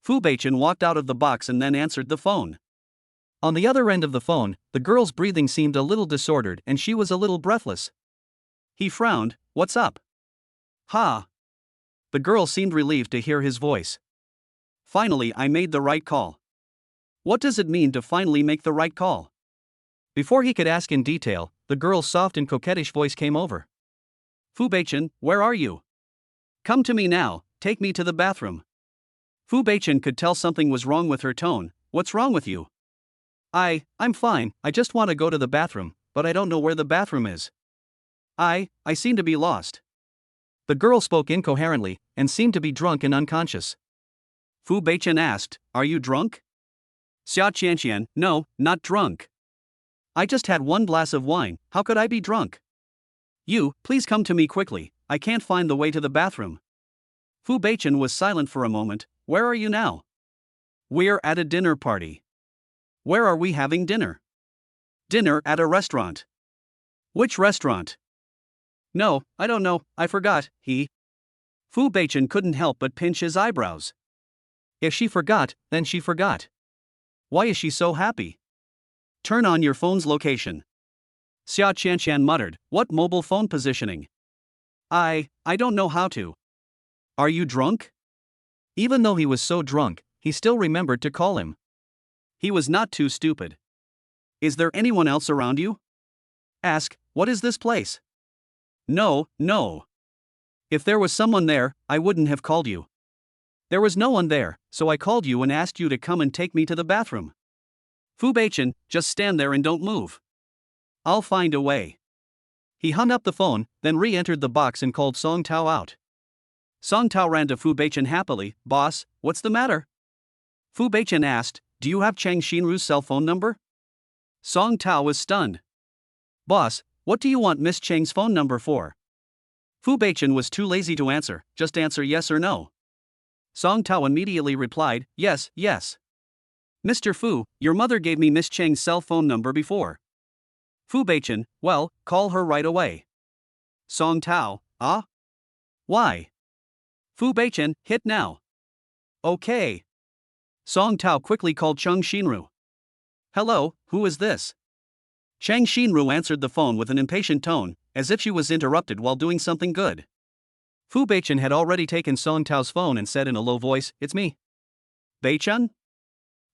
Speaker 1: Fu Beichen walked out of the box and then answered the phone.
Speaker 2: On the other end of the phone, the girl's breathing seemed a little disordered and she was a little breathless.
Speaker 1: He frowned. "What's up?" "Ha." The girl seemed relieved to hear his voice. "Finally, I made the right call." "What does it mean to finally make the right call?"
Speaker 2: Before he could ask in detail, the girl's soft and coquettish voice came over.
Speaker 1: "Fu Beichen, where are you? Come to me now, take me to the bathroom." Fu Beichen could tell something was wrong with her tone. "What's wrong with you?"
Speaker 2: I'm fine, I just want to go to the bathroom, but I don't know where the bathroom is."
Speaker 1: I seem to be lost."
Speaker 2: The girl spoke incoherently and seemed to be drunk and unconscious.
Speaker 1: Fu Beichen asked, "Are you drunk?" Xia Qianqian, "No, not drunk. I just had one glass of wine, how could I be drunk?" "You, please come to me quickly, I can't find the way to the bathroom." Fu Beichen was silent for a moment. "Where are you now?" "We're at a dinner party." "Where are we having dinner?" "Dinner at a restaurant." "Which restaurant?" "No, I don't know, I forgot." Fu Beichen couldn't help but pinch his eyebrows.
Speaker 2: If she forgot, then she forgot.
Speaker 1: Why is she so happy? "Turn on your phone's location." Xia Qianqian muttered, "What mobile phone positioning?" I don't know how to." "Are you drunk?"
Speaker 2: Even though he was so drunk, he still remembered to call him.
Speaker 1: He was not too stupid. "Is there anyone else around you?" "Ask, what is this place?" No. "If there was someone there, I wouldn't have called you." "There was no one there, so I called you and asked you to come and take me to the bathroom." Fu Beichen, just stand there and don't move. I'll find a way."
Speaker 2: He hung up the phone, then re-entered the box and called Song Tao out.
Speaker 1: Song Tao ran to Fu Beichen happily. "Boss, what's the matter?" Fu Beichen asked, "Do you have Chang Xinru's cell phone number?" Song Tao was stunned. "Boss, what do you want Miss Chang's phone number for?" Fu Beichen was too lazy to answer, just answer yes or no. Song Tao immediately replied, yes. "Mr. Fu, your mother gave me Miss Chang's cell phone number before." Fu Beichen, "Well, call her right away." Song Tao, "Ah? Why?" Fu Beichen, "Hit now." "Okay." Song Tao quickly called Chang Xinru. "Hello, who is this?" Chang Xinru answered the phone with an impatient tone, as if she was interrupted while doing something good.
Speaker 2: Fu Beichen had already taken Song Tao's phone and said in a low voice, "It's me."
Speaker 1: "Beichen?"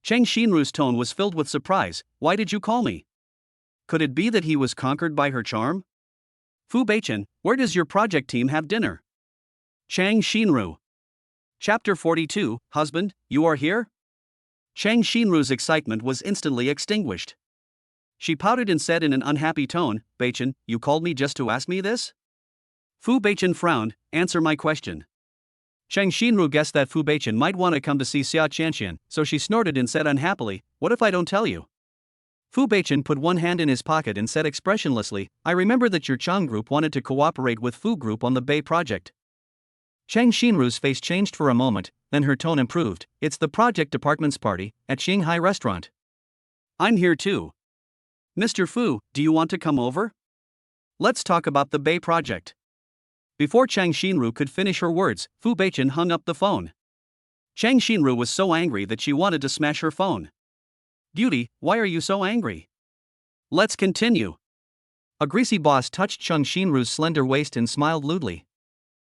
Speaker 1: Chang Xinru's tone was filled with surprise. "Why did you call me?" Could it be that he was conquered by her charm? "Fu Beichen, where does your project team have dinner?" Chang Xinru. Chapter 42, Husband, you are here? Chang Xinru's excitement was instantly extinguished. She pouted and said in an unhappy tone, "Beichen, you called me just to ask me this?" Fu Beichen frowned. "Answer my question."
Speaker 2: Chang Xinru guessed that Fu Beichen might want to come to see Xia Qianqian, so she snorted and said unhappily, "What if I don't tell you?" Fu Beichen put one hand in his pocket and said expressionlessly, "I remember that your Chang group wanted to cooperate with Fu group on the Bay project." Chang Xinru's face changed for a moment, then her tone improved. "It's the project department's party, at Shanghai restaurant."
Speaker 1: "I'm here too. Mr. Fu, do you want to come over? Let's talk about the Bay project." Before Chang Xinru could finish her words, Fu Beichen hung up the phone. Chang Xinru was so angry that she wanted to smash her phone. "Beauty, why are you so angry? Let's continue."
Speaker 2: A greasy boss touched Chang Xinru's slender waist and smiled lewdly.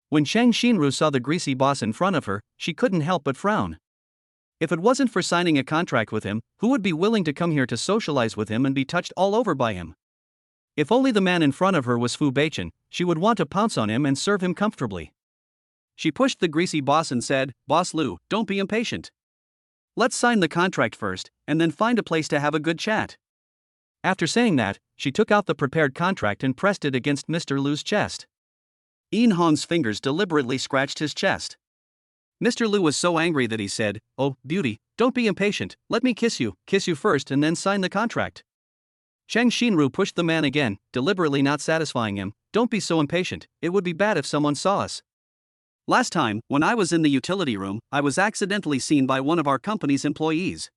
Speaker 2: When Chang Xinru saw the greasy boss in front of her, she couldn't help but frown. If it wasn't for signing a contract with him, who would be willing to come here to socialize with him and be touched all over by him? If only the man in front of her was Fu Beichen, she would want to pounce on him and serve him comfortably.
Speaker 1: She pushed the greasy boss and said, "Boss Lu, don't be impatient. Let's sign the contract first, and then find a place to have a good chat."
Speaker 2: After saying that, she took out the prepared contract and pressed it against Mr. Lu's chest.
Speaker 1: Yin Hong's fingers deliberately scratched his chest. Mr. Liu was so angry that he said, "Oh, beauty, don't be impatient, let me kiss you first and then sign the contract." Cheng Xinru pushed the man again, deliberately not satisfying him. "Don't be so impatient, it would be bad if someone saw us. Last time, when I was in the utility room, I was accidentally seen by one of our company's employees.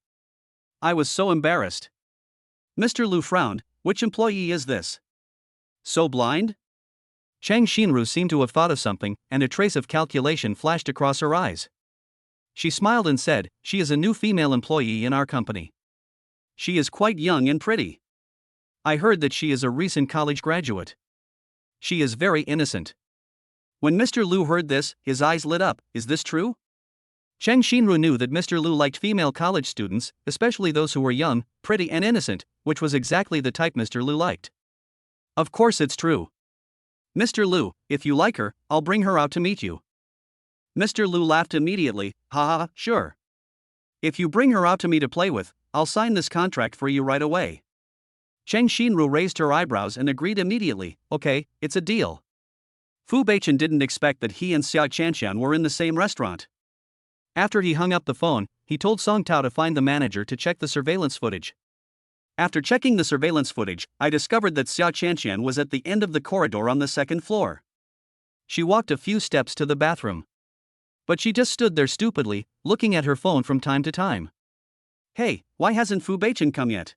Speaker 1: I was so embarrassed." Mr. Liu frowned. "Which employee is this? So blind?" Cheng Xinru seemed to have thought of something, and a trace of calculation flashed across her eyes. She smiled and said, "She is a new female employee in our company. She is quite young and pretty. I heard that she is a recent college graduate. She is very innocent." When Mr. Liu heard this, his eyes lit up. "Is this true?" Cheng Xinru knew that Mr. Liu liked female college students, especially those who were young, pretty and innocent, which was exactly the type Mr. Liu liked. "Of course it's true. Mr. Liu, if you like her, I'll bring her out to meet you." Mr. Liu laughed immediately. "Ha, sure. If you bring her out to me to play with, I'll sign this contract for you right away." Cheng Xinru raised her eyebrows and agreed immediately. "Okay, it's a deal." Fu Beichen didn't expect that he and Xia Qianxian were in the same restaurant. After he hung up the phone, he told Song Tao to find the manager to check the surveillance footage. "After checking the surveillance footage, I discovered that Xia Qianxian was at the end of the corridor on the second floor. She walked a few steps to the bathroom. But she just stood there stupidly, looking at her phone from time to time. Hey, why hasn't Fu Beichen come yet?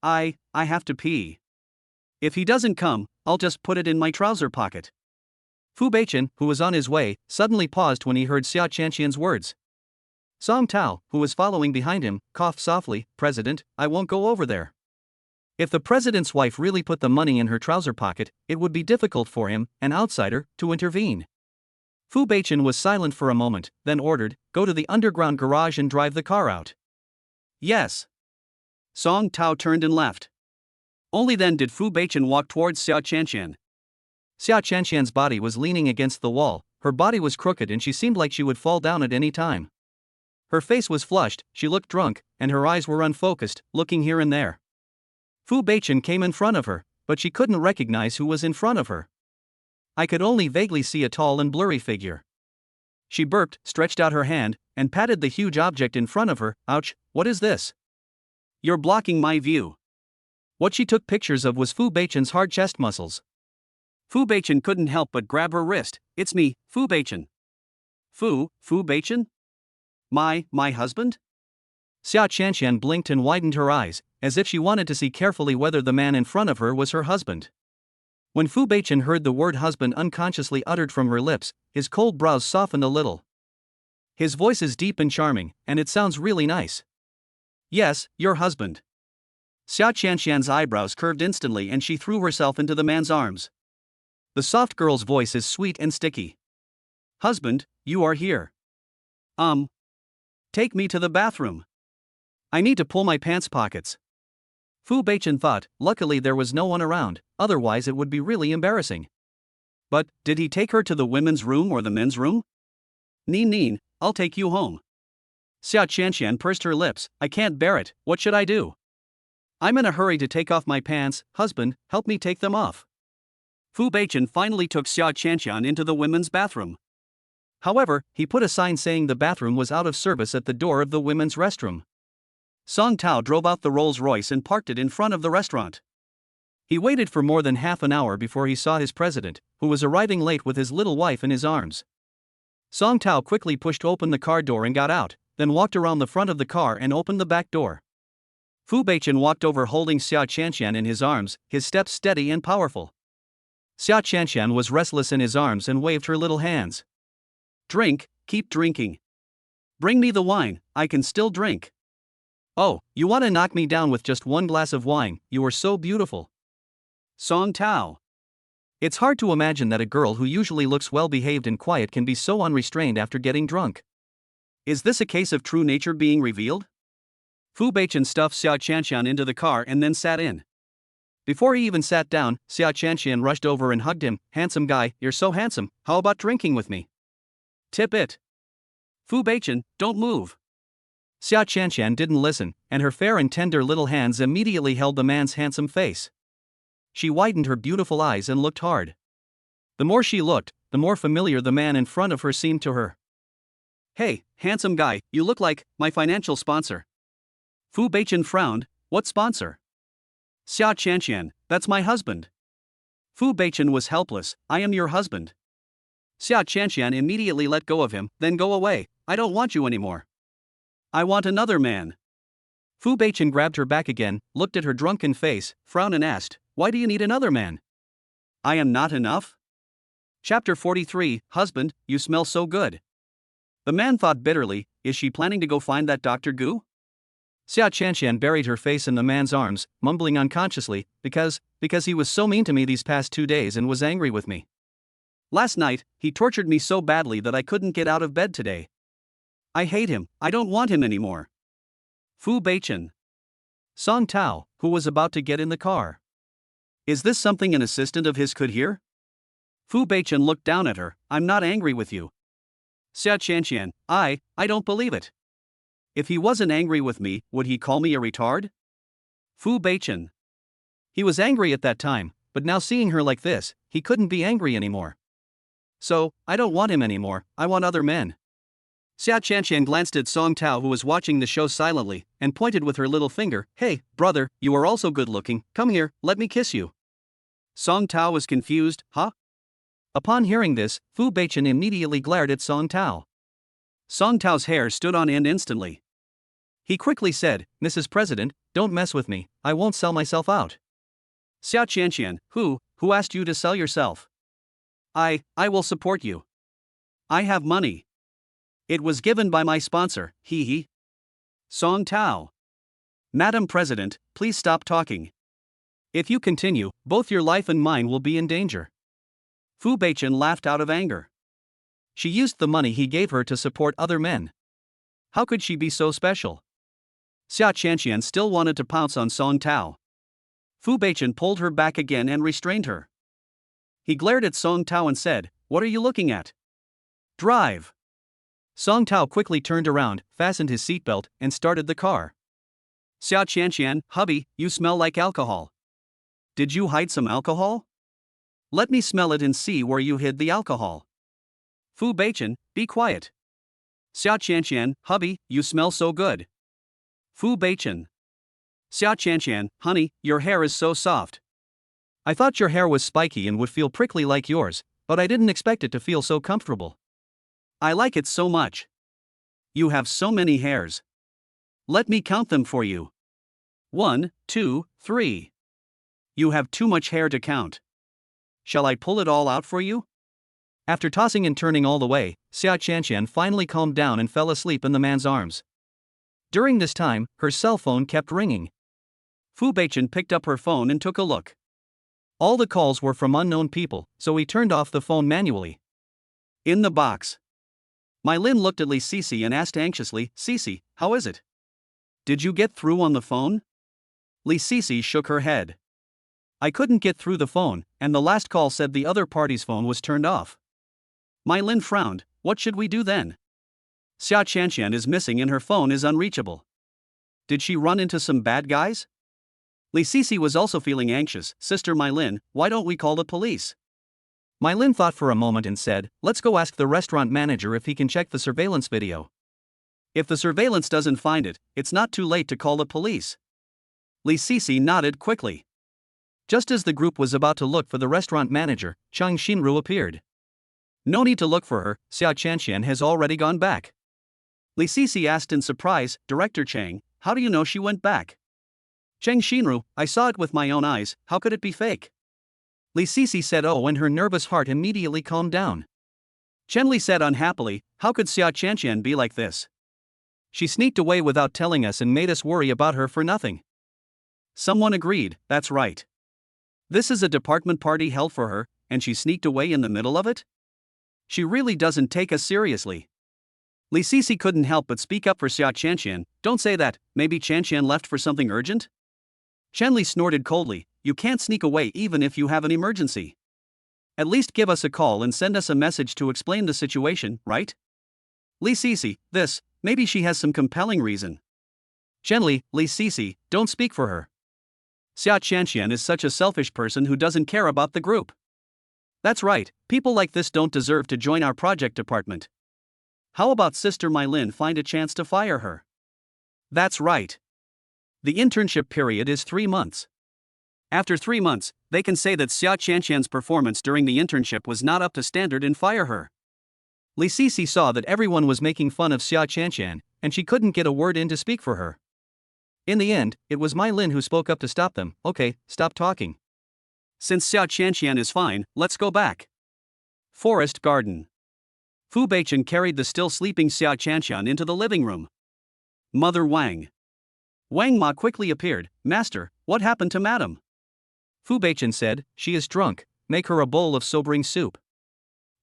Speaker 1: I have to pee. If he doesn't come, I'll just put it in my trouser pocket." Fu Beichen, who was on his way, suddenly paused when he heard Xia Qianxian's words. Song Tao, who was following behind him, coughed softly. "President, I won't go over there." If the president's wife really put the money in her trouser pocket, it would be difficult for him, an outsider, to intervene. Fu Beichen was silent for a moment, then ordered, "Go to the underground garage and drive the car out." "Yes." Song Tao turned and left. Only then did Fu Beichen walk towards Xia Qianxian. Xia Qianxian's body was leaning against the wall, her body was crooked and she seemed like she would fall down at any time. Her face was flushed, she looked drunk, and her eyes were unfocused, looking here and there. Fu Beichen came in front of her, but she couldn't recognize who was in front of her. "I could only vaguely see a tall and blurry figure." She burped, stretched out her hand, and patted the huge object in front of her. "Ouch, what is this? You're blocking my view." What she took pictures of was Fu Beichen's hard chest muscles. Fu Beichen couldn't help but grab her wrist. "It's me, Fu Beichen." Fu Beichen? My husband?" Xia Qianxian blinked and widened her eyes, as if she wanted to see carefully whether the man in front of her was her husband. When Fu Beichen heard the word husband unconsciously uttered from her lips, his cold brows softened a little. "His voice is deep and charming, and it sounds really nice." "Yes, your husband." Xia Qianxian's eyebrows curved instantly and she threw herself into the man's arms. The soft girl's voice is sweet and sticky. "Husband, you are here. Take me to the bathroom. I need to pull my pants pockets." Fu Beichen thought, luckily there was no one around, otherwise it would be really embarrassing. But, did he take her to the women's room or the men's room? Neen, I'll take you home." Xia Qianxian pursed her lips. "I can't bear it, what should I do? I'm in a hurry to take off my pants, husband, help me take them off." Fu Beichen finally took Xia Qianxian into the women's bathroom. However, he put a sign saying the bathroom was out of service at the door of the women's restroom. Song Tao drove out the Rolls-Royce and parked it in front of the restaurant. He waited for more than half an hour before he saw his president, who was arriving late with his little wife in his arms. Song Tao quickly pushed open the car door and got out, then walked around the front of the car and opened the back door. Fu Beichen walked over holding Xia Qianxian in his arms, his steps steady and powerful. Xia Qianxian was restless in his arms and waved her little hands. "Drink, keep drinking. Bring me the wine, I can still drink." "Oh, you want to knock me down with just one glass of wine, you are so beautiful." Song Tao. It's hard to imagine that a girl who usually looks well behaved and quiet can be so unrestrained after getting drunk. Is this a case of true nature being revealed? Fu Beichen stuffed Xia Qianxian into the car and then sat in. Before he even sat down, Xia Qianxian rushed over and hugged him. "Handsome guy, you're so handsome, how about drinking with me?" "Tip it." "Fu Beichen, don't move." Xia Qianxian didn't listen, and her fair and tender little hands immediately held the man's handsome face. She widened her beautiful eyes and looked hard. The more she looked, the more familiar the man in front of her seemed to her. Hey, handsome guy, you look like my financial sponsor. Fu Beichen frowned. What sponsor? Xia Chanxian, that's my husband. Fu Beichen was helpless. I am your husband. Xia Chanxian immediately let go of him. Then go away. I don't want you anymore. I want another man.
Speaker 2: Fu Beichen grabbed her back again, looked at her drunken face, frowned and asked, why do you need another man?
Speaker 1: I am not enough? Chapter 43, Husband, you smell so good. The man thought bitterly, is she planning to go find that Dr. Gu?
Speaker 2: Xia Chanxian buried her face in the man's arms, mumbling unconsciously, because he was so mean to me these past 2 days and was angry with me.
Speaker 1: Last night, he tortured me so badly that I couldn't get out of bed today. I hate him, I don't want him anymore. Fu Beichen.
Speaker 2: Song Tao, who was about to get in the car.
Speaker 1: Is this something an assistant of his could hear? Fu Beichen looked down at her. I'm not angry with you. Xia Chanxian, I don't believe it. If he wasn't angry with me, would he call me a retard? Fu Beichen.
Speaker 2: He was angry at that time, but now seeing her like this, he couldn't be angry anymore.
Speaker 1: So, I don't want him anymore, I want other men. Xia Chanxian glanced at Song Tao, who was watching the show silently, and pointed with her little finger. Hey, brother, you are also good looking, come here, let me kiss you. Song Tao was confused, huh?
Speaker 2: Upon hearing this, Fu Beichen immediately glared at Song Tao.
Speaker 1: Song Tao's hair stood on end instantly.
Speaker 2: He quickly said, Mrs. President, don't mess with me, I won't sell myself out.
Speaker 1: Xia Chanxian, who asked you to sell yourself? I will support you. I have money. It was given by my sponsor, he. Song Tao. Madam President, please stop talking. If you continue, both your life and mine will be in danger. Fu Beichen laughed out of anger.
Speaker 2: She used the money he gave her to support other men.
Speaker 1: How could she be so special? Xia Chanxian still wanted to pounce on Song Tao. Fu Beichen pulled her back again and restrained her. He glared at Song Tao and said, what are you looking at? Drive.
Speaker 2: Song Tao quickly turned around, fastened his seatbelt, and started the car.
Speaker 1: Xia Chanxian, hubby, you smell like alcohol. Did you hide some alcohol? Let me smell it and see where you hid the alcohol. Fu Beichen, be quiet. Xia Chanxian, hubby, you smell so good. Fu Beichen. Xia Chanxian, honey, your hair is so soft.
Speaker 2: I thought your hair was spiky and would feel prickly like yours, but I didn't expect it to feel so comfortable.
Speaker 1: I like it so much. You have so many hairs. Let me count them for you. 1, 2, 3. You have too much hair to count. Shall I pull it all out for you?
Speaker 2: After tossing and turning all the way, Xia Chanxian finally calmed down and fell asleep in the man's arms. During this time, her cell phone kept ringing.
Speaker 1: Fu Beichen picked up her phone and took a look.
Speaker 2: All the calls were from unknown people, so he turned off the phone manually.
Speaker 1: In the box. Mai Lin looked at Li Sisi and asked anxiously, Sisi, how is it? Did you get through on the phone? Li Sisi shook her head. I couldn't get through the phone, and the last call said the other party's phone was turned off. Mai Lin frowned. What should we do then? Xia Chanxian is missing and her phone is unreachable. Did she run into some bad guys? Li Sisi was also feeling anxious. Sister Mai Lin, why don't we call the police?
Speaker 2: Mai Lin thought for a moment and said, let's go ask the restaurant manager if he can check the surveillance video.
Speaker 1: If the surveillance doesn't find it, it's not too late to call the police. Li Sisi nodded quickly.
Speaker 2: Just as the group was about to look for the restaurant manager, Chang Xinru appeared.
Speaker 1: No need to look for her, Xia Chanxian has already gone back. Li Sisi asked in surprise, Director Chang, how do you know she went back? Chang Xinru, I saw it with my own eyes, how could it be fake?
Speaker 2: Li Sisi said and her nervous heart immediately calmed down.
Speaker 1: Chen Li said unhappily, how could Xia Chanxian be like this? She sneaked away without telling us and made us worry about her for nothing. Someone agreed, that's right. This is a department party held for her, and she sneaked away in the middle of it? She really doesn't take us seriously. Li Sisi couldn't help but speak up for Xia Chanxian, don't say that, maybe Chanxian left for something urgent? Chen Li snorted coldly, you can't sneak away even if you have an emergency. At least give us a call and send us a message to explain the situation, right? Li Sisi, maybe she has some compelling reason. Chen Li Sisi, don't speak for her. Xia Chanxian is such a selfish person who doesn't care about the group. That's right, people like this don't deserve to join our project department. How about Sister Mylin find a chance to fire her? That's right. The internship period is 3 months. After 3 months, they can say that Xia Qianqian's performance during the internship was not up to standard and fire her. Li Sisi saw that everyone was making fun of Xia Qianqian, and she couldn't get a word in to speak for her. In the end, it was Mai Lin who spoke up to stop them. Okay, stop talking. Since Xia Qianqian is fine, let's go back. Forest garden. Fu Beichen carried the still sleeping Xia Qianqian into the living room. Mother Wang. Wang Ma quickly appeared. Master, what happened to Madam? Fu Beichen said, she is drunk, make her a bowl of sobering soup.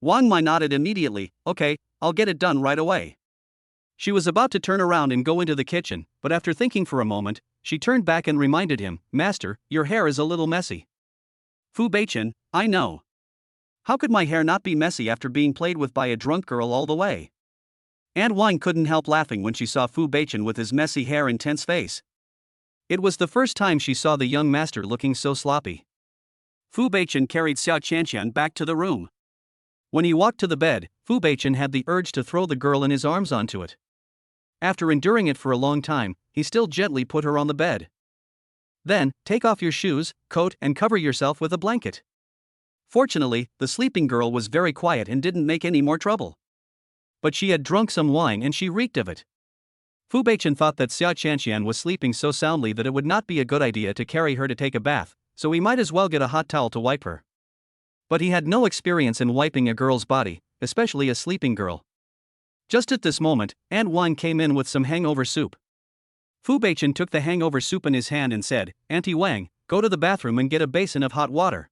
Speaker 1: Wang Ma nodded immediately. Okay, I'll get it done right away. She was about to turn around and go into the kitchen, but after thinking for a moment, she turned back and reminded him, Master, your hair is a little messy. Fu Beichen, I know. How could my hair not be messy after being played with by a drunk girl all the way? Aunt Wang couldn't help laughing when she saw Fu Beichen with his messy hair and tense face. It was the first time she saw the young master looking so sloppy. Fu Beichen carried Xia Qianqian back to the room. When he walked to the bed, Fu Beichen had the urge to throw the girl in his arms onto it. After enduring it for a long time, he still gently put her on the bed. Then, take off your shoes, coat, and cover yourself with a blanket. Fortunately, the sleeping girl was very quiet and didn't make any more trouble. But she had drunk some wine and she reeked of it. Fu Beichen thought that Xia Qianqian was sleeping so soundly that it would not be a good idea to carry her to take a bath, so he might as well get a hot towel to wipe her. But he had no experience in wiping a girl's body, especially a sleeping girl. Just at this moment, Aunt Wang came in with some hangover soup. Fu Beichen took the hangover soup in his hand and said, Auntie Wang, go to the bathroom and get a basin of hot water.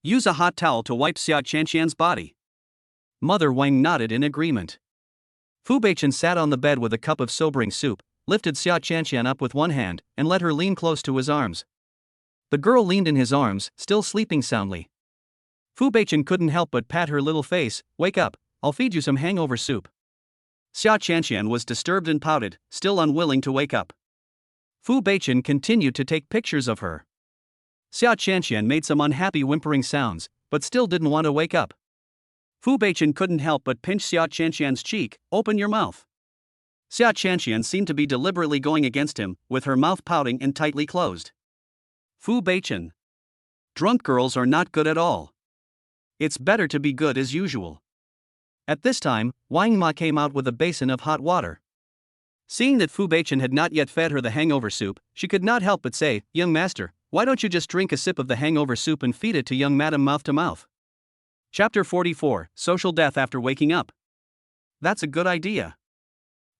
Speaker 1: Use a hot towel to wipe Xia Qianqian's body. Mother Wang nodded in agreement. Fu Beichen sat on the bed with a cup of sobering soup, lifted Xia Qianqian up with one hand, and let her lean close to his arms. The girl leaned in his arms, still sleeping soundly. Fu Beichen couldn't help but pat her little face. Wake up, I'll feed you some hangover soup. Xia Qianqian was disturbed and pouted, still unwilling to wake up. Fu Beichen continued to take pictures of her. Xia Qianqian made some unhappy whimpering sounds, but still didn't want to wake up. Fu Beichen couldn't help but pinch Xia Qianqian's cheek. Open your mouth. Xia Qianqian seemed to be deliberately going against him, with her mouth pouting and tightly closed. Fu Beichen. Drunk girls are not good at all. It's better to be good as usual. At this time, Wang Ma came out with a basin of hot water. Seeing that Fu Beichen had not yet fed her the hangover soup, she could not help but say, Young master, why don't you just drink a sip of the hangover soup and feed it to young madam mouth to mouth? Chapter 44, Social Death After Waking Up. That's a good idea.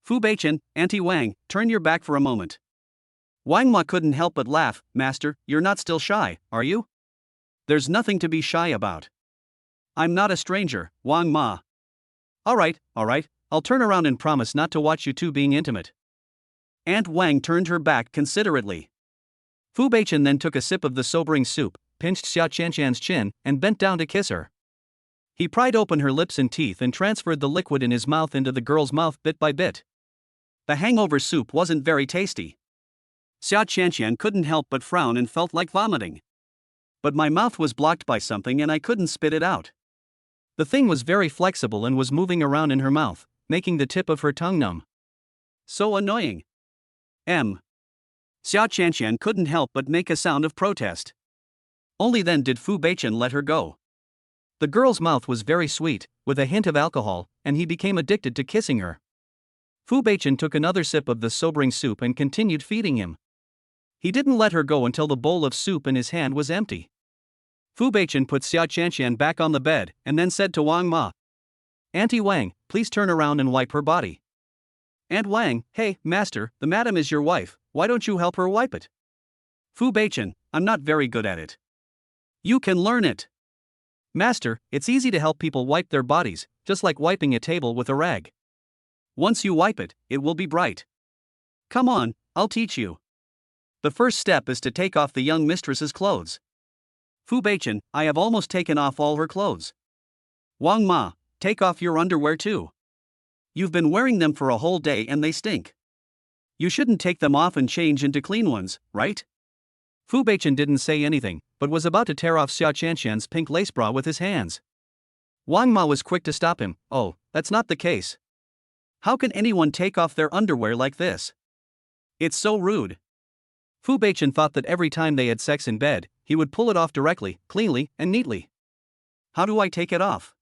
Speaker 1: Fu Beichen, Auntie Wang, turn your back for a moment. Wang Ma couldn't help but laugh. Master, you're not still shy, are you? There's nothing to be shy about. I'm not a stranger, Wang Ma. Alright, I'll turn around and promise not to watch you two being intimate. Aunt Wang turned her back considerately. Fu Beichen then took a sip of the sobering soup, pinched Xia Qianqian's chin, and bent down to kiss her. He pried open her lips and teeth and transferred the liquid in his mouth into the girl's mouth bit by bit. The hangover soup wasn't very tasty. Xia Qianqian couldn't help but frown and felt like vomiting. But my mouth was blocked by something and I couldn't spit it out. The thing was very flexible and was moving around in her mouth, making the tip of her tongue numb. So annoying. Xia Qianqian couldn't help but make a sound of protest. Only then did Fu Beichen let her go. The girl's mouth was very sweet, with a hint of alcohol, and he became addicted to kissing her. Fu Beichen took another sip of the sobering soup and continued feeding him. He didn't let her go until the bowl of soup in his hand was empty. Fu Beichen put Xia Qianqian back on the bed and then said to Wang Ma, Auntie Wang, please turn around and wipe her body. Aunt Wang, hey, master, the madam is your wife, why don't you help her wipe it? Fu Beichen, I'm not very good at it. You can learn it. Master, it's easy to help people wipe their bodies, just like wiping a table with a rag. Once you wipe it, it will be bright. Come on, I'll teach you. The first step is to take off the young mistress's clothes. Fu Beichen, I have almost taken off all her clothes. Wang Ma, take off your underwear too. You've been wearing them for a whole day and they stink. You shouldn't take them off and change into clean ones, right? Fu Beichen didn't say anything, but was about to tear off Xia Qianqian's pink lace bra with his hands. Wang Ma was quick to stop him. Oh, that's not the case. How can anyone take off their underwear like this? It's so rude.
Speaker 2: Fu Beichen thought that every time they had sex in bed, he would pull it off directly, cleanly, and neatly.
Speaker 1: How do I take it off?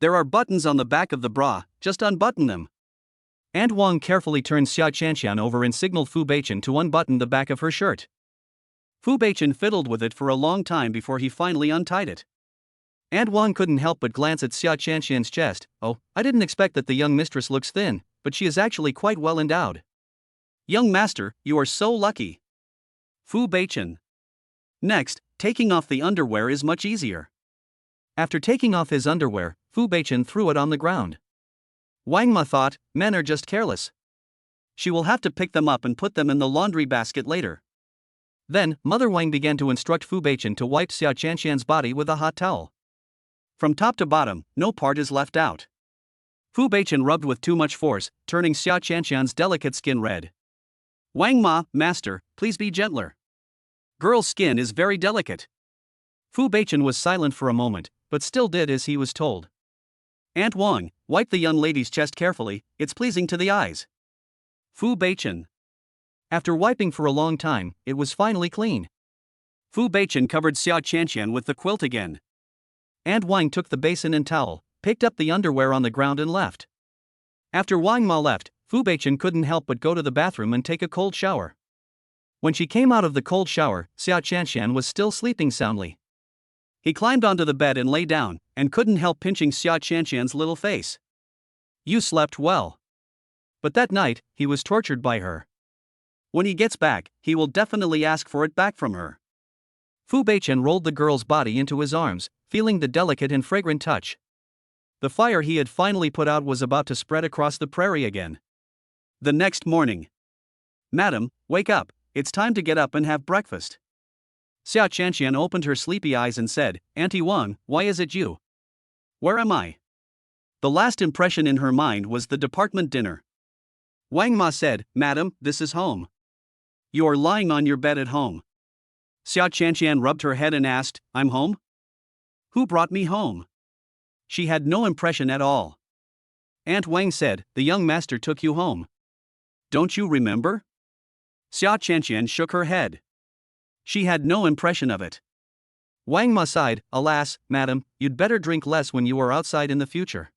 Speaker 1: There are buttons on the back of the bra, just unbutton them.
Speaker 2: Aunt Wang carefully turned Xia Qianqian over and signaled Fu Beichen to unbutton the back of her shirt.
Speaker 1: Fu Beichen fiddled with it for a long time before he finally untied it.
Speaker 2: Aunt Wang couldn't help but glance at Xia Qianqian's chest. Oh, I didn't expect that the young mistress looks thin, but she is actually quite well endowed.
Speaker 1: Young master, you are so lucky. Fu Beichen. Next, taking off the underwear is much easier.
Speaker 2: After taking off his underwear, Fu Beichen threw it on the ground.
Speaker 1: Wang Ma thought, men are just careless. She will have to pick them up and put them in the laundry basket later.
Speaker 2: Then, Mother Wang began to instruct Fu Beichen to wipe Xia Qianqian's body with a hot towel.
Speaker 1: From top to bottom, no part is left out. Fu Beichen rubbed with too much force, turning Xia Qianqian's delicate skin red. Wang Ma, master, please be gentler. Girl's skin is very delicate.
Speaker 2: Fu Beichen was silent for a moment, but still did as he was told.
Speaker 1: Aunt Wang, wipe the young lady's chest carefully, it's pleasing to the eyes. Fu Beichen.
Speaker 2: After wiping for a long time, it was finally clean.
Speaker 1: Fu Beichen covered Xia Qianqian with the quilt again.
Speaker 2: Aunt Wang took the basin and towel, picked up the underwear on the ground and left. After Wang Ma left, Fu Beichen couldn't help but go to the bathroom and take a cold shower. When she came out of the cold shower, Xia Qianqian was still sleeping soundly.
Speaker 1: He climbed onto the bed and lay down, and couldn't help pinching Xia Qianqian's little face.
Speaker 2: You slept well. But that night, he was tortured by her.
Speaker 1: When he gets back, he will definitely ask for it back from her.
Speaker 2: Fu Beichen rolled the girl's body into his arms, feeling the delicate and fragrant touch. The fire he had finally put out was about to spread across the prairie again.
Speaker 1: The next morning. Madam, wake up, it's time to get up and have breakfast. Xia Qianqian opened her sleepy eyes and said, Auntie Wang, why is it you? Where am I? The last impression in her mind was the department dinner. Wang Ma said, Madam, this is home. You are lying on your bed at home. Xia Qianqian rubbed her head and asked, I'm home? Who brought me home? She had no impression at all. Aunt Wang said, the young master took you home. Don't you remember? Xia Qianqian shook her head. She had no impression of it.
Speaker 2: Wang Ma sighed, alas, madam, you'd better drink less when you are outside in the future.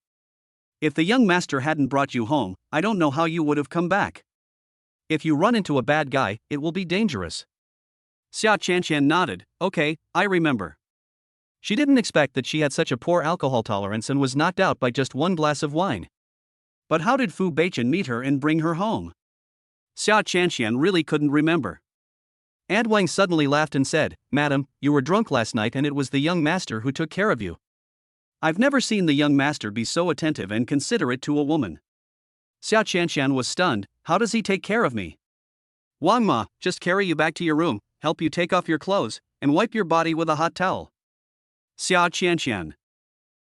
Speaker 1: If the young master hadn't brought you home, I don't know how you would have come back.
Speaker 2: If you run into a bad guy, it will be dangerous.
Speaker 1: Xia Qianqian nodded, okay, I remember.
Speaker 2: She didn't expect that she had such a poor alcohol tolerance and was knocked out by just one glass of wine.
Speaker 1: But how did Fu Beichen meet her and bring her home? Xia Qianqian really couldn't remember.
Speaker 2: Aunt Wang suddenly laughed and said, Madam, you were drunk last night and it was the young master who took care of you.
Speaker 1: I've never seen the young master be so attentive and considerate to a woman. Xia Qianqian was stunned, how does he take care of me? Wang Ma, just carry you back to your room, help you take off your clothes, and wipe your body with a hot towel. Xia Qianqian.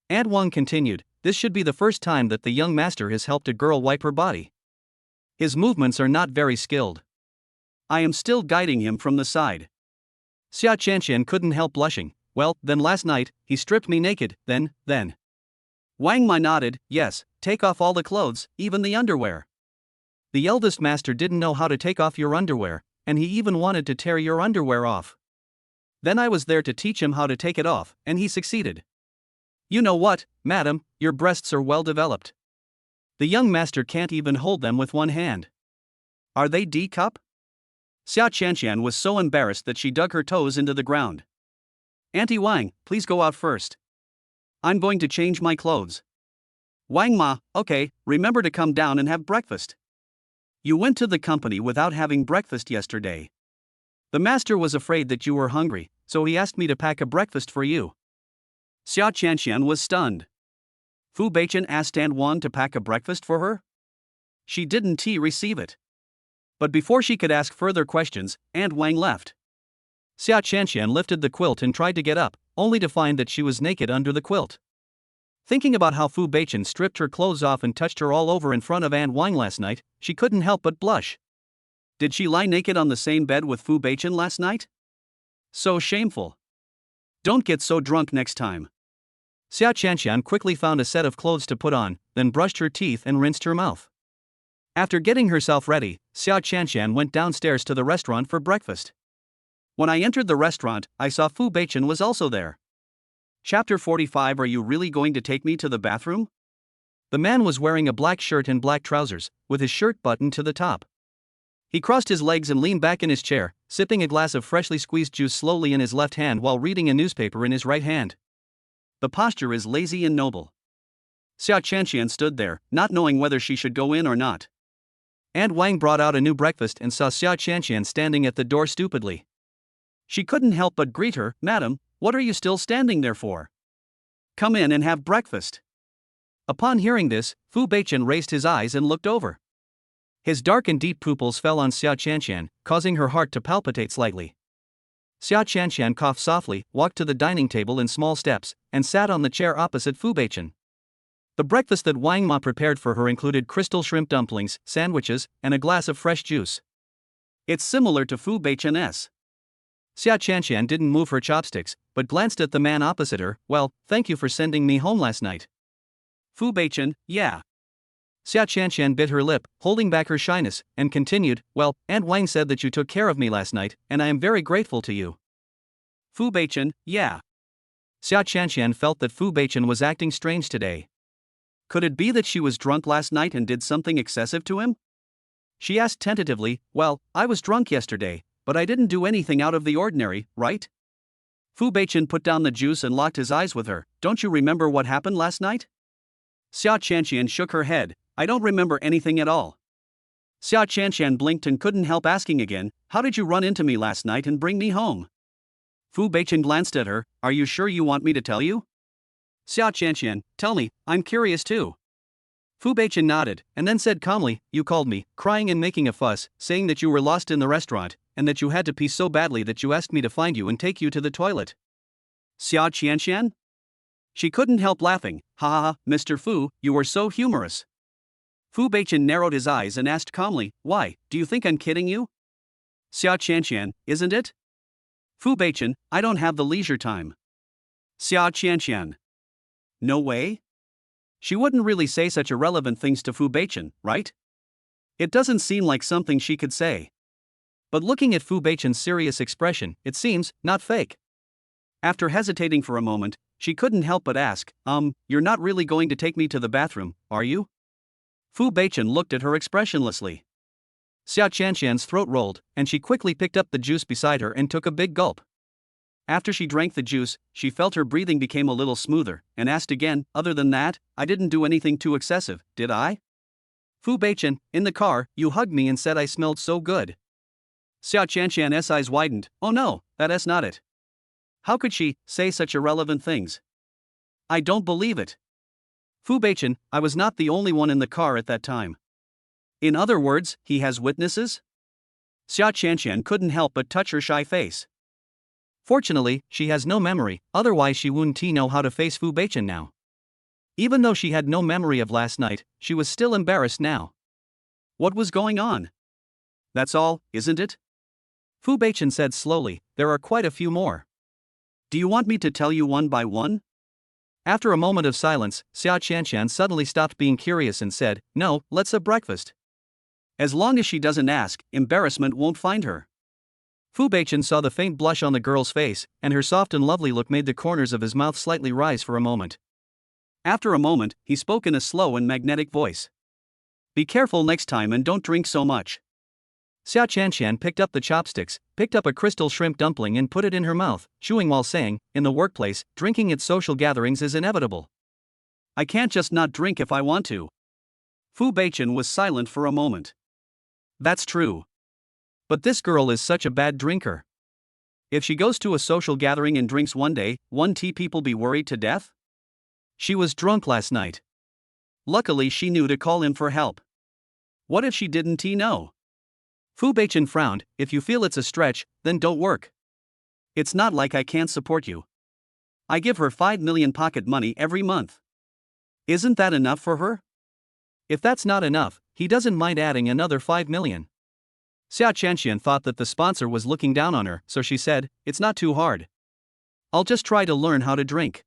Speaker 2: Aunt Wang continued, this should be the first time that the young master has helped a girl wipe her body. His movements are not very skilled.
Speaker 1: I am still guiding him from the side.
Speaker 2: Xia Qianqian couldn't help blushing. Well, then last night, he stripped me naked, then.
Speaker 1: Wang Ma nodded, yes, take off all the clothes, even the underwear.
Speaker 2: The eldest master didn't know how to take off your underwear, and he even wanted to tear your underwear off. Then I was there to teach him how to take it off, and he succeeded. You know what, madam, your breasts are well developed. The young master can't even hold them with one hand.
Speaker 1: Are they D-cup? Xia Qianqian was so embarrassed that she dug her toes into the ground. Auntie Wang, please go out first. I'm going to change my clothes. Wang Ma, okay, remember to come down and have breakfast. You went to the company without having breakfast yesterday. The master was afraid that you were hungry, so he asked me to pack a breakfast for you. Xia Qianqian was stunned. Fu Beichen asked Aunt Wang to pack a breakfast for her? She didn't receive it. But before she could ask further questions, Aunt Wang left.
Speaker 2: Xia Qianqian lifted the quilt and tried to get up, only to find that she was naked under the quilt. Thinking about how Fu Beichen stripped her clothes off and touched her all over in front of Aunt Wang last night, she couldn't help but blush. Did she lie naked on the same bed with Fu Beichen last night? So shameful. Don't get so drunk next time. Xia Chanxian quickly found a set of clothes to put on, then brushed her teeth and rinsed her mouth. After getting herself ready, Xia Chanxian went downstairs to the restaurant for breakfast. When I entered the restaurant, I saw Fu Beichen was also there. Chapter 45. Are you really going to take me to the bathroom? The man was wearing a black shirt and black trousers, with his shirt buttoned to the top. He crossed his legs and leaned back in his chair, sipping a glass of freshly squeezed juice slowly in his left hand while reading a newspaper in his right hand. The posture is lazy and noble. Xia Chanxian stood there, not knowing whether she should go in or not. Aunt Wang brought out a new breakfast and saw Xia Chanxian standing at the door stupidly. She couldn't help but greet her. "Madam, what are you still standing there for? Come in and have breakfast." Upon hearing this, Fu Beichen raised his eyes and looked over. His dark and deep pupils fell on Xia Chanxian, causing her heart to palpitate slightly. Xia Chanxian coughed softly, walked to the dining table in small steps, and sat on the chair opposite Fu Beichen. The breakfast that Wang Ma prepared for her included crystal shrimp dumplings, sandwiches, and a glass of fresh juice. It's similar to Fu Beichen's. Xia Chanxian didn't move her chopsticks, but glanced at the man opposite her. "Well, thank you for sending me home last night." Fu Beichen, yeah. Xia Chanxian bit her lip, holding back her shyness, and continued, "Well, Aunt Wang said that you took care of me last night, and I am very grateful to you." Fu Beichen, yeah. Xia Chanxian felt that Fu Beichen was acting strange today. Could it be that she was drunk last night and did something excessive to him? She asked tentatively, "Well, I was drunk yesterday, but I didn't do anything out of the ordinary, right?" Fu Beichen put down the juice and locked his eyes with her. "Don't you remember what happened last night?" Xia Chanxian shook her head. "I don't remember anything at all." Xia Chanxian blinked and couldn't help asking again, "How did you run into me last night and bring me home?" Fu Beichen glanced at her. "Are you sure you want me to tell you?" Xia Chanxian, "Tell me, I'm curious too." Fu Beichen nodded, and then said calmly, "You called me, crying and making a fuss, saying that you were lost in the restaurant, and that you had to pee so badly that you asked me to find you and take you to the toilet." Xia Chanxian? She couldn't help laughing. "Ha ha ha, Mr. Fu, you were so humorous." Fu Beichen narrowed his eyes and asked calmly, "Why, do you think I'm kidding you?" Xia Chanxian, "Isn't it?" Fu Beichen, "I don't have the leisure time." Xia Chanxian, "No way?" She wouldn't really say such irrelevant things to Fu Beichen, right? It doesn't seem like something she could say. But looking at Fu Beichen's serious expression, it seems not fake. After hesitating for a moment, she couldn't help but ask, "You're not really going to take me to the bathroom, are you?" Fu Beichen looked at her expressionlessly. Xia Chanxian's throat rolled, and she quickly picked up the juice beside her and took a big gulp. After she drank the juice, she felt her breathing became a little smoother, and asked again, "Other than that, I didn't do anything too excessive, did I?" Fu Beichen, "In the car, you hugged me and said I smelled so good." Xia Chanxian's eyes widened. "Oh no, that's not it. How could she say such irrelevant things? I don't believe it." Fu Beichen, "I was not the only one in the car at that time." In other words, he has witnesses? Xia Chanxian couldn't help but touch her shy face. Fortunately, she has no memory, otherwise she wouldn't know how to face Fu Beichen now. Even though she had no memory of last night, she was still embarrassed now. What was going on? "That's all, isn't it?" Fu Beichen said slowly, "There are quite a few more." "Do you want me to tell you one by one?" After a moment of silence, Xia Chanxian suddenly stopped being curious and said, "No, let's have breakfast." As long as she doesn't ask, embarrassment won't find her. Fu Beichen saw the faint blush on the girl's face, and her soft and lovely look made the corners of his mouth slightly rise for a moment. After a moment, he spoke in a slow and magnetic voice. "Be careful next time and don't drink so much." Xia Chanxian picked up the chopsticks, picked up a crystal shrimp dumpling and put it in her mouth, chewing while saying, "In the workplace, drinking at social gatherings is inevitable. I can't just not drink if I want to." Fu Beichen was silent for a moment. That's true. But this girl is such a bad drinker. If she goes to a social gathering and drinks one day, one tea, people be worried to death? She was drunk last night. Luckily she knew to call him for help. What if she didn't know? Fu Beichen frowned. "If you feel it's a stretch, then don't work. It's not like I can't support you. I give her 5 million pocket money every month. Isn't that enough for her?" If that's not enough, he doesn't mind adding another 5 million. Xia Chanxian thought that the sponsor was looking down on her, so she said, "It's not too hard. I'll just try to learn how to drink."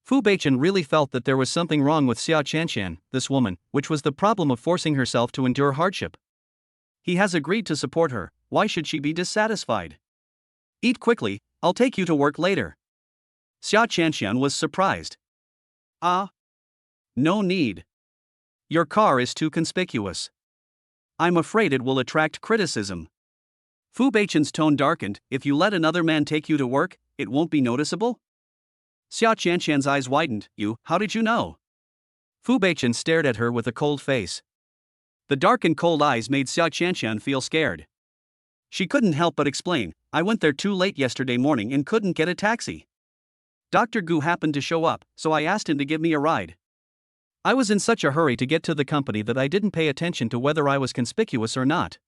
Speaker 2: Fu Beichen really felt that there was something wrong with Xia Qianqian, this woman, which was the problem of forcing herself to endure hardship.
Speaker 1: He has agreed to support her, why should she be dissatisfied? Eat quickly, I'll take you to work later. Xia Qianqian was surprised. Ah. No need. Your car is too conspicuous. I'm afraid it will attract criticism. Fu Beichen's tone darkened. If you let another man take you to work, it won't be noticeable? Xia Qianqian's eyes widened. How did you know?
Speaker 2: Fu Beichen stared at her with a cold face.
Speaker 1: The dark and cold eyes made Xia Qianqian feel scared. She couldn't help but explain, I went there too late yesterday morning and couldn't get a taxi. Dr. Gu happened to show up, so I asked him to give me a ride.
Speaker 2: I was in such a hurry to get to the company that I didn't pay attention to whether I was conspicuous or not.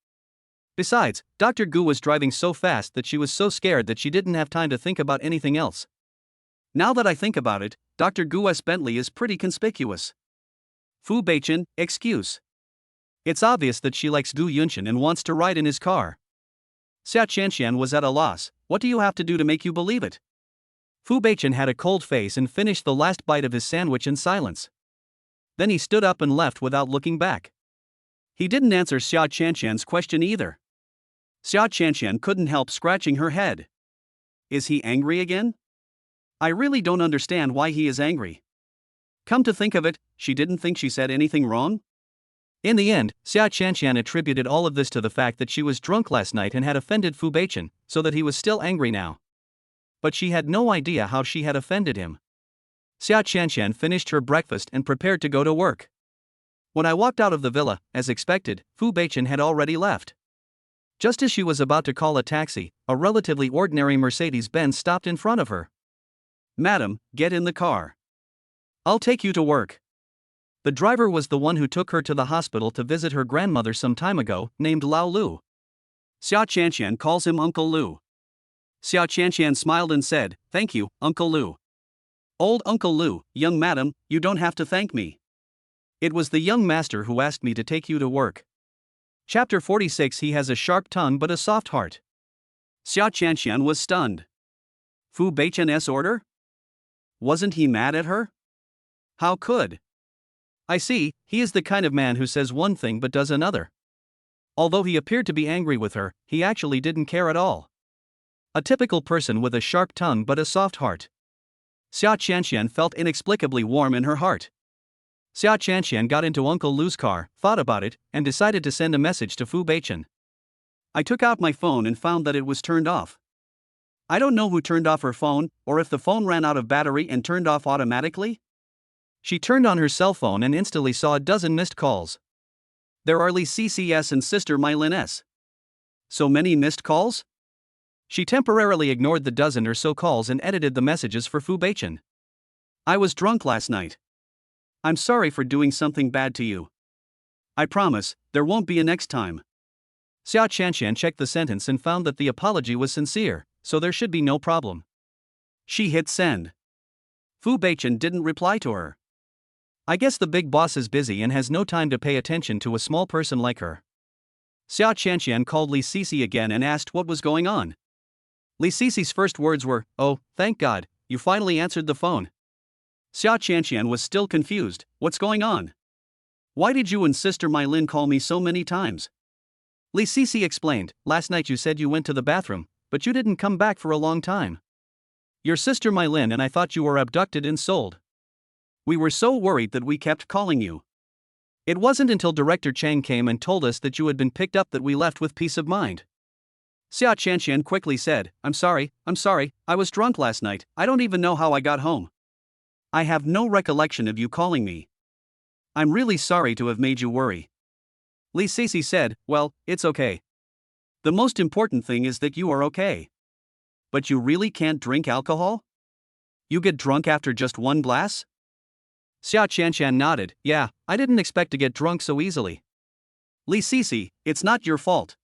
Speaker 2: Besides, Dr. Gu was driving so fast that she was so scared that she didn't have time to think about anything else.
Speaker 1: Now that I think about it, Dr. Gu's Bentley is pretty conspicuous. Fu Beichen, excuse.
Speaker 2: It's obvious that she likes Du Yunshan and wants to ride in his car.
Speaker 1: Xia Qianqian was at a loss. What do you have to do to make you believe it?
Speaker 2: Fu Beichen had a cold face and finished the last bite of his sandwich in silence. Then he stood up and left without looking back.
Speaker 1: He didn't answer Xia Qianqian's question either. Xia Qianqian couldn't help scratching her head. Is he angry again? I really don't understand why he is angry. Come to think of it, she didn't think she said anything wrong?
Speaker 2: In the end, Xia Qianqian attributed all of this to the fact that she was drunk last night and had offended Fu Beichen, so that he was still angry now. But she had no idea how she had offended him. Xia Qianqian finished her breakfast and prepared to go to work. When I walked out of the villa, as expected, Fu Beichen had already left. Just as she was about to call a taxi, a relatively ordinary Mercedes-Benz stopped in front of her.
Speaker 1: Madam, get in the car.
Speaker 2: I'll take you to work. The driver was the one who took her to the hospital to visit her grandmother some time ago, named Lao Lu.
Speaker 1: Xia Qianqian calls him Uncle Lu. Xia Qianqian smiled and said, Thank you, Uncle Lu. Old Uncle Lu, young madam, you don't have to thank me. It was the young master who asked me to take you to work. Chapter 46. He has a sharp tongue but a soft heart. Xia Qianqian was stunned. Fu Beichen's order? Wasn't he mad at her? How could? I see, he is the kind of man who says one thing but does another. Although he appeared to be angry with her, he actually didn't care at all. A typical person with a sharp tongue but a soft heart. Xia Qianqian felt inexplicably warm in her heart. Xia Qianqian got into Uncle Lu's car, thought about it, and decided to send a message to Fu Beichen. I took out my phone and found that it was turned off. I don't know who turned off her phone, or if the phone ran out of battery and turned off automatically.
Speaker 2: She turned on her cell phone and instantly saw a dozen missed calls.
Speaker 1: There are Li CCS and Sister Mylin S. So many missed calls?
Speaker 2: She temporarily ignored the dozen or so calls and edited the messages for Fu Beichen.
Speaker 1: I was drunk last night. I'm sorry for doing something bad to you. I promise, there won't be a next time.
Speaker 2: Xia Qianqian checked the sentence and found that the apology was sincere, so there should be no problem.
Speaker 1: She hit send. Fu Beichen didn't reply to her.
Speaker 2: I guess the big boss is busy and has no time to pay attention to a small person like her.
Speaker 1: Xia Qianqian called Li Cici again and asked what was going on. Li Cici's first words were, Oh, thank God, you finally answered the phone. Xia Qianqian was still confused. What's going on? Why did you and Sister Mylin call me so many times?
Speaker 2: Li Cici explained, last night you said you went to the bathroom, but you didn't come back for a long time. Your sister Mylin and I thought you were abducted and sold.
Speaker 1: We were so worried that we kept calling you.
Speaker 2: It wasn't until Director Chang came and told us that you had been picked up that we left with peace of mind.
Speaker 1: Xia Qianqian quickly said, I'm sorry, I was drunk last night, I don't even know how I got home. I have no recollection of you calling me. I'm really sorry to have made you worry. Li Cici said, Well, it's okay. The most important thing is that you are okay. But you really can't drink alcohol? You get drunk after just one glass?
Speaker 2: Xia Qianqian nodded, Yeah, I didn't expect to get drunk so easily.
Speaker 1: Li Cici, it's not your fault.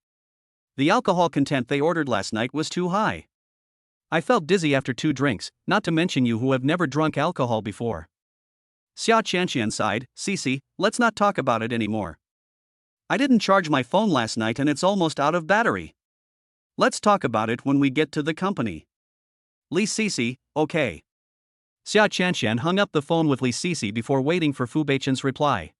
Speaker 1: The alcohol content they ordered last night was too high.
Speaker 2: I felt dizzy after 2 drinks, not to mention you who have never drunk alcohol before.
Speaker 1: Xia Qianqian sighed, Cici, let's not talk about it anymore. I didn't charge my phone last night and it's almost out of battery. Let's talk about it when we get to the company. Li Cici, okay.
Speaker 2: Xia Chanshan hung up the phone with Li Sisi before waiting for Fu Beichen's reply.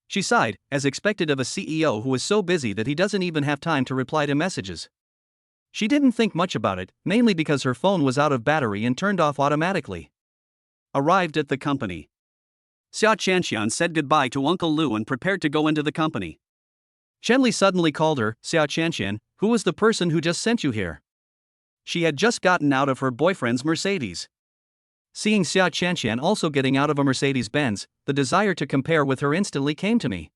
Speaker 2: She sighed, as expected of a CEO who is so busy that he doesn't even have time to reply to messages. She didn't think much about it, mainly because her phone was out of battery and turned off automatically.
Speaker 1: Arrived at the company. Xia Chanshan said goodbye to Uncle Lu and prepared to go into the company.
Speaker 2: Chen Li suddenly called her, Xia Chanshan, who was the person who just sent you here?
Speaker 1: She had just gotten out of her boyfriend's Mercedes.
Speaker 2: Seeing Xia Chanshan also getting out of a Mercedes-Benz, the desire to compare with her instantly came to me.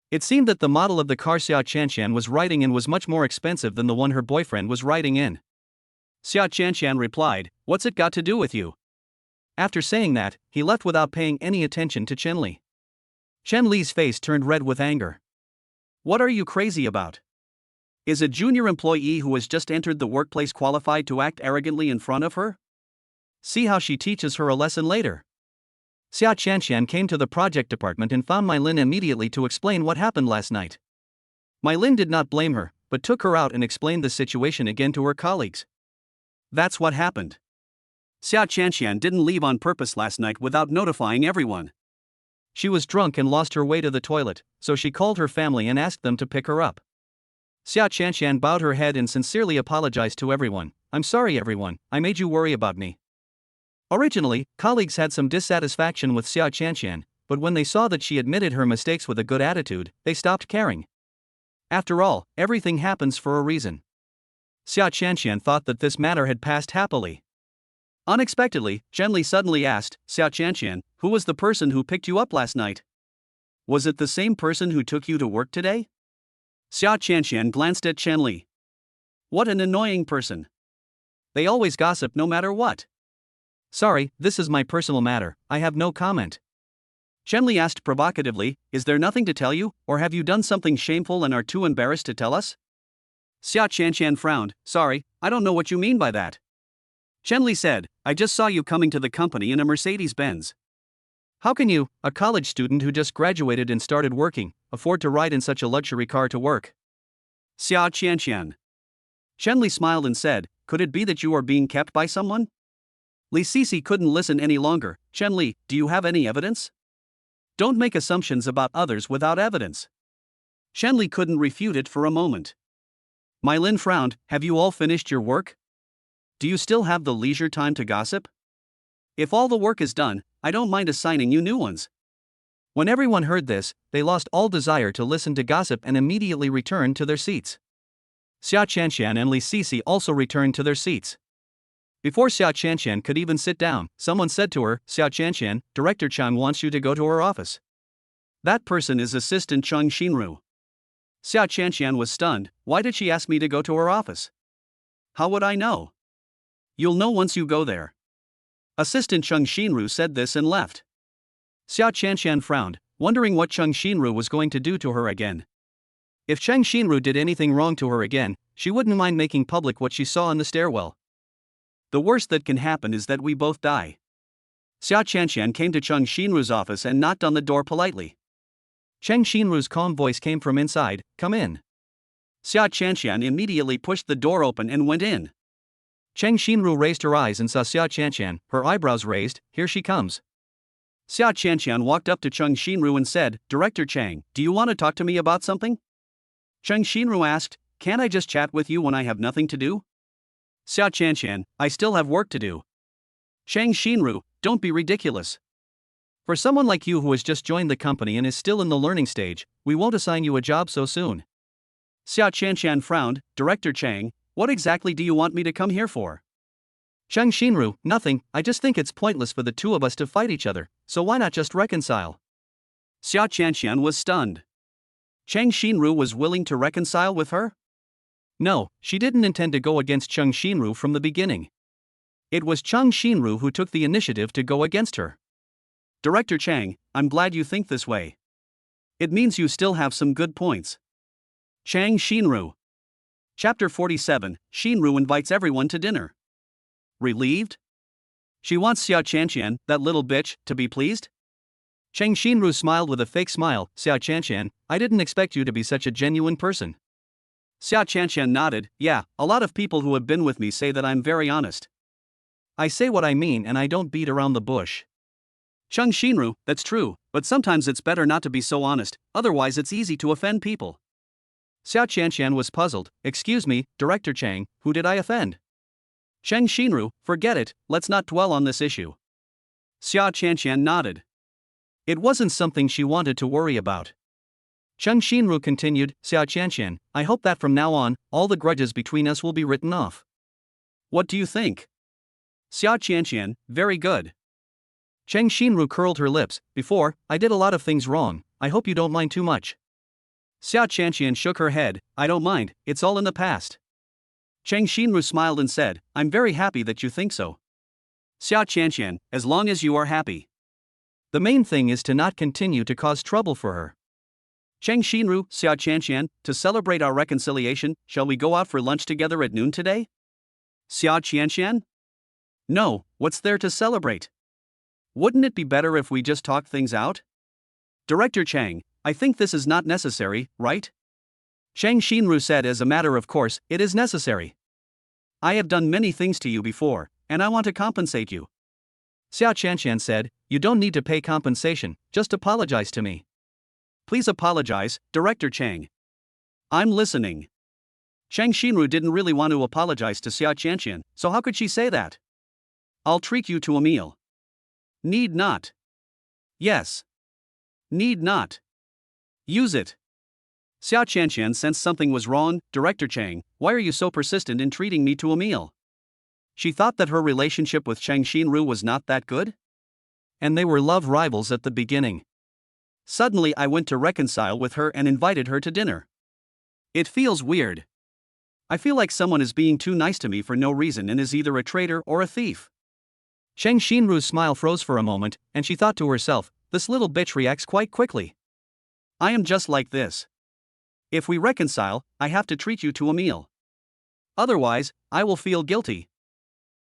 Speaker 2: It seemed that the model of the car Xia Chanshan was riding in was much more expensive than the one her boyfriend was riding in.
Speaker 1: Xia Chanshan replied, "What's it got to do with you?"
Speaker 2: After saying that, he left without paying any attention to Chen Li. Chen Li's face turned red with anger.
Speaker 1: What are you crazy about? Is a junior employee who has just entered the workplace qualified to act arrogantly in front of her?
Speaker 2: See how she teaches her a lesson later. Xia Chanshan came to the project department and found Mai Lin immediately to explain what happened last night. Mai Lin did not blame her, but took her out and explained the situation again to her colleagues.
Speaker 1: That's what happened. Xia Chanshan didn't leave on purpose last night without notifying everyone.
Speaker 2: She was drunk and lost her way to the toilet, so she called her family and asked them to pick her up. Xia Chanshan bowed her head and sincerely apologized to everyone. "I'm sorry everyone, I made you worry about me." Originally, colleagues had some dissatisfaction with Xia Chanshan, but when they saw that she admitted her mistakes with a good attitude, they stopped caring. After all, everything happens for a reason. Xia Chanshan thought that this matter had passed happily.
Speaker 1: Unexpectedly, Chen Li suddenly asked, "Xia Chanshan, who was the person who picked you up last night? Was it the same person who took you to work today?" Xia Chanshan glanced at Chen Li. What an annoying person. They always gossip no matter what.
Speaker 2: Sorry, this is my personal matter, I have no comment.
Speaker 1: Chen Li asked provocatively, "Is there nothing to tell you, or have you done something shameful and are too embarrassed to tell us?" Xia Chanshan frowned. "Sorry, I don't know what you mean by that." Chen Li said, "I just saw you coming to the company in a Mercedes-Benz.
Speaker 2: How can you, a college student who just graduated and started working, afford to ride in such a luxury car to work?"
Speaker 1: Xia Chanshan. Chen Li smiled and said, "Could it be that you are being kept by someone?" Li Sisi couldn't listen any longer. "Chen Li, do you have any evidence? Don't make assumptions about others without evidence." Chen Li couldn't refute it for a moment. Mai Lin frowned. "Have you all finished your work? Do you still have the leisure time to gossip? If all the work is done, I don't mind assigning you new ones."
Speaker 2: When everyone heard this, they lost all desire to listen to gossip and immediately returned to their seats. Xia Chanshan and Li Sisi also returned to their seats. Before Xia Chanshan could even sit down, someone said to her, "Xia Chanshan, Director Chang wants you to go to her office."
Speaker 1: That person is Assistant Chung Xinru. Xia Chanshan was stunned. Why did she ask me to go to her office? How would I know? You'll know once you go there. Assistant Chung Xinru said this and left. Xia Chanshan frowned, wondering what Chung Xinru was going to do to her again. If Chung Xinru did anything wrong to her again, she wouldn't mind making public what she saw in the stairwell. The worst that can happen is that we both die. Xia Chanshan came to Chung Xinru's office and knocked on the door politely.
Speaker 2: Cheng Xinru's calm voice came from inside, "Come in."
Speaker 1: Xia Chanshan immediately pushed the door open and went in.
Speaker 2: Cheng Xinru raised her eyes and saw Xia Chanshan, her eyebrows raised. "Here she comes."
Speaker 1: Xia Chanshan walked up to Chung Xinru and said, "Director Chang, do you want to talk to me about something?" Chung Xinru asked, "Can't I just chat with you when I have nothing to do?" Xia Chanshan, "I still have work to do." Chang Xinru, "Don't be ridiculous. For someone like you who has just joined the company and is still in the learning stage, we won't assign you a job so soon." Xia Chanshan frowned. "Director Chang, what exactly do you want me to come here for?"
Speaker 2: Cheng Xinru, "Nothing, I just think it's pointless for the two of us to fight each other, so why not just reconcile?"
Speaker 1: Xia Chanshan was stunned. Cheng Xinru was willing to reconcile with her?
Speaker 2: No, she didn't intend to go against Chung Xinru from the beginning. It was Chung Xinru who took the initiative to go against her.
Speaker 1: "Director Chang, I'm glad you think this way. It means you still have some good points." Chang Xinru. Chapter 47, Xinru invites everyone to dinner. Relieved? She wants Xia Chanshan, that little bitch, to be pleased?
Speaker 2: Cheng Xinru smiled with a fake smile. "Xia Chanshan, I didn't expect you to be such a genuine person."
Speaker 1: Xia Chanshan nodded. "Yeah, a lot of people who have been with me say that I'm very honest.
Speaker 2: I say what I mean and I don't beat around the bush.
Speaker 1: Chung Shinru, that's true, but sometimes it's better not to be so honest, otherwise it's easy to offend people.
Speaker 2: Xiao Qianqian was puzzled. Excuse me, Director Chang, who did I offend?
Speaker 1: Cheng Shinru, forget it, let's not dwell on this issue. Xia Qianqian nodded.
Speaker 2: It wasn't something she wanted to worry about. Cheng Shinru continued, Xiao Qianqian, I hope that from now on, all the grudges between us will be written off.
Speaker 1: What do you think? Xia Qianqian, very good.
Speaker 2: Cheng Shinru curled her lips. Before, I did a lot of things wrong, I hope you don't mind too much.
Speaker 1: Xia Qianqian shook her head, I don't mind, it's all in the past. Cheng Shinru smiled and said, I'm very happy that you think so. Xia Qianqian, as long as you are happy.
Speaker 2: The main thing is to not continue to cause trouble for her.
Speaker 1: Cheng Shinru, Xia Qianqian, to celebrate our reconciliation, shall we go out for lunch together at noon today? Xia Qianqian? No, what's there to celebrate? Wouldn't it be better if we just talk things out? Director Chang, I think this is not necessary, right? Cheng Shinru said as a matter of course, it is necessary. I have done many things to you before, and I want to compensate you.
Speaker 2: Xiao Qianqian said, you don't need to pay compensation, just apologize to me.
Speaker 1: Please apologize, Director Chang. I'm listening. Cheng Shinru didn't really want to apologize to Xia Qianqian, so how could she say that? I'll treat you to a meal. Need not. Yes. Need not. Use it. Xia Qianqian sensed something was wrong. Director Chang, why are you so persistent in treating me to a meal? She thought that her relationship with Cheng Shinru was not that good?
Speaker 2: And they were love rivals at the beginning.
Speaker 1: Suddenly I went to reconcile with her and invited her to dinner. It feels weird. I feel like someone is being too nice to me for no reason and is either a traitor or a thief.
Speaker 2: Cheng Shinru's smile froze for a moment, and she thought to herself, this little bitch reacts quite quickly.
Speaker 1: I am just like this. If we reconcile, I have to treat you to a meal. Otherwise, I will feel guilty.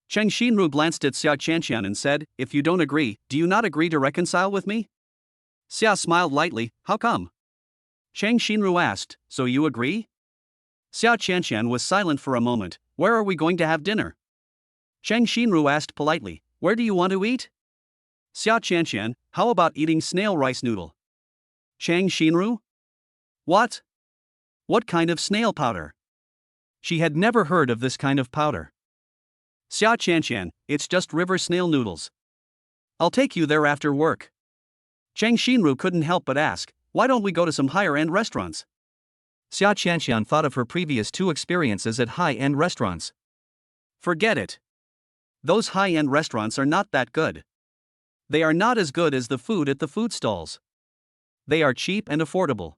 Speaker 1: Cheng Shinru glanced at Xia Qianqian and said, if you don't agree, do you not agree to reconcile with me? Xia smiled lightly, how come? Cheng Shinru asked, so you agree? Xia Qianqian was silent for a moment. Where are we going to have dinner? Cheng Shinru asked politely, where do you want to eat? Xia Qianqian, how about eating snail rice noodle? Cheng Shinru? What? What kind of snail powder?
Speaker 2: She had never heard of this kind of powder.
Speaker 1: Xia Qianqian, it's just river snail noodles. I'll take you there after work. Cheng Shinru couldn't help but ask, why don't we go to some higher-end restaurants?
Speaker 2: Xia Qianqian thought of her previous 2 experiences at high-end restaurants.
Speaker 1: Forget it. Those high-end restaurants are not that good. They are not as good as the food at the food stalls. They are cheap and affordable.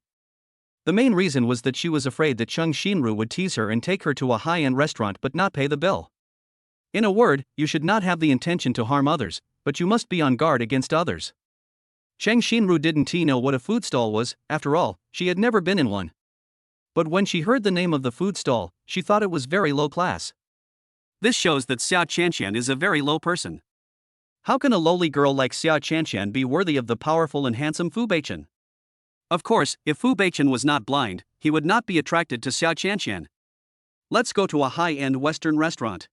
Speaker 2: The main reason was that she was afraid that Cheng Shinru would tease her and take her to a high-end restaurant but not pay the bill. In a word, you should not have the intention to harm others, but you must be on guard against others. Cheng Shinru didn't know what a food stall was, after all, she had never been in one. But when she heard the name of the food stall, she thought it was very low class.
Speaker 1: This shows that Xia Qianqian is a very low person. How can a lowly girl like Xia Qianqian be worthy of the powerful and handsome Fu Beichen? Of course, if Fu Beichen was not blind, he would not be attracted to Xia Qianqian. Let's go to a high-end Western restaurant.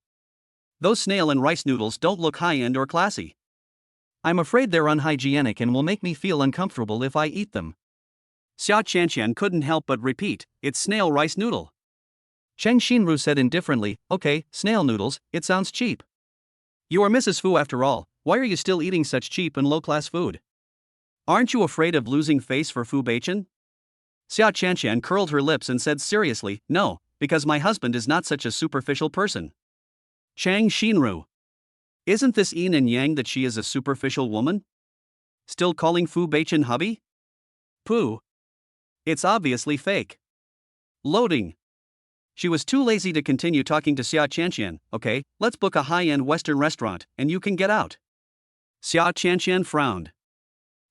Speaker 1: Those snail and rice noodles don't look high-end or classy.
Speaker 2: I'm afraid they're unhygienic and will make me feel uncomfortable if I eat them.
Speaker 1: Xia Qianqian couldn't help but repeat, it's snail rice noodle.
Speaker 2: Cheng Shinru said indifferently, okay, snail noodles, it sounds cheap.
Speaker 1: You are Mrs. Fu after all, why are you still eating such cheap and low-class food? Aren't you afraid of losing face for Fu Beichen? Xia Qianqian curled her lips and said seriously, no, because my husband is not such a superficial person. Cheng Shinru. Isn't this yin and yang that she is a superficial woman? Still calling Fu Beichen hubby? Pooh. It's obviously fake. Loading. She was too lazy to continue talking to Xia Qianqian. Okay, let's book a high-end Western restaurant, and you can get out. Xia Qianqian frowned.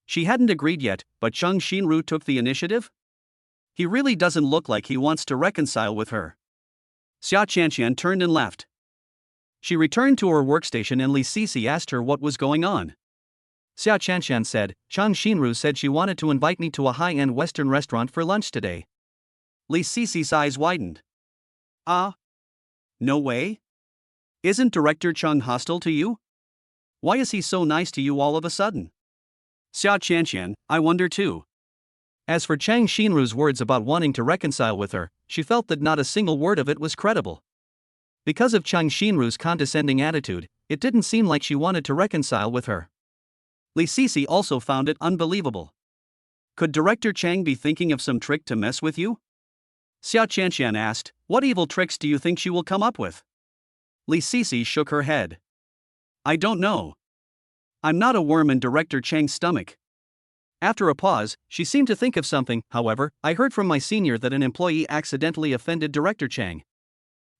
Speaker 1: She hadn't agreed yet, but Cheng Shinru took the initiative? He really doesn't look like he wants to reconcile with her. Xia Qianqian turned and left. She returned to her workstation and Li Sisi asked her what was going on.
Speaker 2: Xia Qianqian said, Cheng Shinru said she wanted to invite me to a high-end Western restaurant for lunch today.
Speaker 1: Li Sisi's eyes widened. Ah? No way? Isn't Director Chung hostile to you? Why is he so nice to you all of a sudden? Xia Qianqian, I wonder too.
Speaker 2: As for Chang Xinru's words about wanting to reconcile with her, she felt that not a single word of it was credible. Because of Chang Xinru's condescending attitude, it didn't seem like she wanted to reconcile with her.
Speaker 1: Li Sisi also found it unbelievable. Could Director Chang be thinking of some trick to mess with you? Xia Qianqian asked, what evil tricks do you think she will come up with? Li Sisi shook her head. I don't know. I'm not a worm in Director Chang's stomach. After a pause, she seemed to think of something. However, I heard from my senior that an employee accidentally offended Director Chang.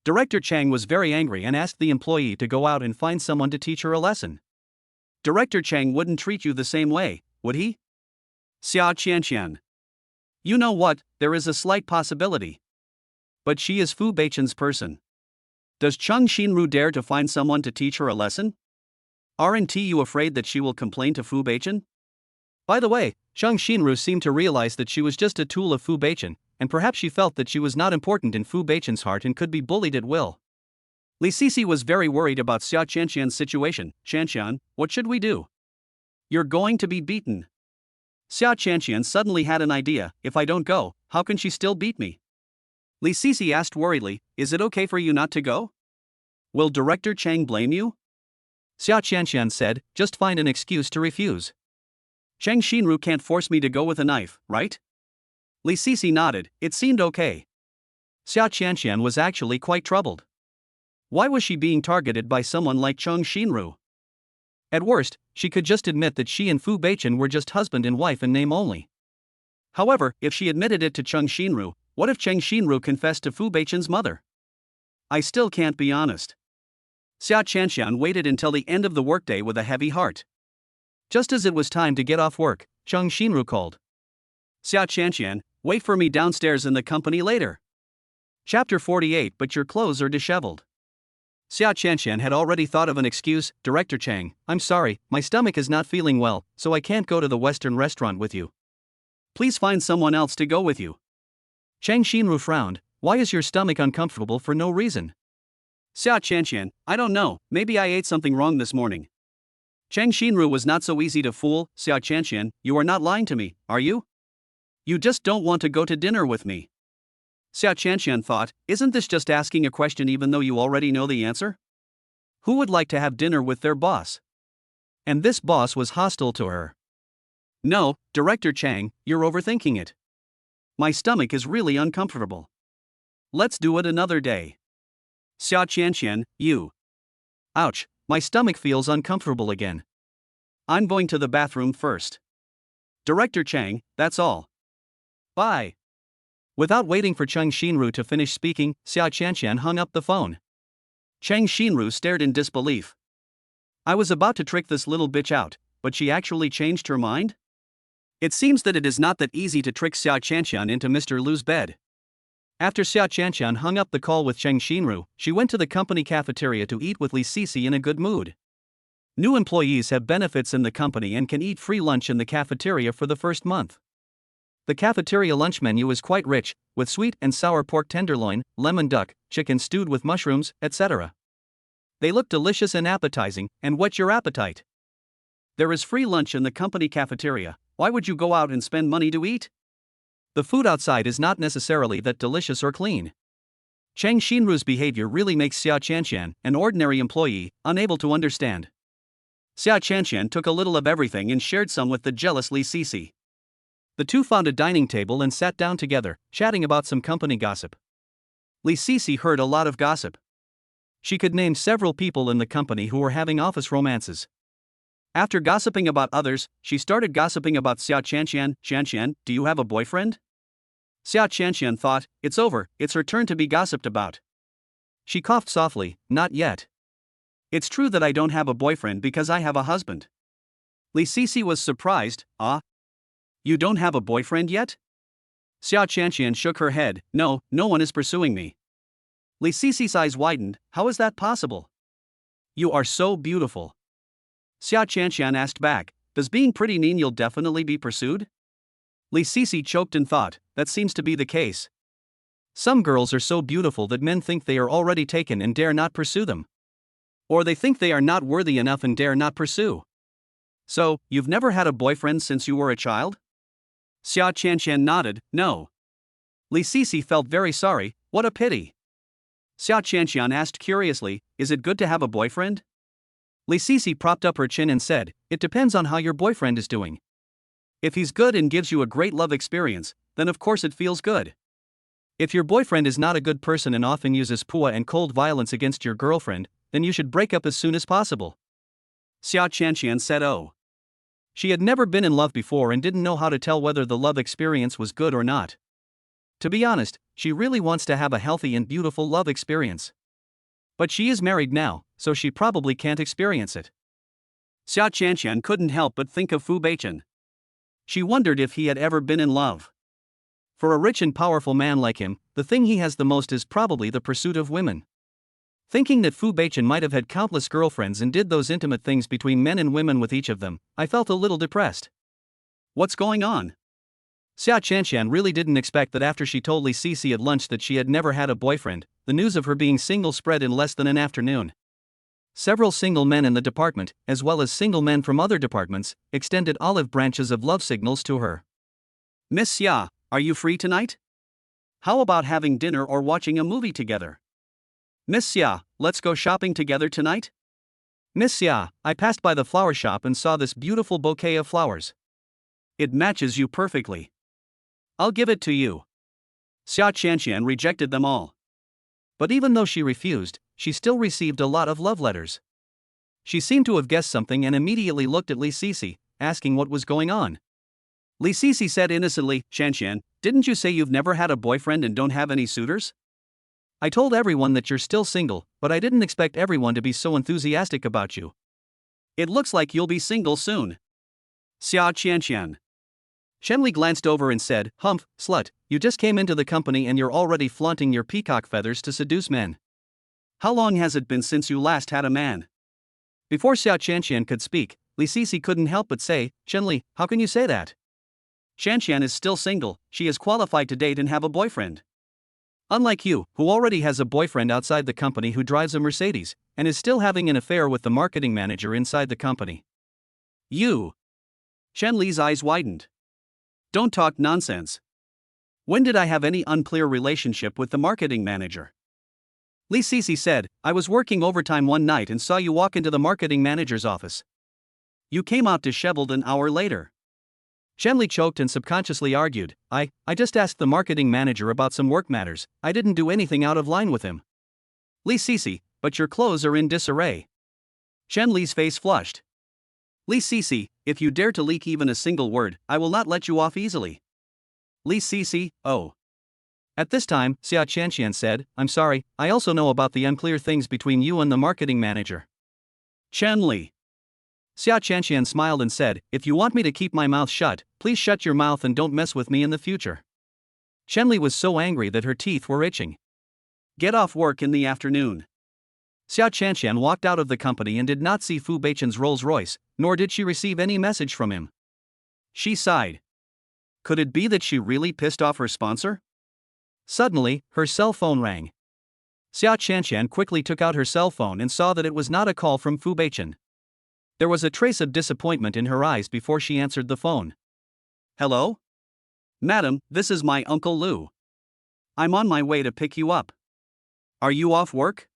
Speaker 1: Director Chang was very angry and asked the employee to go out and find someone to teach her a lesson. Director Chang wouldn't treat you the same way, would he? Xia Qianqian. You know what, there is a slight possibility. But she is Fu Beichen's person. Does Chang Xinru dare to find someone to teach her a lesson? Aren't you afraid that she will complain to Fu Beichen? By the way, Chang Xinru seemed to realize that she was just a tool of Fu Beichen, and perhaps she felt that she was not important in Fu Beichen's heart and could be bullied at will. Li Sisi was very worried about Xia Qianqian's situation. Qianqian, what should we do? You're going to be beaten. Xia Qianqian suddenly had an idea. If I don't go, how can she still beat me? Li Sisi asked worriedly, is it okay for you not to go? Will Director Chang blame you?
Speaker 2: Xia Qianqian said, just find an excuse to refuse.
Speaker 1: Chang Xinru can't force me to go with a knife, right? Li Sisi nodded, it seemed okay.
Speaker 2: Xia Qianqian was actually quite troubled.
Speaker 1: Why was she being targeted by someone like Chang Xinru?
Speaker 2: At worst, she could just admit that she and Fu Beichen were just husband and wife in name only.
Speaker 1: However, if she admitted it to Chang Xinru, what if Chang Xinru confessed to Fu Beichen's mother? I still can't be honest. Xia Qianqian waited until the end of the workday with a heavy heart.
Speaker 2: Just as it was time to get off work, Chang Xinru called.
Speaker 1: Xia Qianqian, wait for me downstairs in the company later. Chapter 48. But your clothes are disheveled.
Speaker 2: Xia Qianqian had already thought of an excuse. Director Chang, I'm sorry, my stomach is not feeling well, so I can't go to the Western restaurant with you.
Speaker 1: Please find someone else to go with you.
Speaker 2: Chang Xinru frowned. Why is your stomach uncomfortable for no reason?
Speaker 1: Xia Qianqian, I don't know, maybe I ate something wrong this morning. Chang Xinru was not so easy to fool. Xia Qianqian, you are not lying to me, are you? You just don't want to go to dinner with me. Xia Qianqian thought, isn't this just asking a question even though you already know the answer? Who would like to have dinner with their boss?
Speaker 2: And this boss was hostile to her.
Speaker 1: No, Director Chang, you're overthinking it. My stomach is really uncomfortable. Let's do it another day. Xia Qianqian, you.
Speaker 2: Ouch, my stomach feels uncomfortable again.
Speaker 1: I'm going to the bathroom first. Director Chang, that's all. Bye.
Speaker 2: Without waiting for Chang Xinru to finish speaking, Xia Qianqian hung up the phone.
Speaker 1: Chang Xinru stared in disbelief. I was about to trick this little bitch out, but she actually changed her mind? It seems that it is not that easy to trick Xia Qianqian into Mr. Lu's bed.
Speaker 2: After Xia Qianqian hung up the call with Chang Xinru, she went to the company cafeteria to eat with Li Sisi in a good mood. New employees have benefits in the company and can eat free lunch in the cafeteria for the first month. The cafeteria lunch menu is quite rich, with sweet and sour pork tenderloin, lemon duck, chicken stewed with mushrooms, etc. They look delicious and appetizing, and whet your appetite.
Speaker 1: There is free lunch in the company cafeteria. Why would you go out and spend money to eat?
Speaker 2: The food outside is not necessarily that delicious or clean. Chang Xinru's behavior really makes Xia Qianqian, an ordinary employee, unable to understand.
Speaker 1: Xia Qianqian took a little of everything and shared some with the jealous Li Sisi.
Speaker 2: The two found a dining table and sat down together, chatting about some company gossip.
Speaker 1: Li Sisi heard a lot of gossip.
Speaker 2: She could name several people in the company who were having office romances.
Speaker 1: After gossiping about others, she started gossiping about Xia Qianqian. Qianqian, do you have a boyfriend? Xia Qianqian thought, it's over, it's her turn to be gossiped about.
Speaker 2: She coughed softly, not yet.
Speaker 1: It's true that I don't have a boyfriend because I have a husband. Li Sisi was surprised. Ah? You don't have a boyfriend yet? Xia Qianqian shook her head. No, no one is pursuing me. Li Sisi's eyes widened. How is that possible? You are so beautiful. Xia Qianqian asked back, does being pretty mean you'll definitely be pursued? Li Sisi choked and thought, that seems to be the case.
Speaker 2: Some girls are so beautiful that men think they are already taken and dare not pursue them.
Speaker 1: Or they think they are not worthy enough and dare not pursue. So, you've never had a boyfriend since you were a child? Xia Qianqian nodded, no. Li Sisi felt very sorry, what a pity. Xia Qianqian asked curiously, is it good to have a boyfriend? Li Sisi propped up her chin and said, it depends on how your boyfriend is doing. If he's good and gives you a great love experience, then of course it feels good. If your boyfriend is not a good person and often uses pua and cold violence against your girlfriend, then you should break up as soon as possible. Xia Qianqian said, oh. She had never been in love before and didn't know how to tell whether the love experience was good or not. To be honest, she really wants to have a healthy and beautiful love experience. But she is married now, so she probably can't experience it. Xia Qianqian couldn't help but think of Fu Beichen. She wondered if he had ever been in love. For a rich and powerful man like him, the thing he has the most is probably the pursuit of women. Thinking that Fu Beichen might have had countless girlfriends and did those intimate things between men and women with each of them, I felt a little depressed. What's going on? Xia Qianqian really didn't expect that after she told Li Sisi at lunch that she had never had a boyfriend, the news of her being single spread in less than an afternoon. Several single men in the department, as well as single men from other departments, extended olive branches of love signals to her. Miss Xia, are you free tonight? How about having dinner or watching a movie together? Miss Xia, let's go shopping together tonight? Miss Xia, I passed by the flower shop and saw this beautiful bouquet of flowers. It matches you perfectly. I'll give it to you. Xia Qianqian rejected them all. But even though she refused, she still received a lot of love letters. She seemed to have guessed something and immediately looked at Li Sisi, asking what was going on. Li Sisi said innocently, Qianqian, didn't you say you've never had a boyfriend and don't have any suitors? I told everyone that you're still single, but I didn't expect everyone to be so enthusiastic about you. It looks like you'll be single soon. Xia Qianqian. Shenli glanced over and said, Humph, slut, you just came into the company and you're already flaunting your peacock feathers to seduce men. How long has it been since you last had a man? Before Xia Qianqian could speak, Li Sisi couldn't help but say, Shenli, how can you say that? Qianqian is still single, she is qualified to date and have a boyfriend. Unlike you, who already has a boyfriend outside the company who drives a Mercedes, and is still having an affair with the marketing manager inside the company. You. Shenli's eyes widened. Don't talk nonsense. When did I have any unclear relationship with the marketing manager? Li Sisi said, I was working overtime one night and saw you walk into the marketing manager's office. You came out disheveled an hour later. Shenli choked and subconsciously argued, I just asked the marketing manager about some work matters, I didn't do anything out of line with him. Li Sisi, but your clothes are in disarray. Shenli's face flushed. Li Sisi, if you dare to leak even a single word, I will not let you off easily. Li Sisi, oh. At this time, Xia Qianqian said, I'm sorry, I also know about the unclear things between you and the marketing manager. Shenli. Xia Qianqian smiled and said, if you want me to keep my mouth shut, please shut your mouth and don't mess with me in the future. Shenli was so angry that her teeth were itching. Get off work in the afternoon. Xia Qianqian walked out of the company and did not see Fu Beichen's Rolls-Royce, nor did she receive any message from him. She sighed. Could it be that she really pissed off her sponsor? Suddenly, her cell phone rang. Xia Qianqian quickly took out her cell phone and saw that it was not a call from Fu Beichen. There was a trace of disappointment in her eyes before she answered the phone. Hello? Madam, this is my Uncle Lu. I'm on my way to pick you up. Are you off work?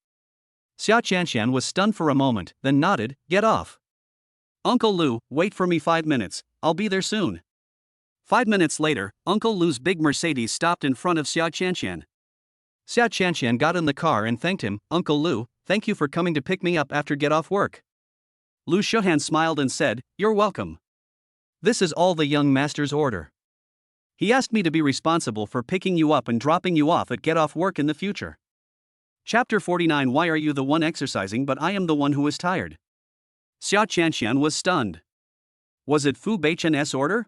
Speaker 1: Xia Qianqian was stunned for a moment, then nodded, get off. Uncle Lu, wait for me 5 minutes, I'll be there soon. 5 minutes later, Uncle Lu's big Mercedes stopped in front of Xia Qianqian. Xia Qianqian got in the car and thanked him, Uncle Lu, thank you for coming to pick me up after get off work. Lu Shuhan smiled and said, you're welcome. This is all the young master's order. He asked me to be responsible for picking you up and dropping you off at get off work in the future. Chapter 49 Why are you the one exercising but I am the one who is tired? Xia Qianqian was stunned. Was it Fu Beichen's order?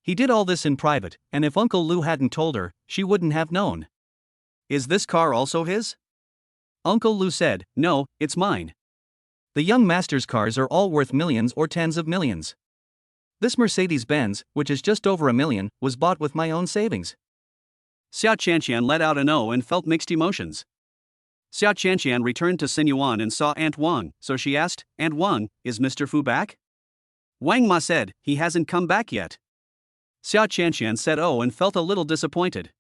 Speaker 1: He did all this in private, and if Uncle Lu hadn't told her, she wouldn't have known. Is this car also his? Uncle Lu said, no, it's mine. The young master's cars are all worth millions or tens of millions. This Mercedes-Benz, which is just over $1 million, was bought with my own savings. Xia Qianqian let out an "oh" and felt mixed emotions. Xia Qianqian returned to Sinyuan and saw Aunt Wang, so she asked, Aunt Wang, is Mr. Fu back? Wang Ma said, he hasn't come back yet. Xia Qianqian said oh and felt a little disappointed.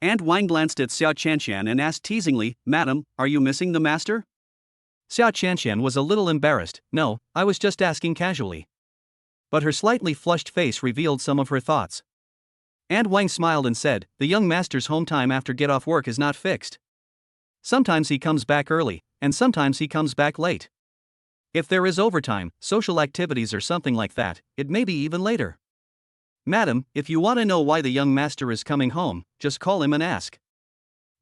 Speaker 1: Aunt Wang glanced at Xia Qianqian and asked teasingly, Madam, are you missing the master?
Speaker 2: Xia Qianqian was a little embarrassed. No, I was just asking casually. But her slightly flushed face revealed some of her thoughts. Aunt Wang smiled and said, the young master's home time after get off work is not fixed. Sometimes he comes back early, and sometimes he comes back late. If there is overtime, social activities or something like that, it may be even later. Madam, if you want to know why the young master is coming home, just call him and ask.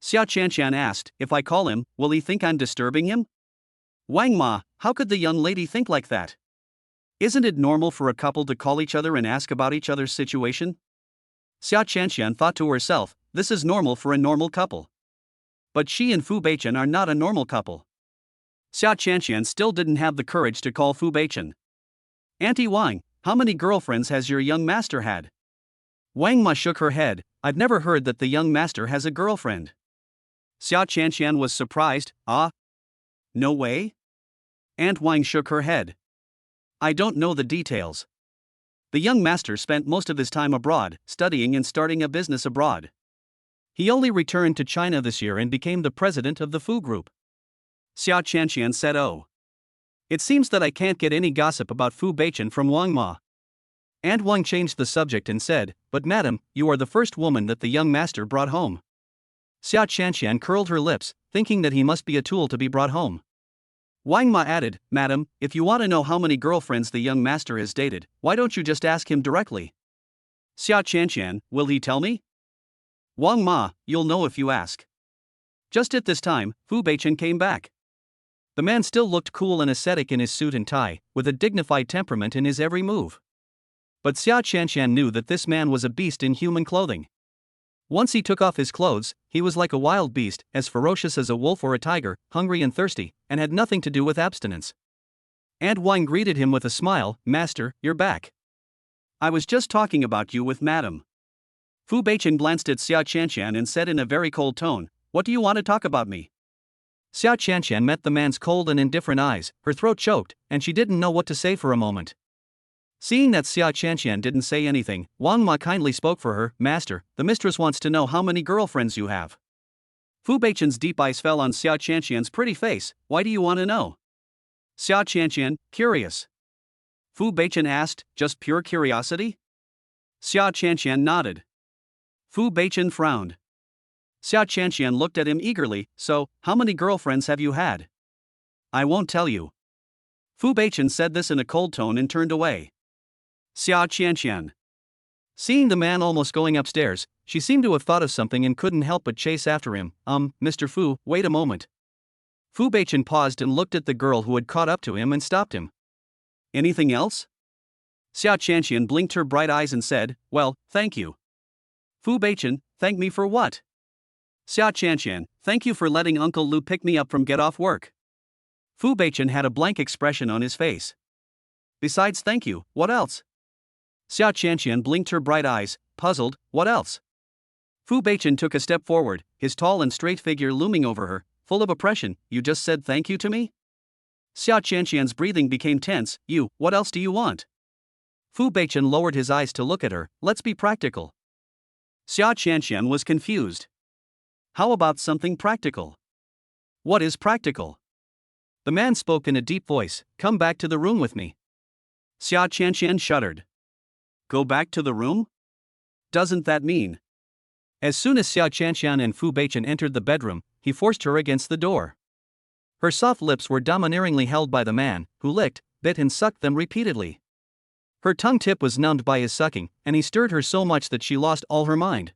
Speaker 2: Xia Qianqian asked, if I call him, will he think I'm disturbing him? Wang Ma, how could the young lady think like that? Isn't it normal for a couple to call each other and ask about each other's situation? Xia Qianqian thought to herself, this is normal for a normal couple. But she and Fu Beichen are not a normal couple. Xia Qianqian still didn't have the courage to call Fu Beichen. Auntie Wang, how many girlfriends has your young master had? Wang Ma shook her head, I've never heard that the young master has a girlfriend. Xia Qianqian was surprised, ah? No way? Aunt Wang shook her head. I don't know the details. The young master spent most of his time abroad, studying and starting a business abroad. He only returned to China this year and became the president of the Fu Group. Xia Qianqian said oh. It seems that I can't get any gossip about Fu Beichen from Wang Ma. Aunt Wang changed the subject and said, but madam, you are the first woman that the young master brought home. Xia Qianqian curled her lips, thinking that he must be a tool to be brought home. Wang Ma added, Madam, if you want to know how many girlfriends the young master has dated, why don't you just ask him directly? Xia Qianqian, will he tell me? Wang Ma, you'll know if you ask. Just at this time, Fu Beichen came back. The man still looked cool and ascetic in his suit and tie, with a dignified temperament in his every move. But Xia Qianqian knew that this man was a beast in human clothing. Once he took off his clothes, he was like a wild beast, as ferocious as a wolf or a tiger, hungry and thirsty, and had nothing to do with abstinence. Aunt Wang greeted him with a smile, Master, you're back. I was just talking about you with Madam. Fu Beichen glanced at Xia Qianqian and said in a very cold tone, what do you want to talk about me? Xia Qianqian met the man's cold and indifferent eyes, her throat choked, and she didn't know what to say for a moment. Seeing that Xia Qianqian didn't say anything, Wang Ma kindly spoke for her, Master, the mistress wants to know how many girlfriends you have. Fu Beichen's deep eyes fell on Xia Qianqian's pretty face, why do you want to know? Xia Qianqian, curious. Fu Beichen asked, just pure curiosity? Xia Qianqian nodded. Fu Beichen frowned. Xia Qianqian looked at him eagerly, so, how many girlfriends have you had? I won't tell you. Fu Beichen said this in a cold tone and turned away. Xia Qianqian. Seeing the man almost going upstairs, she seemed to have thought of something and couldn't help but chase after him. Mr. Fu, wait a moment. Fu Beichen paused and looked at the girl who had caught up to him and stopped him. Anything else? Xia Qianqian blinked her bright eyes and said, well, thank you. Fu Beichen, thank me for what? Xia Qianqian, thank you for letting Uncle Lu pick me up from get off work. Fu Beichen had a blank expression on his face. Besides thank you, what else? Xia Qianqian blinked her bright eyes, puzzled, what else? Fu Beichen took a step forward, his tall and straight figure looming over her, full of oppression, you just said thank you to me? Xia Qianqian's breathing became tense, what else do you want? Fu Beichen lowered his eyes to look at her, let's be practical. Xia Qianqian was confused. How about something practical? What is practical? The man spoke in a deep voice, come back to the room with me. Xia Qianqian shuddered. Go back to the room? Doesn't that mean? As soon as Xia Qianqian and Fu Beichen entered the bedroom, he forced her against the door. Her soft lips were domineeringly held by the man, who licked, bit and sucked them repeatedly. Her tongue tip was numbed by his sucking, and he stirred her so much that she lost all her mind.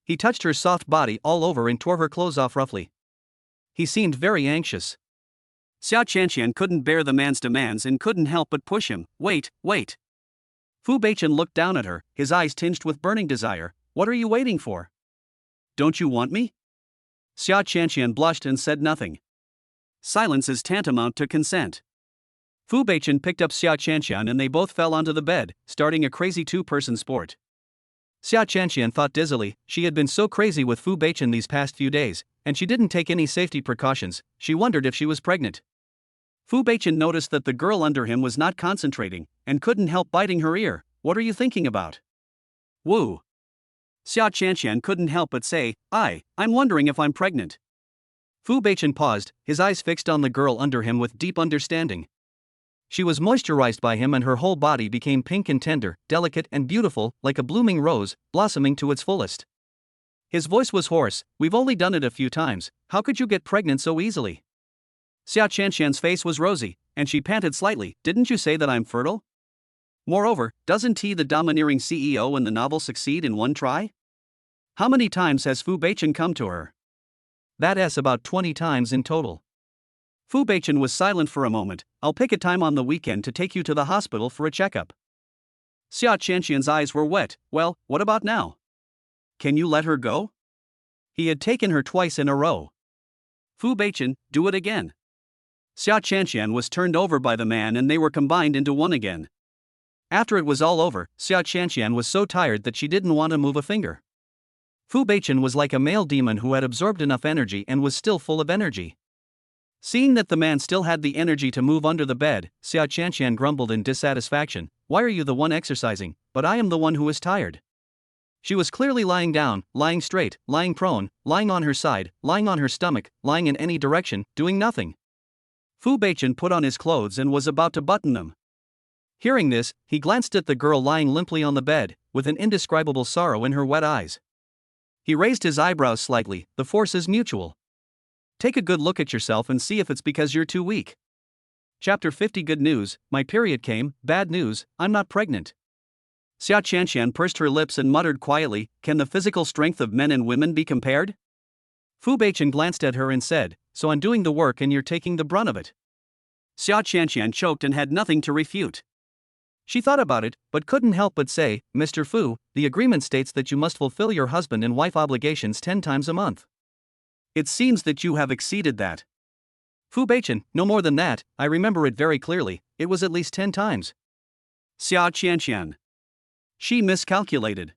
Speaker 2: He touched her soft body all over and tore her clothes off roughly. He seemed very anxious. Xia Qianqian couldn't bear the man's demands and couldn't help but push him. Wait. Fu Beichen looked down at her, his eyes tinged with burning desire. What are you waiting for? Don't you want me? Xia Qianqian blushed and said nothing. Silence is tantamount to consent. Fu Beichen picked up Xia Qianqian and they both fell onto the bed, starting a crazy two-person sport. Xia Qianqian thought dizzily, she had been so crazy with Fu Beichen these past few days, and she didn't take any safety precautions. She wondered if she was pregnant.
Speaker 1: Fu Beichen noticed that the girl under him was not concentrating, and couldn't help biting her ear. What are you thinking about? Woo. Xia Qianqian couldn't help but say, I'm wondering if I'm pregnant.
Speaker 2: Fu Beichen paused, his eyes fixed on the girl under him with deep understanding. She was moisturized by him and her whole body became pink and tender, delicate and beautiful, like a blooming rose, blossoming to its fullest. His voice was hoarse. We've only done it a few times, how could you get pregnant so easily?
Speaker 1: Xia Qianqian's face was rosy, and she panted slightly. Didn't you say that I'm fertile? Moreover, doesn't he, the domineering CEO in the novel, succeed in one try? How many times has Fu Beichen come to her?
Speaker 2: That's about 20 times in total.
Speaker 1: Fu Beichen was silent for a moment. I'll pick a time on the weekend to take you to the hospital for a checkup. Xia Qianqian's eyes were wet. Well, what about now? Can you let her go? He had taken her twice in a row. Fu Beichen, do it again. Xia Qianqian was turned over by the man and they were combined into one again. After it was all over, Xia Qianqian was so tired that she didn't want to move a finger. Fu Beichen was like a male demon who had absorbed enough energy and was still full of energy. Seeing that the man still had the energy to move under the bed, Xia Qianqian grumbled in dissatisfaction. Why are you the one exercising, but I am the one who is tired? She was clearly lying down, lying straight, lying prone, lying on her side, lying on her stomach, lying in any direction, doing nothing. Fu Beichen put on his clothes and was about to button them. Hearing this, he glanced at the girl lying limply on the bed, with an indescribable sorrow in her wet eyes. He raised his eyebrows slightly. The force is mutual. Take a good look at yourself and see if it's because you're too weak. Chapter 50. Good news, my period came. Bad news, I'm not pregnant. Xia Qianqian pursed her lips and muttered quietly, can the physical strength of men and women be compared? Fu Beichen glanced at her and said, so I'm doing the work and you're taking the brunt of it. Xia Qianqian choked and had nothing to refute. She thought about it, but couldn't help but say, Mr. Fu, the agreement states that you must fulfill your husband and wife obligations 10 times a month. It seems that you have exceeded that. Fu Beichen, no more than that, I remember it very clearly, it was at least 10 times. Xia Qianqian. She miscalculated.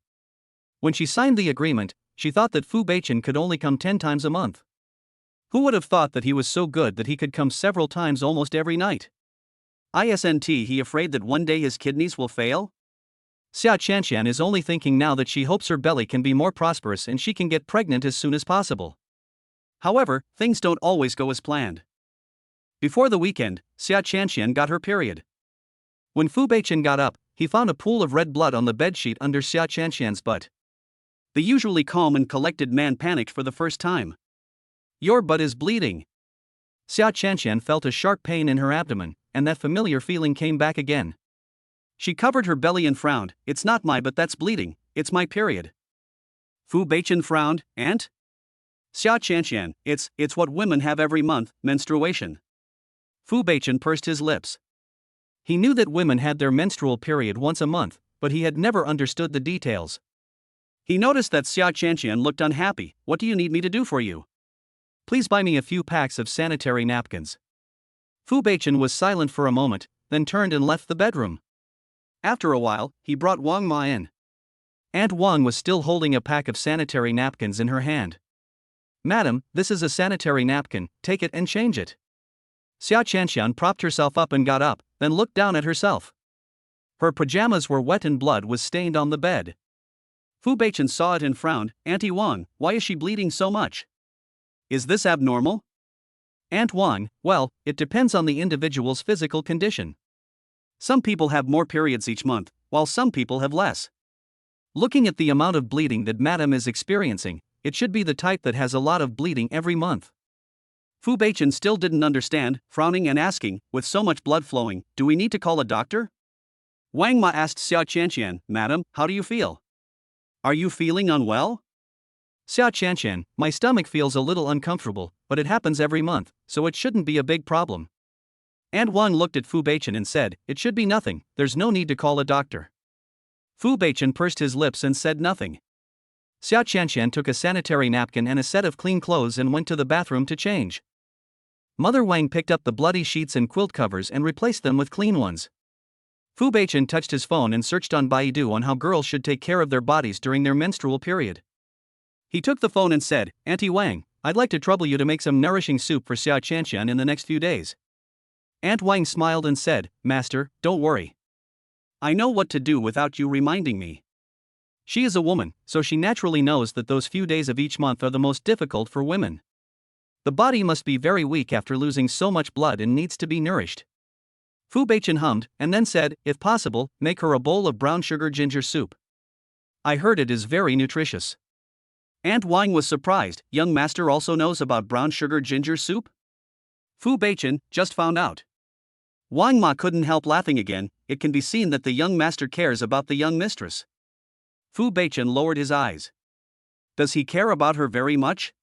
Speaker 1: When she signed the agreement, she thought that Fu Beichen could only come 10 times a month. Who would have thought that he was so good that he could come several times almost every night? Isn't he afraid that one day his kidneys will fail? Xia Qianqian is only thinking now that she hopes her belly can be more prosperous and she can get pregnant as soon as possible. However, things don't always go as planned. Before the weekend, Xia Qianqian got her period. When Fu Beichen got up, he found a pool of red blood on the bedsheet under Xia Qianqian's butt. The usually calm and collected man panicked for the first time. Your butt is bleeding. Xia Qianqian felt a sharp pain in her abdomen, and that familiar feeling came back again. She covered her belly and frowned. It's not my butt that's bleeding, it's my period. Fu Beichen frowned. Aunt? Xia Qianqian, it's what women have every month, menstruation. Fu Beichen pursed his lips. He knew that women had their menstrual period once a month, but he had never understood the details. He noticed that Xia Qianqian looked unhappy. What do you need me to do for you? Please buy me a few packs of sanitary napkins. Fu Beichen was silent for a moment, then turned and left the bedroom. After a while, he brought Wang Ma in. Aunt Wang was still holding a pack of sanitary napkins in her hand. Madam, this is a sanitary napkin, take it and change it. Xia Qianqian propped herself up and got up, then looked down at herself. Her pajamas were wet and blood was stained on the bed. Fu Beichen saw it and frowned. Auntie Wang, why is she bleeding so much? Is this abnormal? Aunt Wang, well, it depends on the individual's physical condition. Some people have more periods each month, while some people have less. Looking at the amount of bleeding that Madam is experiencing, it should be the type that has a lot of bleeding every month. Fu Beichen still didn't understand, frowning and asking, with so much blood flowing, do we need to call a doctor? Wang Ma asked Xia Qianqian, Madam, how do you feel? Are you feeling unwell? Xia Qianqian, my stomach feels a little uncomfortable, but it happens every month, so it shouldn't be a big problem. Aunt Wang looked at Fu Beichen and said, it should be nothing, there's no need to call a doctor. Fu Beichen pursed his lips and said nothing. Xia Qianqian took a sanitary napkin and a set of clean clothes and went to the bathroom to change. Mother Wang picked up the bloody sheets and quilt covers and replaced them with clean ones. Fu Beichen touched his phone and searched on Baidu on how girls should take care of their bodies during their menstrual period. He took the phone and said, Auntie Wang,
Speaker 2: I'd like to trouble you to make some nourishing soup for Xiao Qianqian in the next few days. Aunt Wang smiled and said, Master, don't worry.
Speaker 1: I know what to do without you reminding me.
Speaker 2: She is a woman, so she naturally knows that those few days of each month are the most difficult for women. The body must be very weak after losing so much blood and needs to be nourished. Fu Beichen hummed, and then said, if possible, make her a bowl of brown sugar ginger soup. I heard it is very nutritious.
Speaker 1: Aunt Wang was surprised. Young master also knows about brown sugar ginger soup? Fu Beichen just found out. Wang Ma couldn't help laughing again. It can be seen that the young master cares about the young mistress. Fu Beichen lowered his eyes. Does he care about her very much?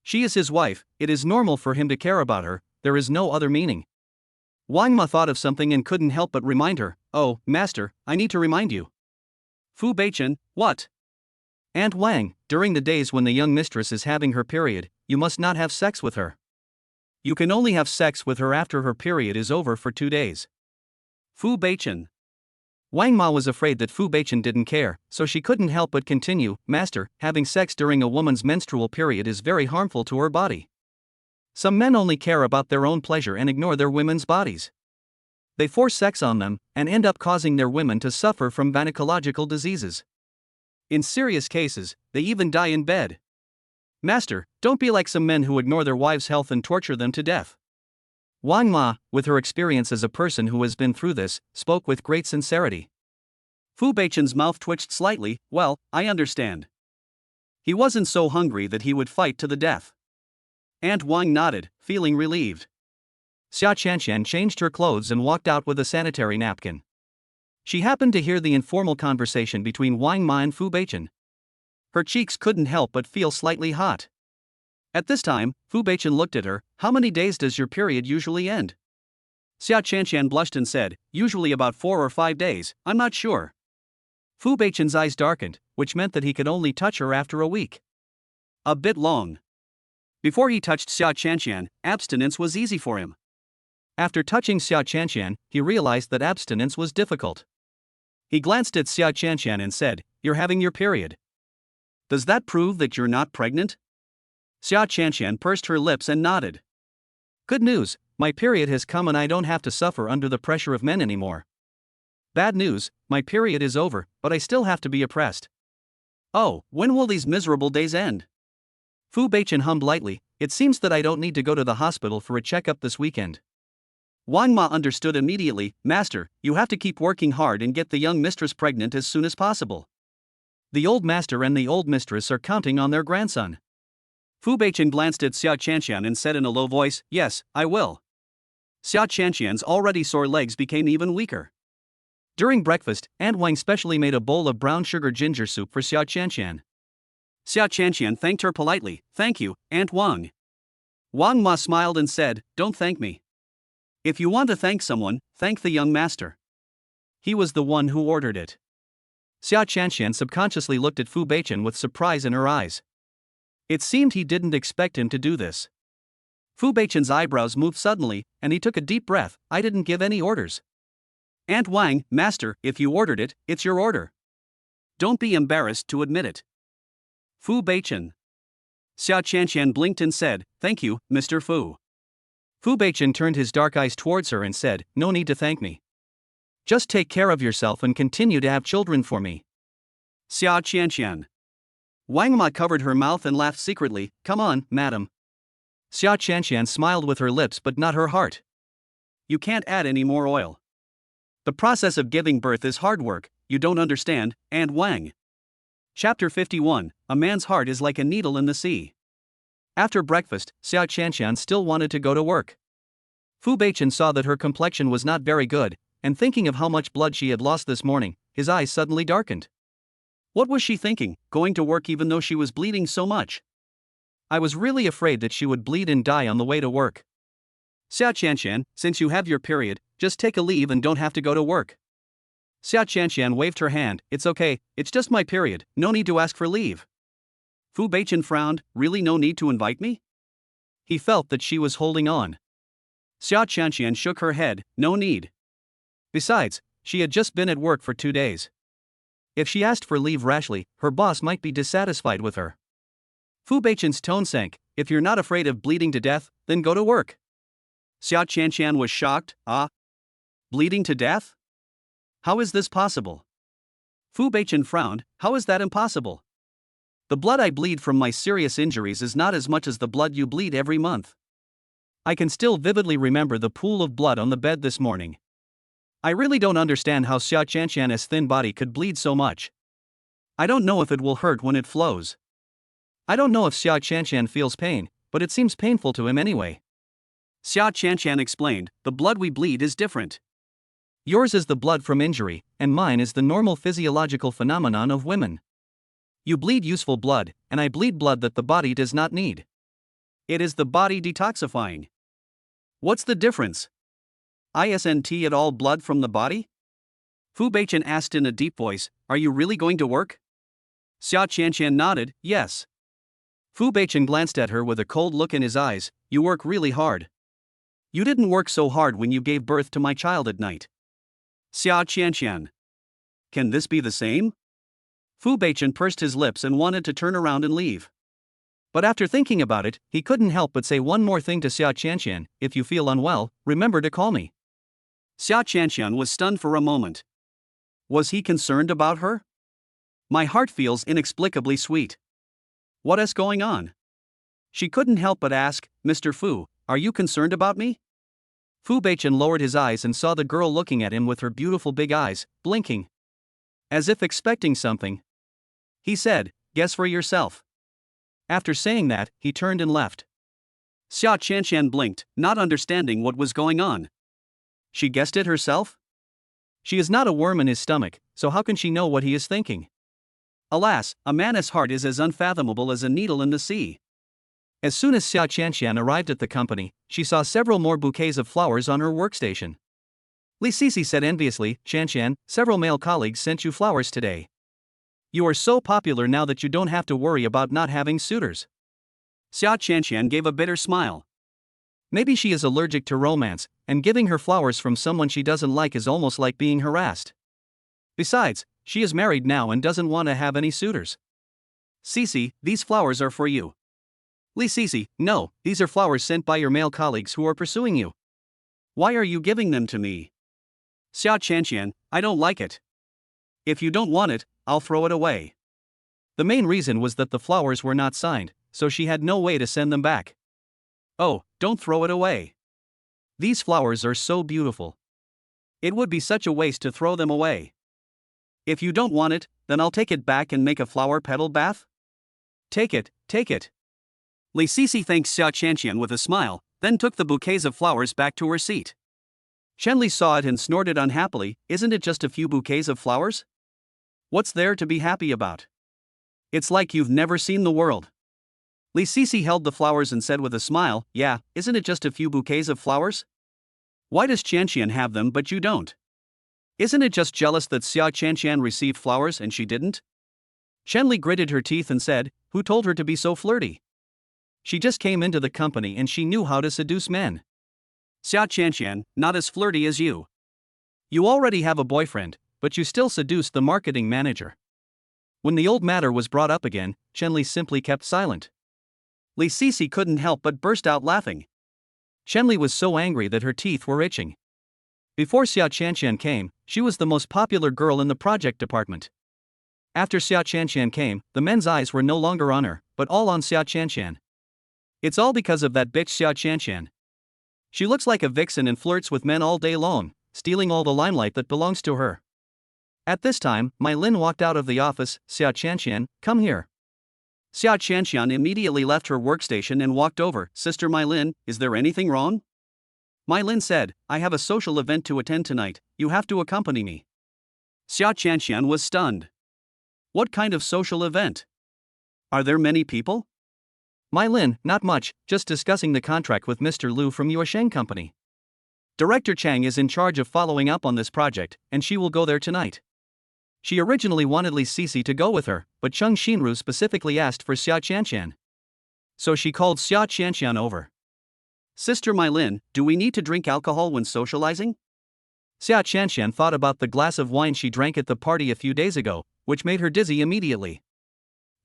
Speaker 2: She is his wife, it is normal for him to care about her, there is no other meaning. Wang Ma thought of something and couldn't help but remind her, oh, master, I need to remind you.
Speaker 1: Fu Beichen, what?
Speaker 2: Aunt Wang, during the days when the young mistress is having her period, you must not have sex with her. You can only have sex with her after her period is over for 2 days.
Speaker 1: Fu Beichen.
Speaker 2: Wang Ma was afraid that Fu Beichen didn't care, so she couldn't help but continue, Master, having sex during a woman's menstrual period is very harmful to her body. Some men only care about their own pleasure and ignore their women's bodies. They force sex on them, and end up causing their women to suffer from gynecological diseases. In serious cases, they even die in bed. Master, don't be like some men who ignore their wives' health and torture them to death. Wang Ma, with her experience as a person who has been through this, spoke with great sincerity.
Speaker 1: Fu Beichen's mouth twitched slightly. Well, I understand. He wasn't so hungry that he would fight to the death. Aunt Wang nodded, feeling relieved.
Speaker 2: Xia Qianqian changed her clothes and walked out with a sanitary napkin. She happened to hear the informal conversation between Wang Ma and Fu Beichen. Her cheeks couldn't help but feel slightly hot. At this time, Fu Beichen looked at her. How many days does your period usually end?
Speaker 1: Xia Qianqian blushed and said, usually about 4 or 5 days, I'm not sure.
Speaker 2: Fu Beichen's eyes darkened, which meant that he could only touch her after a week.
Speaker 1: A bit long. Before he touched Xia Qianqian, abstinence was easy for him.
Speaker 2: After touching Xia Qianqian, he realized that abstinence was difficult. He glanced at Xia Qianqian and said, you're having your period.
Speaker 1: Does that prove that you're not pregnant? Xia Qianqian pursed her lips and nodded.
Speaker 2: Good news, my period has come and I don't have to suffer under the pressure of men anymore. Bad news, my period is over, but I still have to be oppressed.
Speaker 1: Oh, when will these miserable days end?
Speaker 2: Fu Beichen hummed lightly, it seems that I don't need to go to the hospital for a checkup this weekend.
Speaker 1: Wang Ma understood immediately, Master, you have to keep working hard and get the young mistress pregnant as soon as possible.
Speaker 2: The old master and the old mistress are counting on their grandson.
Speaker 1: Fu Beichen glanced at Xia Qianqian and said in a low voice, yes, I will. Xia Qianqian's already sore legs became even weaker.
Speaker 2: During breakfast, Aunt Wang specially made a bowl of brown sugar ginger soup for Xia Qianqian.
Speaker 1: Xia Qianqian thanked her politely, thank you, Aunt Wang. Wang Ma smiled and said, don't thank me. If you want to thank someone, thank the young master.
Speaker 2: He was the one who ordered it. Xia Qianqian subconsciously looked at Fu Beichen with surprise in her eyes. It seemed he didn't expect him to do this.
Speaker 1: Fu Beichen's eyebrows moved suddenly, and he took a deep breath. I didn't give any orders. Aunt Wang, Master, if you ordered it, it's your order. Don't be embarrassed to admit it. Fu Beichen. Xia Qianqian blinked and said, thank you, Mr. Fu.
Speaker 2: Fu Beichen turned his dark eyes towards her and said, no need to thank me. Just take care of yourself and continue to have children for me.
Speaker 1: Xia Qianqian. Wang Ma covered her mouth and laughed secretly, come on, madam.
Speaker 2: Xia Qianqian smiled with her lips but not her heart.
Speaker 1: You can't add any more oil. The process of giving birth is hard work, you don't understand, Aunt Wang. Chapter 51, A Man's Heart is Like a Needle in the Sea. After breakfast, Xia Qianqian still wanted to go to work. Fu Beichen saw that her complexion was not very good, and thinking of how much blood she had lost this morning, his eyes suddenly darkened. What was she thinking, going to work even though she was bleeding so much?
Speaker 2: I was really afraid that she would bleed and die on the way to work.
Speaker 1: Xia Qianqian, since you have your period, just take a leave and don't have to go to work.
Speaker 2: Xia Qianqian waved her hand, it's okay, it's just my period, no need to ask for leave.
Speaker 1: Fu Beichen frowned, really no need to invite me?
Speaker 2: He felt that she was holding on.
Speaker 1: Xia Qianqian shook her head, no need.
Speaker 2: Besides, she had just been at work for 2 days. If she asked for leave rashly, her boss might be dissatisfied with her. Fu Beichen's tone sank. If you're not afraid of bleeding to death, then go to work.
Speaker 1: Xia Qianqian was shocked. Bleeding to death? How is this possible? Fu Beichen frowned. How is that impossible? The blood I bleed from my serious injuries is not as much as the blood you bleed every month. I can still vividly remember the pool of blood on the bed this morning. I really don't understand how Xia Qianqian's thin body could bleed so much. I don't know if it will hurt when it flows. I don't know if Xia Qianqian feels pain, but it seems painful to him anyway. Xia Qianqian explained, the blood we bleed is different.
Speaker 2: Yours is the blood from injury, and mine is the normal physiological phenomenon of women. You bleed useful blood, and I bleed blood that the body does not need.
Speaker 1: It is the body detoxifying. What's the difference? Isn't it all blood from the body? Fu Beichen asked in a deep voice, are you really going to work? Xia Qianqian nodded, yes.
Speaker 2: Fu Beichen glanced at her with a cold look in his eyes. You work really hard.
Speaker 1: You didn't work so hard when you gave birth to my child at night. Xia Qianqian. Can this be the same? Fu Beichen pursed his lips and wanted to turn around and leave.
Speaker 2: But after thinking about it, he couldn't help but say one more thing to Xia Qianqian, if you feel unwell, remember to call me.
Speaker 1: Xia Qianqian was stunned for a moment. Was he concerned about her? My heart feels inexplicably sweet. What is going on? She couldn't help but ask, Mr. Fu, are you concerned about me?
Speaker 2: Fu Beichen lowered his eyes and saw the girl looking at him with her beautiful big eyes, blinking.
Speaker 1: As if expecting something. He said, guess for yourself. After saying that, he turned and left. Xia Qianqian blinked, not understanding what was going on. She guessed it herself?
Speaker 2: She is not a worm in his stomach, so how can she know what he is thinking?
Speaker 1: Alas, a man's heart is as unfathomable as a needle in the sea.
Speaker 2: As soon as Xia Qianqian arrived at the company, she saw several more bouquets of flowers on her workstation. Li Sisi said enviously, Qianqian, several male colleagues sent you flowers today. You are so popular now that you don't have to worry about not having suitors.
Speaker 1: Xia Qianqian gave a bitter smile.
Speaker 2: Maybe she is allergic to romance, and giving her flowers from someone she doesn't like is almost like being harassed. Besides, she is married now and doesn't want to have any suitors.
Speaker 1: Sisi, these flowers are for you.
Speaker 2: Li Sisi, no, these are flowers sent by your male colleagues who are pursuing you.
Speaker 1: Why are you giving them to me? Xia Qianqian, I don't like it. If you don't want it, I'll throw it away.
Speaker 2: The main reason was that the flowers were not signed, so she had no way to send them back.
Speaker 1: Oh, don't throw it away.
Speaker 2: These flowers are so beautiful.
Speaker 1: It would be such a waste to throw them away. If you don't want it, then I'll take it back and make a flower petal bath.
Speaker 2: Take it, take it.
Speaker 1: Li Sisi thanked Xia Qianqian with a smile, then took the bouquets of flowers back to her seat. Chen Li saw it and snorted unhappily, isn't it just a few bouquets of flowers? What's there to be happy about? It's like you've never seen the world. Li Sisi held the flowers and said with a smile, yeah, isn't it just a few bouquets of flowers? Why does Qianqian have them but you don't? Isn't it just jealous that Xia Qianqian received flowers and she didn't? Chen Li gritted her teeth and said, who told her to be so flirty? She just came into the company and she knew how to seduce men. Xia Qianqian, not as flirty as you. You already have a boyfriend, but you still seduced the marketing manager.
Speaker 2: When the old matter was brought up again, Chen Li simply kept silent.
Speaker 1: Li Sisi couldn't help but burst out laughing.
Speaker 2: Chen Li was so angry that her teeth were itching. Before Xia Qianqian came, she was the most popular girl in the project department. After Xia Qianqian came, the men's eyes were no longer on her, but all on Xia Qianqian. It's all because of that bitch Xia Qianqian. She looks like a vixen and flirts with men all day long, stealing all the limelight that belongs to her. At this time, Mai Lin walked out of the office. Xia Qianqian, come here.
Speaker 1: Xia Qianqian immediately left her workstation and walked over. Sister Mai Lin, is there anything wrong? Mai Lin said, I have a social event to attend tonight, you have to accompany me. Xia Qianqian was stunned. What kind of social event? Are there many people?
Speaker 2: Mai Lin, not much, just discussing the contract with Mr. Liu from your Sheng company. Director Chang is in charge of following up on this project, and she will go there tonight. She originally wanted Li Sisi to go with her, but Cheng Xinru specifically asked for Xia Qianqian. So she called Xia Qianqian over.
Speaker 1: Sister Mai Lin, do we need to drink alcohol when socializing?
Speaker 2: Xia Qianqian thought about the glass of wine she drank at the party a few days ago, which made her dizzy immediately.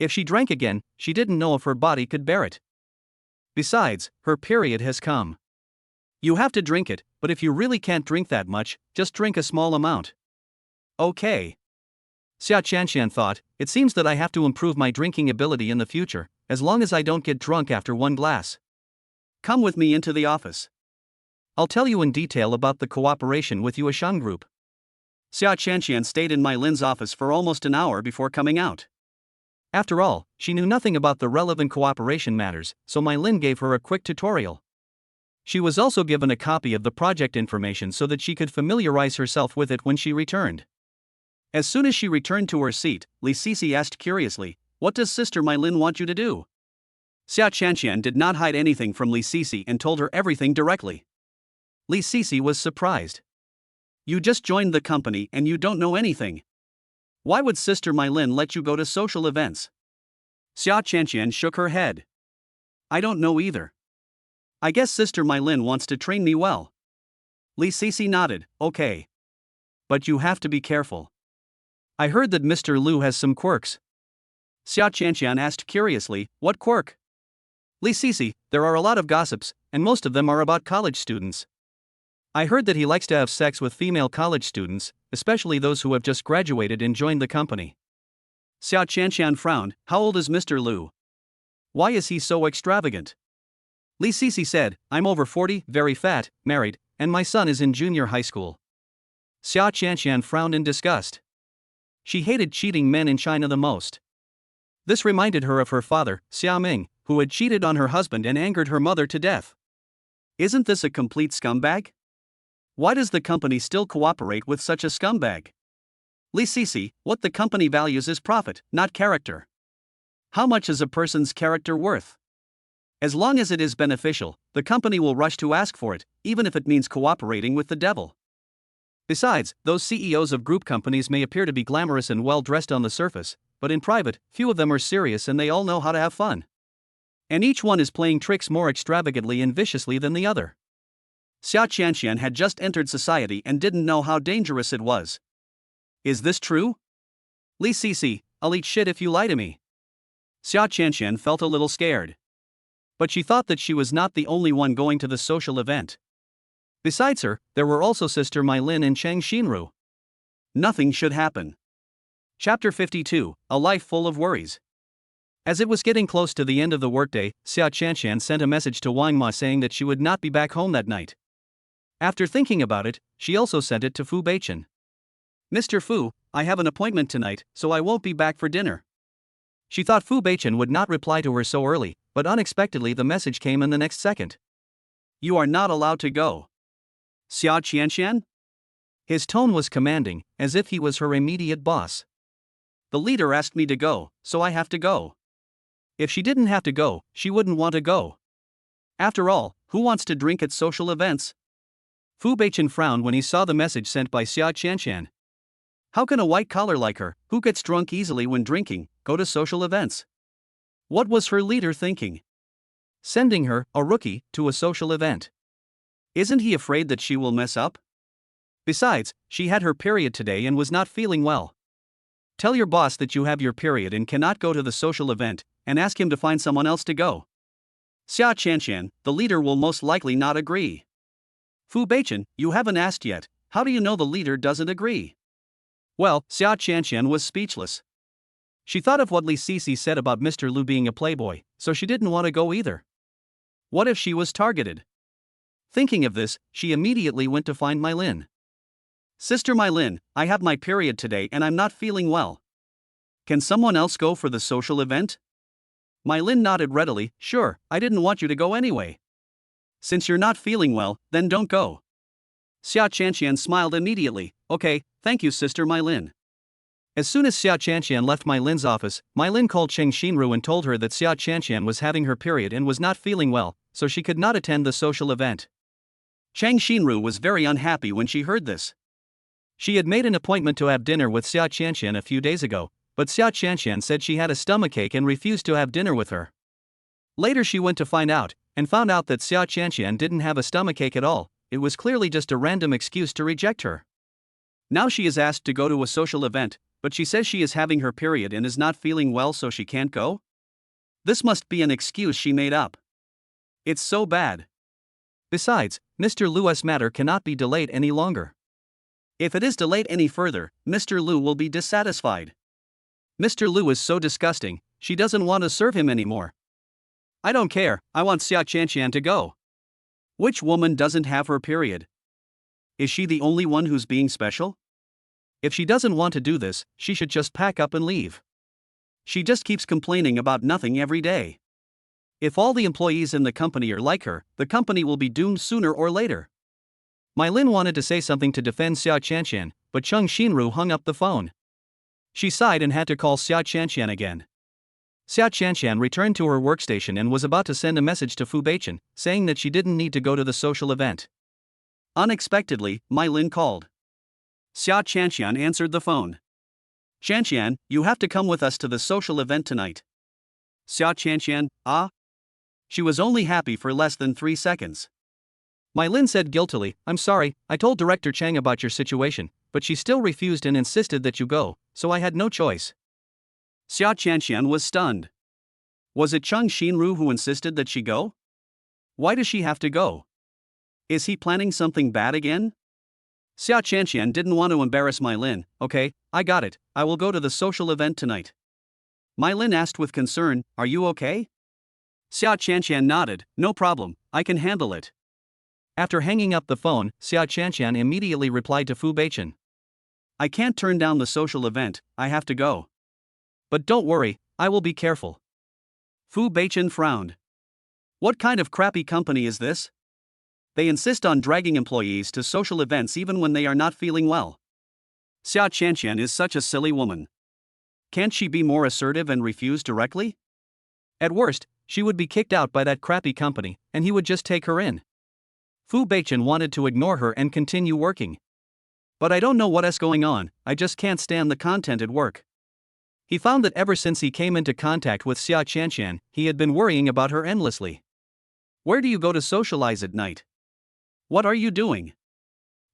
Speaker 2: If she drank again, she didn't know if her body could bear it. Besides, her period has come. You have to drink it, but if you really can't drink that much, just drink a small amount. Okay. Xia Qianxian thought, it seems that I have to improve my drinking ability in the future, as long as I don't get drunk after one glass. Come with me into the office. I'll tell you in detail about the cooperation with Yuesheng Group.
Speaker 1: Xia Qianxian stayed in Mai Lin's office for almost an hour before coming out.
Speaker 2: After all, she knew nothing about the relevant cooperation matters, so Mai Lin gave her a quick tutorial. She was also given a copy of the project information so that she could familiarize herself with it when she returned. As soon as she returned to her seat, Li Sisi asked curiously, "What does Sister Mai Lin want you to do?" Xia Qianxian did not hide anything from Li Sisi and told her everything directly. Li Sisi was surprised. You just joined the company and you don't know anything. Why would Sister Mai Lin let you go to social events? Xia Qianxian shook her head. I don't know either. I guess Sister Mai Lin wants to train me well. Li Sisi nodded, okay. But you have to be careful. I heard that Mr. Lu has some quirks. Xia Qianxian asked curiously, what quirk? Li Sisi, there are a lot of gossips, and most of them are about college students. I heard that he likes to have sex with female college students, especially those who have just graduated and joined the company. Xia Qianxian frowned, how old is Mr. Lu? Why is he so extravagant? Li Sisi said, I'm over 40, very fat, married, and my son is in junior high school. Xia Qianxian frowned in disgust. She hated cheating men in China the most. This reminded her of her father, Xia Ming, who had cheated on her husband and angered her mother to death. Isn't this a complete scumbag? Why does the company still cooperate with such a scumbag? Li Sisi, what the company values is profit, not character. How much is a person's character worth? As long as it is beneficial, the company will rush to ask for it, even if it means cooperating with the devil. Besides, those CEOs of group companies may appear to be glamorous and well-dressed on the surface, but in private, few of them are serious and they all know how to have fun. And each one is playing tricks more extravagantly and viciously than the other. Xia Qianxian had just entered society and didn't know how dangerous it was. Is this true? Li Sisi, I'll eat shit if you lie to me. Xia Qianxian felt a little scared. But she thought that she was not the only one going to the social event. Besides her, there were also Sister Mai Lin and Cheng Xinru. Nothing should happen. Chapter 52, A Life Full of Worries. As it was getting close to the end of the workday, Xia Qianxian sent a message to Wang Ma saying that she would not be back home that night. After thinking about it, she also sent it to Fu Beichen. Mr. Fu, I have an appointment tonight, so I won't be back for dinner. She thought Fu Beichen would not reply to her so early, but unexpectedly the message came in the next second. You are not allowed to go. Xia Qianxian? His tone was commanding, as if he was her immediate boss. The leader asked me to go, so I have to go. If she didn't have to go, she wouldn't want to go. After all, who wants to drink at social events? Fu Beichen frowned when he saw the message sent by Xia Qianxian. How can a white-collar like her, who gets drunk easily when drinking, go to social events? What was her leader thinking? Sending her, a rookie, to a social event. Isn't he afraid that she will mess up? Besides, she had her period today and was not feeling well. Tell your boss that you have your period and cannot go to the social event, and ask him to find someone else to go. Xia Qianxian, the leader will most likely not agree. Fu Beichen, you haven't asked yet, how do you know the leader doesn't agree? Well, Xia Qianxian was speechless. She thought of what Li Sisi said about Mr. Lu being a playboy, so she didn't want to go either. What if she was targeted? Thinking of this, she immediately went to find Mai Lin. Sister Mai Lin, I have my period today and I'm not feeling well. Can someone else go for the social event? Mai Lin nodded readily, sure, I didn't want you to go anyway. Since you're not feeling well, then don't go. Xia Qianxian smiled immediately, okay, thank you Sister Mai Lin. As soon as Xia Qianxian left Mai Lin's office, Mai Lin called Cheng Xinru and told her that Xia Qianxian was having her period and was not feeling well, so she could not attend the social event. Cheng Xinru was very unhappy when she heard this. She had made an appointment to have dinner with Xia Qianxian a few days ago, but Xia Qianxian said she had a stomachache and refused to have dinner with her. Later she went to find out, and found out that Xia Qianxian didn't have a stomachache at all, it was clearly just a random excuse to reject her.
Speaker 1: Now she is asked to go to a social event, but she says she is having her period and is not feeling well, so she can't go? This must be an excuse she made up. It's so bad.
Speaker 2: Besides, Mr. Lu's matter cannot be delayed any longer.
Speaker 1: If it is delayed any further, Mr. Lu will be dissatisfied. Mr. Lu is so disgusting, she doesn't want to serve him anymore. I don't care, I want Xia Qianqian to go. Which woman doesn't have her period? Is she the only one who's being special? If she doesn't want to do this, she should just pack up and leave. She just keeps complaining about nothing every day. If all the employees in the company are like her, the company will be doomed sooner or later.
Speaker 2: Mai Lin wanted to say something to defend Xia Qianqian, but Cheng Xinru hung up the phone. She sighed and had to call Xia Qianqian again. Xia Qianqian returned to her workstation and was about to send a message to Fu Beichen, saying that she didn't need to go to the social event.
Speaker 1: Unexpectedly, Mai Lin called. Xia Qianqian answered the phone. Qianqian, you have to come with us to the social event tonight. Xia Qianqian, ah? She was only happy for less than 3 seconds.
Speaker 2: Mai Lin said guiltily, I'm sorry, I told Director Chang about your situation, but she still refused and insisted that you go, so I had no choice.
Speaker 1: Xia Qianqian was stunned. Was it Cheng Xinru who insisted that she go? Why does she have to go? Is he planning something bad again? Xia Qianqian didn't want to embarrass Mai Lin. Okay, I got it, I will go to the social event tonight. Mai Lin asked with concern, are you okay? Xia Qianqian nodded, no problem, I can handle it.
Speaker 2: After hanging up the phone, Xia Qianqian immediately replied to Fu Beichen.
Speaker 1: I can't turn down the social event, I have to go.
Speaker 2: But don't worry, I will be careful.
Speaker 1: Fu Beichen frowned. What kind of crappy company is this? They insist on dragging employees to social events even when they are not feeling well. Xia Qianqian is such a silly woman. Can't she be more assertive and refuse directly?
Speaker 2: At worst, she would be kicked out by that crappy company, and he would just take her in. Fu Beichen wanted to ignore her and continue working.
Speaker 1: But I don't know what is going on, I just can't stand the content at work.
Speaker 2: He found that ever since he came into contact with Xia Qianqian, he had been worrying about her endlessly.
Speaker 1: Where do you go to socialize at night? What are you doing?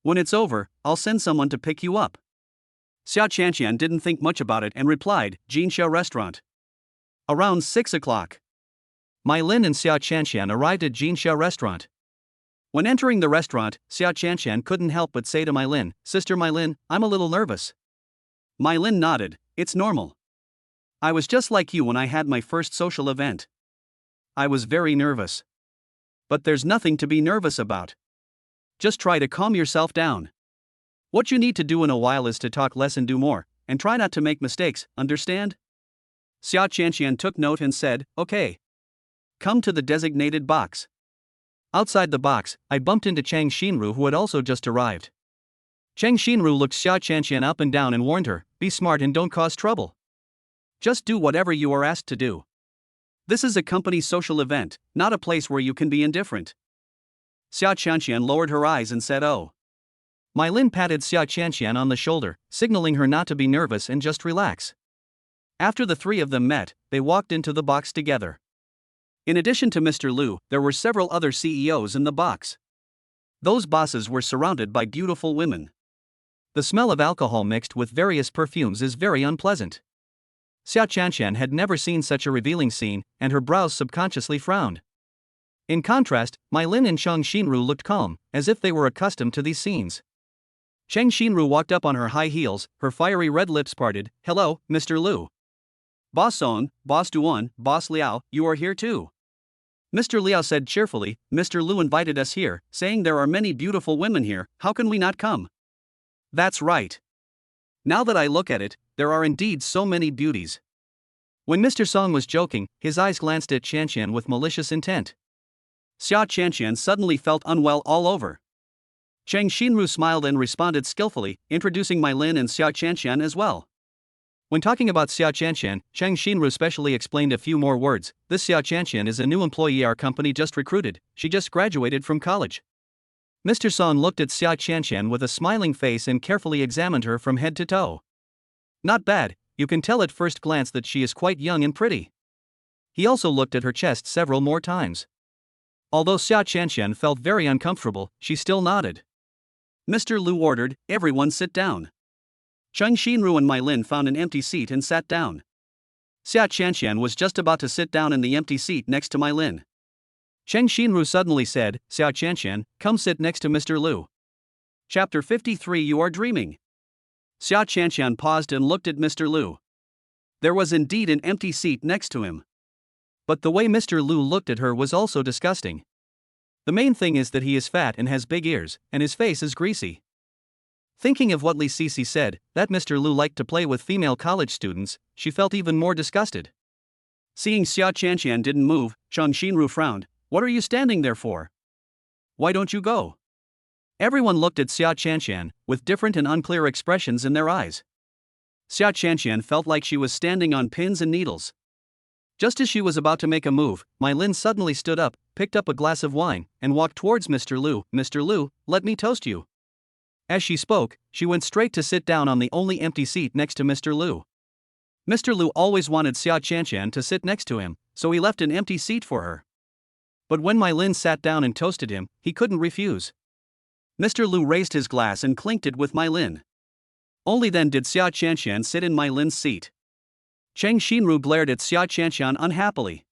Speaker 1: When it's over, I'll send someone to pick you up. Xia Qianqian didn't think much about it and replied, Jinsha restaurant. Around 6 o'clock.
Speaker 2: Mai Lin and Xia Qianqian arrived at Jinsha restaurant.
Speaker 1: When entering the restaurant, Xia Qianqian couldn't help but say to Mai Lin, Sister Mai Lin, I'm a little nervous. Mai Lin nodded, it's normal. I was just like you when I had my first social event. I was very nervous. But there's nothing to be nervous about. Just try to calm yourself down. What you need to do in a while is to talk less and do more, and try not to make mistakes, understand? Xia Qianqian took note and said, okay. Come to the designated box.
Speaker 2: Outside the box, I bumped into Cheng Xinru, who had also just arrived. Cheng Xinru looked Xia Qianqian up and down and warned her, be smart and don't cause trouble.
Speaker 1: Just do whatever you are asked to do. This is a company social event, not a place where you can be indifferent. Xia Qianqian lowered her eyes and said, oh.
Speaker 2: Mai Lin patted Xia Qianqian on the shoulder, signaling her not to be nervous and just relax.
Speaker 1: After the three of them met, they walked into the box together. In addition to Mr. Lu, there were several other CEOs in the box. Those bosses were surrounded by beautiful women.
Speaker 2: The smell of alcohol mixed with various perfumes is very unpleasant. Xia Qianqian had never seen such a revealing scene, and her brows subconsciously frowned. In contrast, Mai Lin and Cheng Xinru looked calm, as if they were accustomed to these scenes. Cheng Xinru walked up on her high heels, her fiery red lips parted. Hello, Mr. Lu.
Speaker 1: Boss Song, Boss Duan, Boss Liao, you are here too. Mr. Liao said cheerfully, Mr. Lu invited us here, saying there are many beautiful women here, how can we not come? That's right. Now that I look at it, there are indeed so many beauties.
Speaker 2: When Mr. Song was joking, his eyes glanced at Qianqian with malicious intent.
Speaker 1: Xia Qianqian suddenly felt unwell all over. Cheng Xinru smiled and responded skillfully, introducing Mai Lin and Xia Qianqian as well.
Speaker 2: When talking about Xia Qianqian, Cheng Xinru specially explained a few more words. This Xia Qianqian is a new employee our company just recruited, she just graduated from college. Mr. Song looked at Xia Qianqian with a smiling face and carefully examined her from head to toe. Not bad, you can tell at first glance that she is quite young and pretty. He also looked at her chest several more times. Although Xia Qianqian felt very uncomfortable, she still nodded.
Speaker 1: Mr. Lu ordered, everyone sit down. Cheng Xinru and Mai Lin found an empty seat and sat down. Xia Qianqian was just about to sit down in the empty seat next to Mai Lin. Cheng Xinru suddenly said, Xia Qianqian, come sit next to Mr. Lu. Chapter 53 You Are Dreaming. Xia Qianqian paused and looked at Mr. Lu. There was indeed an empty seat next to him. But the way Mr. Lu looked at her was also disgusting. The main thing is that he is fat and has big ears, and his face is greasy. Thinking of what Li Sisi said, that Mr. Lu liked to play with female college students, she felt even more disgusted. Seeing Xia Qianqian didn't move, Cheng Xinru frowned. What are you standing there for? Why don't you go? Everyone looked at Xia Qianqian, with different and unclear expressions in their eyes. Xia Qianqian felt like she was standing on pins and needles. Just as she was about to make a move, Mai Lin suddenly stood up, picked up a glass of wine, and walked towards Mr. Lu. Mr. Lu, let me toast you. As she spoke, she went straight to sit down on the only empty seat next to Mr. Lu. Mr. Lu always wanted Xia Qianqian to sit next to him, so he left an empty seat for her. But when Mai Lin sat down and toasted him, he couldn't refuse. Mr. Lu raised his glass and clinked it with Mai Lin. Only then did Xia Qianqian sit in Mai Lin's seat. Cheng Xinru glared at Xia Qianqian unhappily.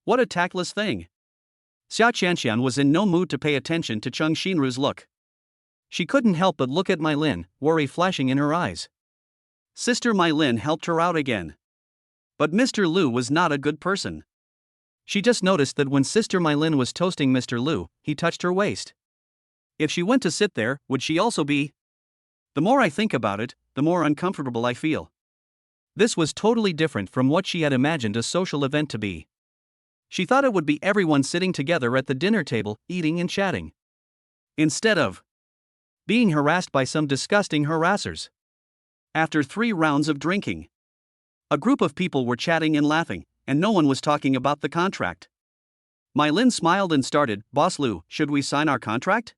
Speaker 1: What a tactless thing. Xia Qianqian was in no mood to pay attention to Cheng Xinru's look. She couldn't help but look at Mai Lin, worry flashing in her eyes. Sister Mai Lin helped her out again. But Mr. Lu was not a good person. She just noticed that when Sister Mai Lin was toasting Mr. Lu, he touched her waist. If she went to sit there, would she also be? The more I think about it, the more uncomfortable I feel. This was totally different from what she had imagined a social event to be. She thought it would be everyone sitting together at the dinner table, eating and chatting. Instead of being harassed by some disgusting harassers. After 3 rounds of drinking, a group of people were chatting and laughing, and no one was talking about the contract. Mai Lin smiled and started, Boss Lu, should we sign our contract?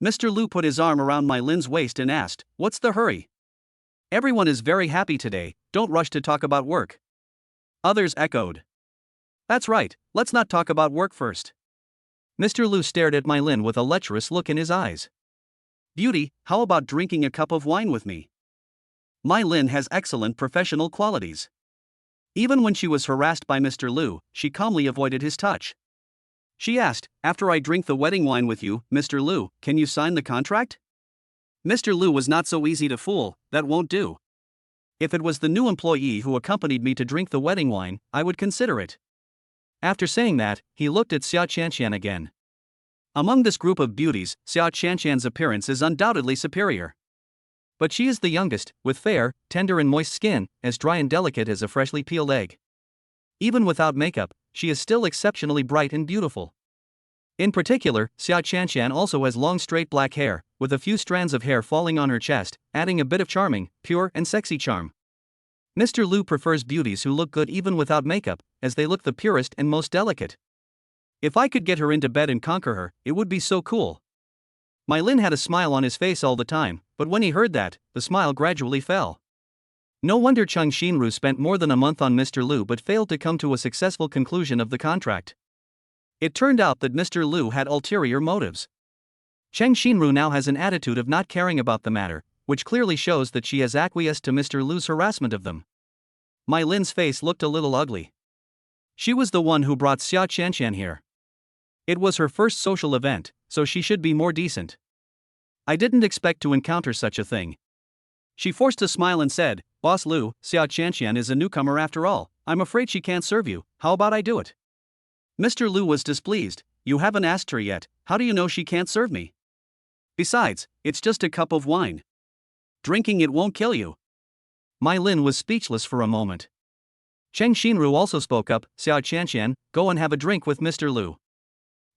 Speaker 1: Mr. Lu put his arm around Mai Lin's waist and asked, what's the hurry? Everyone is very happy today, don't rush to talk about work. Others echoed. That's right, let's not talk about work first. Mr. Lu stared at Mai Lin with a lecherous look in his eyes. Beauty, how about drinking a cup of wine with me? Mai Lin has excellent professional qualities. Even when she was harassed by Mr. Lu, she calmly avoided his touch. She asked, after I drink the wedding wine with you, Mr. Lu, can you sign the contract? Mr. Lu was not so easy to fool, that won't do. If it was the new employee who accompanied me to drink the wedding wine, I would consider it. After saying that, he looked at Xia Qianqian again. Among this group of beauties, Xia Qianqian's appearance is undoubtedly superior. But she is the youngest, with fair, tender and moist skin, as dry and delicate as a freshly peeled egg. Even without makeup, she is still exceptionally bright and beautiful. In particular, Xia Qianqian also has long straight black hair, with a few strands of hair falling on her chest, adding a bit of charming, pure and sexy charm. Mr. Lu prefers beauties who look good even without makeup, as they look the purest and most delicate. If I could get her into bed and conquer her, it would be so cool. Mai Lin had a smile on his face all the time, but when he heard that, the smile gradually fell. No wonder Cheng Xinru spent more than a month on Mr. Lu but failed to come to a successful conclusion of the contract. It turned out that Mr. Lu had ulterior motives. Cheng Xinru now has an attitude of not caring about the matter, which clearly shows that she has acquiesced to Mr. Lu's harassment of them. Mai Lin's face looked a little ugly. She was the one who brought Xia Qianqian here. It was her first social event, so she should be more decent. I didn't expect to encounter such a thing. She forced a smile and said, Boss Lu, Xia Qianqian is a newcomer after all, I'm afraid she can't serve you, how about I do it? Mr. Lu was displeased, you haven't asked her yet, how do you know she can't serve me? Besides, it's just a cup of wine. Drinking it won't kill you. Mai Lin was speechless for a moment. Cheng Xinru also spoke up, Xia Qianqian, go and have a drink with Mr. Lu.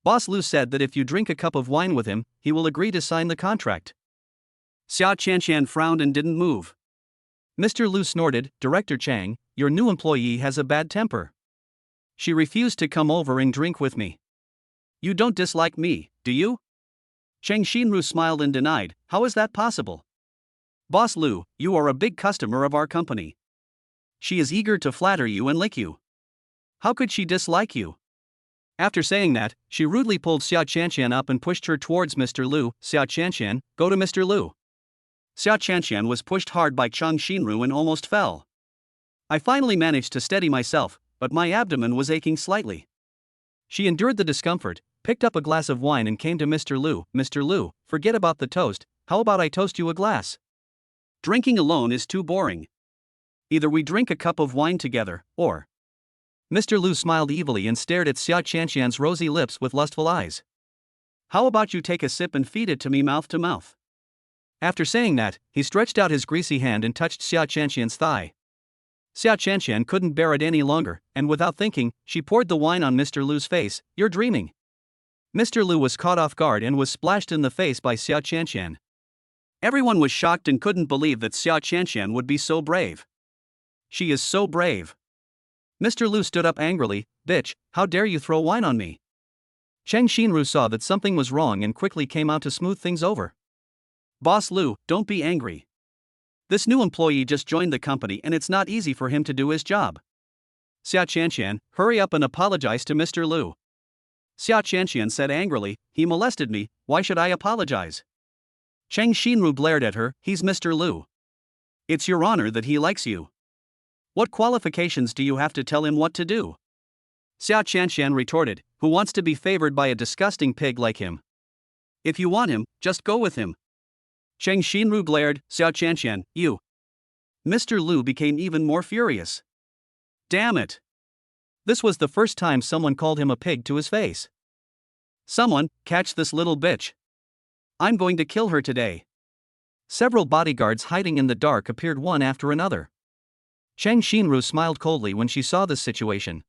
Speaker 1: Boss Lu said that if you drink a cup of wine with him, he will agree to sign the contract. Xia Qianqian frowned and didn't move. Mr. Lu snorted, Director Chang, your new employee has a bad temper. She refused to come over and drink with me. You don't dislike me, do you? Cheng Xinru smiled and denied, how is that possible? Boss Lu, you are a big customer of our company. She is eager to flatter you and lick you. How could she dislike you?
Speaker 2: After saying that, she rudely pulled Xia Qianqian up and pushed her towards Mr. Lu. Xia Qianqian, go to Mr. Lu.
Speaker 1: Xia Qianqian was pushed hard by Chang Xinru and almost fell. I finally managed to steady myself, but my abdomen was aching slightly.
Speaker 2: She endured the discomfort, picked up a glass of wine and came to Mr. Lu. Mr. Lu, forget about the toast, how about I toast you a glass?
Speaker 1: Drinking alone is too boring. Either we drink a cup of wine together, or...
Speaker 2: Mr. Lu smiled evilly and stared at Xia Qianqian's rosy lips with lustful eyes.
Speaker 1: How about you take a sip and feed it to me mouth to mouth?
Speaker 2: After saying that, he stretched out his greasy hand and touched Xia Qianqian's thigh. Xia Qianqian couldn't bear it any longer, and without thinking, she poured the wine on Mr. Lu's face. You're dreaming. Mr. Lu was caught off guard and was splashed in the face by Xia Qianqian.
Speaker 1: Everyone was shocked and couldn't believe that Xia Qianqian would be so brave. She is so brave.
Speaker 2: Mr. Lu stood up angrily. Bitch, how dare you throw wine on me? Cheng Xinru saw that something was wrong and quickly came out to smooth things over.
Speaker 1: Boss Lu, don't be angry. This new employee just joined the company and it's not easy for him to do his job.
Speaker 2: Xia Qianqian, hurry up and apologize to Mr. Lu.
Speaker 1: Xia Qianqian said angrily, he molested me, why should I apologize?
Speaker 2: Cheng Xinru blared at her, he's Mr. Lu.
Speaker 1: It's your honor that he likes you. What qualifications do you have to tell him what to do?
Speaker 2: Xia Qianqian retorted, who wants to be favored by a disgusting pig like him?
Speaker 1: If you want him, just go with him.
Speaker 2: Cheng Xinru glared, Xia Qianqian, you.
Speaker 1: Mr. Lu became even more furious. Damn it.
Speaker 2: This was the first time someone called him a pig to his face.
Speaker 1: Someone, catch this little bitch. I'm going to kill her today.
Speaker 2: Several bodyguards hiding in the dark appeared one after another. Cheng Xinru smiled coldly when she saw this situation.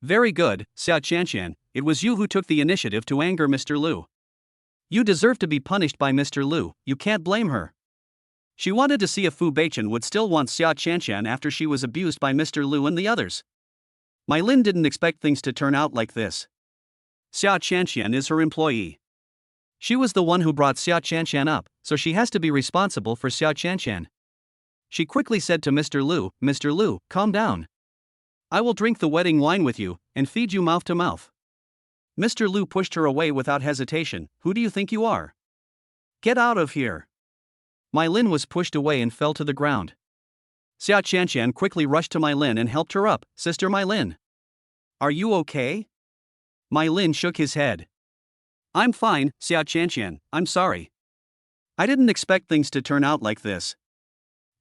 Speaker 1: Very good, Xia Qianqian, it was you who took the initiative to anger Mr. Lu.
Speaker 2: You deserve to be punished by Mr. Lu, you can't blame her.
Speaker 1: She wanted to see if Fu Beichen would still want Xia Qianqian after she was abused by Mr. Lu and the others. Mai Lin didn't expect things to turn out like this. Xia Qianqian is her employee.
Speaker 2: She was the one who brought Xia Qianqian up, so she has to be responsible for Xia Qianqian. She quickly said to Mr. Lu, calm down.
Speaker 1: I will drink the wedding wine with you, and feed you mouth to mouth. Mr. Lu pushed her away without hesitation. Who do you think you are? Get out of here.
Speaker 2: Mai Lin was pushed away and fell to the ground.
Speaker 1: Xia Qianqian quickly rushed to Mai Lin and helped her up. Sister Mai Lin. Are you okay? Mai Lin shook his head. I'm fine, Xia Qianqian, I'm sorry. I didn't expect things to turn out like this.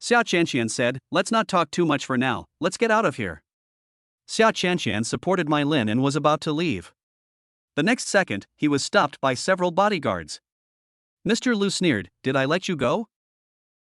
Speaker 1: Xia Qianqian said, let's not talk too much for now, let's get out of here.
Speaker 2: Xia Qianqian supported Mai Lin and was about to leave.
Speaker 1: The next second, he was stopped by several bodyguards.
Speaker 2: Mr. Lu sneered, did I let you go?